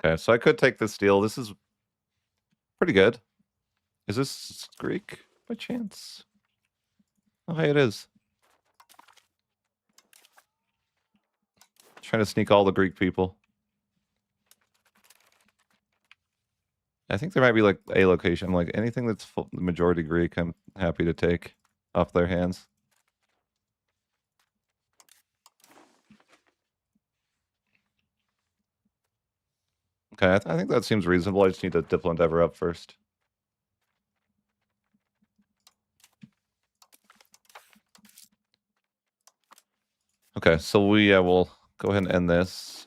Okay, so I could take this deal. This is pretty good. Is this Greek by chance? Oh, hey, it is. Trying to sneak all the Greek people. I think there might be like a location. Like anything that's full, majority Greek, I'm happy to take off their hands. Okay, I think that seems reasonable. I just need to diplo endeavor up first. Okay, so we will go ahead and end this.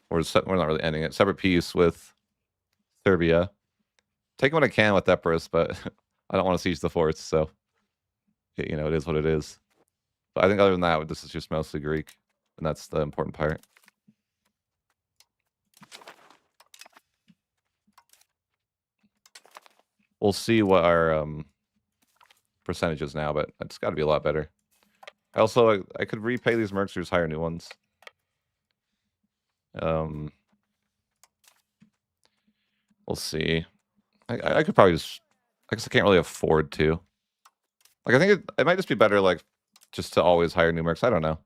We're not really ending it. Separate peace with Serbia. Take what I can with Epirus, but I don't want to siege the forts, so you know, it is what it is. But I think other than that, this is just mostly Greek, and that's the important part. We'll see what our percentages now, but it's got to be a lot better. Also, I could repay these mercs, hire new ones. We'll see. I could probably just. I guess I can't really afford to. Like, I think it might just be better, like, just to always hire new mercs. I don't know.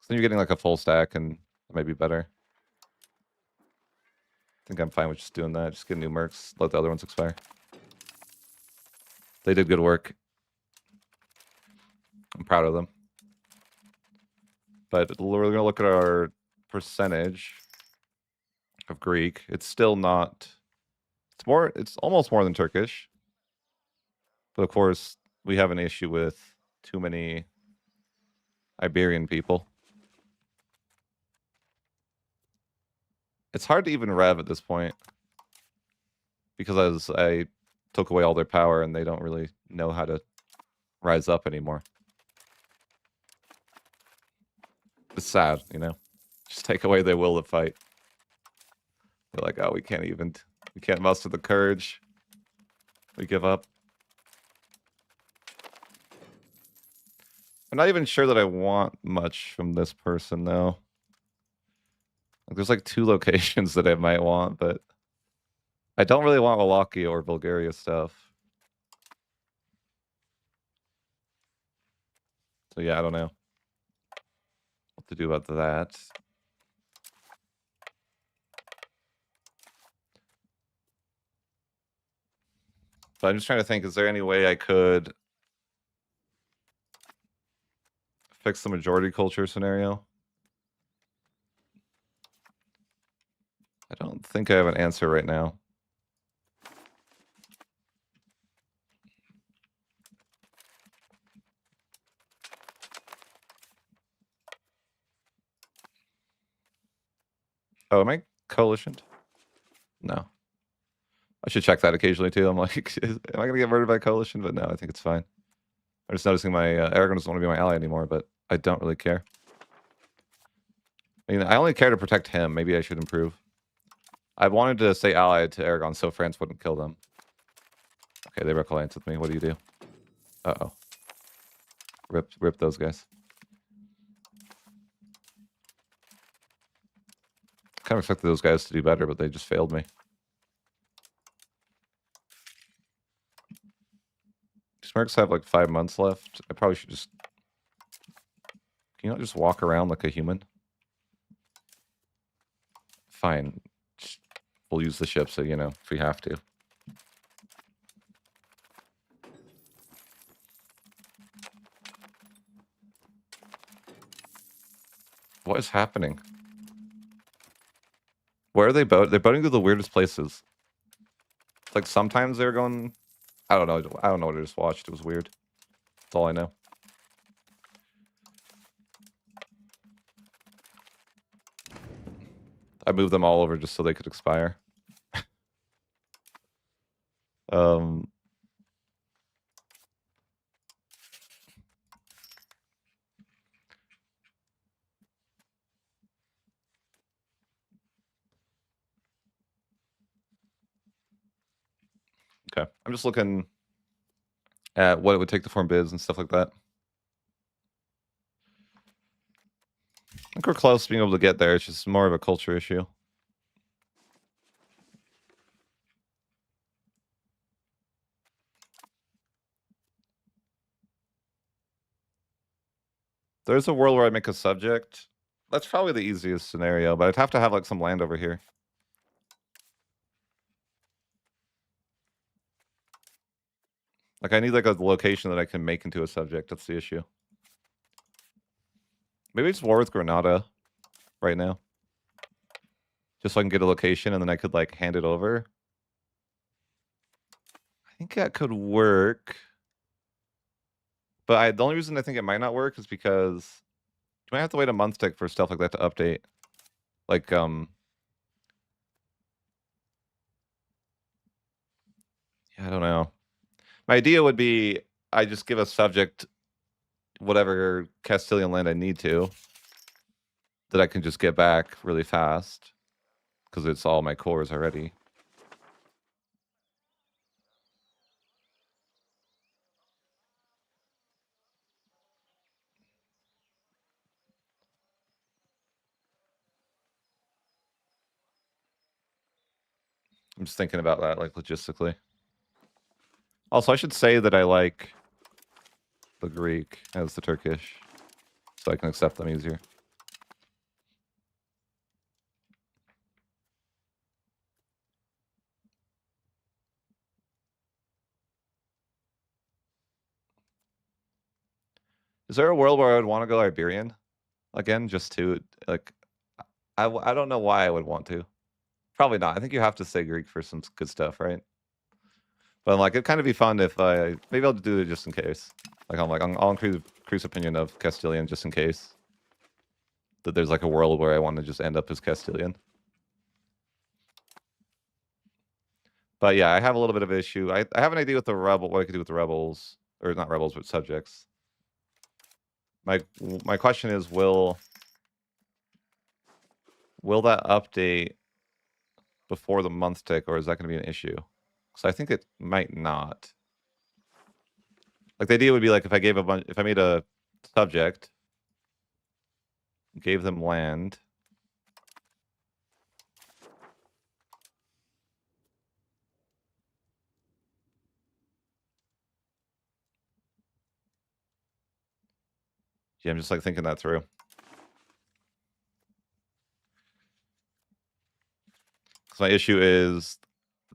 So then you're getting like a full stack, and it might be better. I think I'm fine with just doing that. Just get new mercs, let the other ones expire. They did good work. I'm proud of them. But we're gonna look at our percentage of Greek. It's still not. It's more. It's almost more than Turkish. But of course, we have an issue with too many Iberian people. It's hard to even rev at this point because I took away all their power and they don't really know how to rise up anymore. It's sad, you know. Just take away their will to fight. They're like, oh, we can't muster the courage. We give up. I'm not even sure that I want much from this person, though. There's like 2 locations that I might want, but I don't really want Wallachia or Bulgaria stuff. So yeah, I don't know what to do about that. But I'm just trying to think, is there any way I could fix the majority culture scenario? I don't think I have an answer right now. Oh, am I coalitioned? No. I should check that occasionally too. I'm like, am I going to get murdered by coalition? But no, I think it's fine. I'm just noticing my Aragon doesn't want to be my ally anymore, but I don't really care. I mean, I only care to protect him. Maybe I should improve. I wanted to stay allied to Aragon so France wouldn't kill them. Okay, they broke alliance with me. What do you do? Uh-oh. Rip those guys. Kind of expected those guys to do better, but they just failed me. These mercs have like 5 months left. I probably should just... Can you not just walk around like a human? Fine. We'll use the ship, so, you know, if we have to. What is happening? Where are they boating? They're boating to the weirdest places. Like, sometimes they're going... I don't know. I don't know what I just watched. It was weird. That's all I know. I moved them all over just so they could expire. Okay. I'm just looking at what it would take to form bids and stuff like that. I think we're close to being able to get there. It's just more of a culture issue. There's a world where I make a subject. That's probably the easiest scenario, but I'd have to have like some land over here. Like I need like a location that I can make into a subject. That's the issue. Maybe just war with Granada right now. Just so I can get a location and then I could like hand it over. I think that could work. But the only reason I think it might not work is because you might have to wait a month for stuff like that to update. Like, yeah, I don't know. My idea would be I just give a subject whatever Castilian land I need to that I can just get back really fast because it's all my cores already. I'm just thinking about that, like, logistically. Also, I should say that I like the Greek as the Turkish, so I can accept them easier. Is there a world where I would want to go Iberian again, just to, like, I don't know why I would want to. Probably not. I think you have to say Greek for some good stuff, right? But I'm like, it'd kind of be fun if maybe I'll do it just in case. Like, I'm like, I'll increase Crew's opinion of Castilian just in case. That there's like a world where I want to just end up as Castilian. But yeah, I have a little bit of an issue. I have an idea with the rebel, what I could do with the rebels, or not rebels, but subjects. My question is, will that update before the month tick, or is that going to be an issue? Because I think it might not. Like the idea would be like if I gave if I made a subject, gave them land. Yeah, I'm just like thinking that through. Because my issue is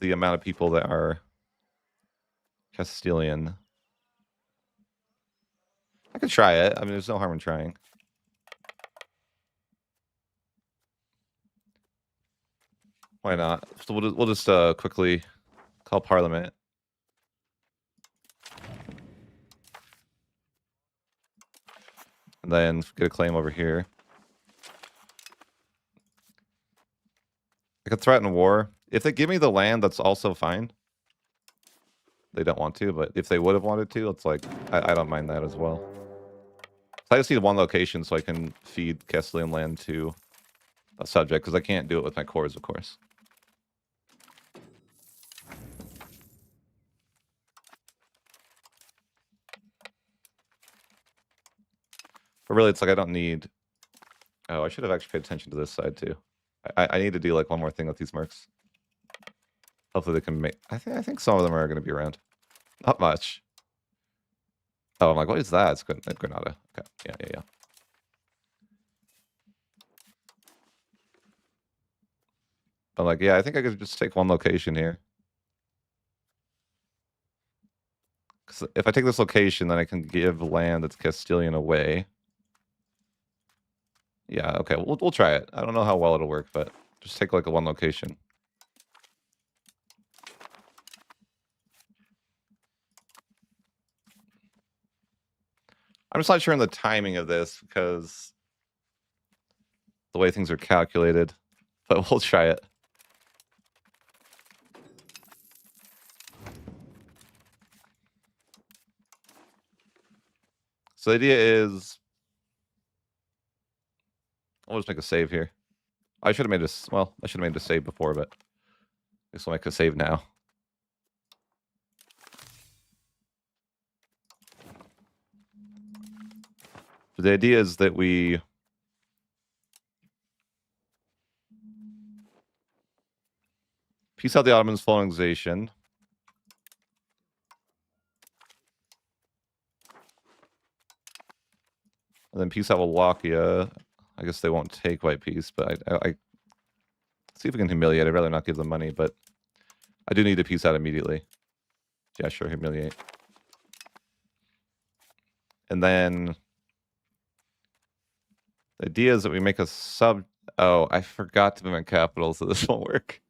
the amount of people that are Castilian. I could try it. I mean, there's no harm in trying. Why not? So we'll just quickly call Parliament. And then get a claim over here. I could threaten war. If they give me the land, that's also fine. They don't want to, but if they would have wanted to, it's like, I don't mind that as well. So I just need one location so I can feed Castilian land to a subject, because I can't do it with my cores, of course. But really, it's like I don't need... Oh, I should have actually paid attention to this side, too. I need to do, like, one more thing with these mercs. Hopefully they can make... I think some of them are going to be around. Not much. Oh, I'm like, what is that? It's Granada. Okay, yeah. I'm like, yeah, I think I could just take one location here. Because if I take this location, then I can give land that's Castilian away. Yeah, okay, we'll try it. I don't know how well it'll work, but just take like a one location. I'm just not sure on the timing of this because the way things are calculated, but we'll try it. So the idea is, I'll just make a save here. I should have made a, well, I should have made a save before, but I guess I'll make a save now. So the idea is that we peace out the Ottomans' colonization. And then peace out Wallachia. I guess they won't take White Peace, but I see if we can humiliate. I'd rather not give them money, but I do need to peace out immediately. Yeah, sure, humiliate. And then the idea is that we make a sub... Oh, I forgot to move my capital, so this won't work.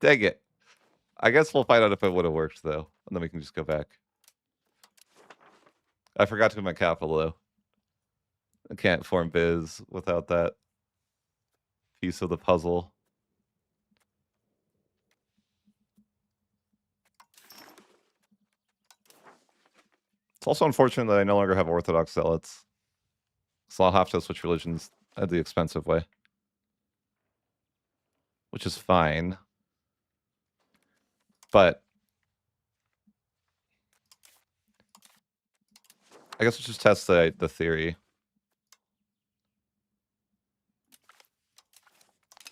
Dang it. I guess we'll find out if it would have worked, though. And then we can just go back. I forgot to move my capital, though. I can't form biz without that piece of the puzzle. It's also unfortunate that I no longer have Orthodox zealots. So I'll have to switch religions the expensive way. Which is fine. But I guess let's just test the theory.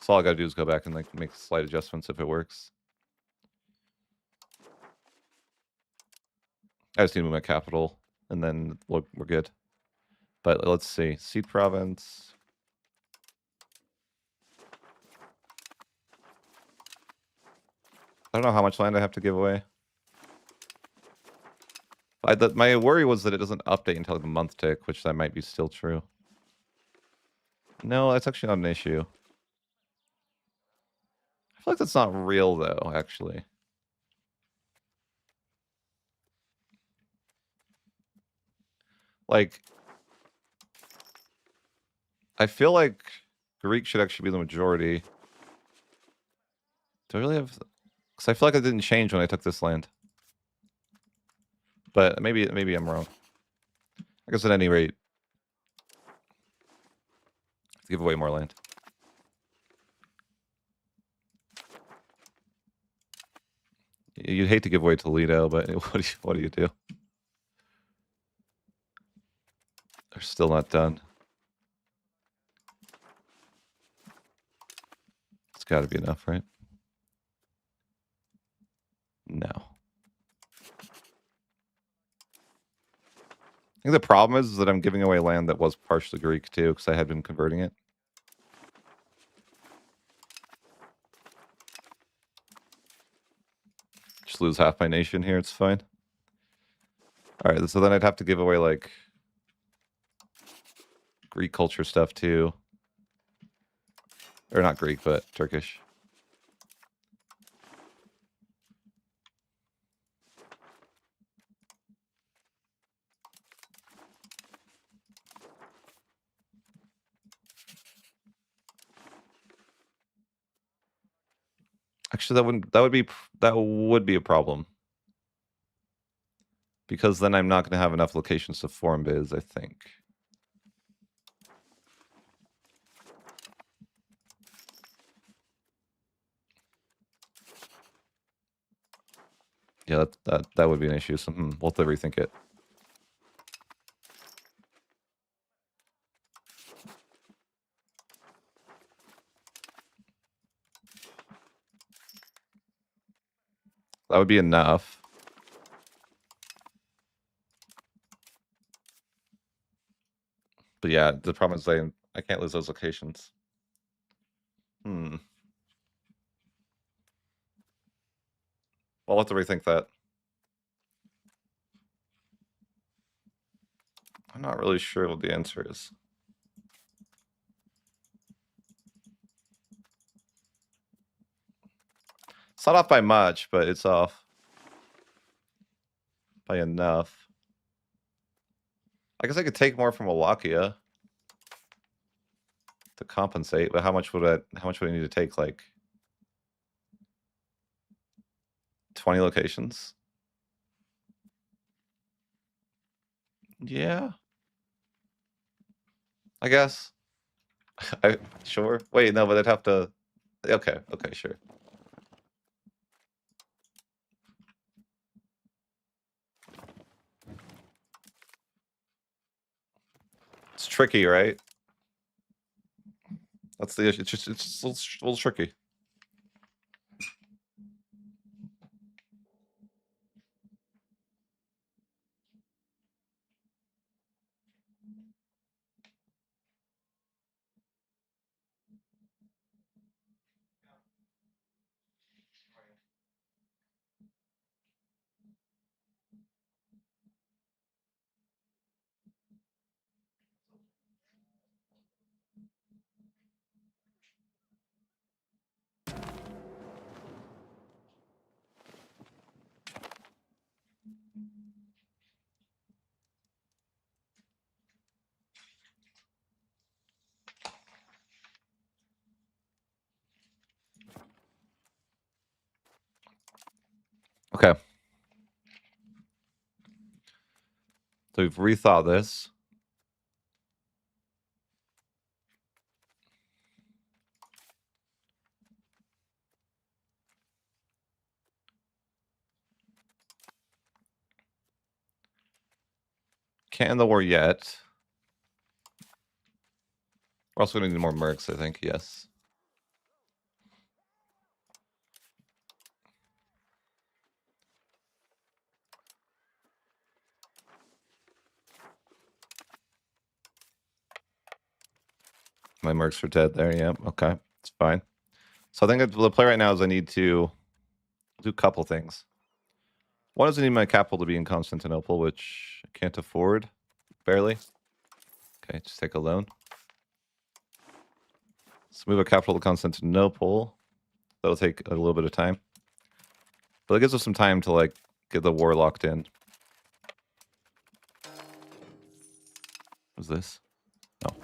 So all I gotta do is go back and like make slight adjustments if it works. I just need to move my capital, and then we're good. But let's see. Seed province. I don't know how much land I have to give away. My worry was that it doesn't update until the month tick, which that might be still true. No, that's actually not an issue. I feel like that's not real, though, actually. Like, I feel like Greek should actually be the majority. Do I really have... Because I feel like it didn't change when I took this land. But maybe I'm wrong. I guess at any rate, let's give away more land. You'd hate to give away Toledo, but what do you do? They're still not done. It's got to be enough, right? No. I think the problem is that I'm giving away land that was partially Greek too, because I had been converting it. Just lose half my nation here, it's fine. Alright, so then I'd have to give away, like, Greek culture stuff too. Or not Greek, but Turkish. Actually, that would be a problem. Because then I'm not going to have enough locations to form biz, I think. Yeah, that would be an issue. So we'll have to rethink it. That would be enough. But yeah, the problem is I can't lose those locations. Well, I'll have to rethink that. I'm not really sure what the answer is. It's not off by much, but it's off by enough. I guess I could take more from Wallachia to compensate, but how much would I need to take? Like 20 locations? Yeah. I guess. Sure. Wait, no, but I'd have to. Okay, sure. It's tricky, right? That's the issue. It's a little tricky. Okay. So we've rethought this. Can't end the war yet. We're also going to need more mercs, I think. Yes. My mercs are dead there. Yeah, okay. It's fine. So I think the play right now is I need to do a couple things. One is I need my capital to be in Constantinople, which I can't afford. Barely. Okay, just take a loan. Let's move a capital to Constantinople. That'll take a little bit of time. But it gives us some time to, like, get the war locked in. What's this? Oh.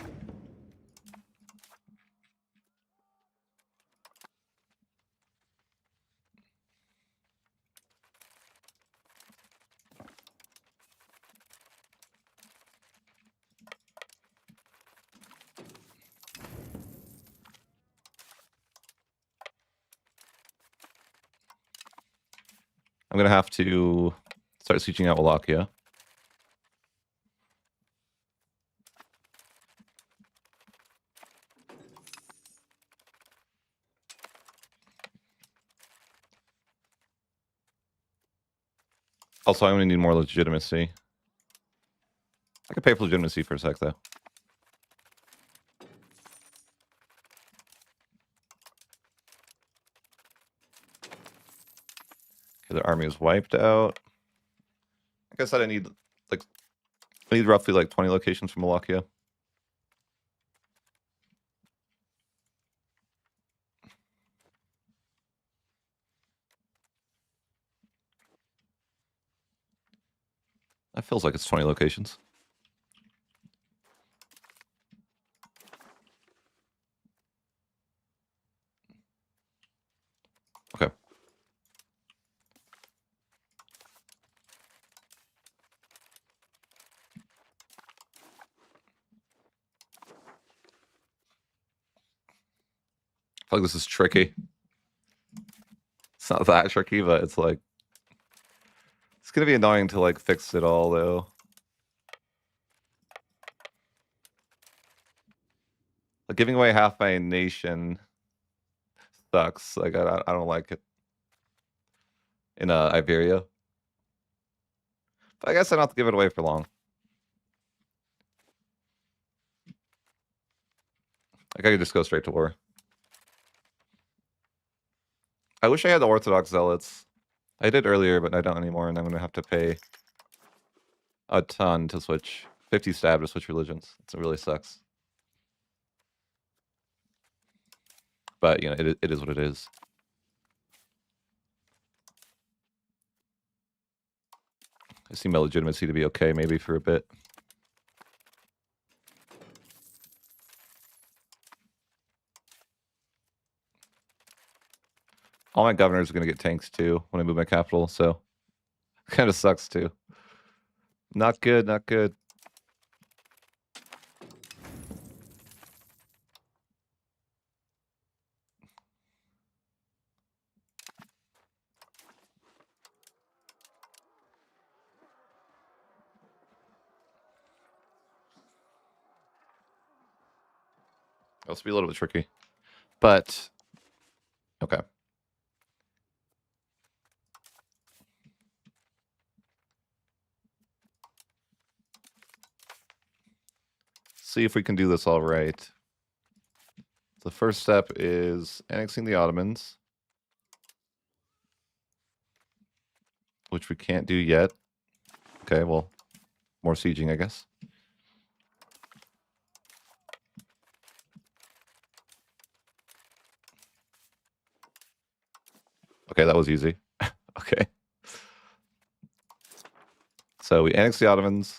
I'm going to have to start sieging out Wallachia. Also, I'm going to need more legitimacy. I could pay for legitimacy for a sec, though. Okay, the army is wiped out. Like I said, I need roughly like 20 locations from Wallachia. That feels like it's 20 locations. Okay. I feel like this is tricky. It's not that tricky, but it's like... It's going to be annoying to, like, fix it all, though. Like, giving away half my nation sucks. Like, I don't like it. In Iberia. But I guess I don't have to give it away for long. Like, I could just go straight to war. I wish I had the Orthodox Zealots. I did earlier, but I don't anymore, and I'm going to have to pay a ton to switch. 50 stab to switch religions. It really sucks. But, you know, it is what it is. I see my legitimacy to be okay, maybe, for a bit. All my governors are going to get tanks, too, when I move my capital, so... kind of sucks, too. Not good, not good. This will be a little bit tricky. But... okay. See if we can do this all right. The first step is annexing the Ottomans. Which we can't do yet. Okay, well, more sieging, I guess. Okay, that was easy. Okay. So we annex the Ottomans.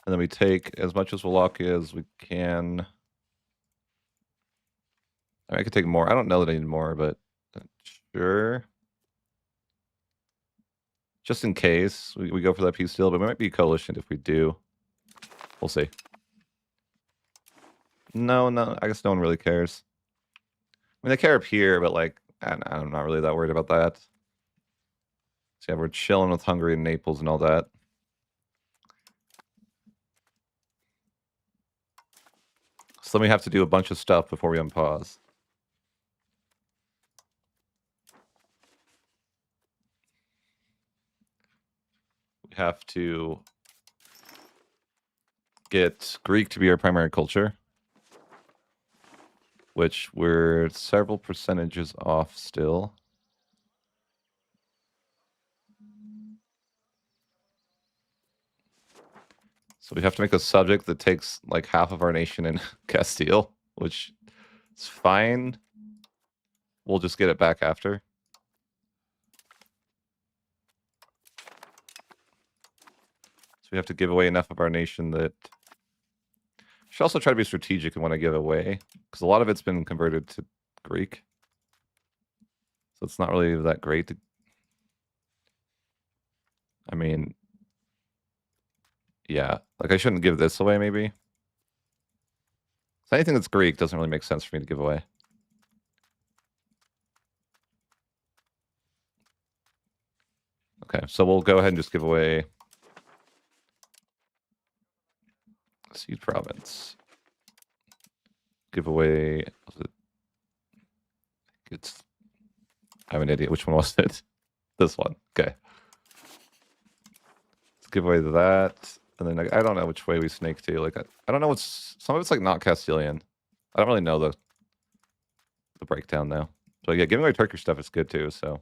And then we take as much as Wallachia as we can. I mean, I could take more. I don't know that I need more, but sure. Just in case we go for that peace deal, but we might be coalition if we do. We'll see. No, I guess no one really cares. I mean, they care up here, but like, I'm not really that worried about that. So yeah, we're chilling with Hungary and Naples and all that. So then we have to do a bunch of stuff before we unpause. We have to get Greek to be our primary culture, which we're several percentages off still. So we have to make a subject that takes like half of our nation in Castile, which is fine. We'll just get it back after. So we have to give away enough of our nation that... Should also try to be strategic in what I give away, because a lot of it's been converted to Greek. So it's not really that great to... I mean... Yeah, like I shouldn't give this away, maybe. So anything that's Greek doesn't really make sense for me to give away. Okay, so we'll go ahead and just give away Seed Province. Give away... It's... I'm an idiot. Which one was it? This one. Okay. Let's give away that. And then I don't know which way we snake to. Like I don't know what's... Some of it's like not Castilian. I don't really know the breakdown now. So yeah, giving away Turkish stuff is good too, so...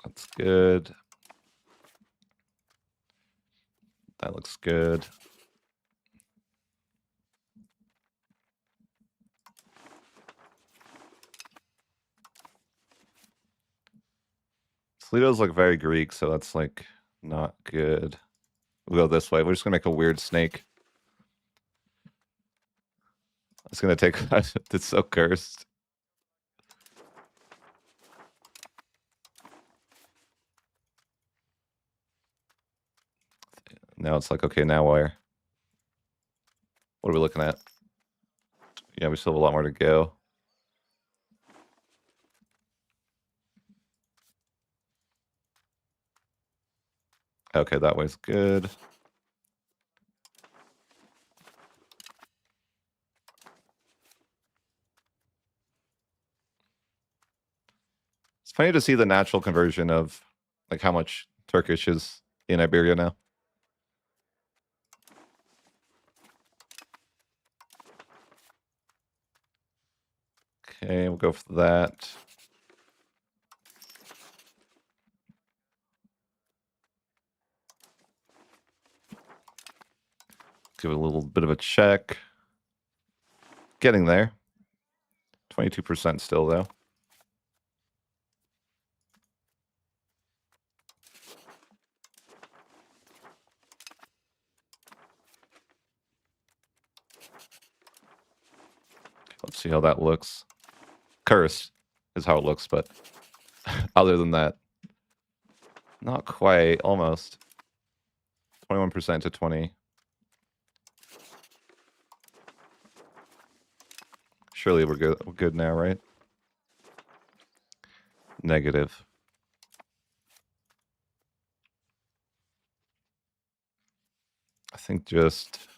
That's good. That looks good. Toledo's like very Greek, so that's like not good. We'll go this way. We're just gonna make a weird snake. It's gonna take... It's so cursed. Now it's like, okay, now where? What are we looking at? Yeah, we still have a lot more to go. Okay, that way's good. It's funny to see the natural conversion of like how much Turkish is in Iberia now. Okay, we'll go for that. Give it a little bit of a check. Getting there. 22% still, though. Let's see how that looks. Curse is how it looks, but other than that, not quite. Almost. 21% to 20. Surely we're good. We're good now, right? Negative. I think just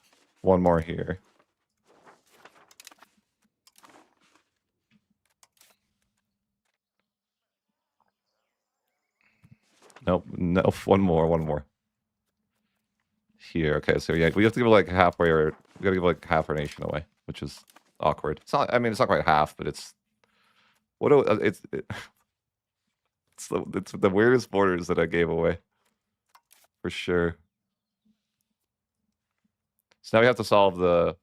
one more here. Nope. No, one more. Here. Okay, so yeah, we have to give like halfway, or we gotta give like half our nation away, which is awkward. It's not... I mean, it's not quite half, but it's... What do... It's the weirdest borders that I gave away. For sure. So now we have to solve the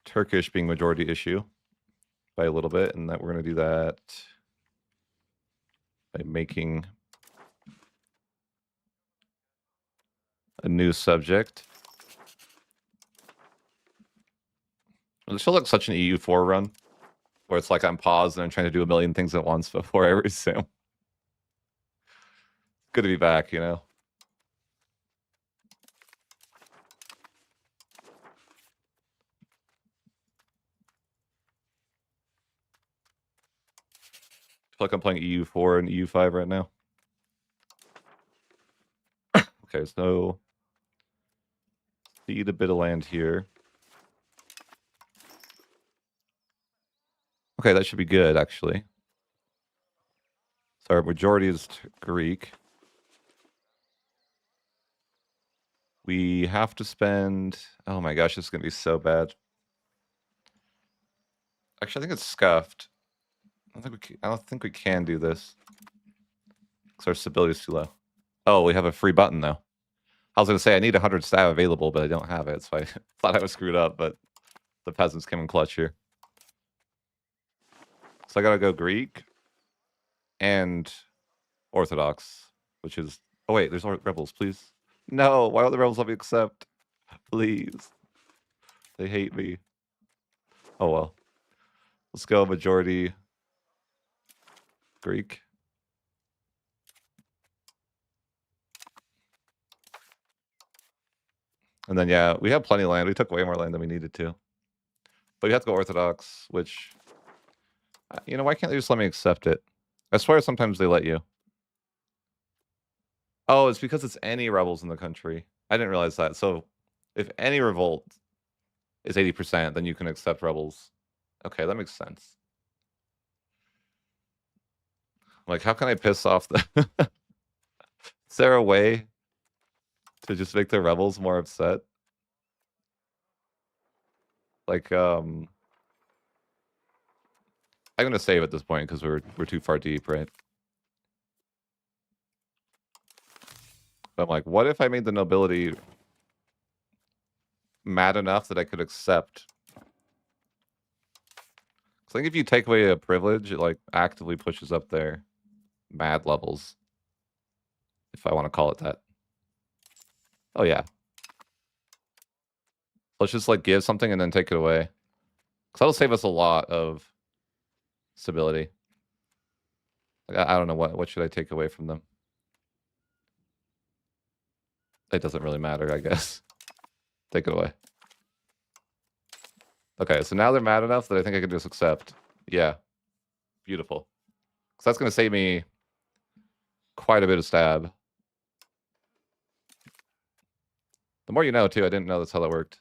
Turkish being majority issue by a little bit, and that we're going to do that by making a new subject. This feels like such an EU4 run, where it's like I'm paused and I'm trying to do a million things at once before I resume. Good to be back, you know? I feel like I'm playing EU4 and EU5 right now. Okay, so cede a bit of land here. Okay, that should be good, actually. Our majority is Greek. We have to spend. Oh my gosh, this is gonna be so bad. Actually, I think it's scuffed. I don't think we can do this because our stability is too low. Oh, we have a free button though. I was gonna say I need 100 stab available, but I don't have it, so I thought I was screwed up. But the peasants came in clutch here. So I gotta go Greek and Orthodox, which is. Oh wait, there's rebels. Please, no. Why don't the rebels let me accept? Please, they hate me. Oh well. Let's go majority Greek. And then yeah, we have plenty of land. We took way more land than we needed to. But you have to go Orthodox, which you know, why can't they just let me accept it? I swear sometimes they let you. Oh, it's because it's any rebels in the country. I didn't realize that. So if any revolt is 80%, then you can accept rebels. Okay, that makes sense. Like, how can I piss off the... Is there a way to just make the rebels more upset? Like, I'm gonna save at this point because we're too far deep, right? But I'm like, what if I made the nobility mad enough that I could accept? I think if you take away a privilege, it like actively pushes up their mad levels. If I want to call it that. Oh yeah. Let's just like give something and then take it away. Because that'll save us a lot of stability. Like, I don't know what should I take away from them. It doesn't really matter, I guess. Take it away. Okay, so now they're mad enough that I think I can just accept. Yeah. Beautiful. Because that's going to save me quite a bit of stab. The more you know, too. I didn't know that's how that worked.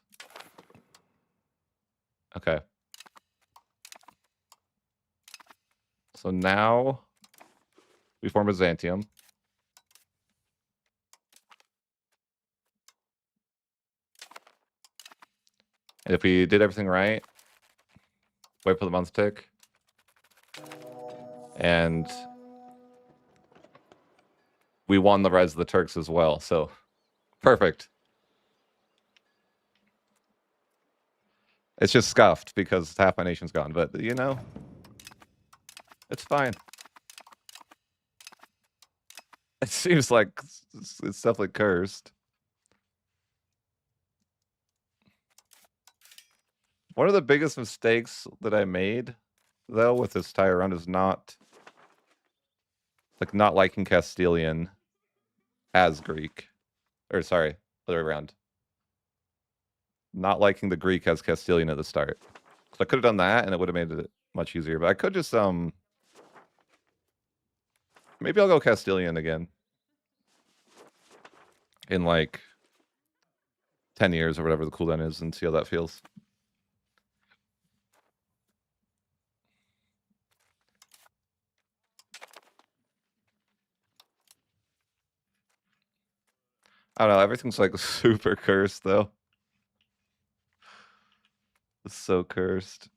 Okay. So now we form Byzantium. And if we did everything right, wait for the month tick. And we won the rise of the Turks as well. So perfect. It's just scuffed because half my nation's gone. But, you know, it's fine. It seems like it's definitely cursed. One of the biggest mistakes that I made, though, with this entire run is not liking Castilian as Greek. Or sorry, other way around. Not liking the Greek as Castilian at the start. So I could have done that and it would have made it much easier. But I could just maybe I'll go Castilian again. In like 10 years or whatever the cooldown is and see how that feels. I don't know, everything's like super cursed though. It's so cursed.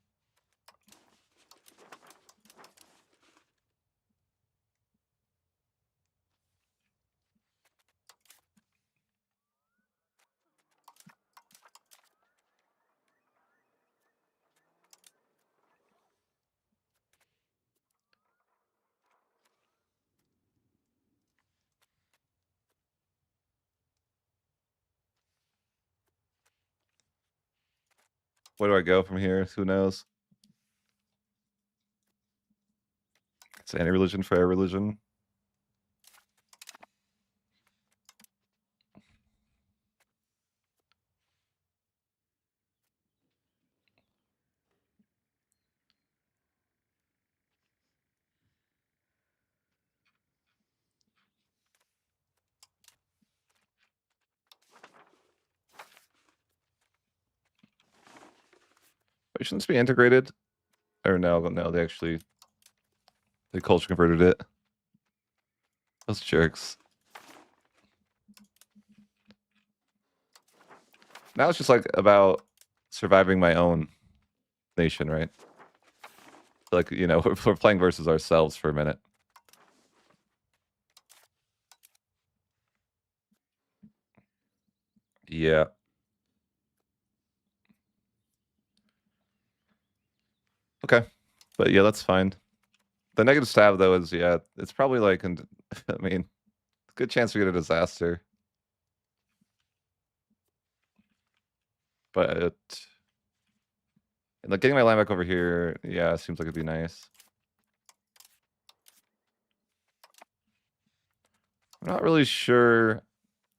Where do I go from here? Who knows? It's any religion for a religion. Wait, shouldn't this be integrated? Or no, they culture converted it. Those jerks. Now it's just like about surviving my own nation, right? Like, you know, we're playing versus ourselves for a minute. Yeah. Okay. But yeah, that's fine. The negative stab though is yeah, it's probably like I mean, good chance we get a disaster. But like getting my land back over here, yeah, seems like it'd be nice. I'm not really sure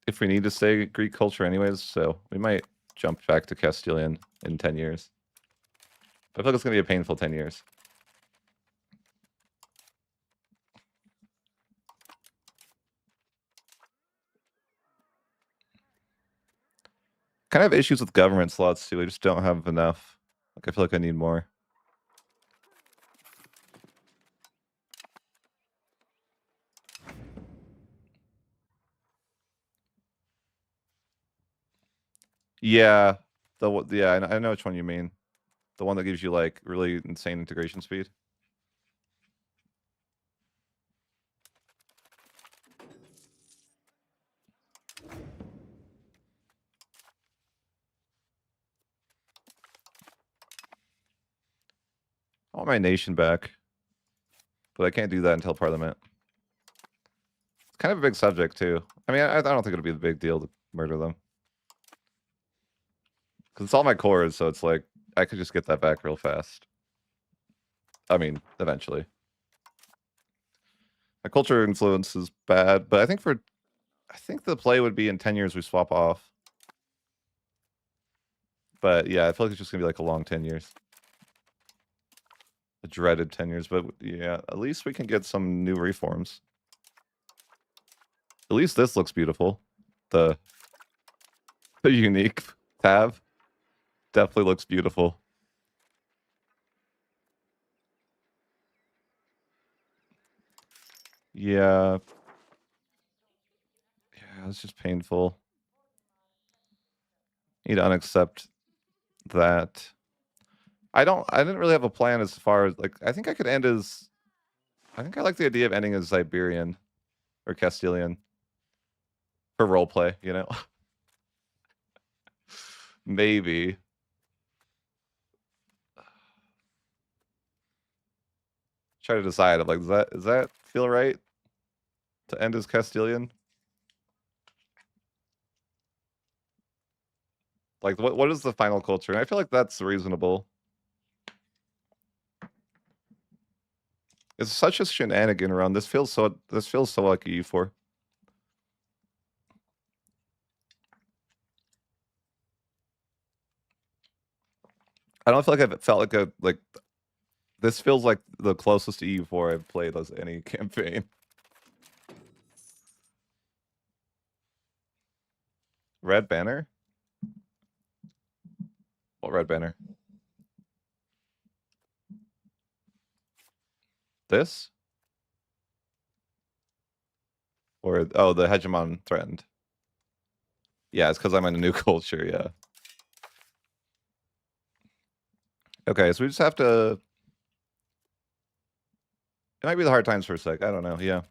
if we need to stay Greek culture anyways, so we might jump back to Castilian in 10 years. I feel like it's gonna be a painful 10 years. Kind of have issues with government slots too. I just don't have enough. Like I feel like I need more. Yeah, yeah, I know which one you mean. The one that gives you like really insane integration speed. I want my nation back, but I can't do that until Parliament. It's kind of a big subject too. I mean, I don't think it'll be a big deal to murder them. Because it's all my cores, so it's like, I could just get that back real fast. I mean, eventually. My culture influence is bad, but I think the play would be in 10 years we swap off. But yeah, I feel like it's just gonna be like a long 10 years. A dreaded 10 years, but yeah, at least we can get some new reforms. At least this looks beautiful. The unique tab definitely looks beautiful. Yeah. Yeah, it's just painful. Need to unaccept that. I didn't really have a plan as far as like I think I could end as I think I like the idea of ending as Iberian or Castilian for roleplay, you know? Maybe. Try to decide. I'm like, does that feel right to end as Castilian? Like, what is the final culture? And I feel like that's reasonable. It's such a shenanigan run. This feels so like a U4. I don't feel like I've felt like this feels like the closest to EU4 I've played as any campaign. Red banner? What red banner? This? Or oh, the hegemon threatened. Yeah, it's because I'm in a new culture, yeah. Okay, so we just have to it might be the hard times for a sec. I don't know, yeah.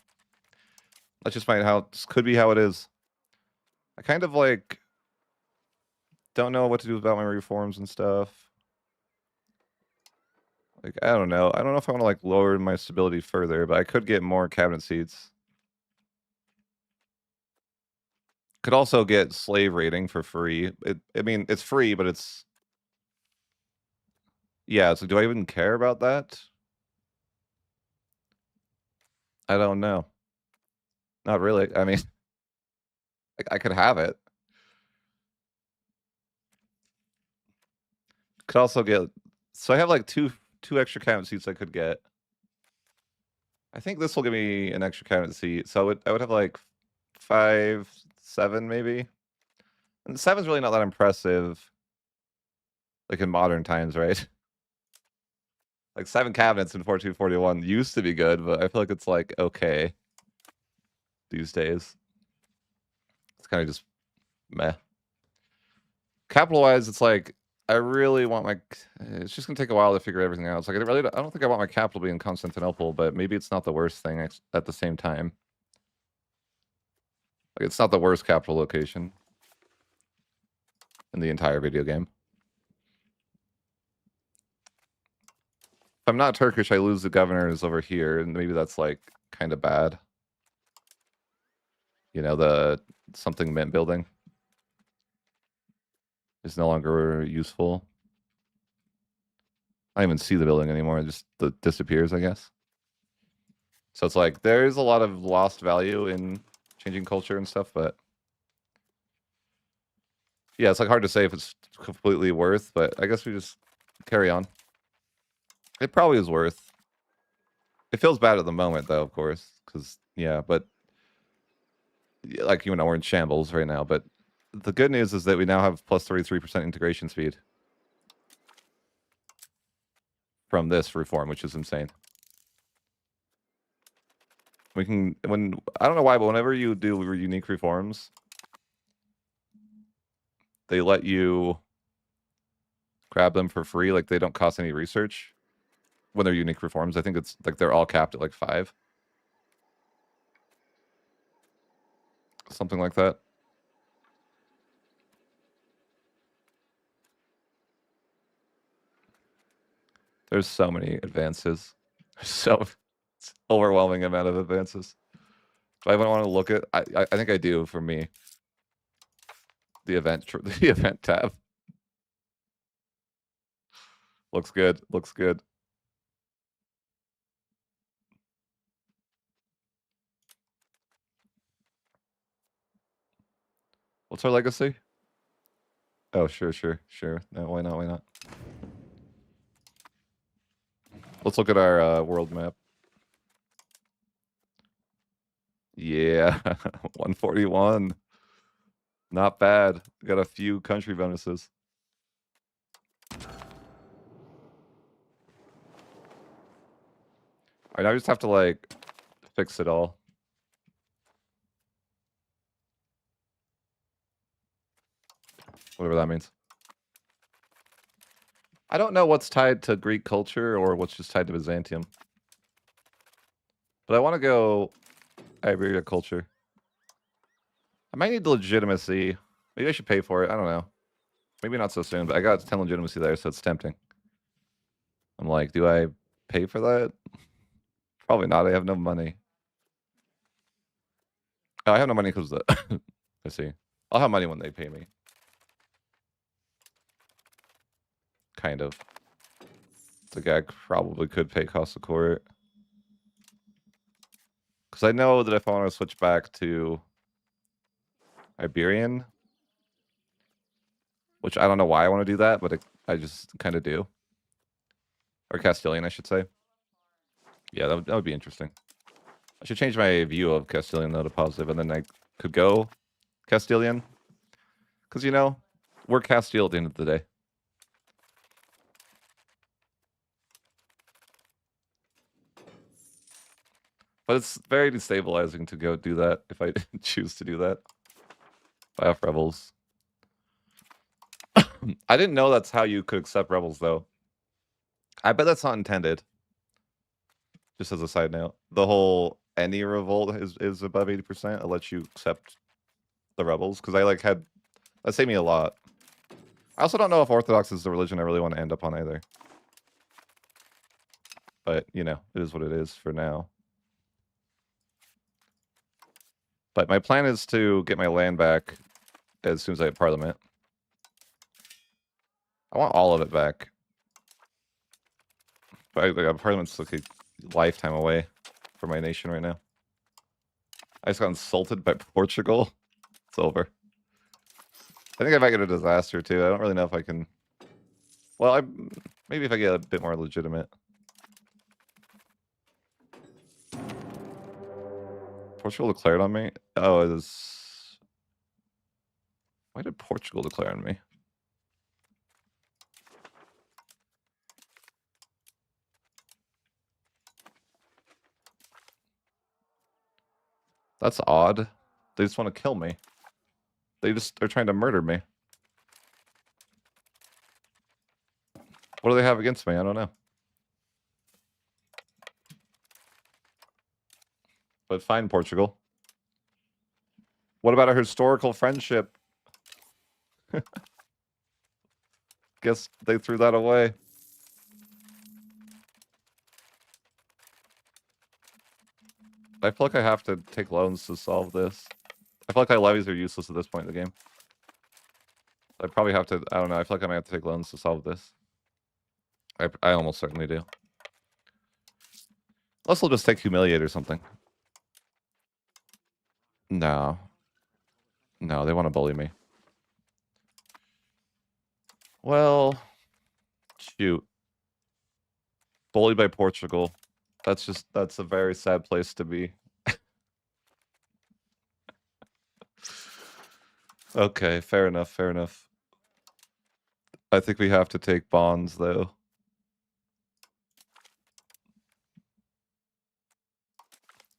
That's just this could be how it is. I kind of like don't know what to do about my reforms and stuff. Like, I don't know. I don't know if I want to like lower my stability further, but I could get more cabinet seats. Could also get slave rating for free. I mean, it's free, but it's yeah. So do I even care about that? I don't know. Not really. I mean, I could have it. Could also get. So I have like two extra cabinet seats I could get. I think this will give me an extra cabinet seat. So I would have like 5, 7 maybe. And 7's really not that impressive. Like in modern times, right? Like 7 cabinets in 4241 used to be good, but I feel like it's like okay. these days. It's kind of just meh. Capital wise, it's like I really want my. It's just gonna take a while to figure everything out. It's like I don't think I want my capital to be in Constantinople, but maybe it's not the worst thing at the same time. Like it's not the worst capital location in the entire video game. If I'm not Turkish, I lose the governors over here, and maybe that's like kind of bad. You know, the something mint building is no longer useful. I don't even see the building anymore. It just disappears, I guess. So it's like there's a lot of lost value in changing culture and stuff, but yeah, it's like hard to say if it's completely worth, but I guess we just carry on. It probably is worth. It feels bad at the moment, though, of course, because yeah, but like you know, we're in shambles right now. But the good news is that we now have plus 33% integration speed from this reform, which is insane. We can I don't know why, but whenever you do unique reforms, they let you grab them for free. Like they don't cost any research when they're unique reforms. I think it's like they're all capped at like 5. Something like that. There's so many advances. So it's overwhelming amount of advances. Do I even want to look at I think I do for me. The event tab. Looks good. Looks good. What's our legacy? Oh, sure. No, why not? Why not? Let's look at our world map. Yeah, 141. Not bad. Got a few country bonuses. All right, now I just have to like fix it all. Whatever that means. I don't know what's tied to Greek culture or what's just tied to Byzantium. But I want to go Iberia culture. I might need legitimacy. Maybe I should pay for it. I don't know. Maybe not so soon, but I got 10 legitimacy there, so it's tempting. I'm like, do I pay for that? Probably not. I have no money. Oh, I have no money because the... I see. I'll have money when they pay me. Kind of. The guy probably could pay cost of court. Because I know that if I want to switch back to Iberian, which I don't know why I want to do that, but I just kind of do. Or Castilian, I should say. Yeah, that would be interesting. I should change my view of Castilian, though, to positive, and then I could go Castilian. Because, you know, we're Castile at the end of the day. But it's very destabilizing to go do that if I choose to do that. Buy off rebels. I didn't know that's how you could accept rebels, though. I bet that's not intended. Just as a side note. The whole any revolt is above 80%. It lets you accept the rebels. Because I like had... That saved me a lot. I also don't know if Orthodox is the religion I really want to end up on either. But, you know, it is what it is for now. But my plan is to get my land back as soon as I have Parliament. I want all of it back. But Parliament's like a lifetime away for my nation right now. I just got insulted by Portugal. It's over. I think I might get a disaster too. I don't really know if I can... Well, maybe if I get a bit more legitimate. Portugal declared on me? Oh, it is... Why did Portugal declare on me? That's odd. They just want to kill me. They're trying to murder me. What do they have against me? I don't know. But fine, Portugal. What about our historical friendship? Guess they threw that away. I feel like I have to take loans to solve this. I feel like my levies are useless at this point in the game. I probably have to, I don't know, I feel like I might have to take loans to solve this. I almost certainly do. Unless they'll just take Humiliate or something. No. No, they want to bully me. Well, shoot. Bullied by Portugal. That's a very sad place to be. Okay, fair enough, fair enough. I think we have to take bonds, though.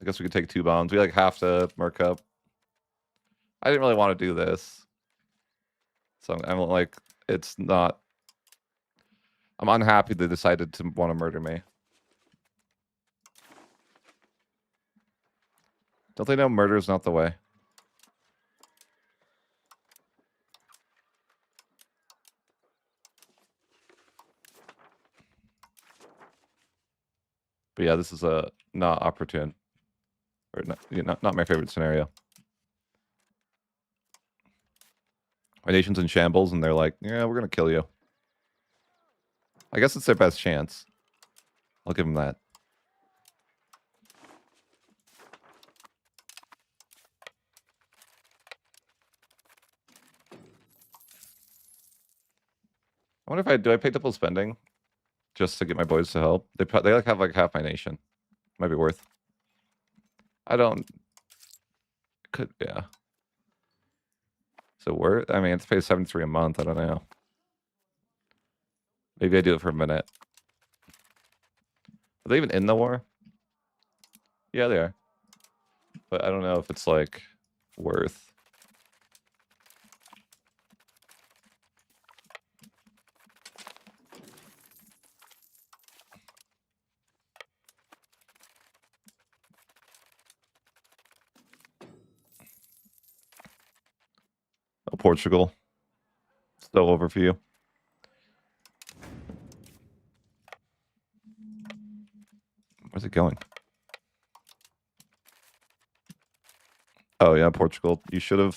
I guess we could take 2 bonds. We like have to mark up. I didn't really want to do this. So I'm like, it's not... I'm unhappy they decided to want to murder me. Don't they know murder is not the way? But yeah, this is a not opportune. Or not my favorite scenario. My nation's in shambles, and they're like, yeah, we're going to kill you. I guess it's their best chance. I'll give them that. I wonder if do I pay double spending just to get my boys to help? They like have like half my nation. Might be worth. I don't. Could, yeah. So worth? I mean, it's pay 73 a month. I don't know. Maybe I do it for a minute. Are they even in the war? Yeah, they are. But I don't know if it's like worth. Oh, Portugal. Still over for you. Where's it going? Oh yeah, Portugal. You shouldn't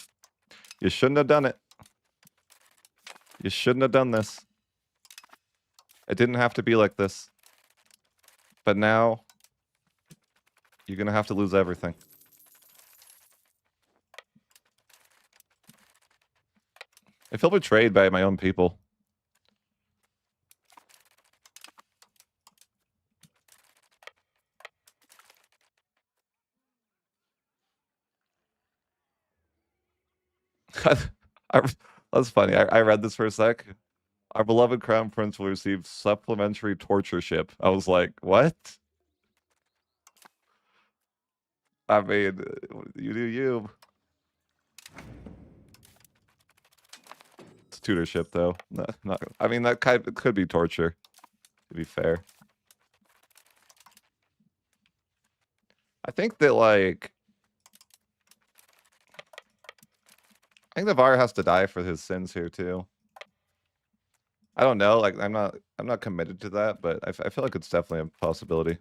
have done it. You shouldn't have done this. It didn't have to be like this. But now you're gonna have to lose everything. I feel betrayed by my own people. That's funny. I read this for a sec. Our beloved crown prince will receive supplementary torture ship. I was like, what? I mean, you do you. It's tutorship, though. Not. I mean, that could be torture. To be fair, I think that like, I think the Var has to die for his sins here too. I don't know. Like, I'm not committed to that, but I feel like it's definitely a possibility.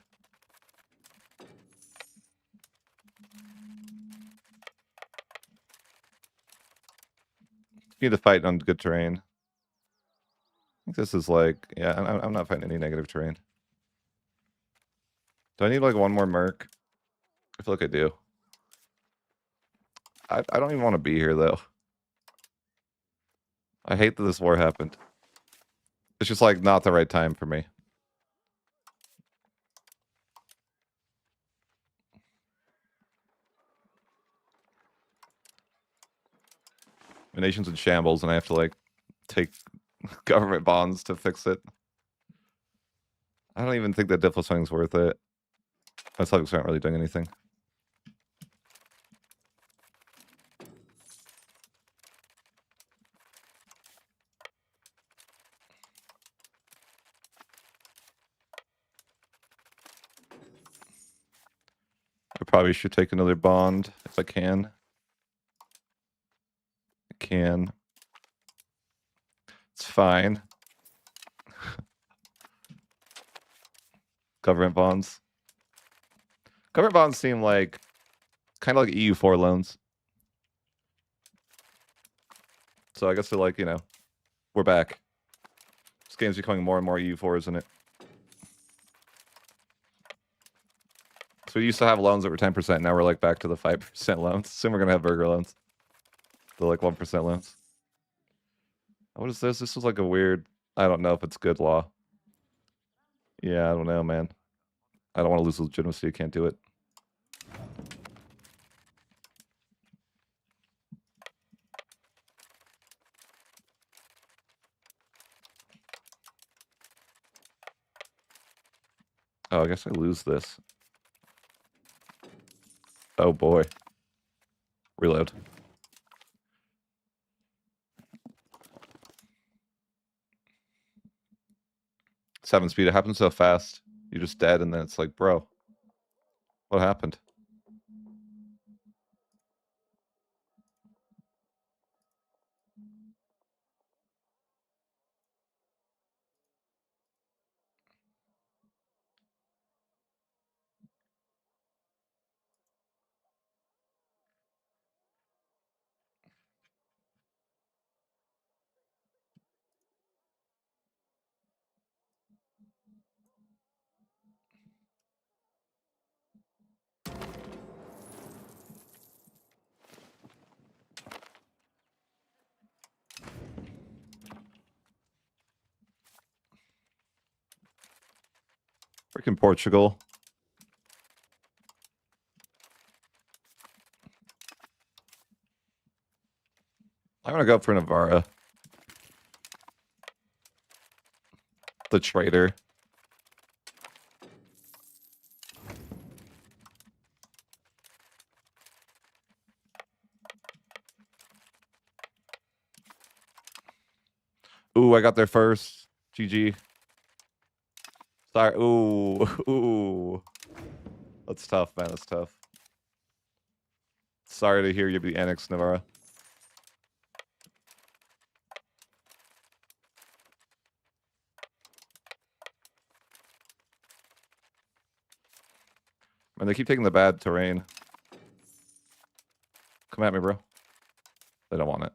You need to fight on good terrain. I think this is like, yeah, I'm not fighting any negative terrain. Do I need like one more merc? I feel like I do. I don't even want to be here though. I hate that this war happened. It's just like not the right time for me. My nation's in shambles and I have to like take government bonds to fix it. I don't even think that Diffle Swing's worth it. My subjects aren't really doing anything. probably should take another bond if I can. I can. It's fine. Government bonds. Government bonds seem like kind of like EU4 loans. So I guess they're like, you know, we're back. This game's becoming more and more EU4, isn't it? So we used to have loans that were 10%. Now we're like back to the 5% loans. Soon we're going to have burger loans. The like 1% loans. What is this? This was like a weird, I don't know if it's good law. Yeah, I don't know, man. I don't want to lose legitimacy. I can't do it. Oh, I guess I lose this. Oh boy. Reload. Seven speed. It happens so fast. You're just dead, and then it's like, bro, what happened? Freaking Portugal. I'm gonna go for Navarra. The traitor. Ooh, I got there first. GG. Sorry. Ooh, ooh. That's tough, man. That's tough. Sorry to hear you be annexed, Navarra. Man, they keep taking the bad terrain. Come at me, bro. They don't want it.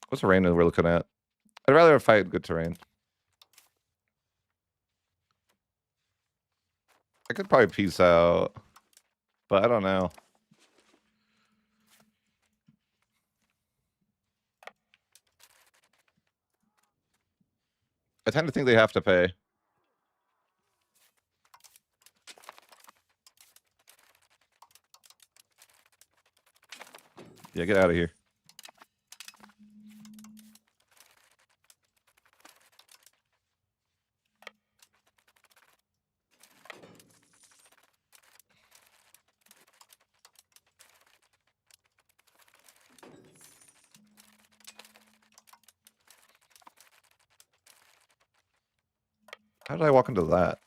What's terrain that we're looking at? I'd rather fight good terrain. I could probably peace out, but I don't know. I tend to think they have to pay. Yeah, get out of here. How did I walk into that?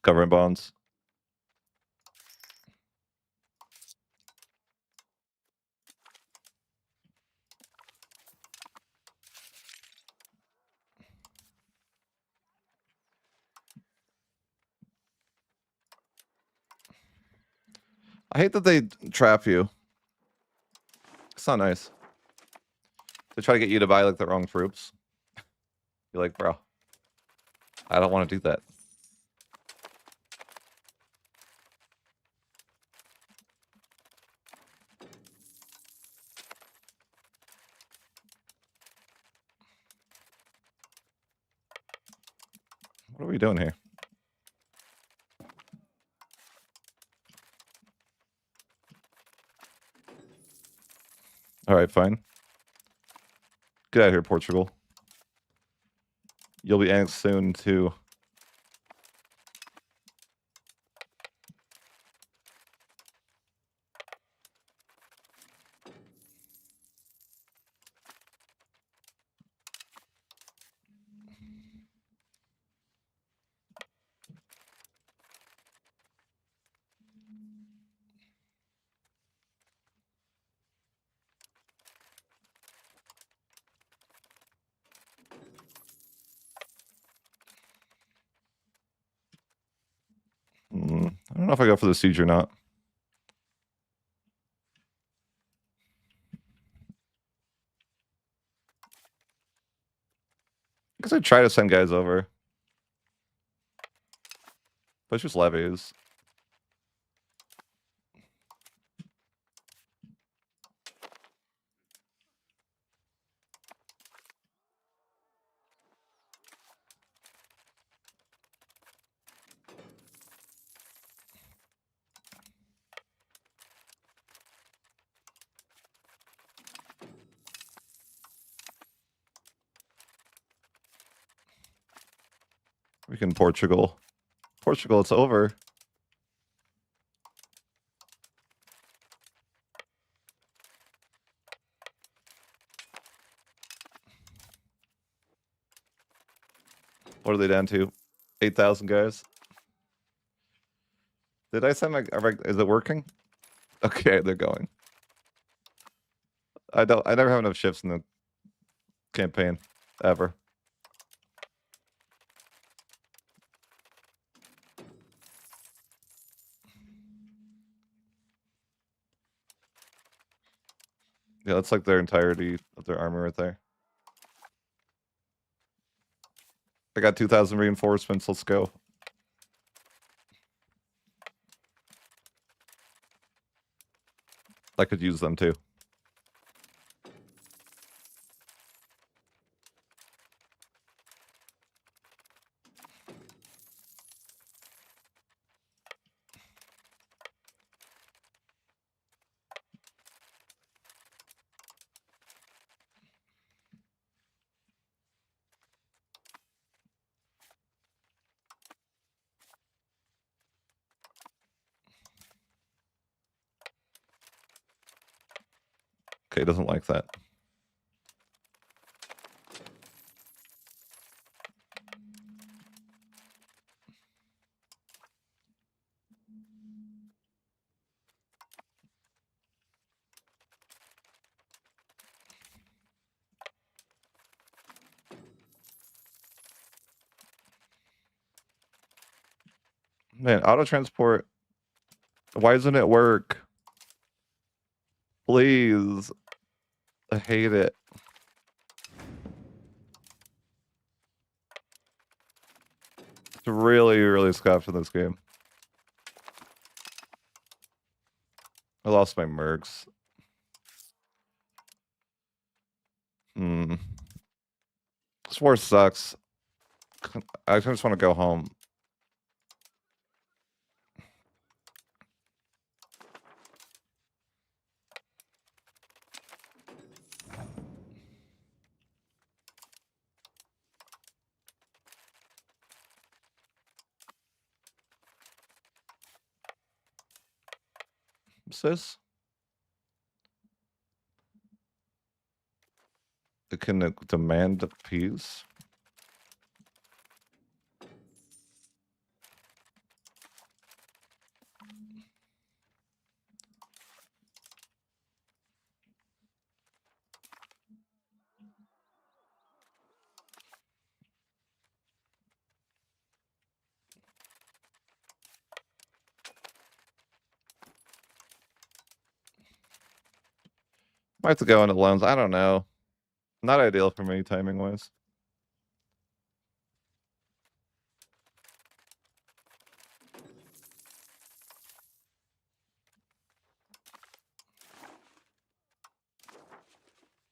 Government bonds. I hate that they trap you. It's not nice. They try to get you to buy like the wrong troops. You're like, bro, I don't want to do that. What are we doing here? All right, fine. Get out of here, Portugal. You'll be annexed soon, too. I don't know if I go for the siege or not. I guess I try to send guys over. But it's just levies. We can Portugal. Portugal, it's over. What are they down to? 8,000 guys. Did I send my... Is it working? Okay, they're going. I never have enough ships in the campaign. Ever. Yeah, that's like their entirety of their army right there. I got 2,000 reinforcements. Let's go. I could use them too. Okay, doesn't like that. Man, auto transport. Why doesn't it work? Please. I hate it. It's really, really scuffed in this game. I lost my mercs. This war sucks. I just want to go home. What's this? It can demand peace. Might have to go into loans. I don't know. Not ideal for me timing wise. I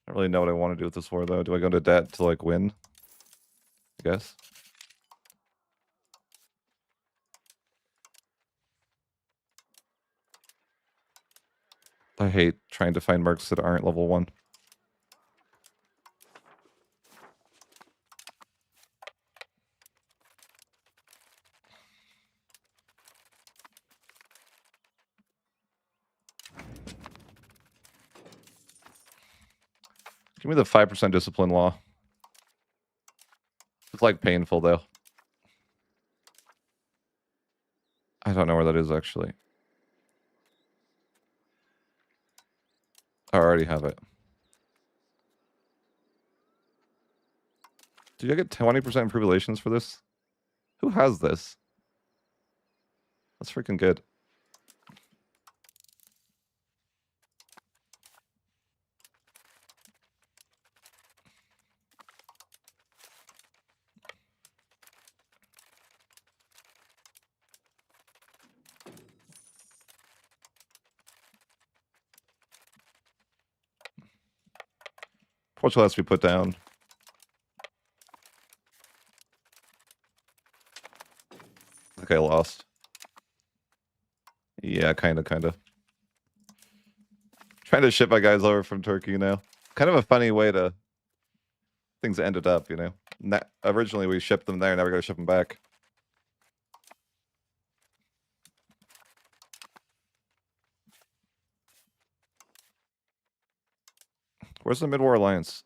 don't really know what I want to do with this war though. Do I go into debt to like win? I guess. I hate trying to find mercs that aren't level 1. Give me the 5% discipline law. It's like painful though. I don't know where that is actually. I already have it. Did I get 20% improved relations for this? Who has this? That's freaking good. Portugal has to be put down. Okay, I lost. Yeah, kinda. Trying to ship my guys over from Turkey now. Kind of a funny way to... Things ended up, you know? Originally we shipped them there, now we gotta ship them back. Where's the Mid-War Alliance?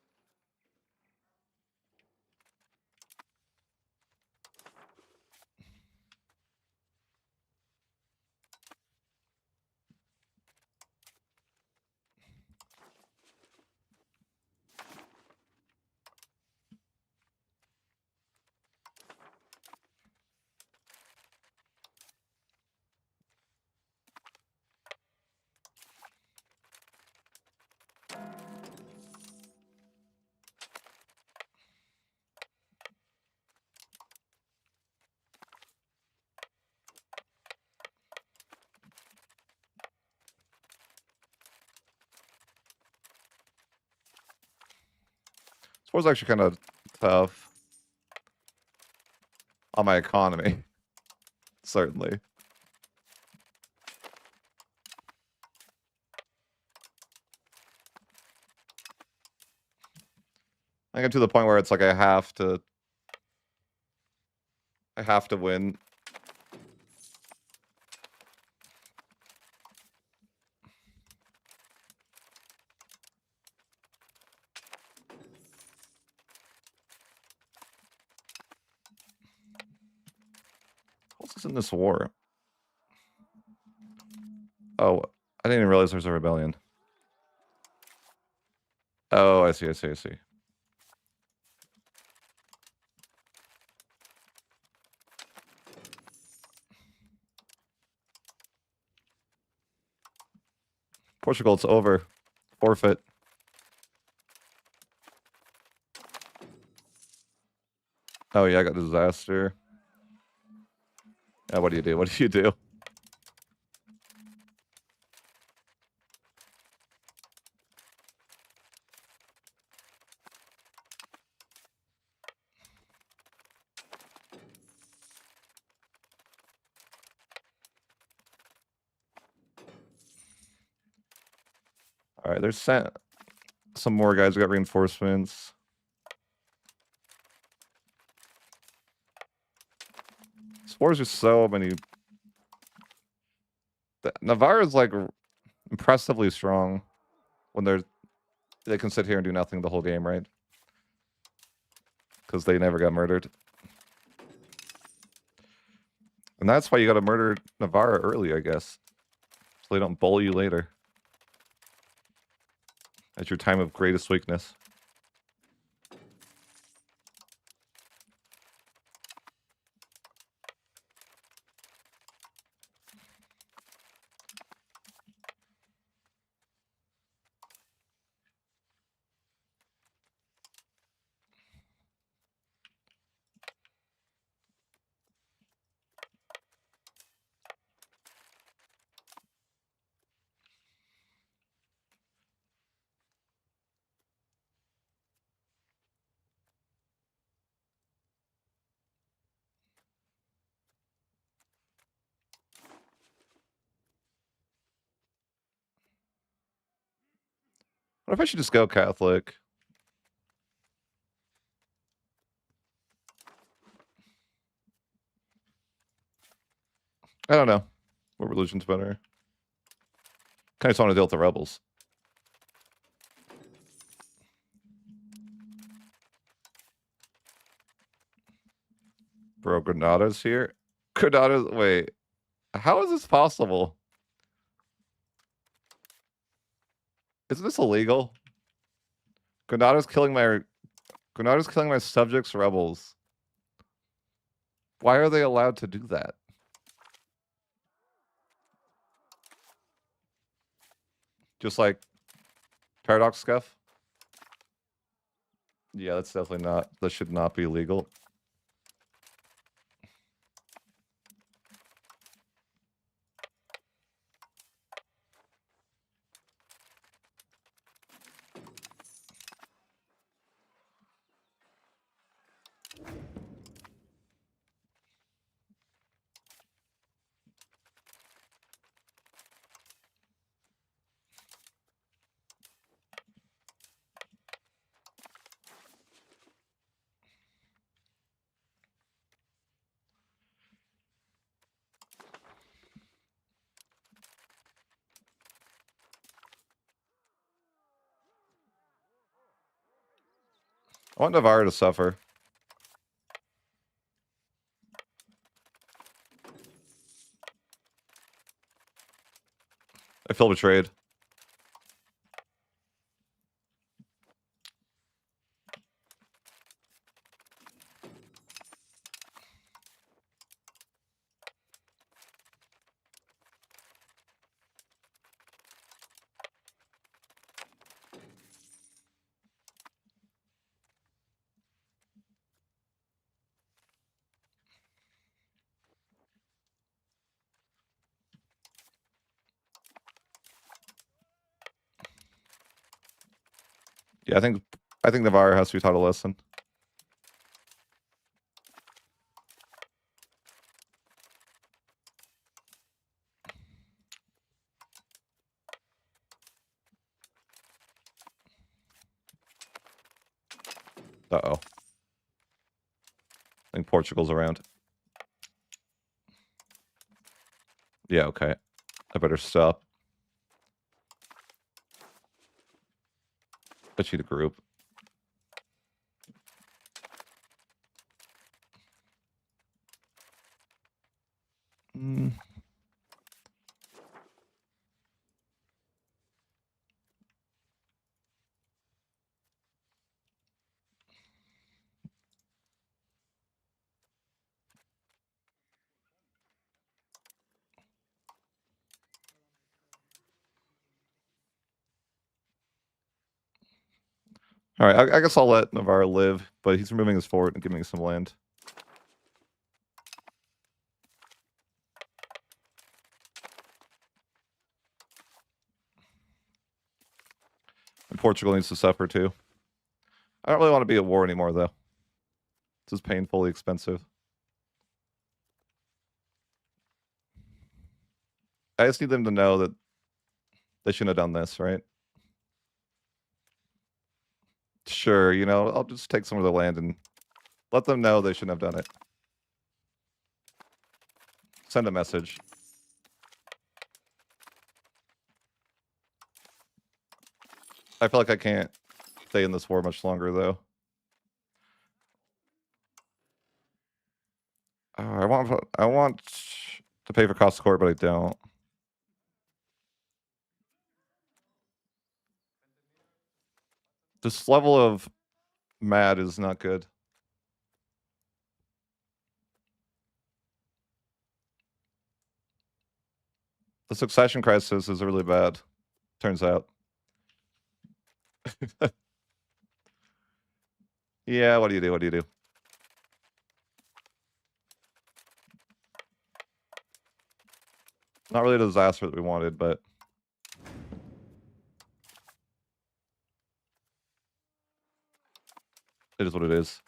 This war's actually kind of tough. On my economy. Certainly. I get to the point where it's like I have to win. What's this in this war? Oh, I didn't even realize there's a rebellion. Oh, I see. Portugal, it's over. Forfeit. Oh yeah, I got disaster. Yeah, what do you do? What do you do? Alright, there's some more guys who got reinforcements. This war's just so many... Navarre's like impressively strong when they can sit here and do nothing the whole game, right? Because they never got murdered. And that's why you gotta murder Navarre early, I guess. So they don't bully you later. At your time of greatest weakness. What if I should just go Catholic? I don't know. What religion's better? Kind of just want to deal with the rebels. Bro, Granada's here. Granada's. Wait. How is this possible? Isn't this illegal? Granada's killing my subjects rebels. Why are they allowed to do that? Just like Paradox Scuff? Yeah, that's definitely not. That should not be legal. I want Navarre to suffer. I feel betrayed. Yeah, I think Navarre has to be taught a lesson. Uh-oh. I think Portugal's around. Yeah, okay. I better stop. Bet you the group. Mm. All right, I guess I'll let Navarre live, but he's removing his fort and giving me some land. And Portugal needs to suffer too. I don't really want to be at war anymore, though. This is painfully expensive. I just need them to know that they shouldn't have done this, right? Sure, you know, I'll just take some of their land and let them know they shouldn't have done it. Send a message. I feel like I can't stay in this war much longer, though. I want to pay for cost of court, but I don't. This level of mad is not good. The succession crisis is really bad, turns out. Yeah, what do you do? What do you do? Not really the disaster that we wanted, but it is what it is.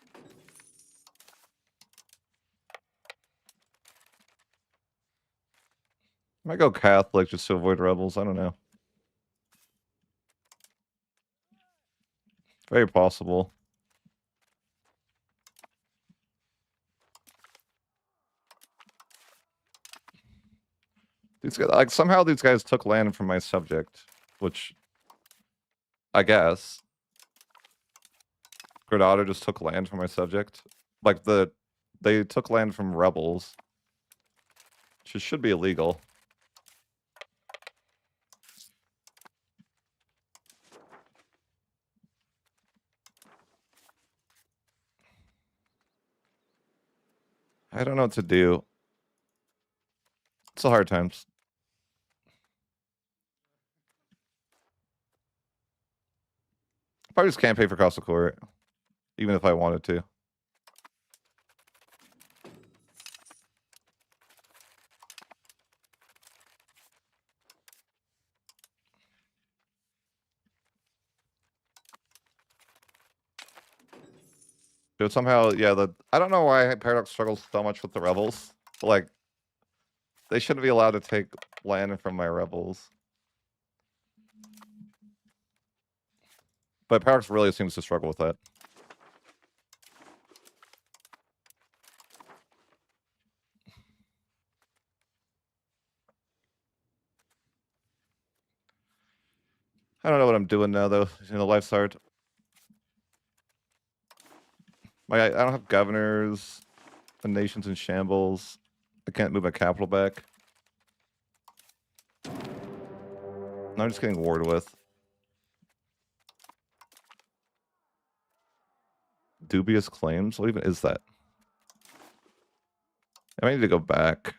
I might go Catholic just to avoid rebels. I don't know. Very possible. These guys, like, somehow these guys took land from my subject, which I guess Granada just took land from my subject. Like they took land from rebels, which should be illegal. I don't know what to do. It's a hard times. Probably just can't pay for cost of court, even if I wanted to. But somehow, yeah, I don't know why Paradox struggles so much with the rebels. But, like, they shouldn't be allowed to take land from my rebels. But Paradox really seems to struggle with that. I don't know what I'm doing now, though. You know, life's hard. I don't have governors. The nation's in shambles. I can't move my capital back. Now I'm just getting warred with. Dubious claims? What even is that? I might need to go back.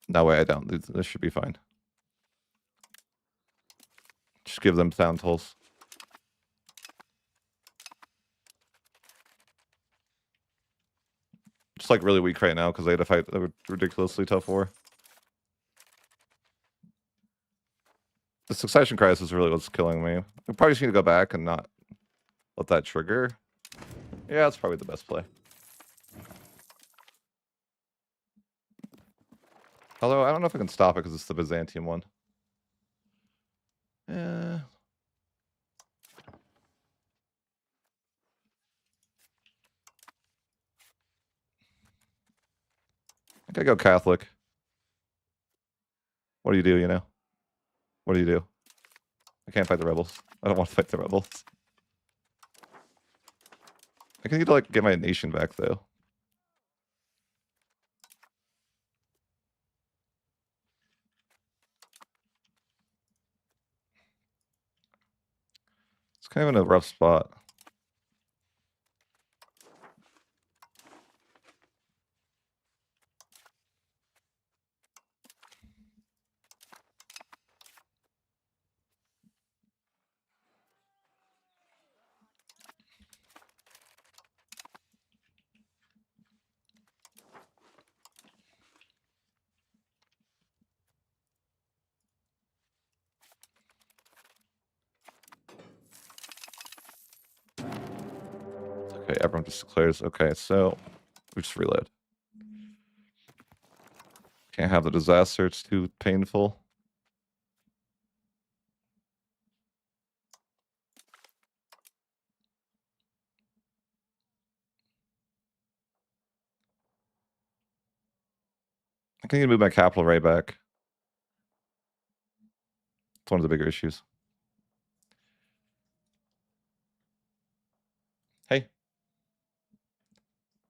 No way, I don't. This should be fine. Just give them sound tolls. Just like really weak right now because they had to fight a ridiculously tough war. The succession crisis is really what's killing me. I probably just need to go back and not let that trigger. Yeah, that's probably the best play. Although I don't know if I can stop it because it's the Byzantium one. Yeah. I gotta go Catholic. What do you do, you know? What do you do? I can't fight the rebels. I don't want to fight the rebels. I need to, like, get my nation back, though. It's kind of in a rough spot. Okay, everyone just declares. Okay, so we just reload. Can't have the disaster. It's too painful. I can need to move my capital right back. It's one of the bigger issues. Hey.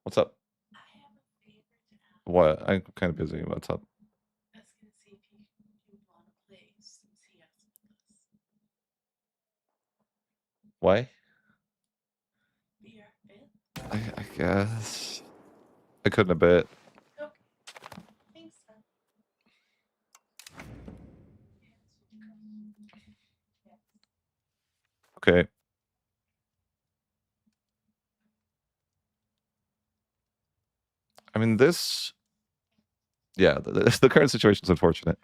What's up? I have a favor to ask. What? I'm kind of busy. What's up? I was gonna see if you want to play some CS with us. Why? Be our fifth. I guess. I couldn't a bit. Okay. Thanks, son. Okay. I mean, this. Yeah, the current situation is unfortunate.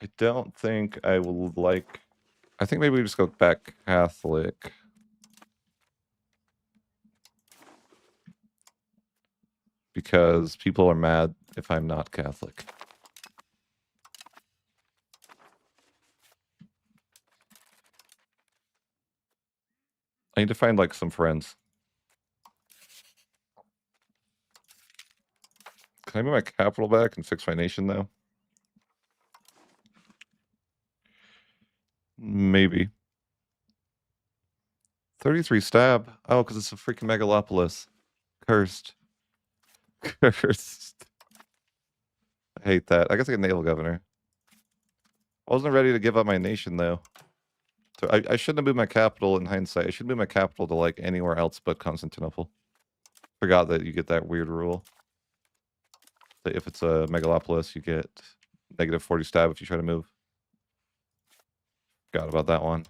I don't think I will like. I think maybe we just go back Catholic. Because people are mad if I'm not Catholic. I need to find like some friends. Can I move my capital back and fix my nation though? Maybe. 33 stab. Oh, because it's a freaking megalopolis. Cursed. Cursed. I hate that. I guess I get naval governor. I wasn't ready to give up my nation though. So I shouldn't have moved my capital in hindsight. I should move my capital to like anywhere else but Constantinople. Forgot that you get that weird rule. That if it's a megalopolis, you get negative 40 stab if you try to move. Forgot about that one.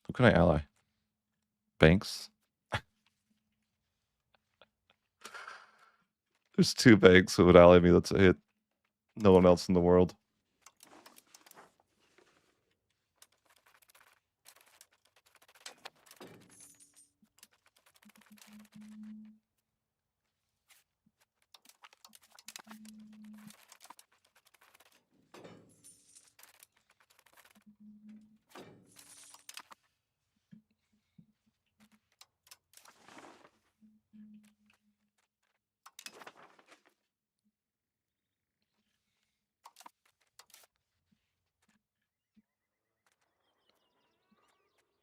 Who can I ally? Banks? There's 2 banks that would ally me. That's a hit. No one else in the world.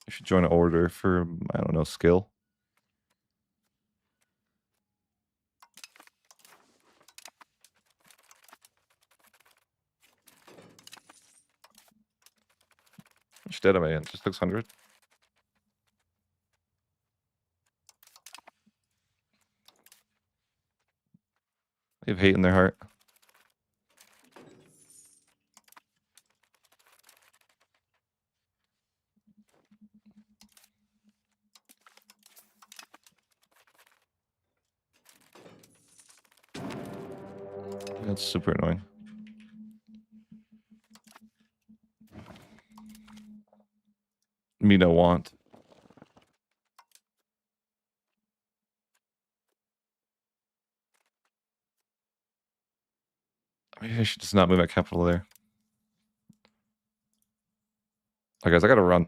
I should join an order for, I don't know, skill. How much debt am I in? Just 600? They have hate in their heart. That's super annoying. Me no want. Maybe I should just not move my capital there. Alright, guys, I gotta run.